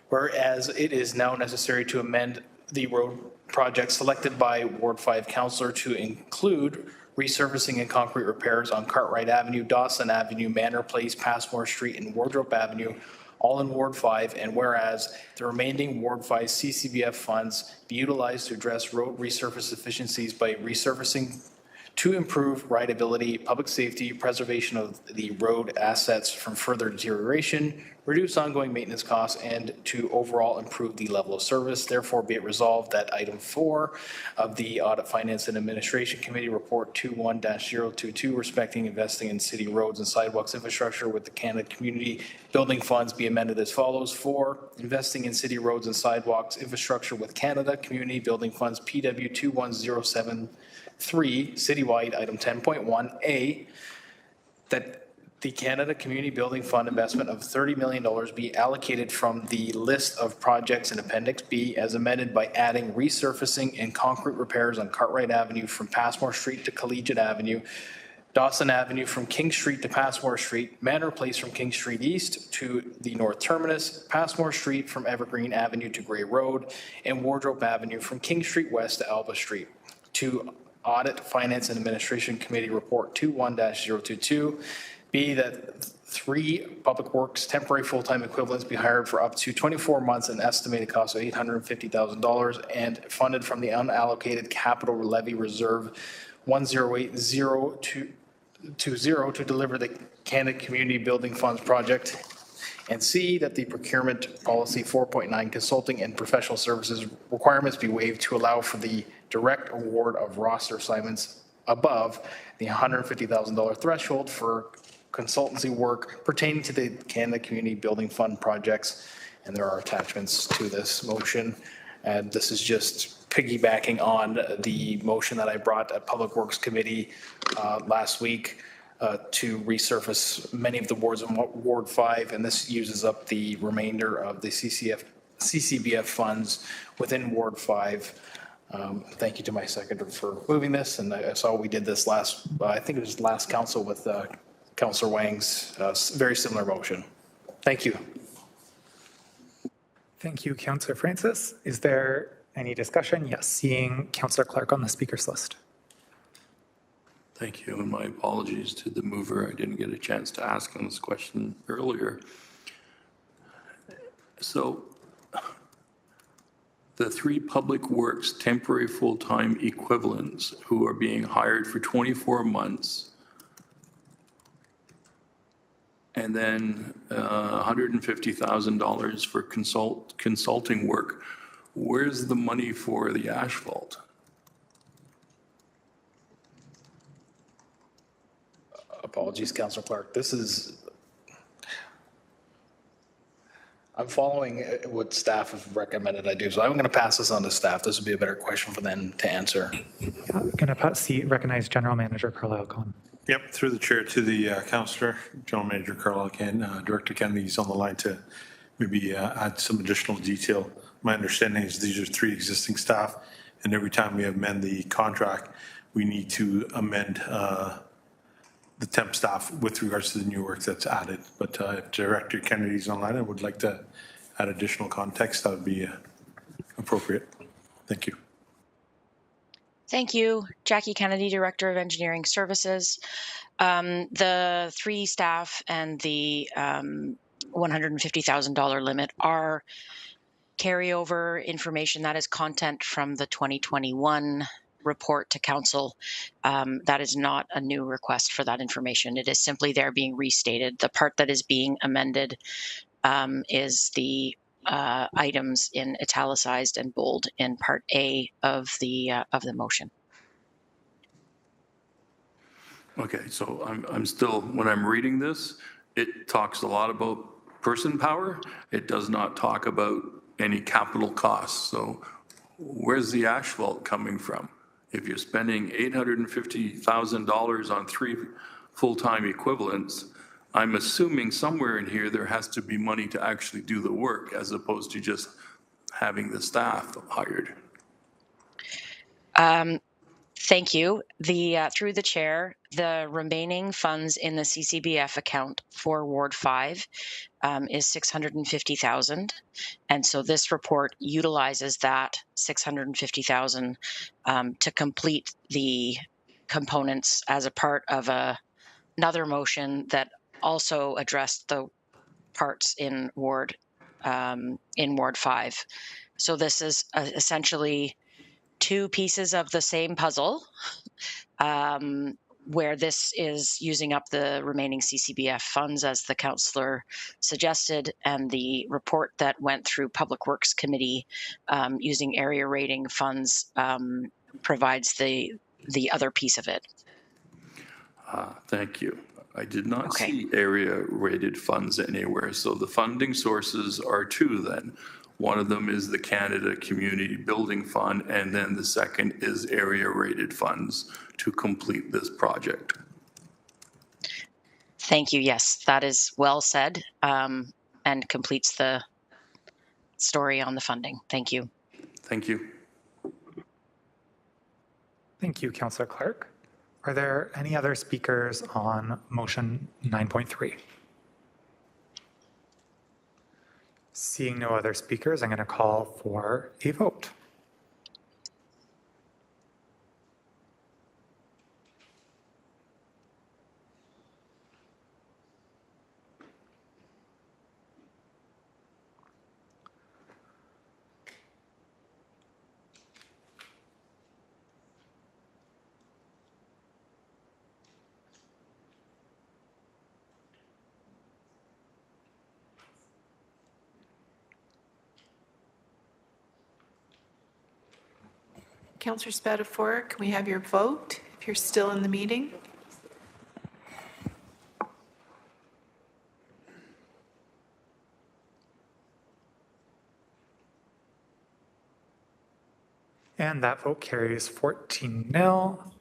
Whereas it is now necessary to amend the road project selected by Ward 5 councillor to include resurfacing and concrete repairs on Cartwright Avenue, Dawson Avenue, Manor Place, Passmore Street, and Wardrobe Avenue, all in Ward 5, and whereas the remaining Ward 5 CCBF funds be utilized to address road resurface deficiencies by resurfacing to improve rideability, public safety, preservation of the road assets from further deterioration, reduce ongoing maintenance costs, and to overall improve the level of service. Therefore, be it resolved that item 4 of the Audit, Finance, and Administration Committee Report 21-022 respecting investing in city roads and sidewalks infrastructure with the Canada Community Building Funds be amended as follows. 4, investing in city roads and sidewalks infrastructure with Canada Community Building Funds PW 21073 citywide item 10.1A, that the Canada Community Building Fund investment of $30 million be allocated from the list of projects in Appendix B as amended by adding resurfacing and concrete repairs on Cartwright Avenue from Passmore Street to Collegiate Avenue, Dawson Avenue from King Street to Passmore Street, Manor Place from King Street East to the North Terminus, Passmore Street from Evergreen Avenue to Gray Road, and Wardrobe Avenue from King Street West to Alba Street. To Audit, Finance, and Administration Committee Report 21-022, be that 3 Public Works temporary full-time equivalents be hired for up to 24 months at an estimated cost of $850,000 and funded from the unallocated capital levy reserve 108020 to deliver the Canada Community Building Funds project. And C, that the procurement policy 4.9 consulting and professional services requirements be waived to allow for the direct award of roster assignments above the $150,000 threshold for consultancy work pertaining to the Canada Community Building Fund projects. And there are attachments to this motion. And this is just piggybacking on the motion that I brought at Public Works Committee last week to resurface many of the wards in Ward 5. And this uses up the remainder of the CCBF funds within Ward 5. Thank you to my seconder for moving this. And I saw we did this last, I think it was last council with Councillor Wang's very similar motion. Thank you. Thank you, Councillor Francis. Is there any discussion? Yes, seeing Councillor Clark on the speakers list. Thank you, and my apologies to the mover. I didn't get a chance to ask him this question earlier. So, the 3 Public Works temporary full-time equivalents who are being hired for 24 months and then $150,000 for consulting work. Where's the money for the asphalt? Apologies, Councillor Clark. This is, I'm following what staff have recommended I do, so I'm going to pass this on to staff. This would be a better question for them to answer. I'm going to recognize General Manager Carlisle Cohn. Yep, through the chair to the councillor, General Manager Carlisle Cohn. Director Kennedy's on the line to maybe add some additional detail. My understanding is these are 3 existing staff, and every time we amend the contract, we need to amend the temp staff with regards to the new work that's added. But if Director Kennedy's online, I would like to add additional context. That would be appropriate. Thank you. Thank you. Jackie Kennedy, Director of Engineering Services. The 3 staff and the $150,000 limit are carryover information. That is content from the 2021 report to council. That is not a new request for that information. It is simply there being restated. The part that is being amended is the items in italicized and bold in Part A of the motion. Okay, so I'm still, when I'm reading this, it talks a lot about person power. It does not talk about any capital costs. So where's the asphalt coming from? If you're spending $850,000 on 3 full-time equivalents, I'm assuming somewhere in here there has to be money to actually do the work as opposed to just having the staff hired. Thank you. Through the chair, the remaining funds in the CCBF account for Ward 5 is $650,000. And so this report utilizes that $650,000 to complete the components as a part of another motion that also addressed the parts in Ward 5. So this is essentially two pieces of the same puzzle, where this is using up the remaining CCBF funds as the councillor suggested, and the report that went through Public Works Committee using area rating funds provides the other piece of it. Thank you. I did not see area rated funds anywhere. So the funding sources are two then. One of them is the Canada Community Building Fund, and then the second is area-rated funds to complete this project. Thank you. Yes, that is well said, and completes the story on the funding. Thank you. Thank you. Thank you, Councillor Clark. Are there any other speakers on motion 9.3? Seeing no other speakers, I'm going to call for a vote. Councillor Spatafor, can we have your vote if you're still in the meeting? And that vote carries 14-0.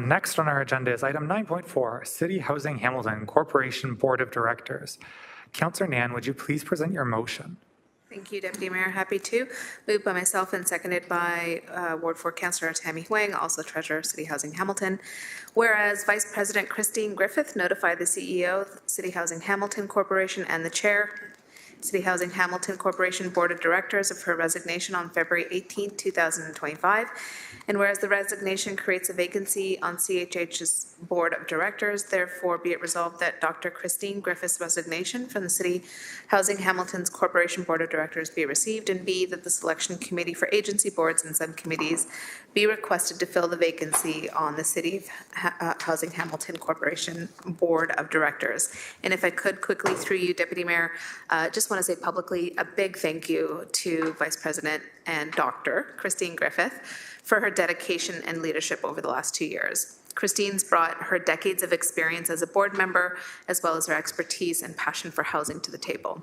Next on our agenda is item 9.4, City Housing Hamilton Corporation Board of Directors. Councillor Nan, would you please present your motion? Thank you, Deputy Mayor. Happy to. Moved by myself and seconded by Ward 4 Councillor Tammy Huang, also Treasurer of City Housing Hamilton. Whereas Vice President Christine Griffith notified the CEO of City Housing Hamilton Corporation and the Chair, City Housing Hamilton Corporation Board of Directors, of her resignation on February 18, 2025. And whereas the resignation creates a vacancy on CHH's Board of Directors, therefore be it resolved that Dr. Christine Griffith's resignation from the City Housing Hamilton's Corporation Board of Directors be received, and B, that the Selection Committee for agency boards and subcommittees be requested to fill the vacancy on the City Housing Hamilton Corporation Board of Directors. And if I could quickly, through you, Deputy Mayor, just want to say publicly a big thank you to Vice President and Dr. Christine Griffith for her dedication and leadership over the last 2 years. Christine's brought her decades of experience as a board member, as well as her expertise and passion for housing to the table.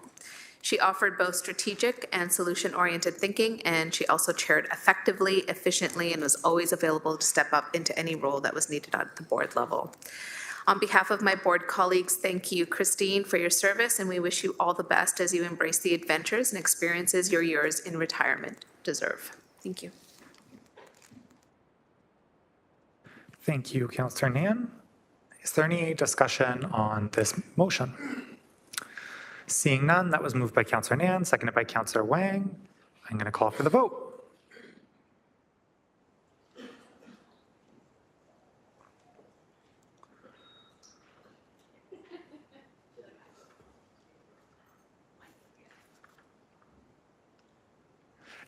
She offered both strategic and solution-oriented thinking, and she also chaired effectively, efficiently, and was always available to step up into any role that was needed at the board level. On behalf of my board colleagues, thank you, Christine, for your service, and we wish you all the best as you embrace the adventures and experiences your years in retirement deserve. Thank you. Thank you, Councillor Nan. Is there any discussion on this motion? Seeing none, that was moved by Councillor Nan, seconded by Councillor Wang. I'm going to call for the vote.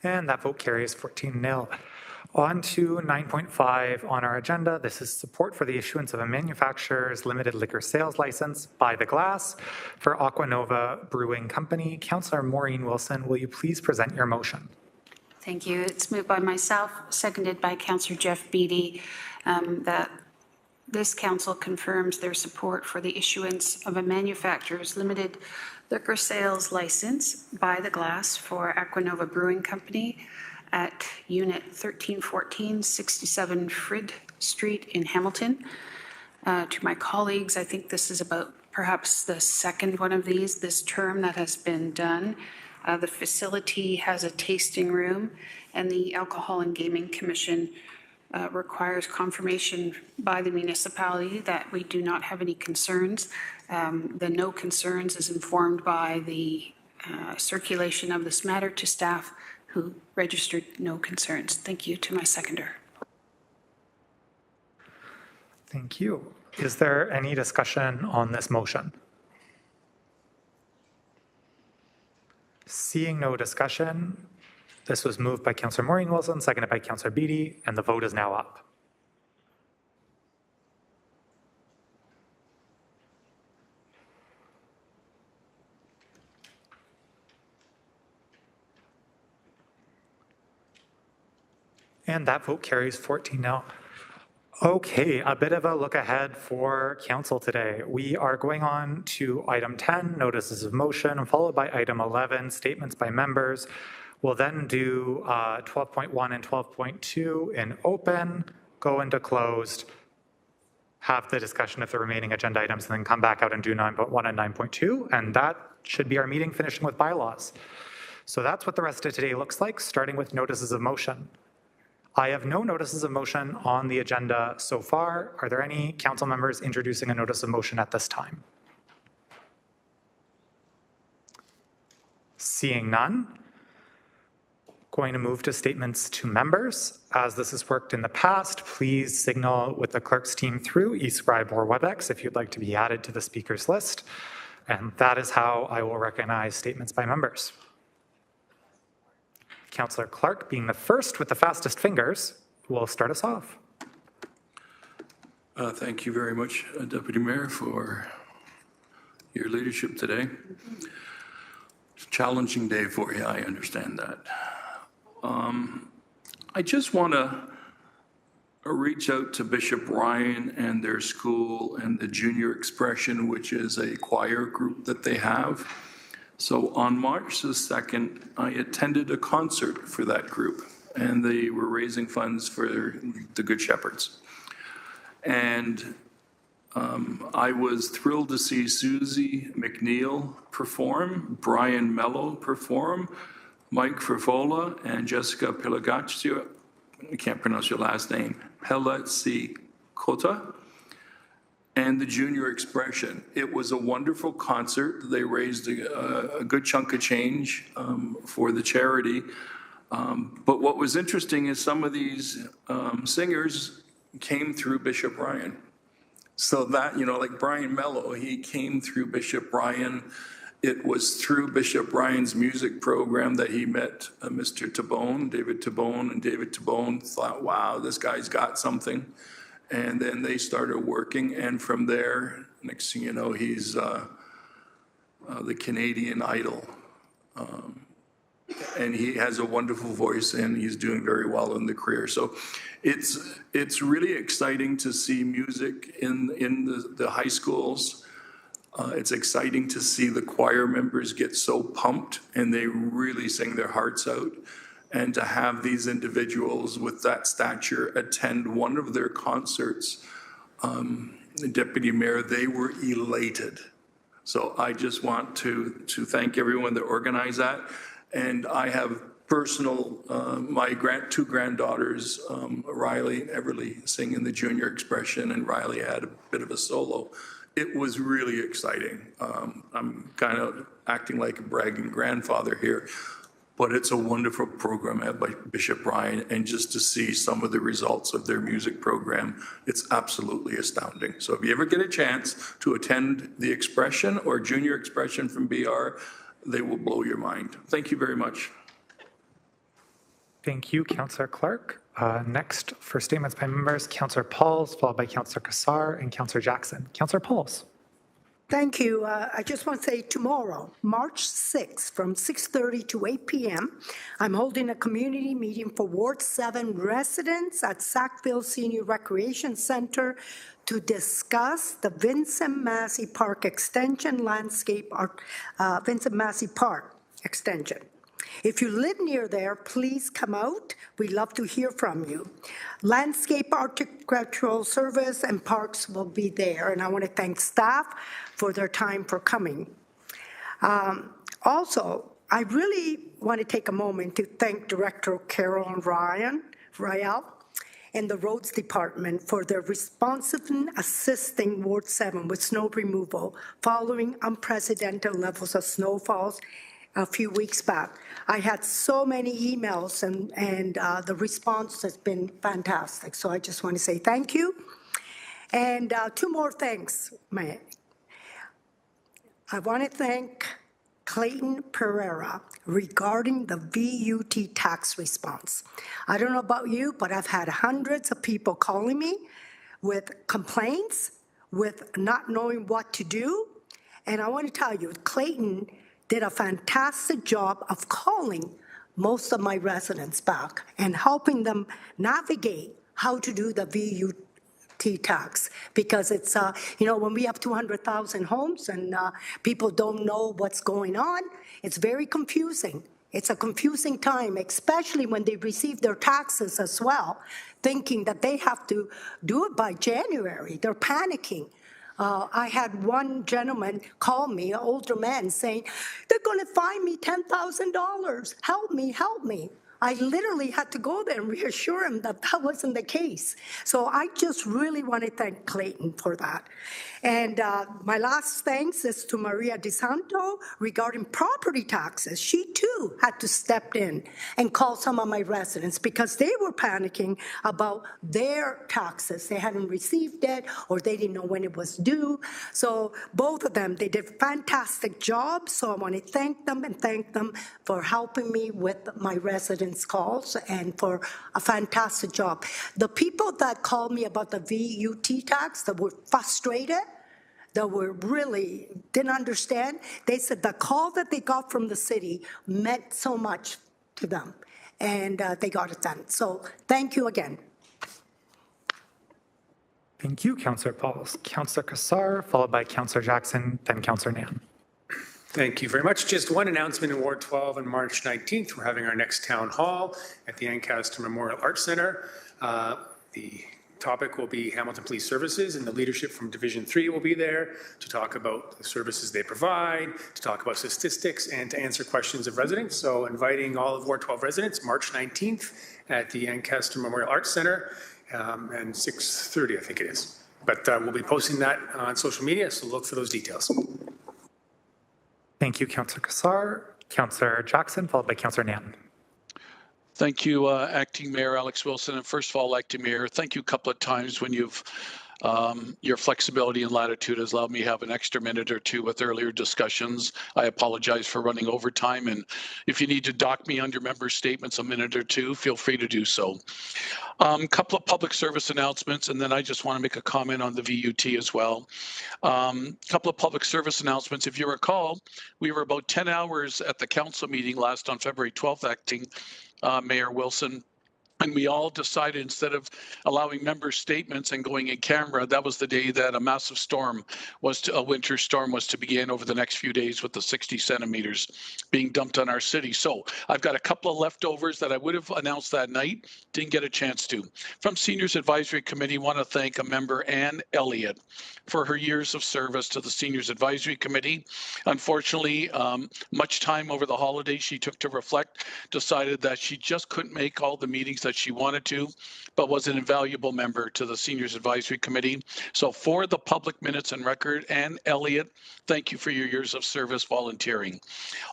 And that vote carries 14-0. On to 9.5 on our agenda. This is support for the issuance of a manufacturer's limited liquor sales license by the glass for Aquanova Brewing Company. Councillor Maureen Wilson, will you please present your motion? Thank you. It's moved by myself, seconded by Councillor Jeff Beattie, that this council confirms their support for the issuance of a manufacturer's limited liquor sales license by the glass for Aquanova Brewing Company at Unit 1314, 67 Frid Street in Hamilton. To my colleagues, I think this is about perhaps the second one of these this term that has been done. The facility has a tasting room, and the Alcohol and Gaming Commission requires confirmation by the municipality that we do not have any concerns. The no concerns is informed by the circulation of this matter to staff who registered no concerns. Thank you to my seconder. Thank you. Is there any discussion on this motion? Seeing no discussion, this was moved by Councillor Maureen Wilson, seconded by Councillor Beattie, and the vote is now up. And that vote carries 14-0. Okay, a bit of a look ahead for council today. We are going on to item 10, notices of motion, followed by item 11, statements by members. We'll then do 12.1 and 12.2 in open, go into closed, have the discussion of the remaining agenda items, and then come back out and do 9.1 and 9.2, and that should be our meeting, finishing with bylaws. So that's what the rest of today looks like, starting with notices of motion. I have no notices of motion on the agenda so far. Are there any council members introducing a notice of motion at this time? Seeing none, going to move to statements to members. As this has worked in the past, please signal with the clerk's team through eScribe or WebEx if you'd like to be added to the speakers list. And that is how I will recognize statements by members. Councillor Clark, being the first with the fastest fingers, will start us off. Thank you very much, Deputy Mayor, for your leadership today. It's a challenging day for you, I understand that. I just want to reach out to Bishop Ryan and their school and the Junior Expression, which is a choir group that they have. So on March the 2nd, I attended a concert for that group, and they were raising funds for the Good Shepherds. And I was thrilled to see Susie McNeil perform, Brian Mello perform, Mike Frivola, and Jessica Pelagaccio, I can't pronounce your last name, Pelacicota, and the Junior Expression. It was a wonderful concert. They raised a good chunk of change for the charity. But what was interesting is some of these singers came through Bishop Ryan. So that, you know, like Brian Mello, he came through Bishop Ryan. It was through Bishop Ryan's music program that he met Mr. Tabone, David Tabone, and David Tabone thought, wow, this guy's got something. And then they started working, and from there, next thing you know, he's the Canadian Idol. And he has a wonderful voice, and he's doing very well in the career. So it's really exciting to see music in the high schools. It's exciting to see the choir members get so pumped, and they really sing their hearts out. And to have these individuals with that stature attend one of their concerts, the Deputy Mayor, they were elated. So I just want to thank everyone that organized that. And I have personal, my two granddaughters, Riley and Everly, sing in the Junior Expression, and Riley had a bit of a solo. It was really exciting. I'm kind of acting like a bragging grandfather here. But it's a wonderful program had by Bishop Ryan, and just to see some of the results of their music program, it's absolutely astounding. So if you ever get a chance to attend the Expression or Junior Expression from BR, they will blow your mind. Thank you very much. Thank you, Councillor Clark. Next, for statements by members, Councillor Pauls, followed by Councillor Cassar and Councillor Jackson. Councillor Pauls. Thank you. I just want to say tomorrow, March 6th, from 6:30 to 8 p.m., I'm holding a community meeting for Ward 7 residents at Sackville Senior Recreation Center to discuss the Vincent Massey Park Extension landscape, Vincent Massey Park Extension. If you live near there, please come out. We'd love to hear from you. Landscape Architectural Service and Parks will be there, and I want to thank staff for their time for coming. Also, I really want to take a moment to thank Director Carolyn Ryall and the Roads Department for their responsiveness assisting Ward 7 with snow removal following unprecedented levels of snowfalls a few weeks back. I had so many emails and the response has been fantastic. So I just want to say thank you. And two more things, Mayor. I want to thank Clayton Pereira regarding the VUT tax response. I don't know about you, but I've had hundreds of people calling me with complaints, with not knowing what to do. And I want to tell you, Clayton did a fantastic job of calling most of my residents back and helping them navigate how to do the VUT tax, because it's, when we have 200,000 homes and people don't know what's going on, it's very confusing. It's a confusing time, especially when they receive their taxes as well, thinking that they have to do it by January. They're panicking. I had one gentleman call me, an older man, saying, they're going to fine me $10,000. Help me, help me. I literally had to go there and reassure him that that wasn't the case. So I just really want to thank Clayton for that. And my last thanks is to Maria DeSanto regarding property taxes. She too had to step in and call some of my residents because they were panicking about their taxes. They hadn't received it or they didn't know when it was due. So both of them, they did a fantastic job. So I want to thank them for helping me with my residents' calls and for a fantastic job. The people that called me about the VUT tax that were frustrated, that were really didn't understand, they said the call that they got from the city meant so much to them, and they got it done. So thank you again. Thank you, Councillor Pauls. Councillor Kassar, followed by Councillor Jackson, then Councillor Nan. Thank you very much. Just one announcement in Ward 12 on March 19th. We're having our next town hall at the Ancaster Memorial Arts Center. The topic will be Hamilton Police Services, and the leadership from Division 3 will be there to talk about the services they provide, to talk about statistics, and to answer questions of residents. So inviting all of Ward 12 residents, March 19th at the Ancaster Memorial Arts Center, and 6:30, I think it is. But we'll be posting that on social media, so look for those details. Thank you, Councillor Kassar. Councillor Jackson, followed by Councillor Nan. Thank you, Acting Mayor Alex Wilson. And first of all, Acting Mayor, thank you a couple of times when you've your flexibility and latitude has allowed me to have an extra minute or two with earlier discussions. I apologize for running over time, and if you need to dock me on your member statements a minute or two, feel free to do so. Couple of public service announcements, and then I just want to make a comment on the VUT as well. Couple of public service announcements. If you recall, we were about 10 hours at the council meeting last on February 12th, Acting Mayor Wilson. And we all decided, instead of allowing member statements and going in camera, that was the day that a massive storm a winter storm was to begin over the next few days, with the 60 centimeters being dumped on our city. So I've got a couple of leftovers that I would have announced that night, didn't get a chance to. From Seniors Advisory Committee, want to thank a member, Ann Elliott, for her years of service to the Seniors Advisory Committee. Unfortunately, much time over the holidays she took to reflect, decided that she just couldn't make all the meetings that she wanted to, but was an invaluable member to the Seniors Advisory Committee. So for the public minutes and record, Ann Elliott, thank you for your years of service volunteering.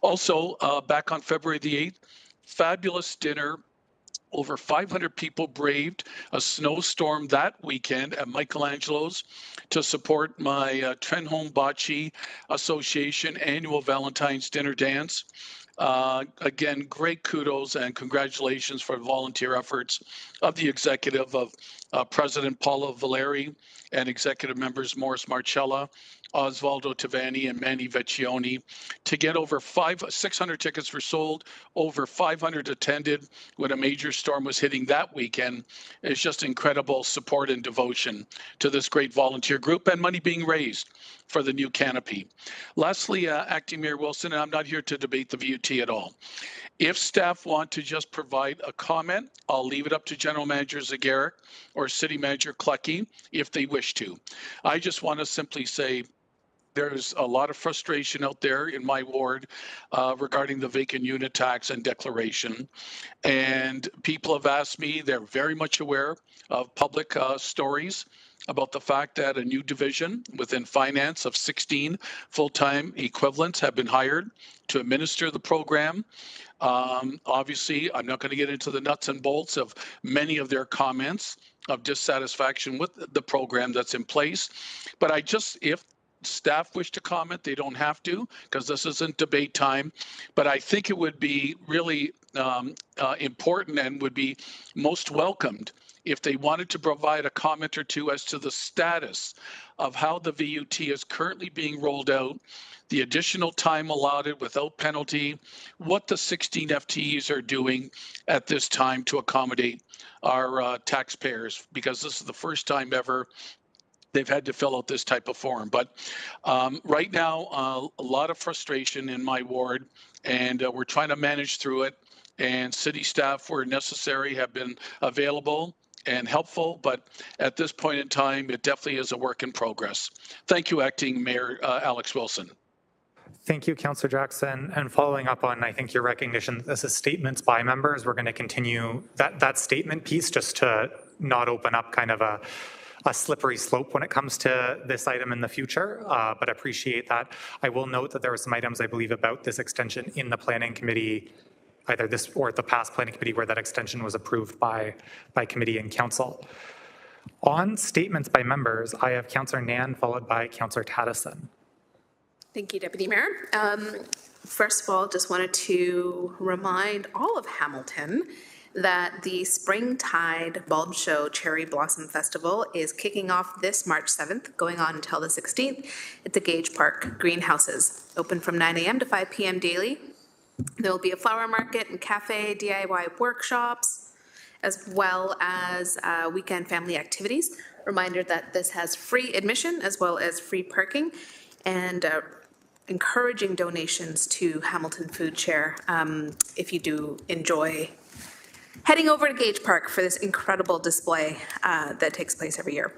Also, back on February the 8th, fabulous dinner. Over 500 people braved a snowstorm that weekend at Michelangelo's to support my Trenholm Bocce Association annual Valentine's Dinner Dance. Again, great kudos and congratulations for the volunteer efforts of the executive of President Paula Valeri and executive members Morris Marcella, Osvaldo Tavani, and Manny Vecchione. To get over 600 tickets were sold, over 500 attended when a major storm was hitting that weekend. It's just incredible support and devotion to this great volunteer group, and money being raised for the new canopy. Lastly, Acting Mayor Wilson, and I'm not here to debate the VUT at all. If staff want to just provide a comment, I'll leave it up to General Manager Zagarek or City Manager Clucky if they wish to. I just want to simply say, there's a lot of frustration out there in my ward regarding the vacant unit tax and declaration. And people have asked me, they're very much aware of public stories about the fact that a new division within finance of 16 full-time equivalents have been hired to administer the program. Obviously, I'm not going to get into the nuts and bolts of many of their comments of dissatisfaction with the program that's in place. But if staff wish to comment, they don't have to, because this isn't debate time. But I think it would be really important and would be most welcomed if they wanted to provide a comment or two as to the status of how the VUT is currently being rolled out, the additional time allotted without penalty, what the 16 FTEs are doing at this time to accommodate our taxpayers, because this is the first time ever they've had to fill out this type of form. But right now, a lot of frustration in my ward, and we're trying to manage through it. And city staff, where necessary, have been available and helpful, but at this point in time, it definitely is a work in progress. Thank you, Acting Mayor Alex Wilson. Thank you, Councillor Jackson. And following up on, I think, your recognition that this is statements by members, we're going to continue that statement piece just to not open up kind of a slippery slope when it comes to this item in the future, but appreciate that. I will note that there were some items, I believe, about this extension in the planning committee, either this or the past planning committee, where that extension was approved by committee and council. On statements by members, I have Councillor Nan followed by Councillor Taddison. Thank you, Deputy Mayor. First of all, just wanted to remind all of Hamilton that the Springtide Bulb Show Cherry Blossom Festival is kicking off this March 7th, going on until the 16th at the Gage Park Greenhouses, open from 9 a.m. to 5 p.m. daily. There will be a flower market and cafe, DIY workshops, as well as weekend family activities. Reminder that this has free admission as well as free parking, and encouraging donations to Hamilton Food Share if you do enjoy heading over to Gage Park for this incredible display that takes place every year.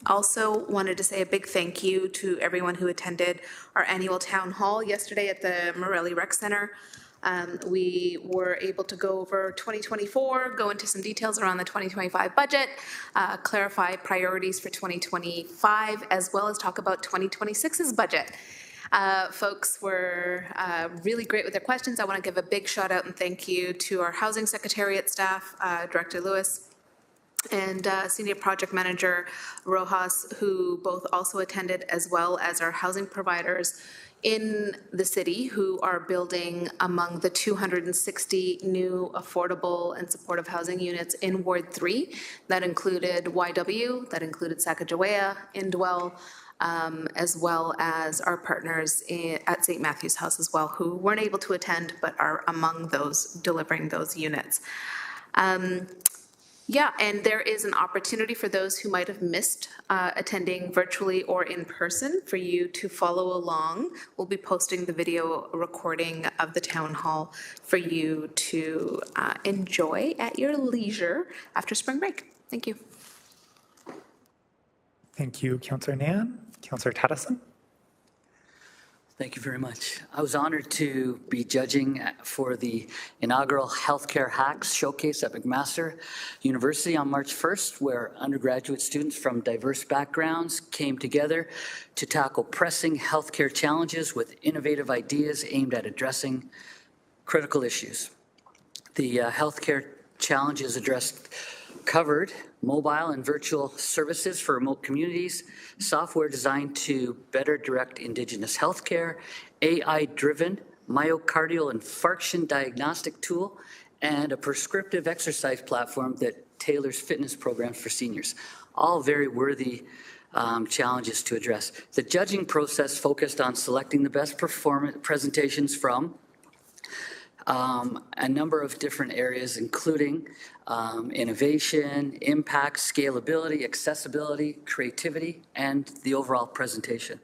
Also wanted to say a big thank you to everyone who attended our annual town hall yesterday at the Morelli Rec Center. We were able to go over 2024, go into some details around the 2025 budget, clarify priorities for 2025, as well as talk about 2026's budget. Folks were really great with their questions. I want to give a big shout out and thank you to our Housing Secretariat staff, Director Lewis and Senior Project Manager Rojas, who both also attended, as well as our housing providers in the city who are building among the 260 new affordable and supportive housing units in Ward 3. That included YW, that included Sacagawea, Indwell, as well as our partners at St. Matthew's House as well, who weren't able to attend but are among those delivering those units. Yeah, and there is an opportunity for those who might have missed attending virtually or in person for you to follow along. We'll be posting the video recording of the town hall for you to enjoy at your leisure after spring break. Thank you. Thank you, Councillor Nan. Councillor Taddison. Thank you very much. I was honored to be judging for the inaugural Healthcare Hacks Showcase at McMaster University on March 1st, where undergraduate students from diverse backgrounds came together to tackle pressing healthcare challenges with innovative ideas aimed at addressing critical issues. The healthcare challenges covered mobile and virtual services for remote communities, software designed to better direct Indigenous healthcare, AI-driven myocardial infarction diagnostic tool, and a prescriptive exercise platform that tailors fitness programs for seniors. All very worthy challenges to address. The judging process focused on selecting the best presentations from a number of different areas, including innovation, impact, scalability, accessibility, creativity, and the overall presentation.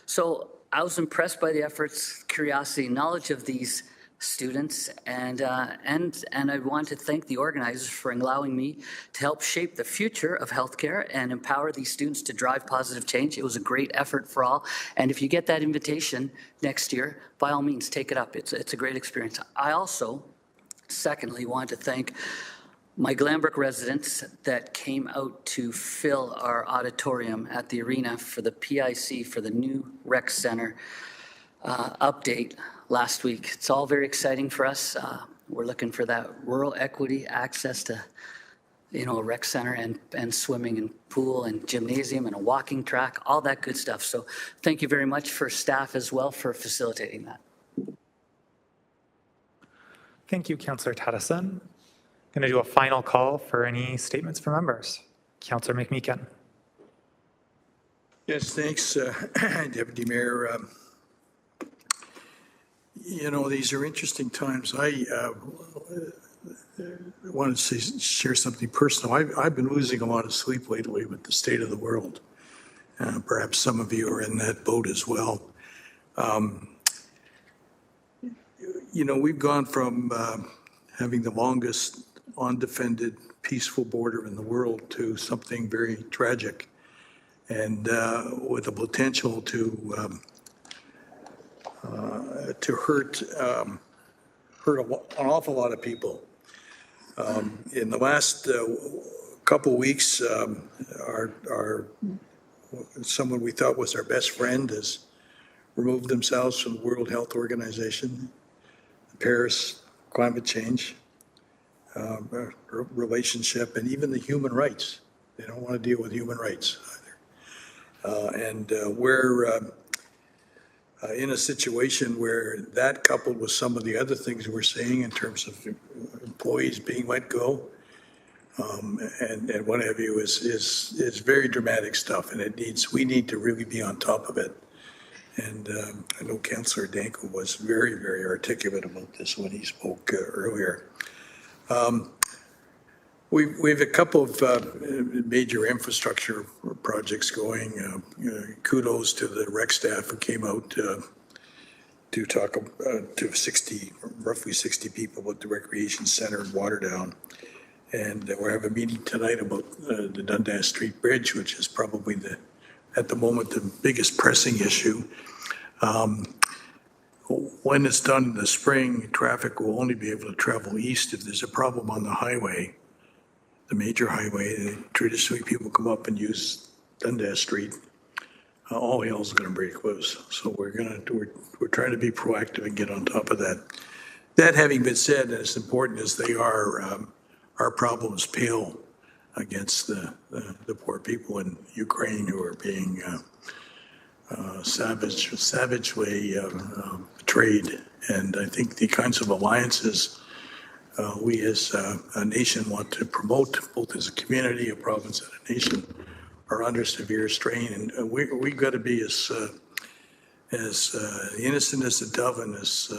So I was impressed by the efforts, curiosity, knowledge of these students, and I want to thank the organizers for allowing me to help shape the future of healthcare and empower these students to drive positive change. It was a great effort for all, and if you get that invitation next year, by all means, take it up. It's a great experience. I also, secondly, want to thank my Glanbrook residents that came out to fill our auditorium at the arena for the PIC, for the new rec center update last week. It's all very exciting for us. We're looking for that rural equity access to, a rec center and swimming and pool and gymnasium and a walking track, all that good stuff. So thank you very much for staff as well for facilitating that. Thank you, Councillor Tadeson. Going to do a final call for any statements from members. Councillor McMeekin. Yes, thanks, Deputy Mayor. These are interesting times. I want to share something personal. I've been losing a lot of sleep lately with the state of the world. Perhaps some of you are in that boat as well. We've gone from having the longest undefended, peaceful border in the world to something very tragic, and with the potential to hurt an awful lot of people. In the last couple weeks, someone we thought was our best friend has removed themselves from the World Health Organization, the Paris climate change relationship, and even the human rights. They don't want to deal with human rights either. We're in a situation where that, coupled with some of the other things we're seeing in terms of employees being let go and what have you, is very dramatic stuff, and we need to really be on top of it. And I know Councillor Danko was very, very articulate about this when he spoke earlier. We've a couple of major infrastructure projects going. Kudos to the rec staff who came out to talk to roughly 60 people about the recreation center in Waterdown. And we'll have a meeting tonight about the Dundas Street Bridge, which is probably at the moment the biggest pressing issue. When it's done in the spring, traffic will only be able to travel east if there's a problem on the highway. The major highway, traditionally people come up and use Dundas Street. All hell's going to break loose. So we're trying to be proactive and get on top of that. That having been said, as important as they are, our problems pale against the poor people in Ukraine who are being savagely betrayed. And I think the kinds of alliances we as a nation want to promote, both as a community, a province, and a nation, are under severe strain. And we've got to be as innocent as a dove and as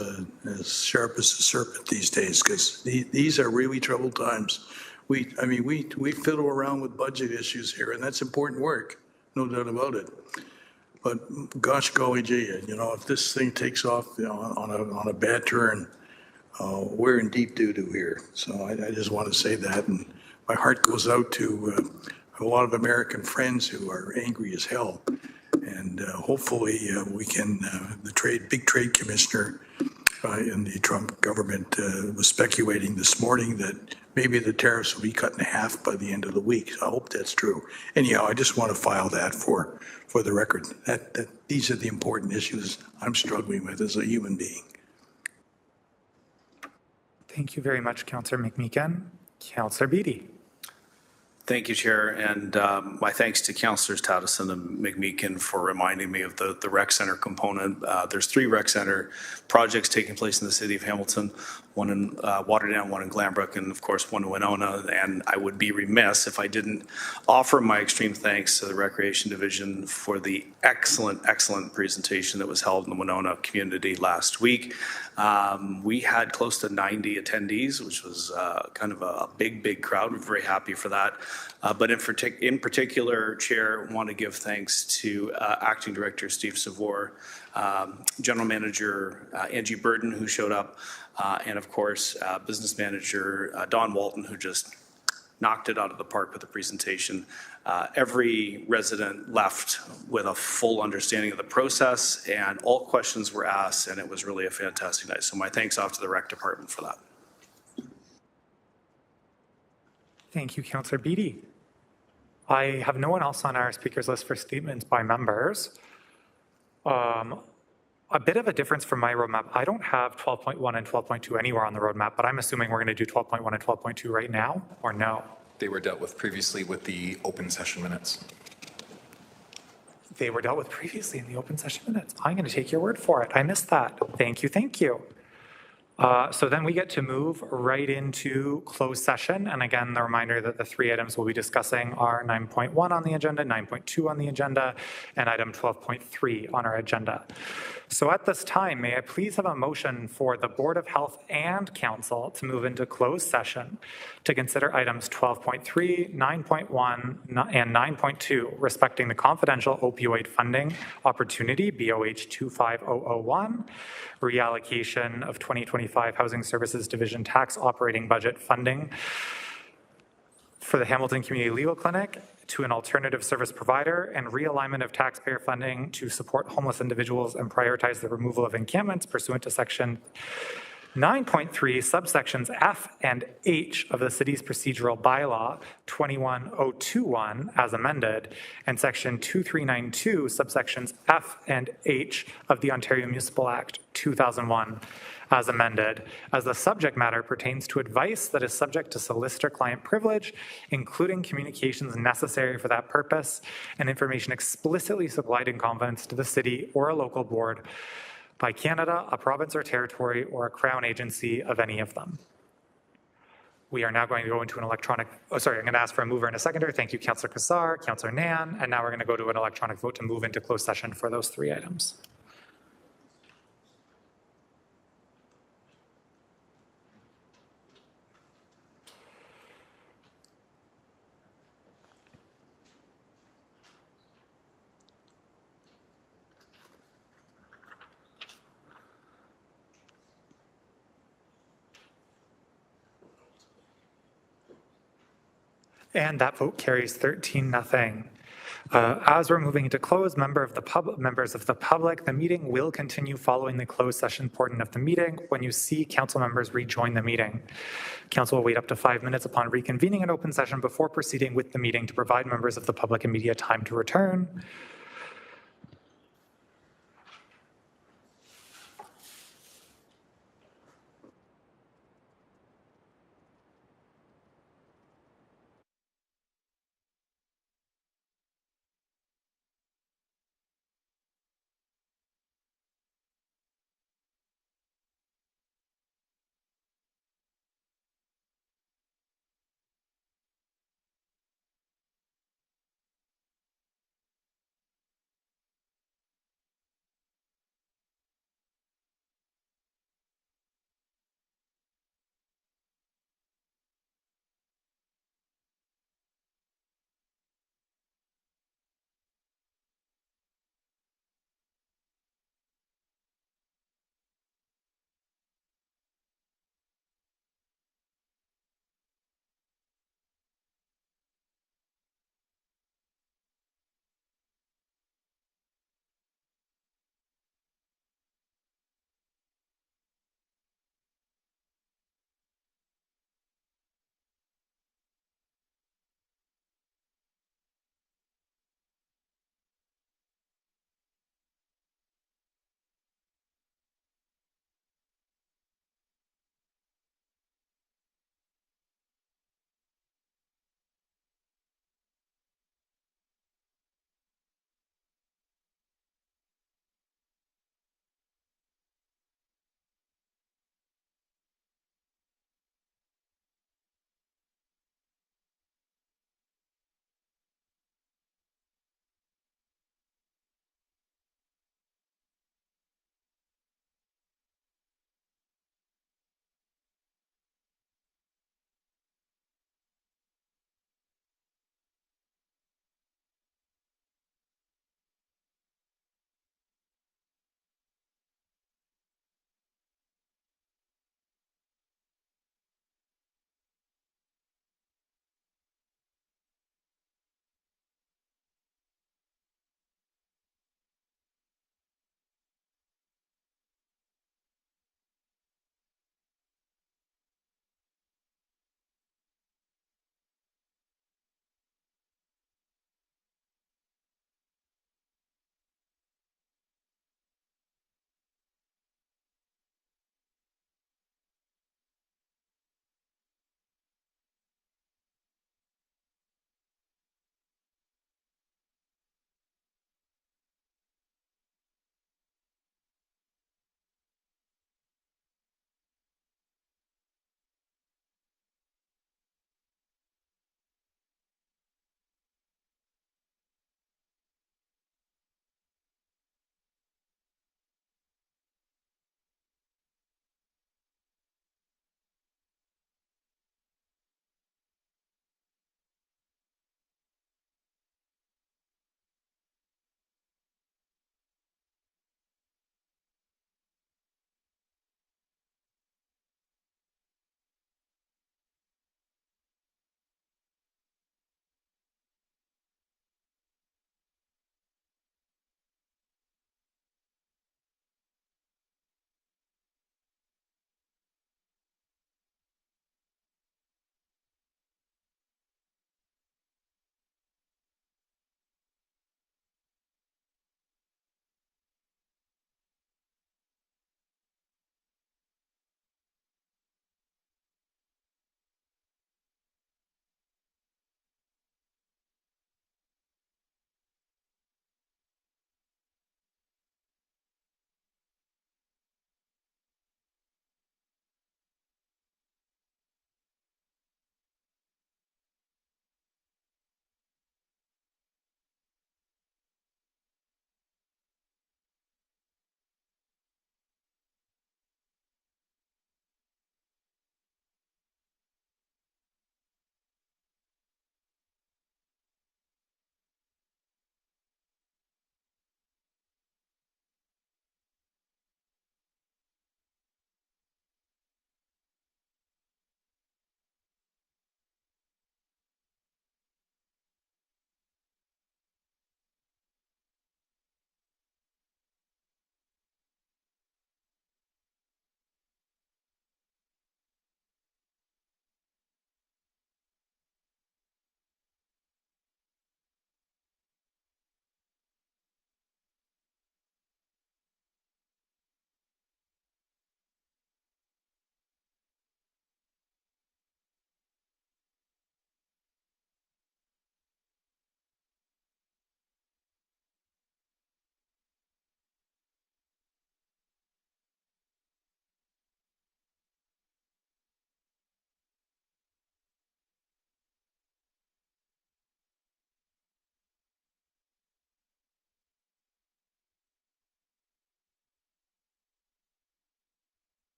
sharp as a serpent these days, because these are really troubled times. We fiddle around with budget issues here, and that's important work, no doubt about it. But gosh golly gee, if this thing takes off on a bad turn, we're in deep doo-doo here. So I just want to say that, and my heart goes out to a lot of American friends who are angry as hell. And hopefully we can, the big trade commissioner in the Trump government was speculating this morning that maybe the tariffs will be cut in half by the end of the week. I hope that's true. Anyhow, I just want to file that for the record. That these are the important issues I'm struggling with as a human being. Thank you very much, Councillor McMeekin. Councillor Beattie. Thank you, Chair, and my thanks to Councillors Tadeson and McMeekin for reminding me of the rec center component. There's 3 rec center projects taking place in the city of Hamilton, one in Waterdown, one in Glanbrook, and of course one in Winona. And I would be remiss if I didn't offer my extreme thanks to the Recreation Division for the excellent presentation that was held in the Winona community last week. We had close to 90 attendees, which was kind of a big crowd. We're very happy for that. But in particular, Chair, I want to give thanks to Acting Director Steve Savor General Manager Angie Burden, who showed up, and of course, Business Manager Don Walton, who just knocked it out of the park with the presentation. Every resident left with a full understanding of the process, and all questions were asked, and it was really a fantastic night. So my thanks off to the rec department for that. Thank you, Councillor Beattie. I have no one else on our speakers list for statements by members. A bit of a difference from my roadmap. I don't have 12.1 and 12.2 anywhere on the roadmap, but I'm assuming we're going to do 12.1 and 12.2 right now, or no? They were dealt with previously with the open session minutes. They were dealt with previously in the open session minutes. I'm going to take your word for it. I missed that. Thank you, thank you. So then we get to move right into closed session. And again, the reminder that the three items we'll be discussing are 9.1 on the agenda, 9.2 on the agenda, and item 12.3 on our agenda. So at this time, may I please have a motion for the Board of Health and Council to move into closed session to consider items 12.3, 9.1, and 9.2 respecting the confidential opioid funding opportunity, BOH 25001, reallocation of 2025 Housing Services Division tax operating budget funding for the Hamilton Community Legal Clinic to an alternative service provider, and realignment of taxpayer funding to support homeless individuals and prioritize the removal of encampments pursuant to section 9.3 subsections F and H of the city's procedural bylaw 21021 as amended, and section 2392 subsections F and H of the Ontario Municipal Act 2001 as amended, as the subject matter pertains to advice that is subject to solicitor-client privilege, including communications necessary for that purpose and information explicitly supplied in confidence to the city or a local board by Canada, a province or territory, or a Crown agency of any of them. We are now going to go into an electronic, I'm going to ask for a mover and a seconder. Thank you, Councillor Kassar, Councillor Nan, and now we're going to go to an electronic vote to move into closed session for those three items. And that vote carries 13-0. As we're moving into closed, members of the public, the meeting will continue following the closed session portion of the meeting. When you see council members rejoin the meeting, council will wait up to 5 minutes upon reconvening an open session before proceeding with the meeting to provide members of the public and media time to return.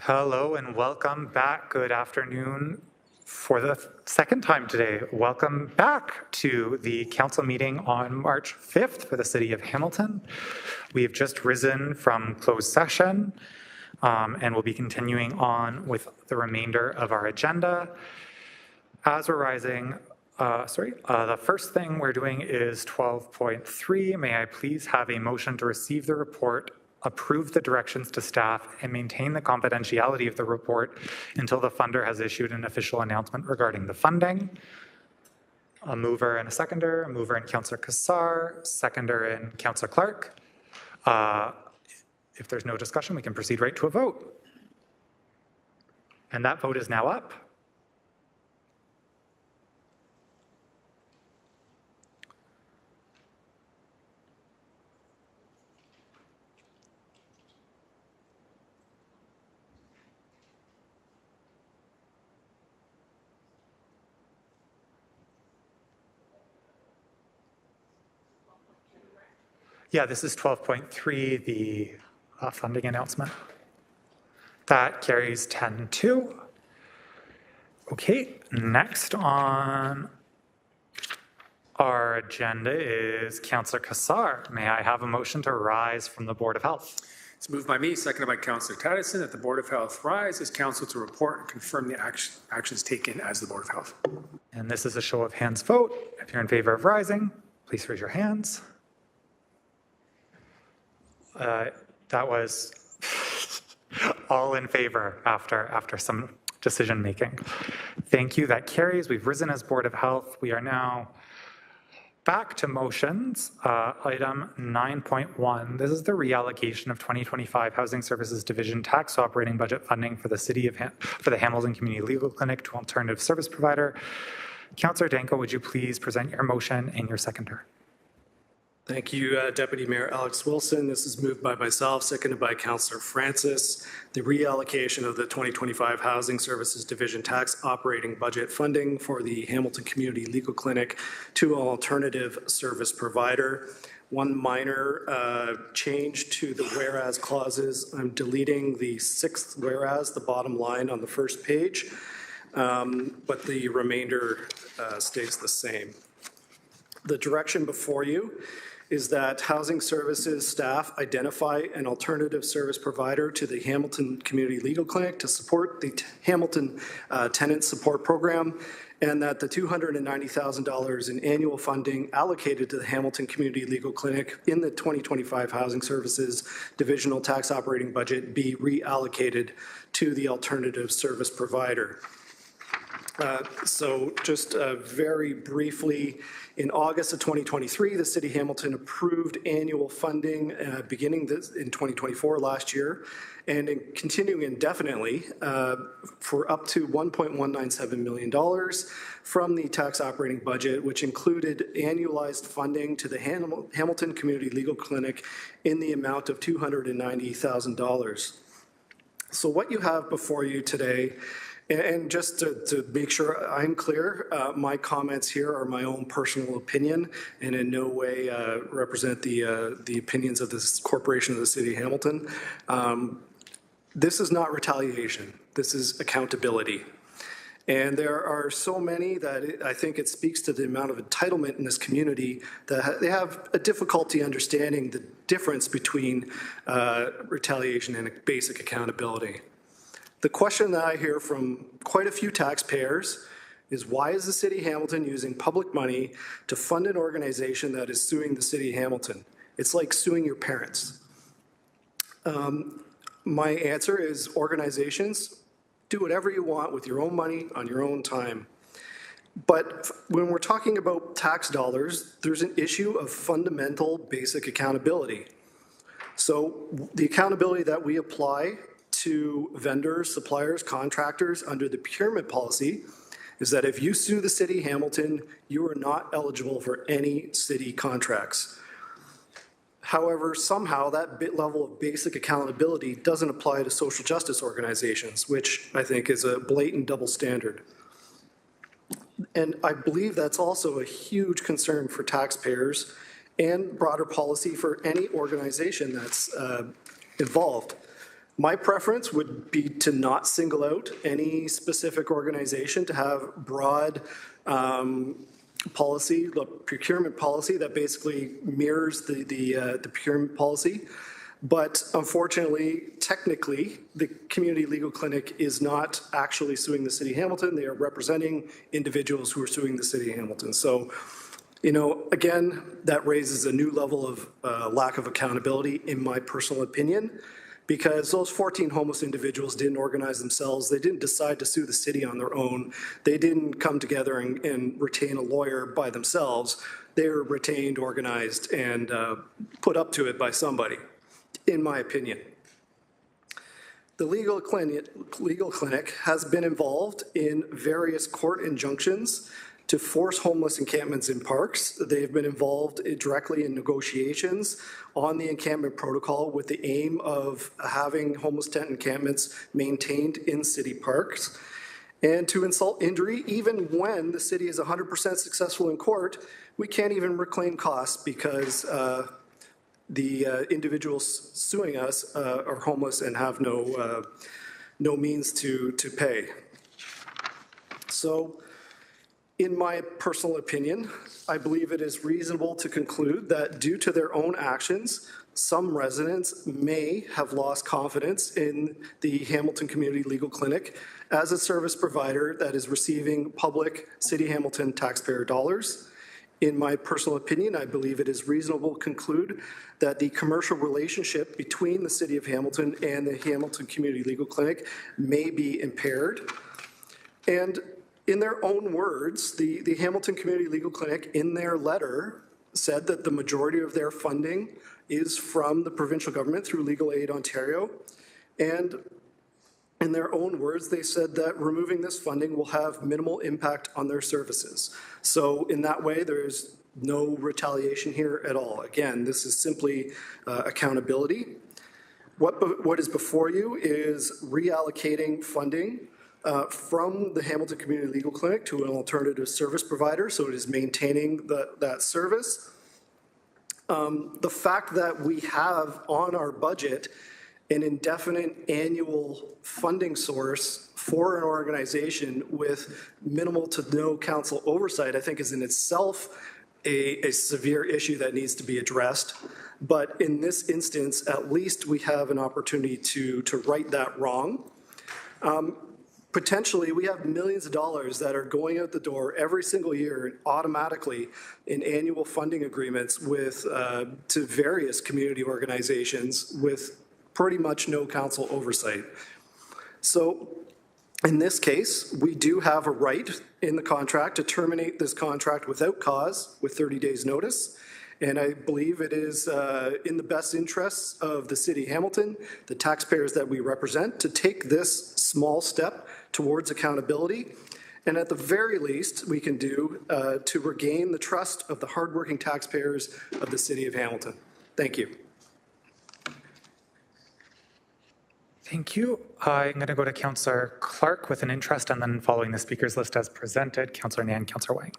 Hello and welcome back. Good afternoon for the second time today. Welcome back to the council meeting on March 5th for the city of Hamilton. We have just risen from closed session and we'll be continuing on with the remainder of our agenda. As we're rising, the first thing we're doing is 12.3. May I please have a motion to receive the report, approve the directions to staff, and maintain the confidentiality of the report until the funder has issued an official announcement regarding the funding. A mover and a seconder, a mover in Councillor Kassar, seconder in Councillor Clark. If there's no discussion, we can proceed right to a vote. And that vote is now up. Yeah, this is 12.3, the funding announcement. That carries 10-2. Okay, next on our agenda is Councillor Kassar. May I have a motion to rise from the Board of Health? It's moved by me, seconded by Councillor Taddison, that the Board of Health rise as council to report and confirm the actions taken as the Board of Health. And this is a show of hands vote. If you're in favor of rising, please raise your hands. That was all in favor after some decision making. Thank you, that carries. We've risen as Board of Health. We are now back to motions. Item 9.1, this is the reallocation of 2025 Housing Services Division tax operating budget funding for the city of for the Hamilton Community Legal Clinic to alternative service provider. Councillor Danko, would you please present your motion and your seconder? Thank you, Deputy Mayor Alex Wilson. This is moved by myself, seconded by Councillor Francis. The reallocation of the 2025 Housing Services Division tax operating budget funding for the Hamilton Community Legal Clinic to an alternative service provider. One minor change to the whereas clauses. I'm deleting the sixth whereas, the bottom line on the first page, but the remainder stays the same. The direction before you is that housing services staff identify an alternative service provider to the Hamilton Community Legal Clinic to support the Hamilton Tenant Support Program, and that the $290,000 in annual funding allocated to the Hamilton Community Legal Clinic in the 2025 Housing Services Divisional Tax Operating Budget be reallocated to the alternative service provider. So just very briefly, in August of 2023, the City of Hamilton approved annual funding beginning in 2024 last year and continuing indefinitely for up to $1.197 million from the tax operating budget, which included annualized funding to the Hamilton Community Legal Clinic in the amount of $290,000. So what you have before you today, and just to make sure I'm clear, my comments here are my own personal opinion and in no way represent the opinions of this corporation of the City of Hamilton. This is not retaliation. This is accountability. And there are so many that I think it speaks to the amount of entitlement in this community that they have a difficulty understanding the difference between retaliation and basic accountability. The question that I hear from quite a few taxpayers is, why is the City of Hamilton using public money to fund an organization that is suing the City of Hamilton? It's like suing your parents. My answer is, organizations, do whatever you want with your own money on your own time. But when we're talking about tax dollars, there's an issue of fundamental basic accountability. So the accountability that we apply to vendors, suppliers, contractors under the procurement policy is that if you sue the City of Hamilton, you are not eligible for any city contracts. However, somehow that level of basic accountability doesn't apply to social justice organizations, which I think is a blatant double standard. And I believe that's also a huge concern for taxpayers and broader policy for any organization that's involved. My preference would be to not single out any specific organization, to have broad policy, the procurement policy that basically mirrors the procurement policy. But unfortunately, technically, the Community Legal Clinic is not actually suing the City of Hamilton. They are representing individuals who are suing the City of Hamilton. So, you know, again, that raises a new level of lack of accountability, in my personal opinion, because those 14 homeless individuals didn't organize themselves. They didn't decide to sue the city on their own. They didn't come together and retain a lawyer by themselves. They were retained, organized, and put up to it by somebody, in my opinion. The legal clinic has been involved in various court injunctions to force homeless encampments in parks. They've been involved directly in negotiations on the encampment protocol with the aim of having homeless tent encampments maintained in city parks. And to insult injury, even when the city is 100% successful in court, we can't even reclaim costs because the individuals suing us are homeless and have no means to pay. So, in my personal opinion, I believe it is reasonable to conclude that due to their own actions, some residents may have lost confidence in the Hamilton Community Legal Clinic as a service provider that is receiving public City Hamilton taxpayer dollars. In my personal opinion, I believe it is reasonable to conclude that the commercial relationship between the City of Hamilton and the Hamilton Community Legal Clinic may be impaired. And in their own words, the Hamilton Community Legal Clinic, in their letter, said that the majority of their funding is from the provincial government through Legal Aid Ontario. And in their own words, they said that removing this funding will have minimal impact on their services. So in that way, there's no retaliation here at all. Again, this is simply accountability. What is before you is reallocating funding from the Hamilton Community Legal Clinic to an alternative service provider, so it is maintaining that service. The fact that we have on our budget an indefinite annual funding source for an organization with minimal to no council oversight, I think is in itself a severe issue that needs to be addressed. But in this instance, at least we have an opportunity to right that wrong. Potentially, we have millions of dollars that are going out the door every single year automatically in annual funding agreements with to various community organizations with pretty much no council oversight. So in this case, we do have a right in the contract to terminate this contract without cause with 30 days notice. And I believe it is in the best interests of the City of Hamilton, the taxpayers that we represent, to take this small step towards accountability. And at the very least, we can do to regain the trust of the hardworking taxpayers of the City of Hamilton. Thank you. Thank you. I'm going to go to Councillor Clark with an interest, and then following the speakers list as presented, Councillor Nan, Councillor Wang.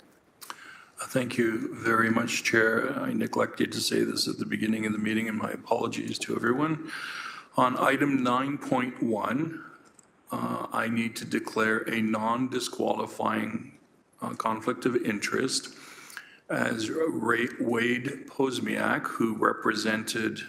Thank you very much, Chair. I neglected to say this at the beginning of the meeting, and my apologies to everyone. On item 9.1, I need to declare a non-disqualifying conflict of interest as Wade Posmiak, who represented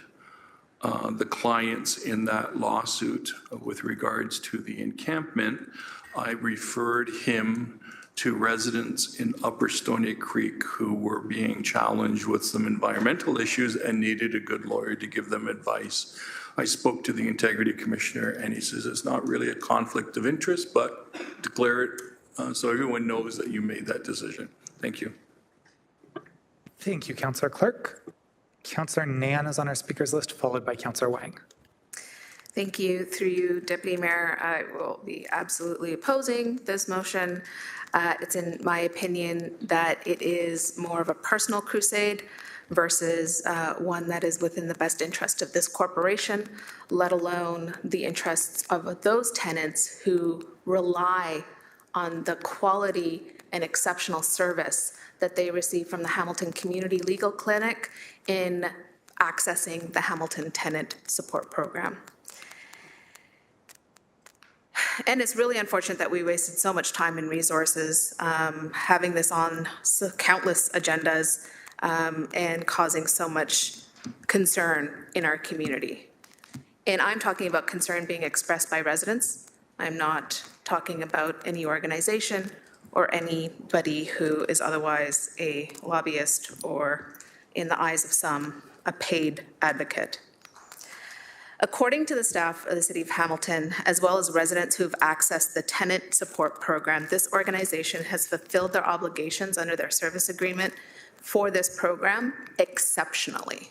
the clients in that lawsuit with regards to the encampment. I referred him to residents in Upper Stony Creek who were being challenged with some environmental issues and needed a good lawyer to give them advice. I spoke to the Integrity Commissioner and he says it's not really a conflict of interest, but declare it so everyone knows that you made that decision. Thank you. Thank you, Councillor Clark. Councillor Nan is on our speakers list, followed by Councillor Wang. Thank you. Through you, Deputy Mayor, I will be absolutely opposing this motion. It's in my opinion that it is more of a personal crusade versus one that is within the best interest of this corporation, let alone the interests of those tenants who rely on the quality and exceptional service that they receive from the Hamilton Community Legal Clinic in accessing the Hamilton Tenant Support Program. And it's really unfortunate that we wasted so much time and resources having this on countless agendas and causing so much concern in our community. And I'm talking about concern being expressed by residents. I'm not talking about any organization or anybody who is otherwise a lobbyist or, in the eyes of some, a paid advocate. According to the staff of the City of Hamilton, as well as residents who have accessed the tenant support program, this organization has fulfilled their obligations under their service agreement for this program exceptionally.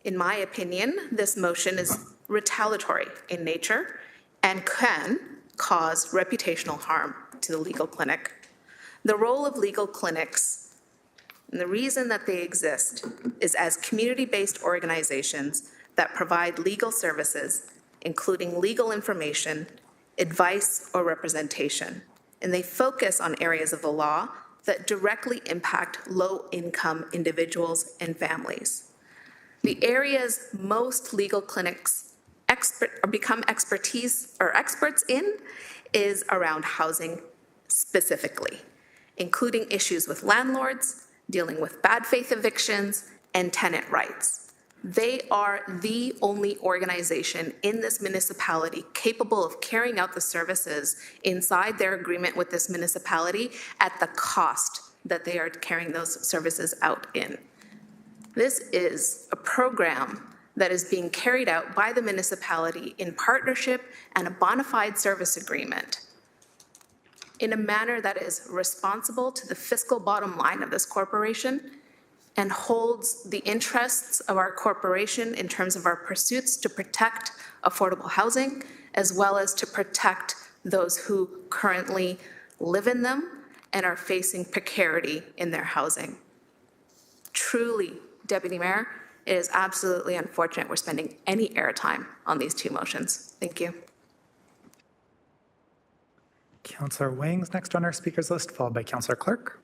In my opinion, this motion is retaliatory in nature and can cause reputational harm to the legal clinic. The role of legal clinics, and the reason that they exist, is as community-based organizations that provide legal services, including legal information, advice, or representation. And they focus on areas of the law that directly impact low-income individuals and families. The areas most legal clinics become experts in is around housing specifically, including issues with landlords, dealing with bad faith evictions, and tenant rights. They are the only organization in this municipality capable of carrying out the services inside their agreement with this municipality at the cost that they are carrying those services out in. This is a program that is being carried out by the municipality in partnership and a bona fide service agreement in a manner that is responsible to the fiscal bottom line of this corporation and holds the interests of our corporation in terms of our pursuits to protect affordable housing, as well as to protect those who currently live in them and are facing precarity in their housing. Truly, Deputy Mayor, it is absolutely unfortunate we're spending any airtime on these two motions. Thank you. Councillor Wang's next on our speakers list, followed by Councillor Clark.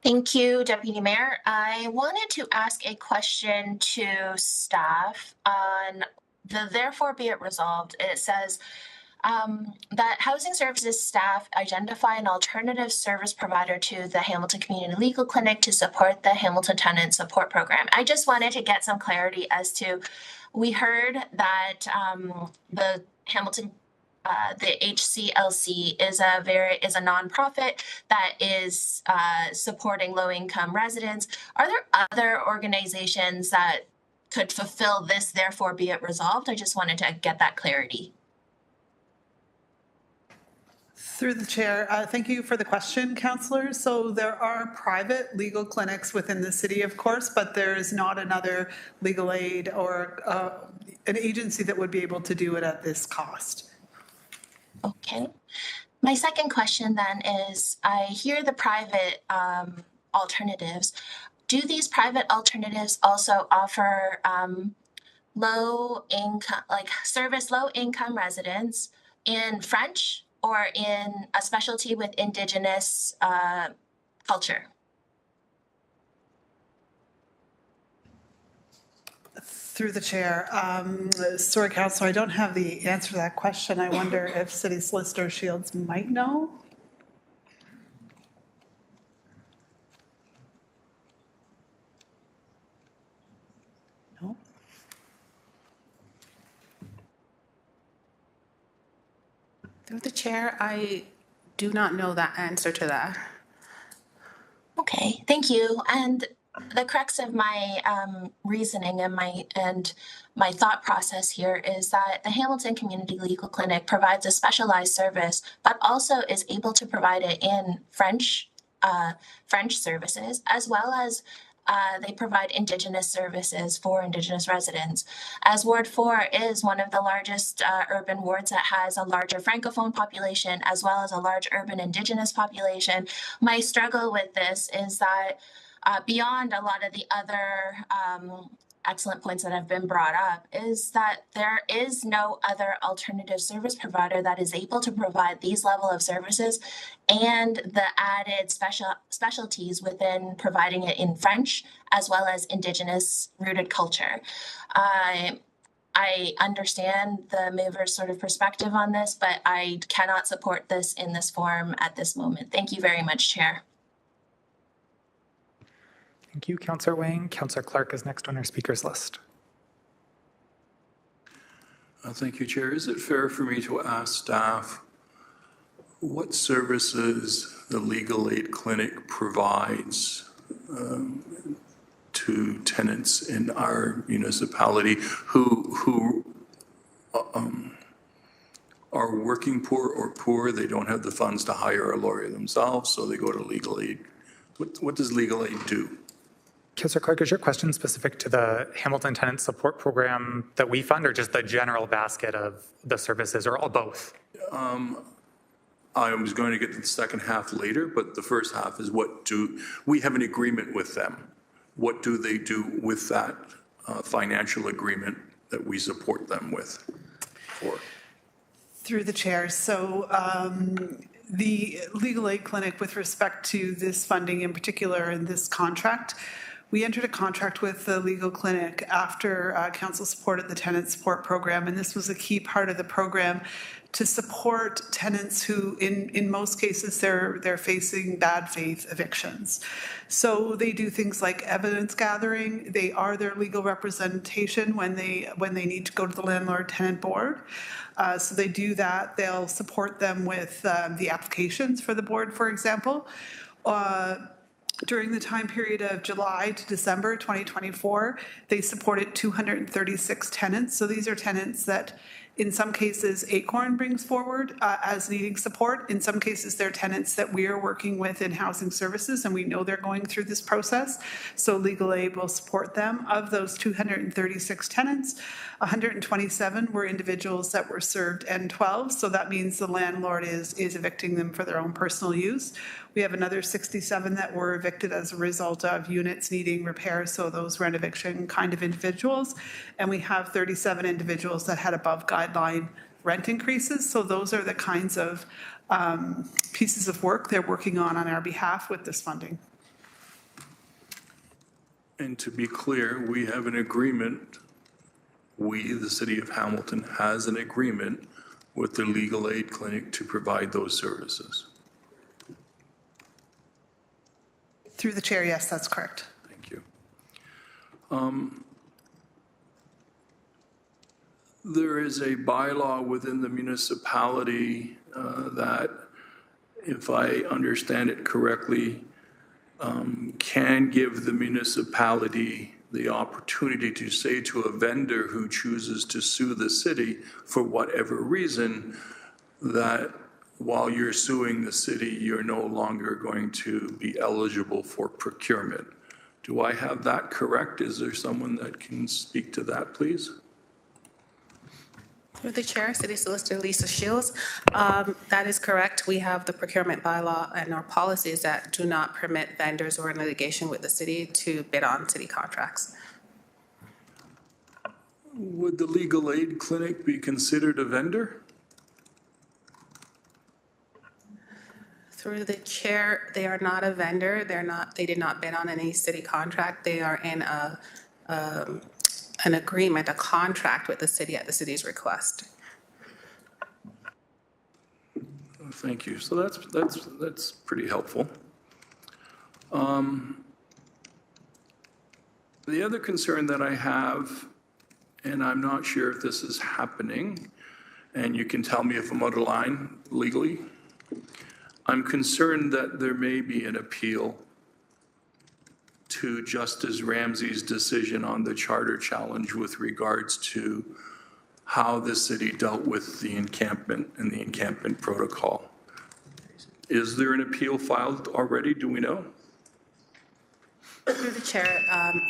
Thank you, Deputy Mayor. I wanted to ask a question to staff on the therefore be it resolved. It says that housing services staff identify an alternative service provider to the Hamilton Community Legal Clinic to support the Hamilton Tenant Support Program. I just wanted to get some clarity as to, we heard that the Hamilton the HCLC is a nonprofit that is supporting low-income residents. Are there other organizations that could fulfill this, therefore be it resolved? I just wanted to get that clarity. Through the chair, thank you for the question, Councillor. So there are private legal clinics within the city, of course, but there is not another legal aid or an agency that would be able to do it at this cost. Okay. My second question then is, I hear the private alternatives. Do these private alternatives also offer low income, like service low income residents in French or in a specialty with Indigenous culture? Through the chair, sorry, Councillor, I don't have the answer to that question. I wonder if City Solicitor Shields might know. No. Through the chair, I do not know that answer to that. Okay, thank you. And the crux of my reasoning and my thought process here is that the Hamilton Community Legal Clinic provides a specialized service, but also is able to provide it in French services, as well as they provide Indigenous services for Indigenous residents. As Ward 4 is one of the largest urban wards that has a larger Francophone population, as well as a large urban Indigenous population, my struggle with this is that beyond a lot of the other excellent points that have been brought up, is that there is no other alternative service provider that is able to provide these level of services and the added specialties within providing it in French, as well as Indigenous rooted culture. I understand the mover's sort of perspective on this, but I cannot support this in this form at this moment. Thank you very much, Chair. Thank you, Councillor Wang. Councillor Clark is next on our speakers list. Thank you, Chair. Is it fair for me to ask staff what services the legal aid clinic provides to tenants in our municipality who are working poor or poor? They don't have the funds to hire a lawyer themselves, so they go to legal aid. What does legal aid do? Councillor Clark, is your question specific to the Hamilton Tenant Support Program that we fund, or just the general basket of the services, or all both? I was going to get to the second half later, but the first half is we have an agreement with them. What do they do with that financial agreement that we support them with for? Through the chair. So the legal aid clinic, with respect to this funding in particular and this contract, we entered a contract with the legal clinic after council supported the tenant support program, and this was a key part of the program to support tenants who, in most cases, they're facing bad faith evictions. So they do things like evidence gathering. They are their legal representation when they need to go to the landlord-tenant board. So they do that. They'll support them with the applications for the board, for example. During the time period of July to December 2024, they supported 236 tenants. So these are tenants that, in some cases, Acorn brings forward as needing support. In some cases, they're tenants that we are working with in housing services, and we know they're going through this process. So legal aid will support them. Of those 236 tenants, 127 were individuals that were served N12. So that means the landlord is evicting them for their own personal use. We have another 67 that were evicted as a result of units needing repairs, so those rent eviction kind of individuals. And we have 37 individuals that had above guideline rent increases. So those are the kinds of pieces of work they're working on our behalf with this funding. And to be clear, we have an agreement. We, the City of Hamilton, has an agreement with the legal aid clinic to provide those services. Through the chair, yes, that's correct. Thank you. There is a bylaw within the municipality that, if I understand it correctly, can give the municipality the opportunity to say to a vendor who chooses to sue the city for whatever reason that while you're suing the city, you're no longer going to be eligible for procurement. Do I have that correct? Is there someone that can speak to that, please? Through the chair, City Solicitor Lisa Shields. That is correct. We have the procurement bylaw and our policies that do not permit vendors or in litigation with the city to bid on city contracts. Would the legal aid clinic be considered a vendor? Through the chair, they are not a vendor. They did not bid on any city contract. They are in an agreement, a contract with the city at the city's request. Thank you. So that's pretty helpful. The other concern that I have, and I'm not sure if this is happening, and you can tell me if I'm out of line legally, I'm concerned that there may be an appeal to Justice Ramsey's decision on the charter challenge with regards to how the city dealt with the encampment and the encampment protocol. Is there an appeal filed already? Do we know? Through the chair,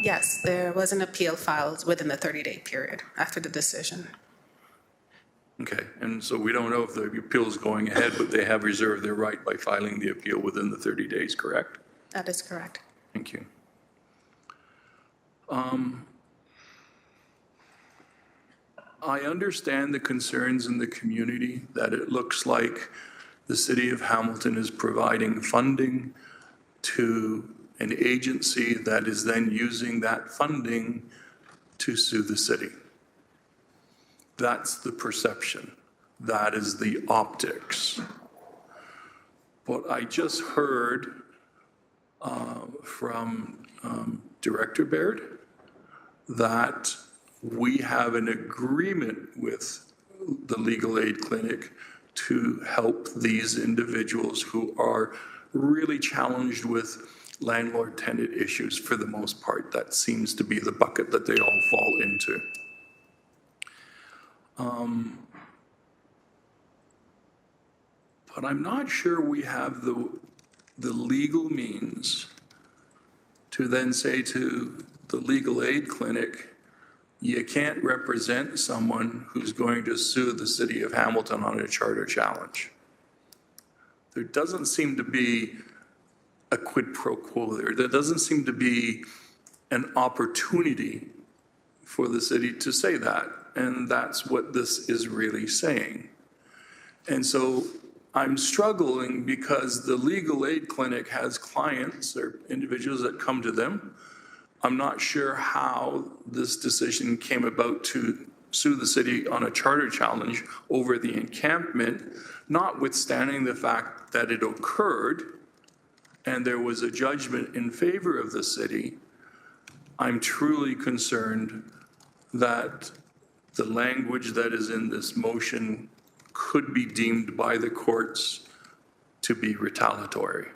yes, there was an appeal filed within the 30-day period after the decision. Okay, and so we don't know if the appeal is going ahead, but they have reserved their right by filing the appeal within the 30 days, correct? That is correct. Thank you. I understand the concerns in the community that it looks like the City of Hamilton is providing funding to an agency that is then using that funding to sue the city. That's the perception. That is the optics. But I just heard from Director Baird that we have an agreement with the legal aid clinic to help these individuals who are really challenged with landlord-tenant issues for the most part. That seems to be the bucket that they all fall into. But I'm not sure we have the legal means to then say to the legal aid clinic, you can't represent someone who's going to sue the city of Hamilton on a charter challenge. There doesn't seem to be a quid pro quo there. There doesn't seem to be an opportunity for the city to say that. And that's what this is really saying. And so I'm struggling because the legal aid clinic has clients or individuals that come to them. I'm not sure how this decision came about to sue the city on a charter challenge over the encampment, notwithstanding the fact that it occurred and there was a judgment in favor of the city. I'm truly concerned that the language that is in this motion could be deemed by the courts to be retaliatory.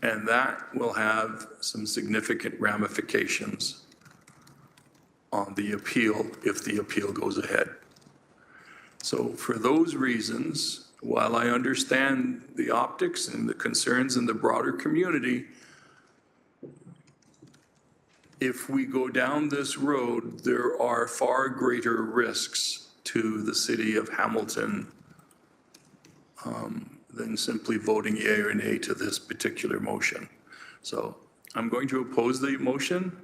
And that will have some significant ramifications on the appeal if the appeal goes ahead. So for those reasons, while I understand the optics and the concerns in the broader community, if we go down this road, there are far greater risks to the city of Hamilton than simply voting yea or nay to this particular motion. So I'm going to oppose the motion.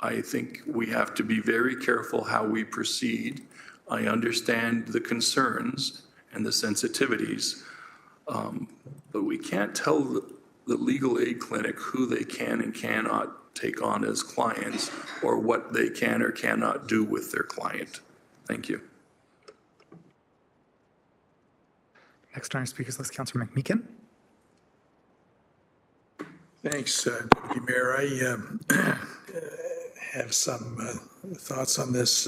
I think we have to be very careful how we proceed. I understand the concerns and the sensitivities, but we can't tell the legal aid clinic who they can and cannot take on as clients or what they can or cannot do with their client. Thank you. Next on our speakers list, Councillor McMeekin. Thanks, Deputy Mayor. I have some thoughts on this.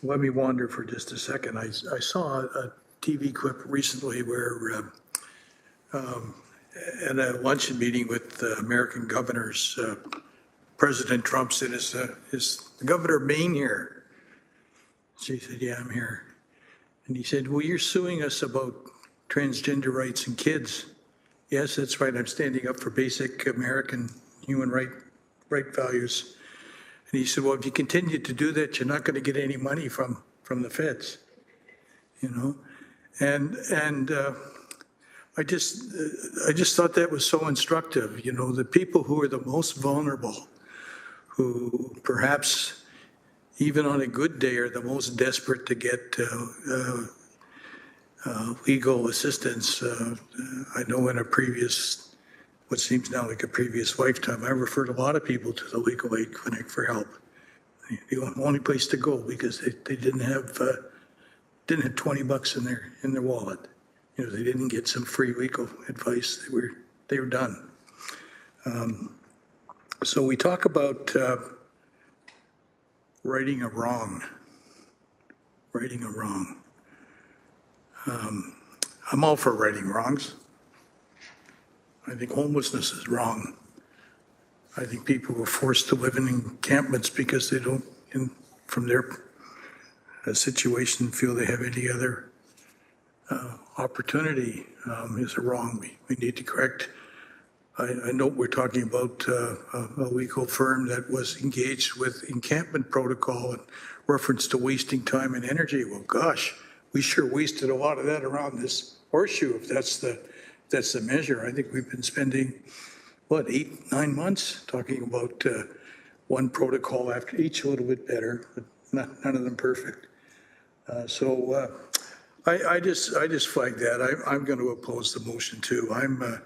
Let me wander for just a second. I saw a TV clip recently where at a luncheon meeting with American governors, President Trump said, is the governor of Maine here? She said, yeah, I'm here. And he said, well, you're suing us about transgender rights and kids. Yes, that's right. I'm standing up for basic American human right values. And he said, well, if you continue to do that, you're not going to get any money from the feds, you know? And I just thought that was so instructive, you know, the people who are the most vulnerable, who perhaps even on a good day are the most desperate to get legal assistance. I know in a previous, what seems now like a previous lifetime, I referred a lot of people to the legal aid clinic for help. The only place to go because they didn't have $20 in their wallet. You know, they didn't get some free legal advice. They were done. So we talk about righting a wrong. I'm all for righting wrongs. I think homelessness is wrong. I think people who are forced to live in encampments because they don't, from their situation, feel they have any other opportunity is a wrong we need to correct. I know we're talking about a legal firm that was engaged with encampment protocol in reference to wasting time and energy. Well, gosh, we sure wasted a lot of that around this horseshoe, if that's the measure. I think we've been spending, what, 8-9 months talking about one protocol after each, a little bit better, but none of them perfect. So I just flagged that. I'm going to oppose the motion too. I'm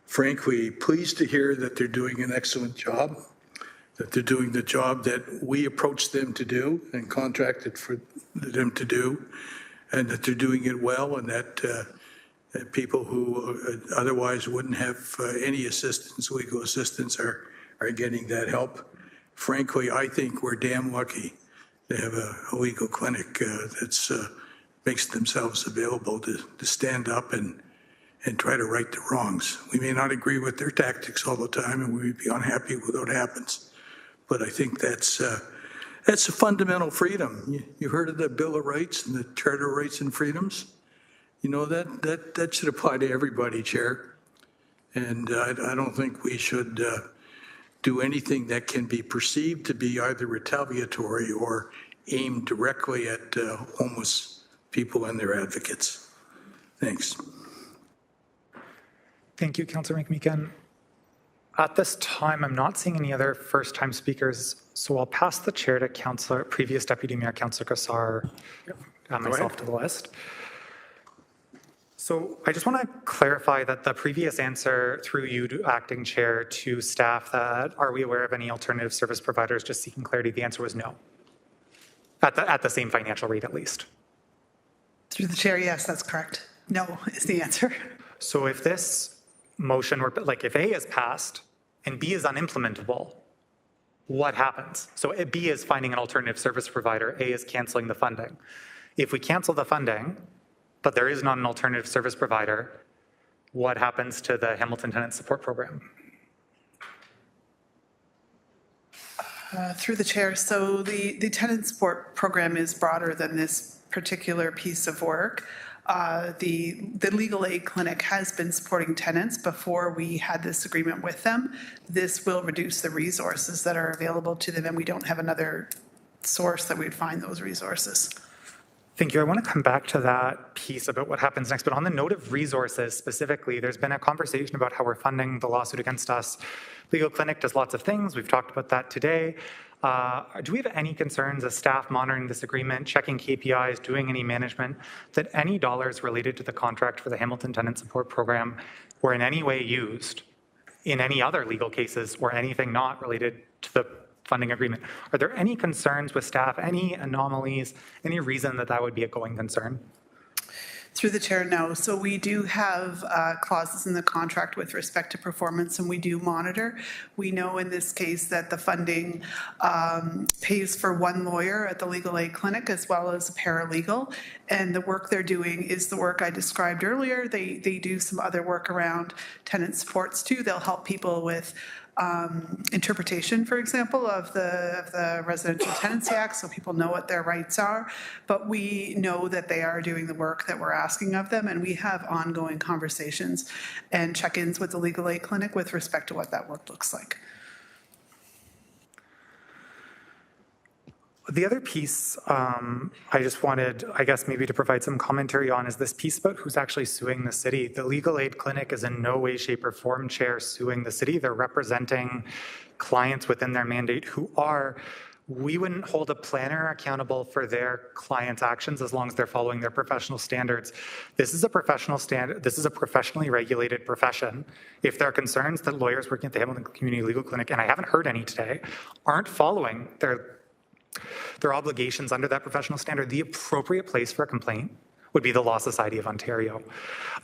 frankly pleased to hear that they're doing an excellent job. that they're doing the job that we approached them to do and contracted for them to do, and that they're doing it well, and that people who otherwise wouldn't have any assistance, legal assistance, are getting that help. Frankly, I think we're damn lucky to have a legal clinic that's makes themselves available to stand up and try to right the wrongs. We may not agree with their tactics all the time, and we would be unhappy with what happens. But I think that's a fundamental freedom. You heard of the Bill of Rights and the Charter of Rights and Freedoms? You know, that should apply to everybody, Chair. And I don't think we should do anything that can be perceived to be either retaliatory or aimed directly at homeless people and their advocates. Thanks. Thank you, Councillor McMeekin. At this time, I'm not seeing any other first-time speakers, so I'll pass the chair to previous Deputy Mayor Councillor Kassar, add myself to the list. So I just want to clarify that the previous answer through you to acting chair to staff that are we aware of any alternative service providers just seeking clarity, the answer was no. At the same financial rate at least. Through the chair, yes, that's correct. No is the answer. So if this motion were, like if A is passed and B is unimplementable, what happens? So B is finding an alternative service provider, A is canceling the funding. If we cancel the funding, but there is not an alternative service provider, what happens to the Hamilton Tenant Support Program? Through the chair, so the tenant support program is broader than this particular piece of work. The legal aid clinic has been supporting tenants before we had this agreement with them. This will reduce the resources that are available to them, and we don't have another source that we'd find those resources. Thank you. I want to come back to that piece about what happens next, but on the note of resources specifically, there's been a conversation about how we're funding the lawsuit against us. Legal Clinic does lots of things. We've talked about that today. Do we have any concerns as staff monitoring this agreement, checking KPIs, doing any management, that any dollars related to the contract for the Hamilton Tenant Support Program were in any way used in any other legal cases or anything not related to the funding agreement? Are there any concerns with staff, any anomalies, any reason that that would be a going concern? Through the chair, no. So we do have clauses in the contract with respect to performance, and we do monitor. We know in this case that the funding pays for one lawyer at the legal aid clinic as well as a paralegal, and the work they're doing is the work I described earlier. They do some other work around tenant supports too. They'll help people with interpretation, for example, of the Residential Tenancy Act, so people know what their rights are. But we know that they are doing the work that we're asking of them, and we have ongoing conversations and check-ins with the legal aid clinic with respect to what that work looks like. The other piece I just wanted, I guess, maybe to provide some commentary on is this piece about who's actually suing the city. The legal aid clinic is in no way, shape, or form, Chair, suing the city. They're representing clients within their mandate who are, we wouldn't hold a planner accountable for their clients' actions as long as they're following their professional standards. This is a professional standard. This is a professionally regulated profession. If there are concerns that lawyers working at the Hamilton Community Legal Clinic, and I haven't heard any today, aren't following their obligations under that professional standard, the appropriate place for a complaint would be the Law Society of Ontario.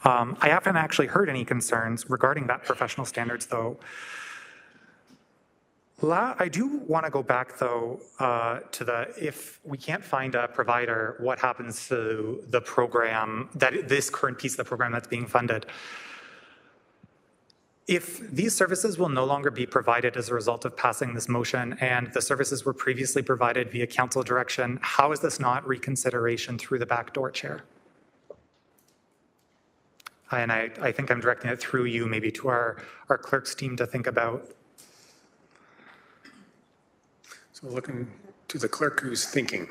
I haven't actually heard any concerns regarding that professional standards, though. I do want to go back, though, to the, if we can't find a provider, what happens to the program, this current piece of the program that's being funded? If these services will no longer be provided as a result of passing this motion and the services were previously provided via council direction, how is this not reconsideration through the back door, Chair? And I think I'm directing it through you, maybe to our clerk's team to think about. So looking to the clerk who's thinking.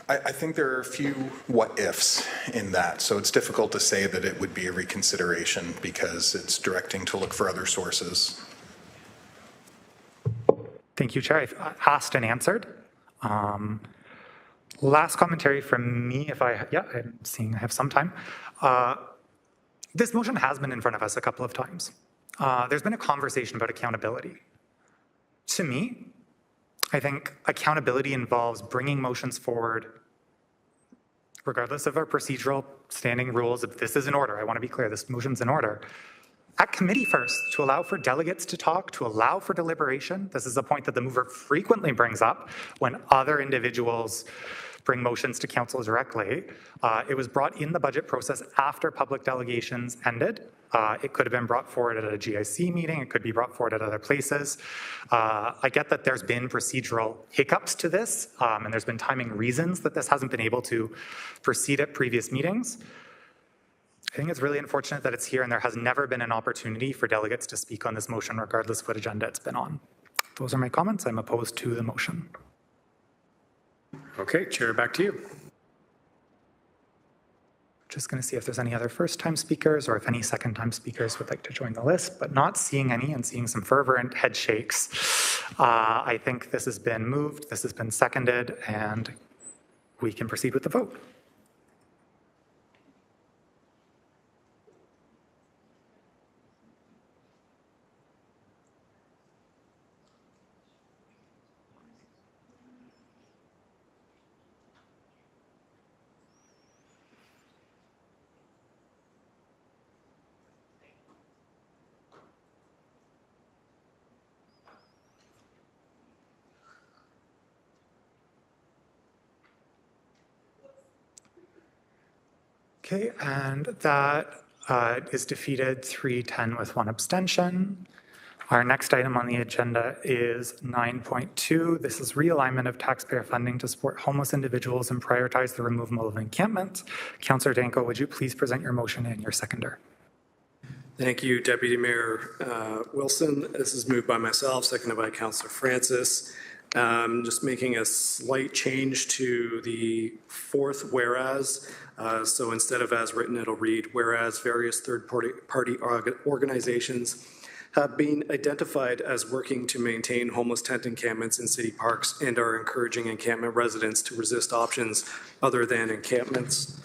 I think there are a few what ifs in that. So it's difficult to say that it would be a reconsideration because it's directing to look for other sources. Thank you, Chair. I've asked and answered. Last commentary from me, I'm seeing I have some time. This motion has been in front of us a couple of times. There's been a conversation about accountability. To me, I think accountability involves bringing motions forward, regardless of our procedural standing rules. If this is in order, I want to be clear, this motion's in order. At committee first, to allow for delegates to talk, to allow for deliberation. This is a point that the mover frequently brings up when other individuals bring motions to council directly. It was brought in the budget process after public delegations ended. It could have been brought forward at a GIC meeting. It could be brought forward at other places. I get that there's been procedural hiccups to this, and there's been timing reasons that this hasn't been able to proceed at previous meetings. I think it's really unfortunate that it's here and there has never been an opportunity for delegates to speak on this motion regardless of what agenda it's been on. Those are my comments. I'm opposed to the motion. Okay, Chair, back to you. Just going to see if there's any other first-time speakers or if any second-time speakers would like to join the list, but not seeing any and seeing some fervent head shakes. I think this has been moved, this has been seconded, and we can proceed with the vote. Okay, and that is defeated 3-10 with 1 abstention. Our next item on the agenda is 9.2. This is realignment of taxpayer funding to support homeless individuals and prioritize the removal of encampment. Councillor Danko, would you please present your motion and your seconder? Thank you, Deputy Mayor Wilson. This is moved by myself, seconded by Councillor Francis. Just making a slight change to the fourth whereas. So instead of as written, it'll read, whereas various third-party organizations have been identified as working to maintain homeless tent encampments in city parks and are encouraging encampment residents to resist options other than encampments.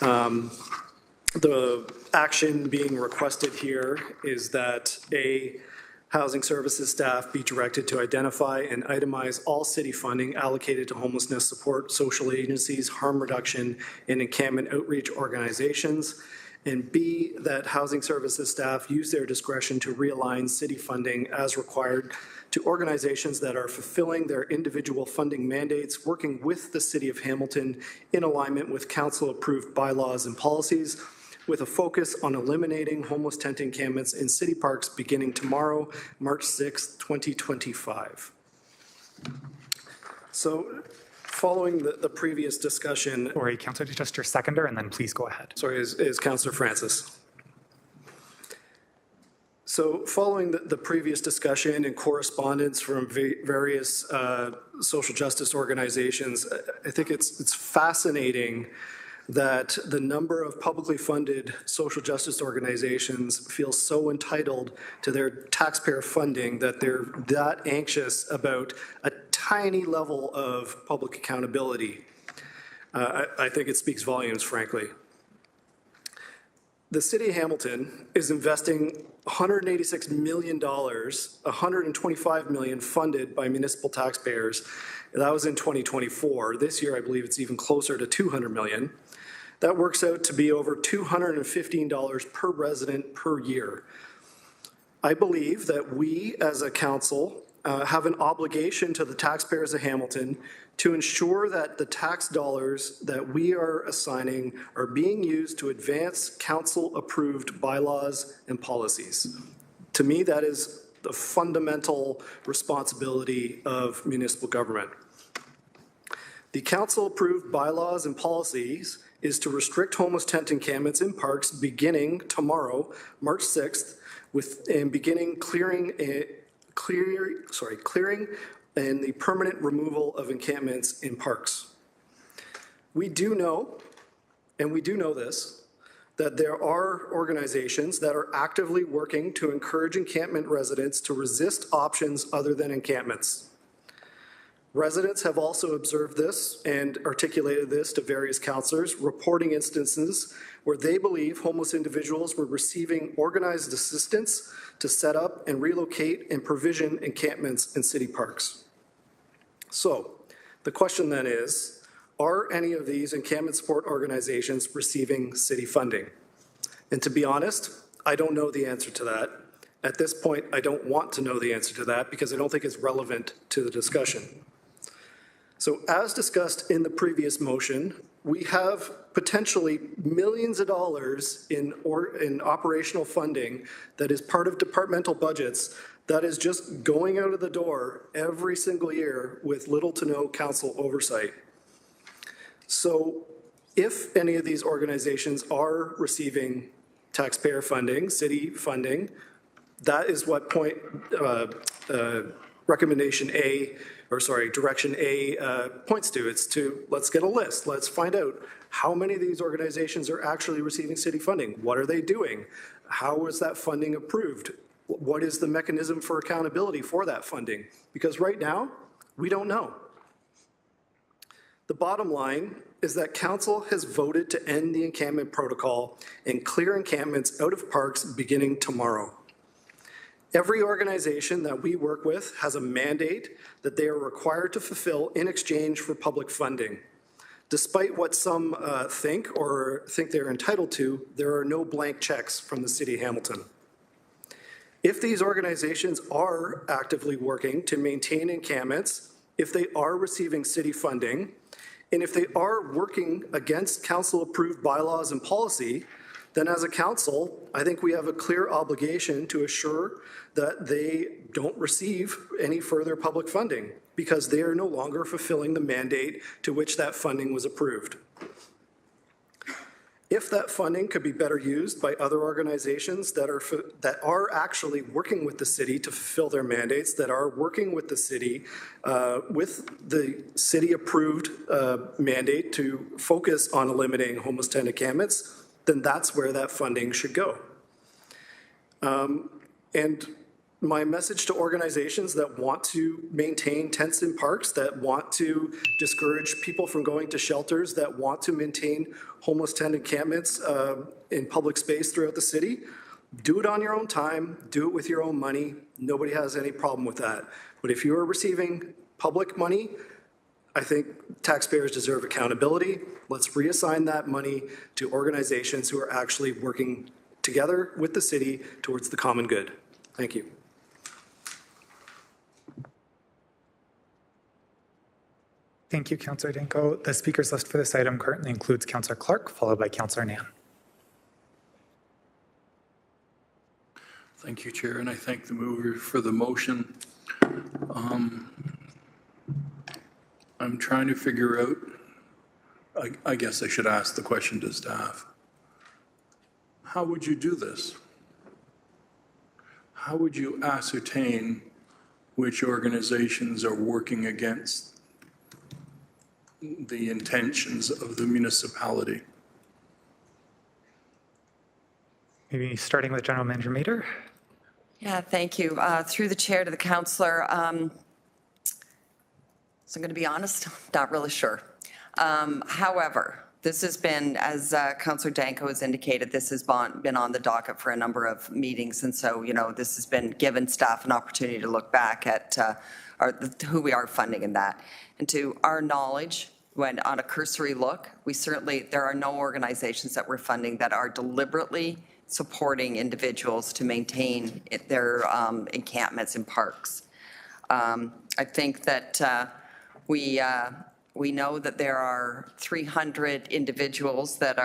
The action being requested here is that housing services staff be directed to identify and itemize all city funding allocated to homelessness support, social agencies, harm reduction, and encampment outreach organizations. And B, that housing services staff use their discretion to realign city funding as required to organizations that are fulfilling their individual funding mandates, working with the City of Hamilton in alignment with council-approved bylaws and policies, with a focus on eliminating homeless tent encampments in city parks beginning tomorrow, March 6, 2025. So following the previous discussion. Sorry, Councillor, just your seconder, and then please go ahead. Sorry, is Councillor Francis. So following the previous discussion and correspondence from various social justice organizations, I think it's fascinating that the number of publicly funded social justice organizations feel so entitled to their taxpayer funding that they're that anxious about a tiny level of public accountability. I think it speaks volumes, frankly. The City of Hamilton is investing $186 million, $125 million funded by municipal taxpayers. That was in 2024. This year, I believe it's even closer to $200 million. That works out to be over $215 per resident per year. I believe that we as a council have an obligation to the taxpayers of Hamilton to ensure that the tax dollars that we are assigning are being used to advance council-approved bylaws and policies. To me, that is the fundamental responsibility of municipal government. The council-approved bylaws and policies is to restrict homeless tent encampments in parks beginning tomorrow, March 6th, and beginning clearing and the permanent removal of encampments in parks. We do know, and we do know this, that there are organizations that are actively working to encourage encampment residents to resist options other than encampments. Residents have also observed this and articulated this to various councillors, reporting instances where they believe homeless individuals were receiving organized assistance to set up and relocate and provision encampments in city parks. So the question then is, are any of these encampment support organizations receiving city funding? And to be honest, I don't know the answer to that. At this point, I don't want to know the answer to that because I don't think it's relevant to the discussion. So as discussed in the previous motion, we have potentially millions of dollars in operational funding that is part of departmental budgets that is just going out of the door every single year with little to no council oversight. So if any of these organizations are receiving taxpayer funding, city funding, that is what Direction A points to. It's to, let's get a list. Let's find out how many of these organizations are actually receiving city funding. What are they doing? How was that funding approved? What is the mechanism for accountability for that funding? Because right now, we don't know. The bottom line is that council has voted to end the encampment protocol and clear encampments out of parks beginning tomorrow. Every organization that we work with has a mandate that they are required to fulfill in exchange for public funding. Despite what some think they're entitled to, there are no blank checks from the City of Hamilton. If these organizations are actively working to maintain encampments, if they are receiving city funding, and if they are working against council-approved bylaws and policy, then as a council, I think we have a clear obligation to assure that they don't receive any further public funding because they are no longer fulfilling the mandate to which that funding was approved. If that funding could be better used by other organizations that are actually working with the city to fulfill their mandates, that are working with the city approved mandate to focus on eliminating homeless tent encampments, then that's where that funding should go. And my message to organizations that want to maintain tents in parks, that want to discourage people from going to shelters, that want to maintain homeless tent encampments in public space throughout the city, do it on your own time, do it with your own money. Nobody has any problem with that. But if you are receiving public money, I think taxpayers deserve accountability. Let's reassign that money to organizations who are actually working together with the city towards the common good. Thank you. Thank you, Councillor Danko. The speakers list for this item currently includes Councillor Clark, followed by Councillor Nan. Thank you, Chair, and I thank the mover for the motion. I'm trying to figure out, I guess I should ask the question to staff. How would you do this? How would you ascertain which organizations are working against the intentions of the municipality? Maybe starting with General Manager Mader. Yeah, thank you. Through the chair to the councillor, so I'm going to be honest, not really sure. However, this has been, as Councillor Danko has indicated, this has been on the docket for a number of meetings. And so, you know, this has been given staff an opportunity to look back at who we are funding in that. And to our knowledge, when on a cursory look, there are no organizations that we're funding that are deliberately supporting individuals to maintain their encampments in parks. I think that we know that there are 300 individuals that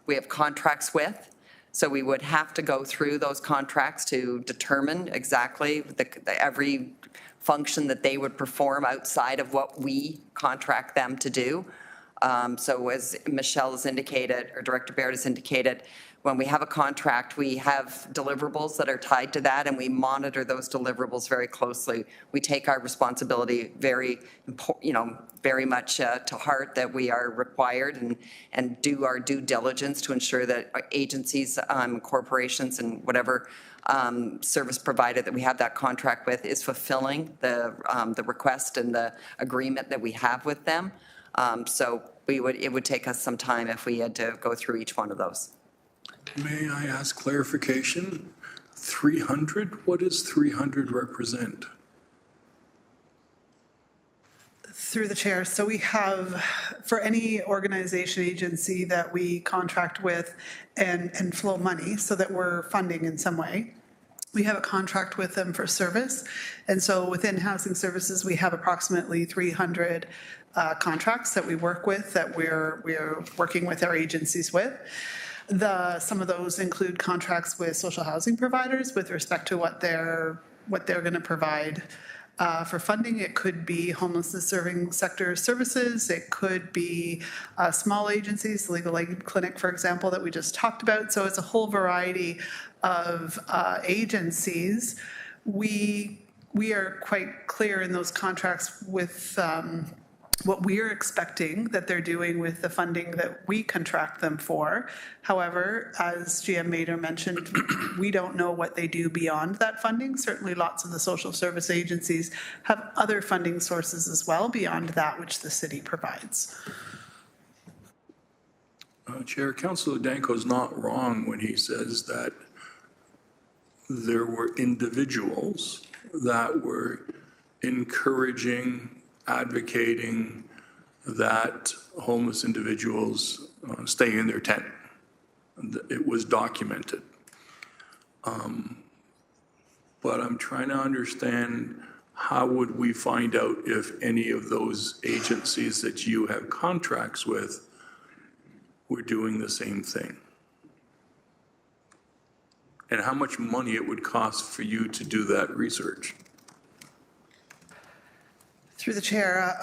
we have contracts with. So we would have to go through those contracts to determine exactly every function that they would perform outside of what we contract them to do. So as Michelle has indicated, or Director Baird has indicated, when we have a contract, we have deliverables that are tied to that, and we monitor those deliverables very closely. We take our responsibility very much to heart, that we are required and do our due diligence to ensure that our agencies, corporations, and whatever service provider that we have that contract with is fulfilling the request and the agreement that we have with them. So it would take us some time if we had to go through each one of those. May I ask clarification? 300, what does 300 represent? Through the chair, so we have, for any organization, agency that we contract with and flow money so that we're funding in some way, we have a contract with them for service. And so within housing services, we have approximately 300 contracts that we work with, that we're working with our agencies with. Some of those include contracts with social housing providers with respect to what they're going to provide for funding. It could be homelessness serving sector services. It could be small agencies, the Legal Aid Clinic, for example, that we just talked about. So it's a whole variety of agencies. We are quite clear in those contracts with what we're expecting that they're doing with the funding that we contract them for. However, as GM Mader mentioned, we don't know what they do beyond that funding. Certainly lots of the social service agencies have other funding sources as well beyond that which the city provides. Chair, Councillor Danko is not wrong when he says that there were individuals that were encouraging, advocating that homeless individuals stay in their tent. It was documented. But I'm trying to understand, how would we find out if any of those agencies that you have contracts with were doing the same thing? And how much money it would cost for you to do that research? Through the chair,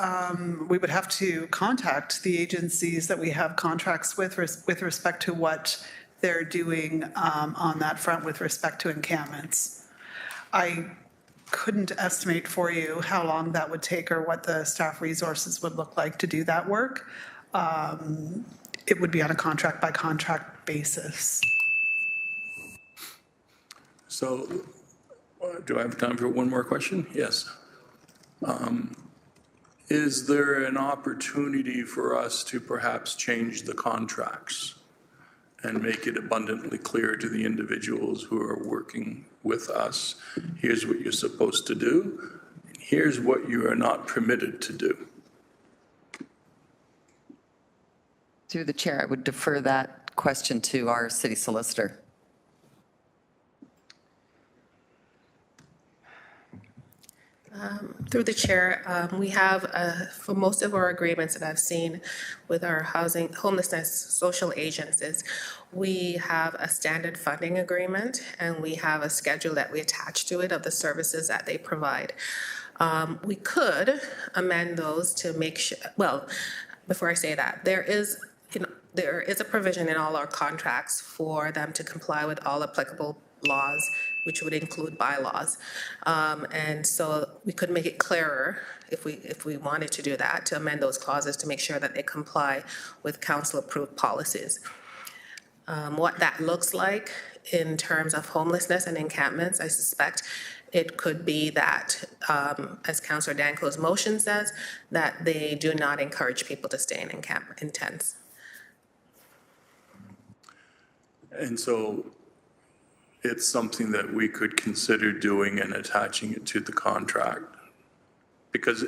we would have to contact the agencies that we have contracts with respect to what they're doing on that front with respect to encampments. I couldn't estimate for you how long that would take or what the staff resources would look like to do that work. It would be on a contract by contract basis. So, do I have time for one more question? Yes. Is there an opportunity for us to perhaps change the contracts and make it abundantly clear to the individuals who are working with us, here's what you're supposed to do, here's what you are not permitted to do? Through the chair, I would defer that question to our city solicitor. Through the chair, we have, for most of our agreements that I've seen with our homelessness social agencies, we have a standard funding agreement and we have a schedule that we attach to it of the services that they provide. We could amend those to make sure, well, before I say that, there is a provision in all our contracts for them to comply with all applicable laws, which would include bylaws. And so we could make it clearer if we wanted to do that, to amend those clauses to make sure that they comply with council-approved policies. What that looks like in terms of homelessness and encampments, I suspect it could be that, as Councillor Danko's motion says, that they do not encourage people to stay in tents. And so it's something that we could consider doing and attaching it to the contract. Because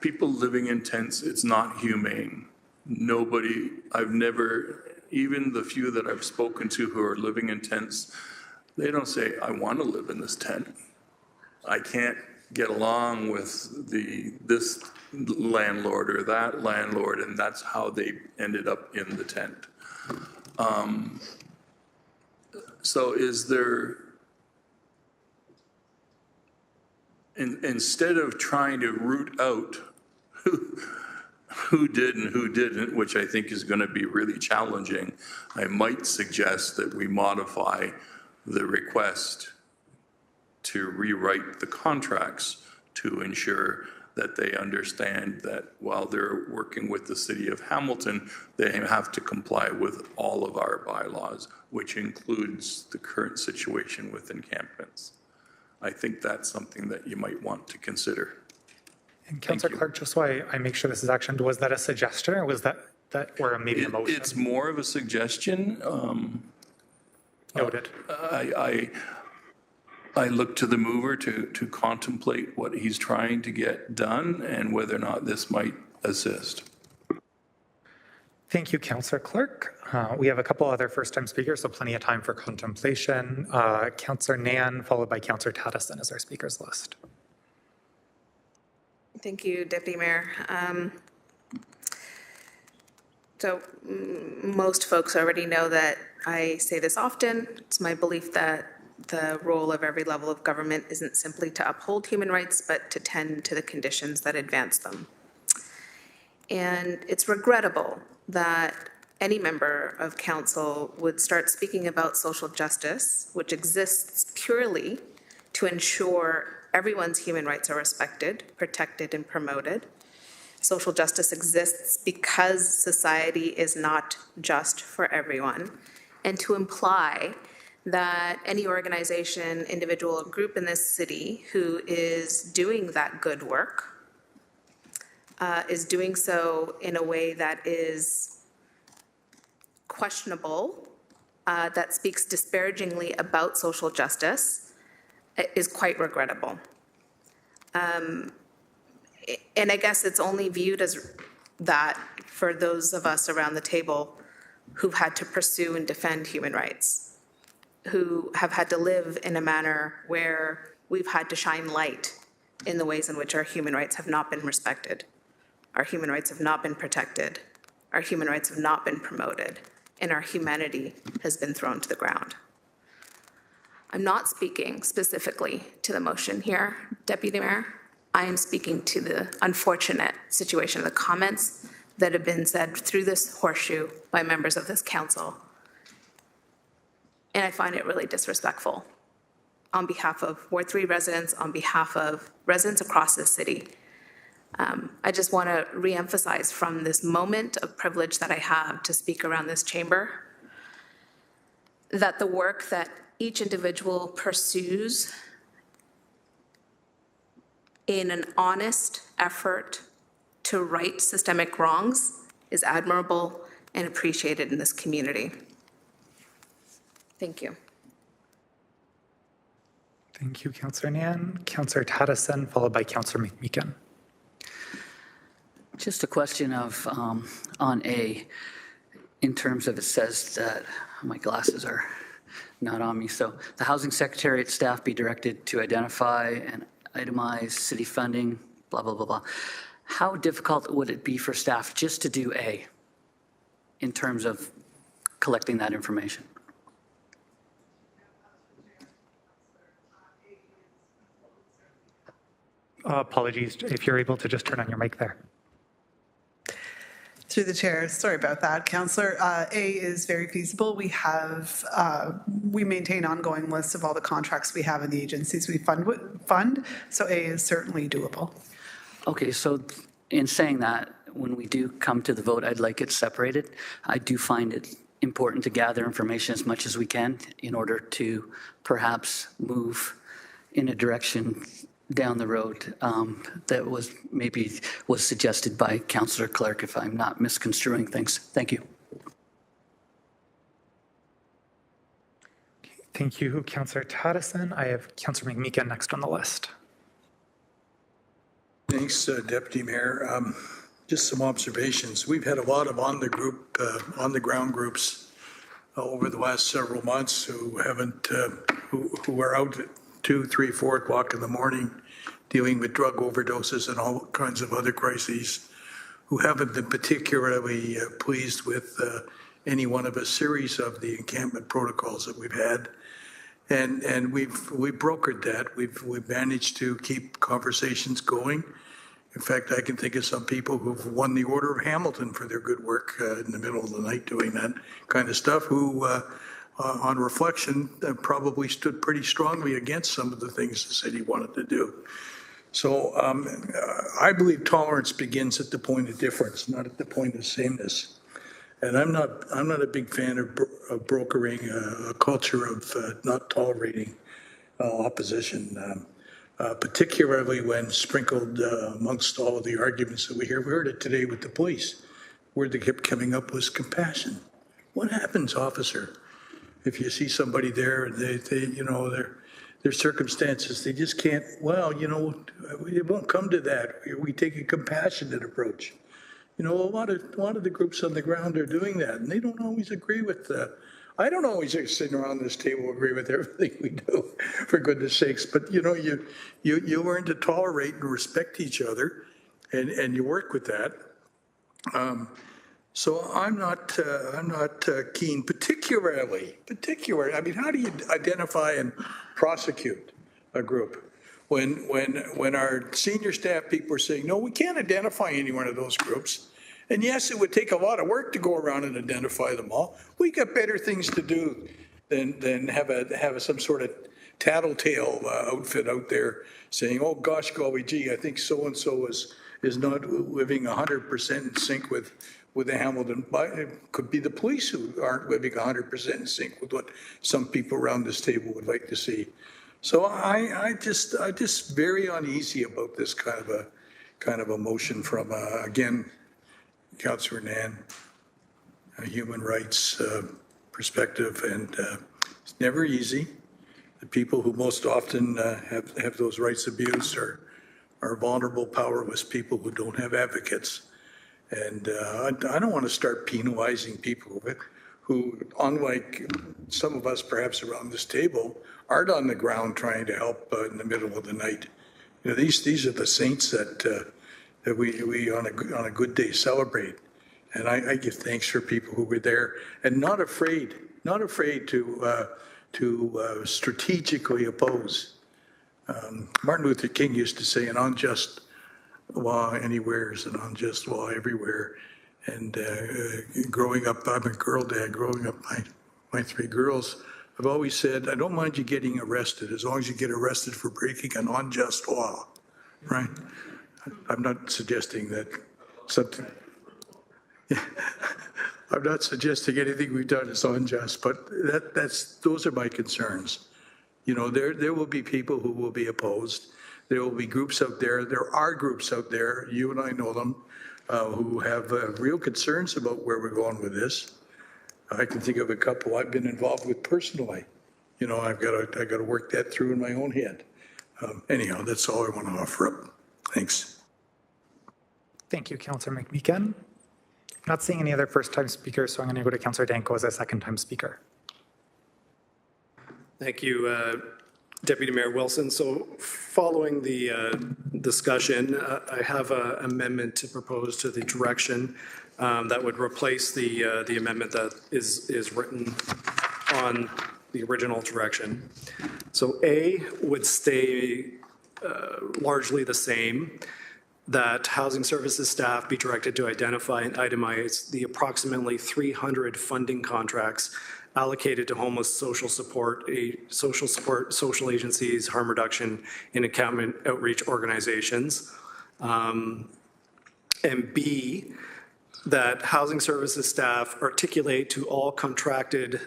people living in tents, it's not humane. Nobody, even the few that I've spoken to who are living in tents, they don't say, I want to live in this tent. I can't get along with this landlord or that landlord, and that's how they ended up in the tent. So is there, instead of trying to root out who did and who didn't, which I think is going to be really challenging, I might suggest that we modify the request to rewrite the contracts to ensure that they understand that while they're working with the city of Hamilton, they have to comply with all of our bylaws, which includes the current situation with encampments. I think that's something that you might want to consider. And Councillor Clark, just so I make sure this is actioned, was that a suggestion or was that or maybe a motion? It's more of a suggestion. Noted. I look to the mover to contemplate what he's trying to get done and whether or not this might assist. Thank you, Councillor Clark. We have a couple other first-time speakers, so plenty of time for contemplation. Councillor Nan, followed by Councillor Taddison as our speakers list. Thank you, Deputy Mayor. So most folks already know that I say this often. It's my belief that the role of every level of government isn't simply to uphold human rights, but to tend to the conditions that advance them. And it's regrettable that any member of council would start speaking about social justice, which exists purely to ensure everyone's human rights are respected, protected, and promoted. Social justice exists because society is not just for everyone, and to imply that any organization, individual, or group in this city who is doing that good work is doing so in a way that is questionable, that speaks disparagingly about social justice, is quite regrettable. And I guess it's only viewed as that for those of us around the table who've had to pursue and defend human rights, who have had to live in a manner where we've had to shine light in the ways in which our human rights have not been respected, our human rights have not been protected, our human rights have not been promoted, and our humanity has been thrown to the ground. I'm not speaking specifically to the motion here, Deputy Mayor. I am speaking to the unfortunate situation of the comments that have been said through this horseshoe by members of this council. And I find it really disrespectful on behalf of Ward 3 residents, on behalf of residents across this city. I just want to reemphasize from this moment of privilege that I have to speak around this chamber that the work that each individual pursues in an honest effort to right systemic wrongs is admirable and appreciated in this community. Thank you. Thank you, Councillor Nan. Councillor Taddison, followed by Councillor McMeekin. Just a question of, on A, in terms of it says that, my glasses are not on me, so the Housing Secretariat staff be directed to identify and itemize city funding, blah, blah, blah, blah. How difficult would it be for staff just to do A in terms of collecting that information? Apologies, if you're able to just turn on your mic there. Through the chair, sorry about that, Councillor. A is very feasible. We have, we maintain ongoing lists of all the contracts we have in the agencies we fund, so A is certainly doable. Okay, so in saying that, when we do come to the vote, I'd like it separated. I do find it important to gather information as much as we can in order to perhaps move in a direction down the road that was suggested by Councillor Clark, if I'm not misconstruing things. Thank you. Thank you, Councillor Taddison. I have Councillor McMeekin next on the list. Thanks, Deputy Mayor. Just some observations. We've had a lot of on the ground groups over the last several months who haven't, who are out at 2, 3, 4 o'clock in the morning dealing with drug overdoses and all kinds of other crises, who haven't been particularly pleased with any one of a series of the encampment protocols that we've had. And we've brokered that. We've managed to keep conversations going. In fact, I can think of some people who've won the Order of Hamilton for their good work in the middle of the night doing that kind of stuff, who, on reflection, probably stood pretty strongly against some of the things the city wanted to do. So I believe tolerance begins at the point of difference, not at the point of sameness. And I'm not a big fan of brokering a culture of not tolerating opposition. Particularly when sprinkled amongst all of the arguments that we hear. We heard it today with the police. Word that kept coming up was compassion. What happens, officer, if you see somebody there and they you know, their circumstances, they just can't, well, you know, it won't come to that. We take a compassionate approach. You know, a lot of the groups on the ground are doing that, and they don't always agree with that. I don't always sitting around this table agree with everything we do, for goodness sakes. But you know, you learn to tolerate and respect each other, and you work with that. So I'm not keen, particularly. I mean, how do you identify and prosecute a group when our senior staff people are saying, no, we can't identify any one of those groups? And yes, it would take a lot of work to go around and identify them all. We got better things to do than have some sort of tattletale outfit out there saying, oh gosh, golly gee, I think so-and-so is not living 100% in sync with the Hamilton. It could be the police who aren't living 100% in sync with what some people around this table would like to see. So I just very uneasy about this kind of a motion from, again, Councillor Nan, a human rights perspective, and it's never easy. The people who most often have those rights abused are vulnerable, powerless people who don't have advocates. And I don't want to start penalizing people who, unlike some of us perhaps around this table, aren't on the ground trying to help in the middle of the night. You know, these are the saints that we on a good day celebrate. And I give thanks for people who were there and not afraid to strategically oppose. Martin Luther King used to say, an unjust law anywhere is an unjust law everywhere. And growing up, I'm a girl dad, growing up my three girls, I've always said, I don't mind you getting arrested as long as you get arrested for breaking an unjust law, right? I'm not suggesting that something, I'm not suggesting anything we've done is unjust, but those are my concerns. You know, there will be people who will be opposed. There will be groups out there. There are groups out there, you and I know them, who have real concerns about where we're going with this. I can think of a couple I've been involved with personally. You know, I've got to work that through in my own head. Anyhow, that's all I want to offer up. Thanks. Thank you, Councillor McMeekin. Not seeing any other first-time speakers, so I'm going to go to Councillor Danko as a second-time speaker. Thank you, Deputy Mayor Wilson. So following the discussion, I have an amendment to propose to the direction that would replace the amendment that is written on the original direction. So A would stay largely the same, that housing services staff be directed to identify and itemize the approximately 300 funding contracts allocated to homeless social agencies, harm reduction, and encampment outreach organizations. And B, that housing services staff articulate to all contracted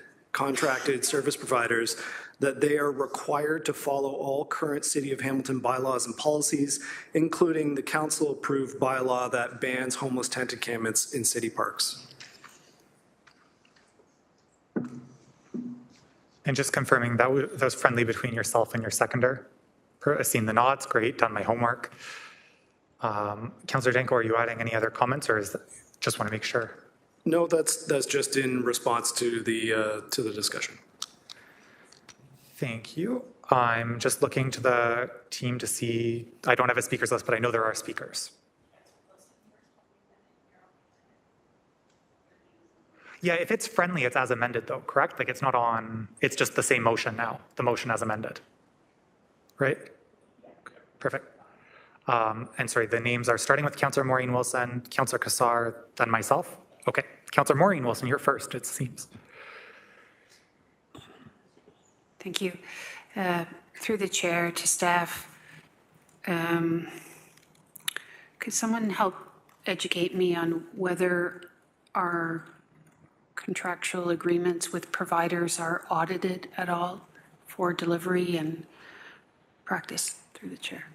service providers that they are required to follow all current City of Hamilton bylaws and policies, including the council-approved bylaw that bans homeless tent encampments in city parks. And just confirming that was friendly between yourself and your seconder. I've seen the nods, great, done my homework. Councillor Danko, are you adding any other comments, or just want to make sure? No, that's just in response to the discussion. Thank you. I'm just looking to the team to see, I don't have a speakers list, but I know there are speakers. Yeah, if it's friendly, it's as amended though, correct? Like it's not on, it's just the same motion now, the motion as amended, right? Perfect. And sorry, the names are starting with Councillor Maureen Wilson, Councillor Kassar, then myself. Okay, Councillor Maureen Wilson, you're first, it seems. Thank you. Through the chair to staff, could someone help educate me on whether our contractual agreements with providers are audited at all for delivery and practice? Through the chair.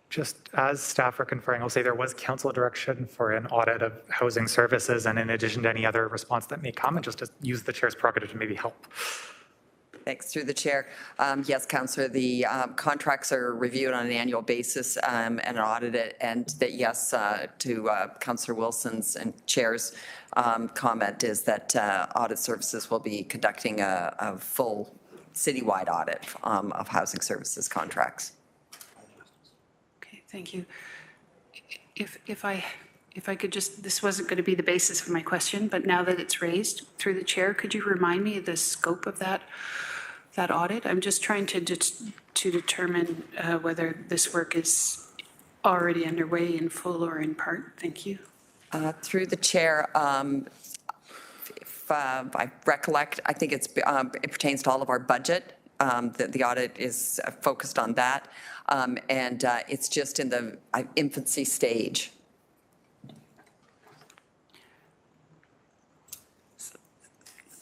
Just as staff are conferring, I'll say there was council direction for an audit of housing services, and in addition to any other response that may come, and just to use the chair's prerogative to maybe help. Thanks. Through the chair. Yes, Councillor, the contracts are reviewed on an annual basis and audited, and that yes, to Councillor Wilson's and Chair's comment is that audit services will be conducting a full citywide audit of housing services contracts. Thank you. If I could just, this wasn't going to be the basis of my question, but now that it's raised through the chair, could you remind me of the scope of that audit? I'm just trying to determine whether this work is already underway in full or in part. Thank you. Through the chair, if I recollect, I think it pertains to all of our budget. The audit is focused on that. And it's just in the infancy stage.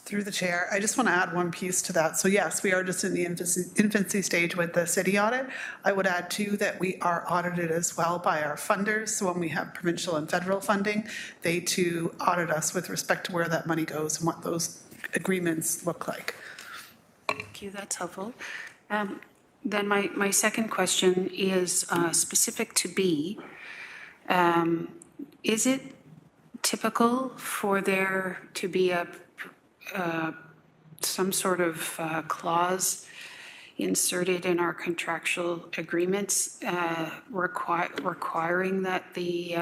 Through the chair, I just want to add one piece to that. So yes, we are just in the infancy stage with the city audit. I would add too that we are audited as well by our funders. So when we have provincial and federal funding, they too audit us with respect to where that money goes and what those agreements look like. Thank you, that's helpful. Then my second question is specific to B. Is it typical for there to be some sort of clause inserted in our contractual agreements requiring that the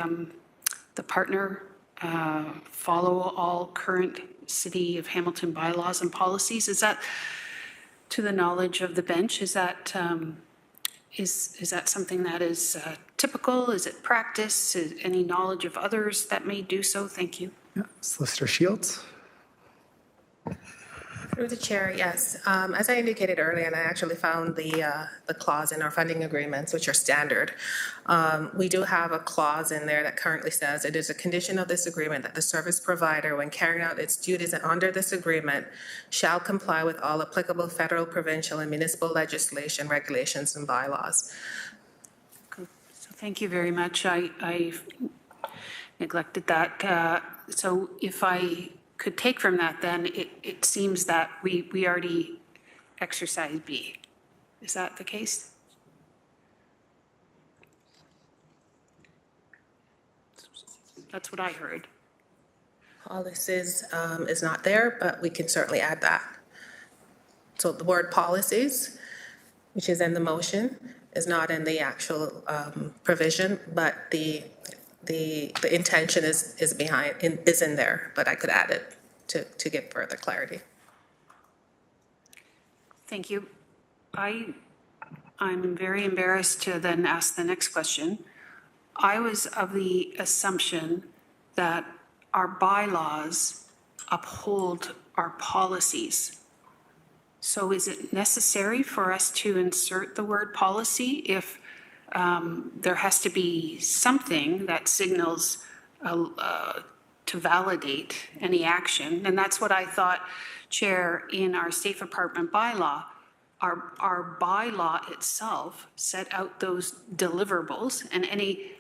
partner follow all current City of Hamilton bylaws and policies? Is that to the knowledge of the bench? Is that something that is typical? Is it practice? Is any knowledge of others that may do so? Thank you. Yeah. Solicitor Shields. Through the chair, yes. As I indicated earlier, and I actually found the clause in our funding agreements, which are standard, we do have a clause in there that currently says it is a condition of this agreement that the service provider, when carrying out its duties under this agreement, shall comply with all applicable federal, provincial, and municipal legislation, regulations, and bylaws. So thank you very much. I neglected that. So if I could take from that, then it seems that we already exercise B. Is that the case? That's what I heard. Policies is not there, but we can certainly add that. So the word policies, which is in the motion, is not in the actual provision, but the intention is in there, but I could add it to give further clarity. Thank you. I'm very embarrassed to then ask the next question. I was of the assumption that our bylaws uphold our policies. So is it necessary for us to insert the word policy if there has to be something that signals to validate any action? And that's what I thought, Chair, in our safe apartment bylaw. Our bylaw itself set out those deliverables, and any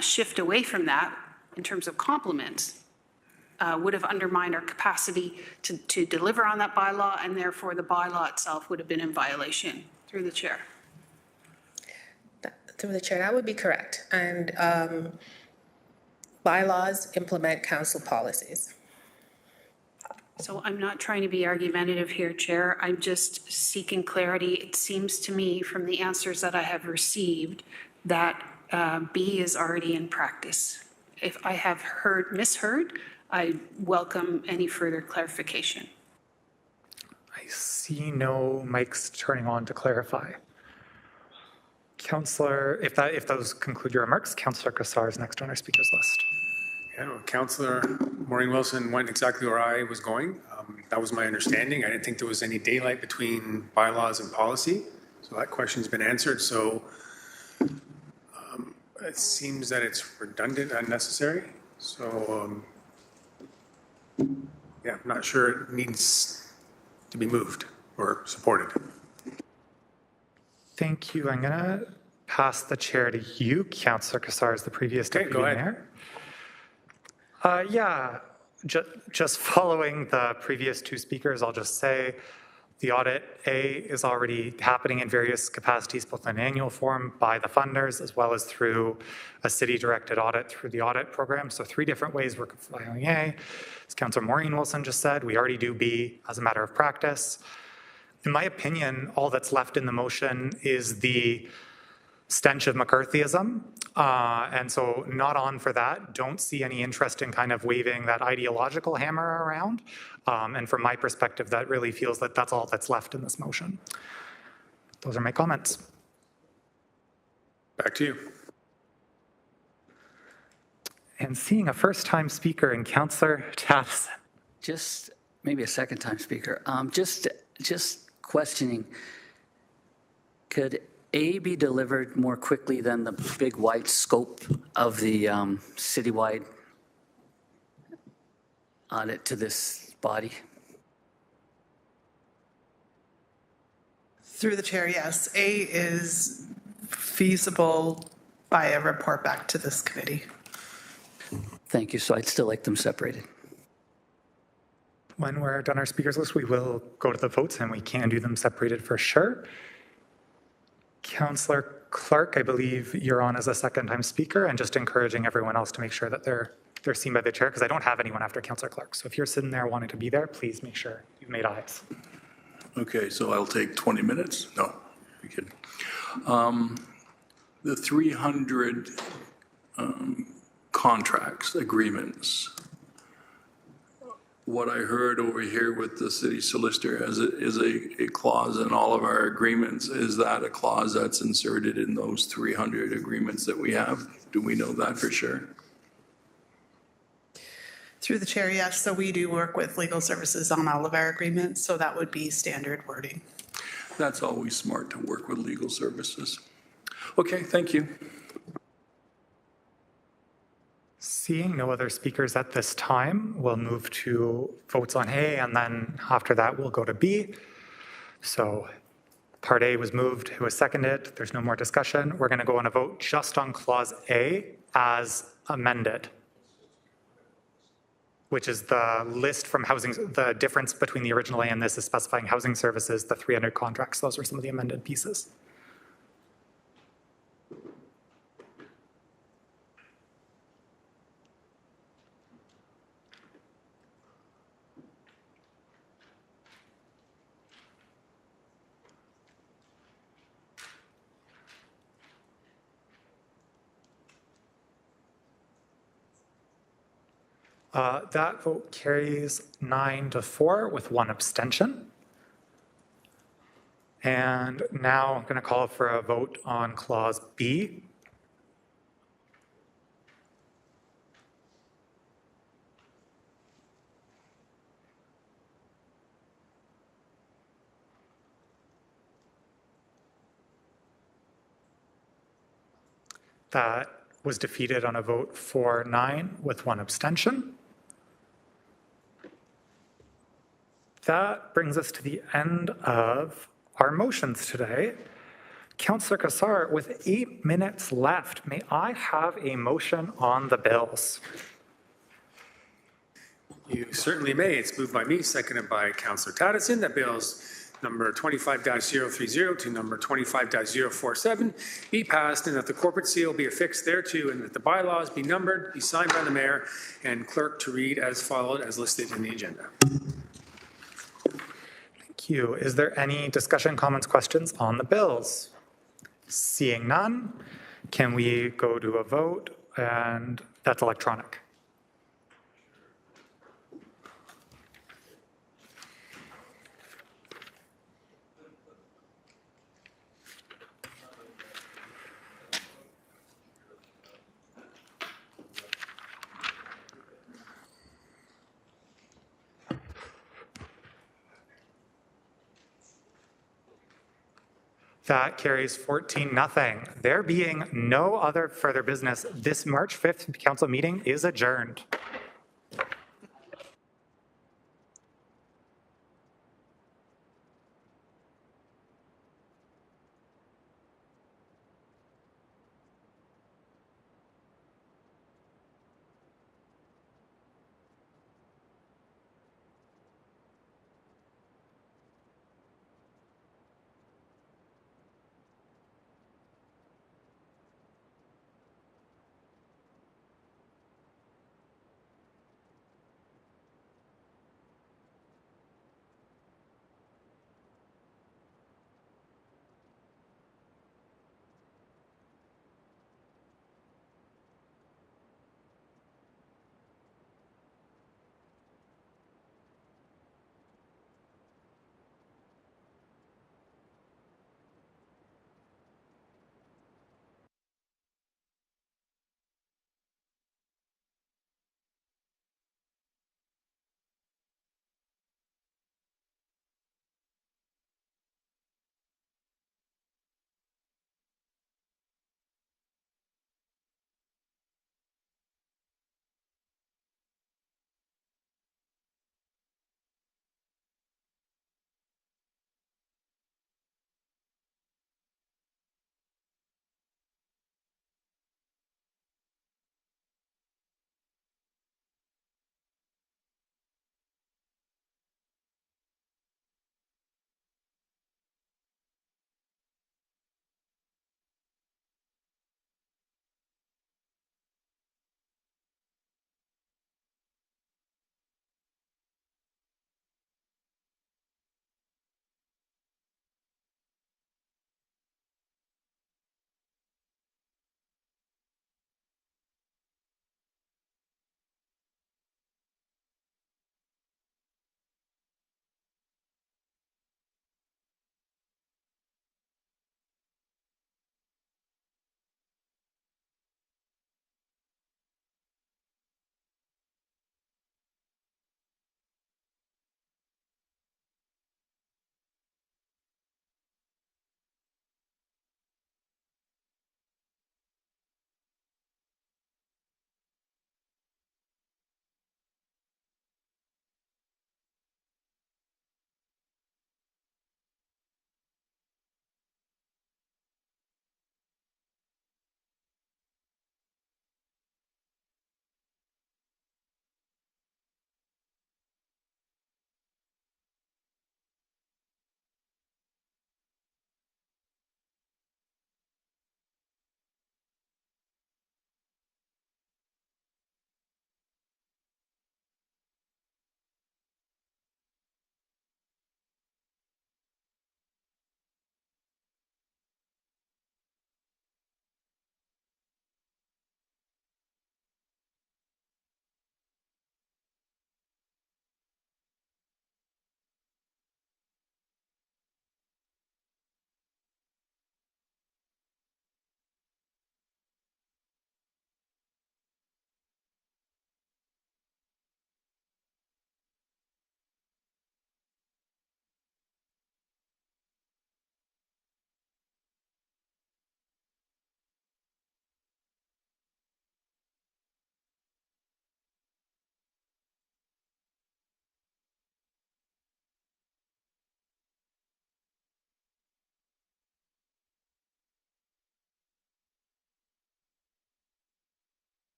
shift away from that in terms of complements would have undermined our capacity to deliver on that bylaw, and therefore the bylaw itself would have been in violation. Through the chair. Through the chair, that would be correct. And bylaws implement council policies. So I'm not trying to be argumentative here, Chair. I'm just seeking clarity. It seems to me from the answers that I have received that B is already in practice. If I have misheard, I welcome any further clarification. I I see no mics turning on to clarify. Councillor, if those conclude your remarks, Councillor Cassar is next on our speakers list. Yeah, well, Councillor Maureen Wilson went exactly where I was going. That was my understanding. I didn't think there was any daylight between bylaws and policy. So that question's been answered. So it seems that it's redundant, unnecessary. So yeah, I'm not sure it needs to be moved or supported. Thank you. I'm going to pass the chair to you, Councillor Cassar, as the previous deputy mayor. Yeah, just following the previous two speakers, I'll just say the audit A is already happening in various capacities, both in annual form by the funders, as well as through a city-directed audit through the audit program. So 3 different ways we're filing A. As Councillor Maureen Wilson just said, we already do B as a matter of practice. In my opinion, all that's left in the motion is the stench of McCarthyism. And so not on for that. Don't see any interest in kind of waving that ideological hammer around. And from my perspective, that really feels that that's all that's left in this motion. Those are my comments. Back to you. And seeing a first-time speaker in Councillor Tathson. Just maybe a second-time speaker. Just questioning, could A be delivered more quickly than the big wide scope of the citywide audit to this body? Through the chair, yes. A is feasible by a report back to this committee. Thank you. So I'd still like them separated. When we're done our speakers list, we will go to the votes and we can do them separated for sure. Councillor Clark, I believe you're on as a second-time speaker, and just encouraging everyone else to make sure that they're seen by the chair, because I don't have anyone after Councillor Clark. So if you're sitting there wanting to be there, please make sure you've made eyes. Okay, so I'll take 20 minutes. No, you're kidding. The 300 contracts, agreements. What I heard over here with the city solicitor is a clause in all of our agreements. Is that a clause that's inserted in those 300 agreements that we have? Do we know that for sure? Through the chair, yes. So we do work with legal services on all of our agreements, so that would be standard wording. That's always smart to work with legal services. Okay, thank you. Seeing no other speakers at this time, we'll move to votes on A, and then after that, we'll go to B. So Part A was moved, it was seconded, there's no more discussion. We're gonna go on a vote just on Clause A as amended, which is the list from housing, the difference between the original A and this is specifying housing services, the 300 contracts. Those are some of the amended pieces. That vote carries 9-4 with 1 abstention. And now I'm going to call for a vote on Clause B. That was defeated on a vote 4-9 with 1 abstention. That brings us to the end of our motions today. Councillor Cassar, with 8 minutes left, may I have a motion on the bills? You certainly may. It's moved by me, seconded by Councillor Tattison, that bills number 25-030 to number 25-047 be passed, and that the corporate seal be affixed thereto, and that the bylaws be numbered, be signed by the mayor and clerk to read as followed as listed in the agenda. Thank you. Is there any discussion, comments, questions on the bills? Seeing none, can we go to a vote? And that's electronic. That carries 14-0. There being no other further business, this March 5th council meeting is adjourned.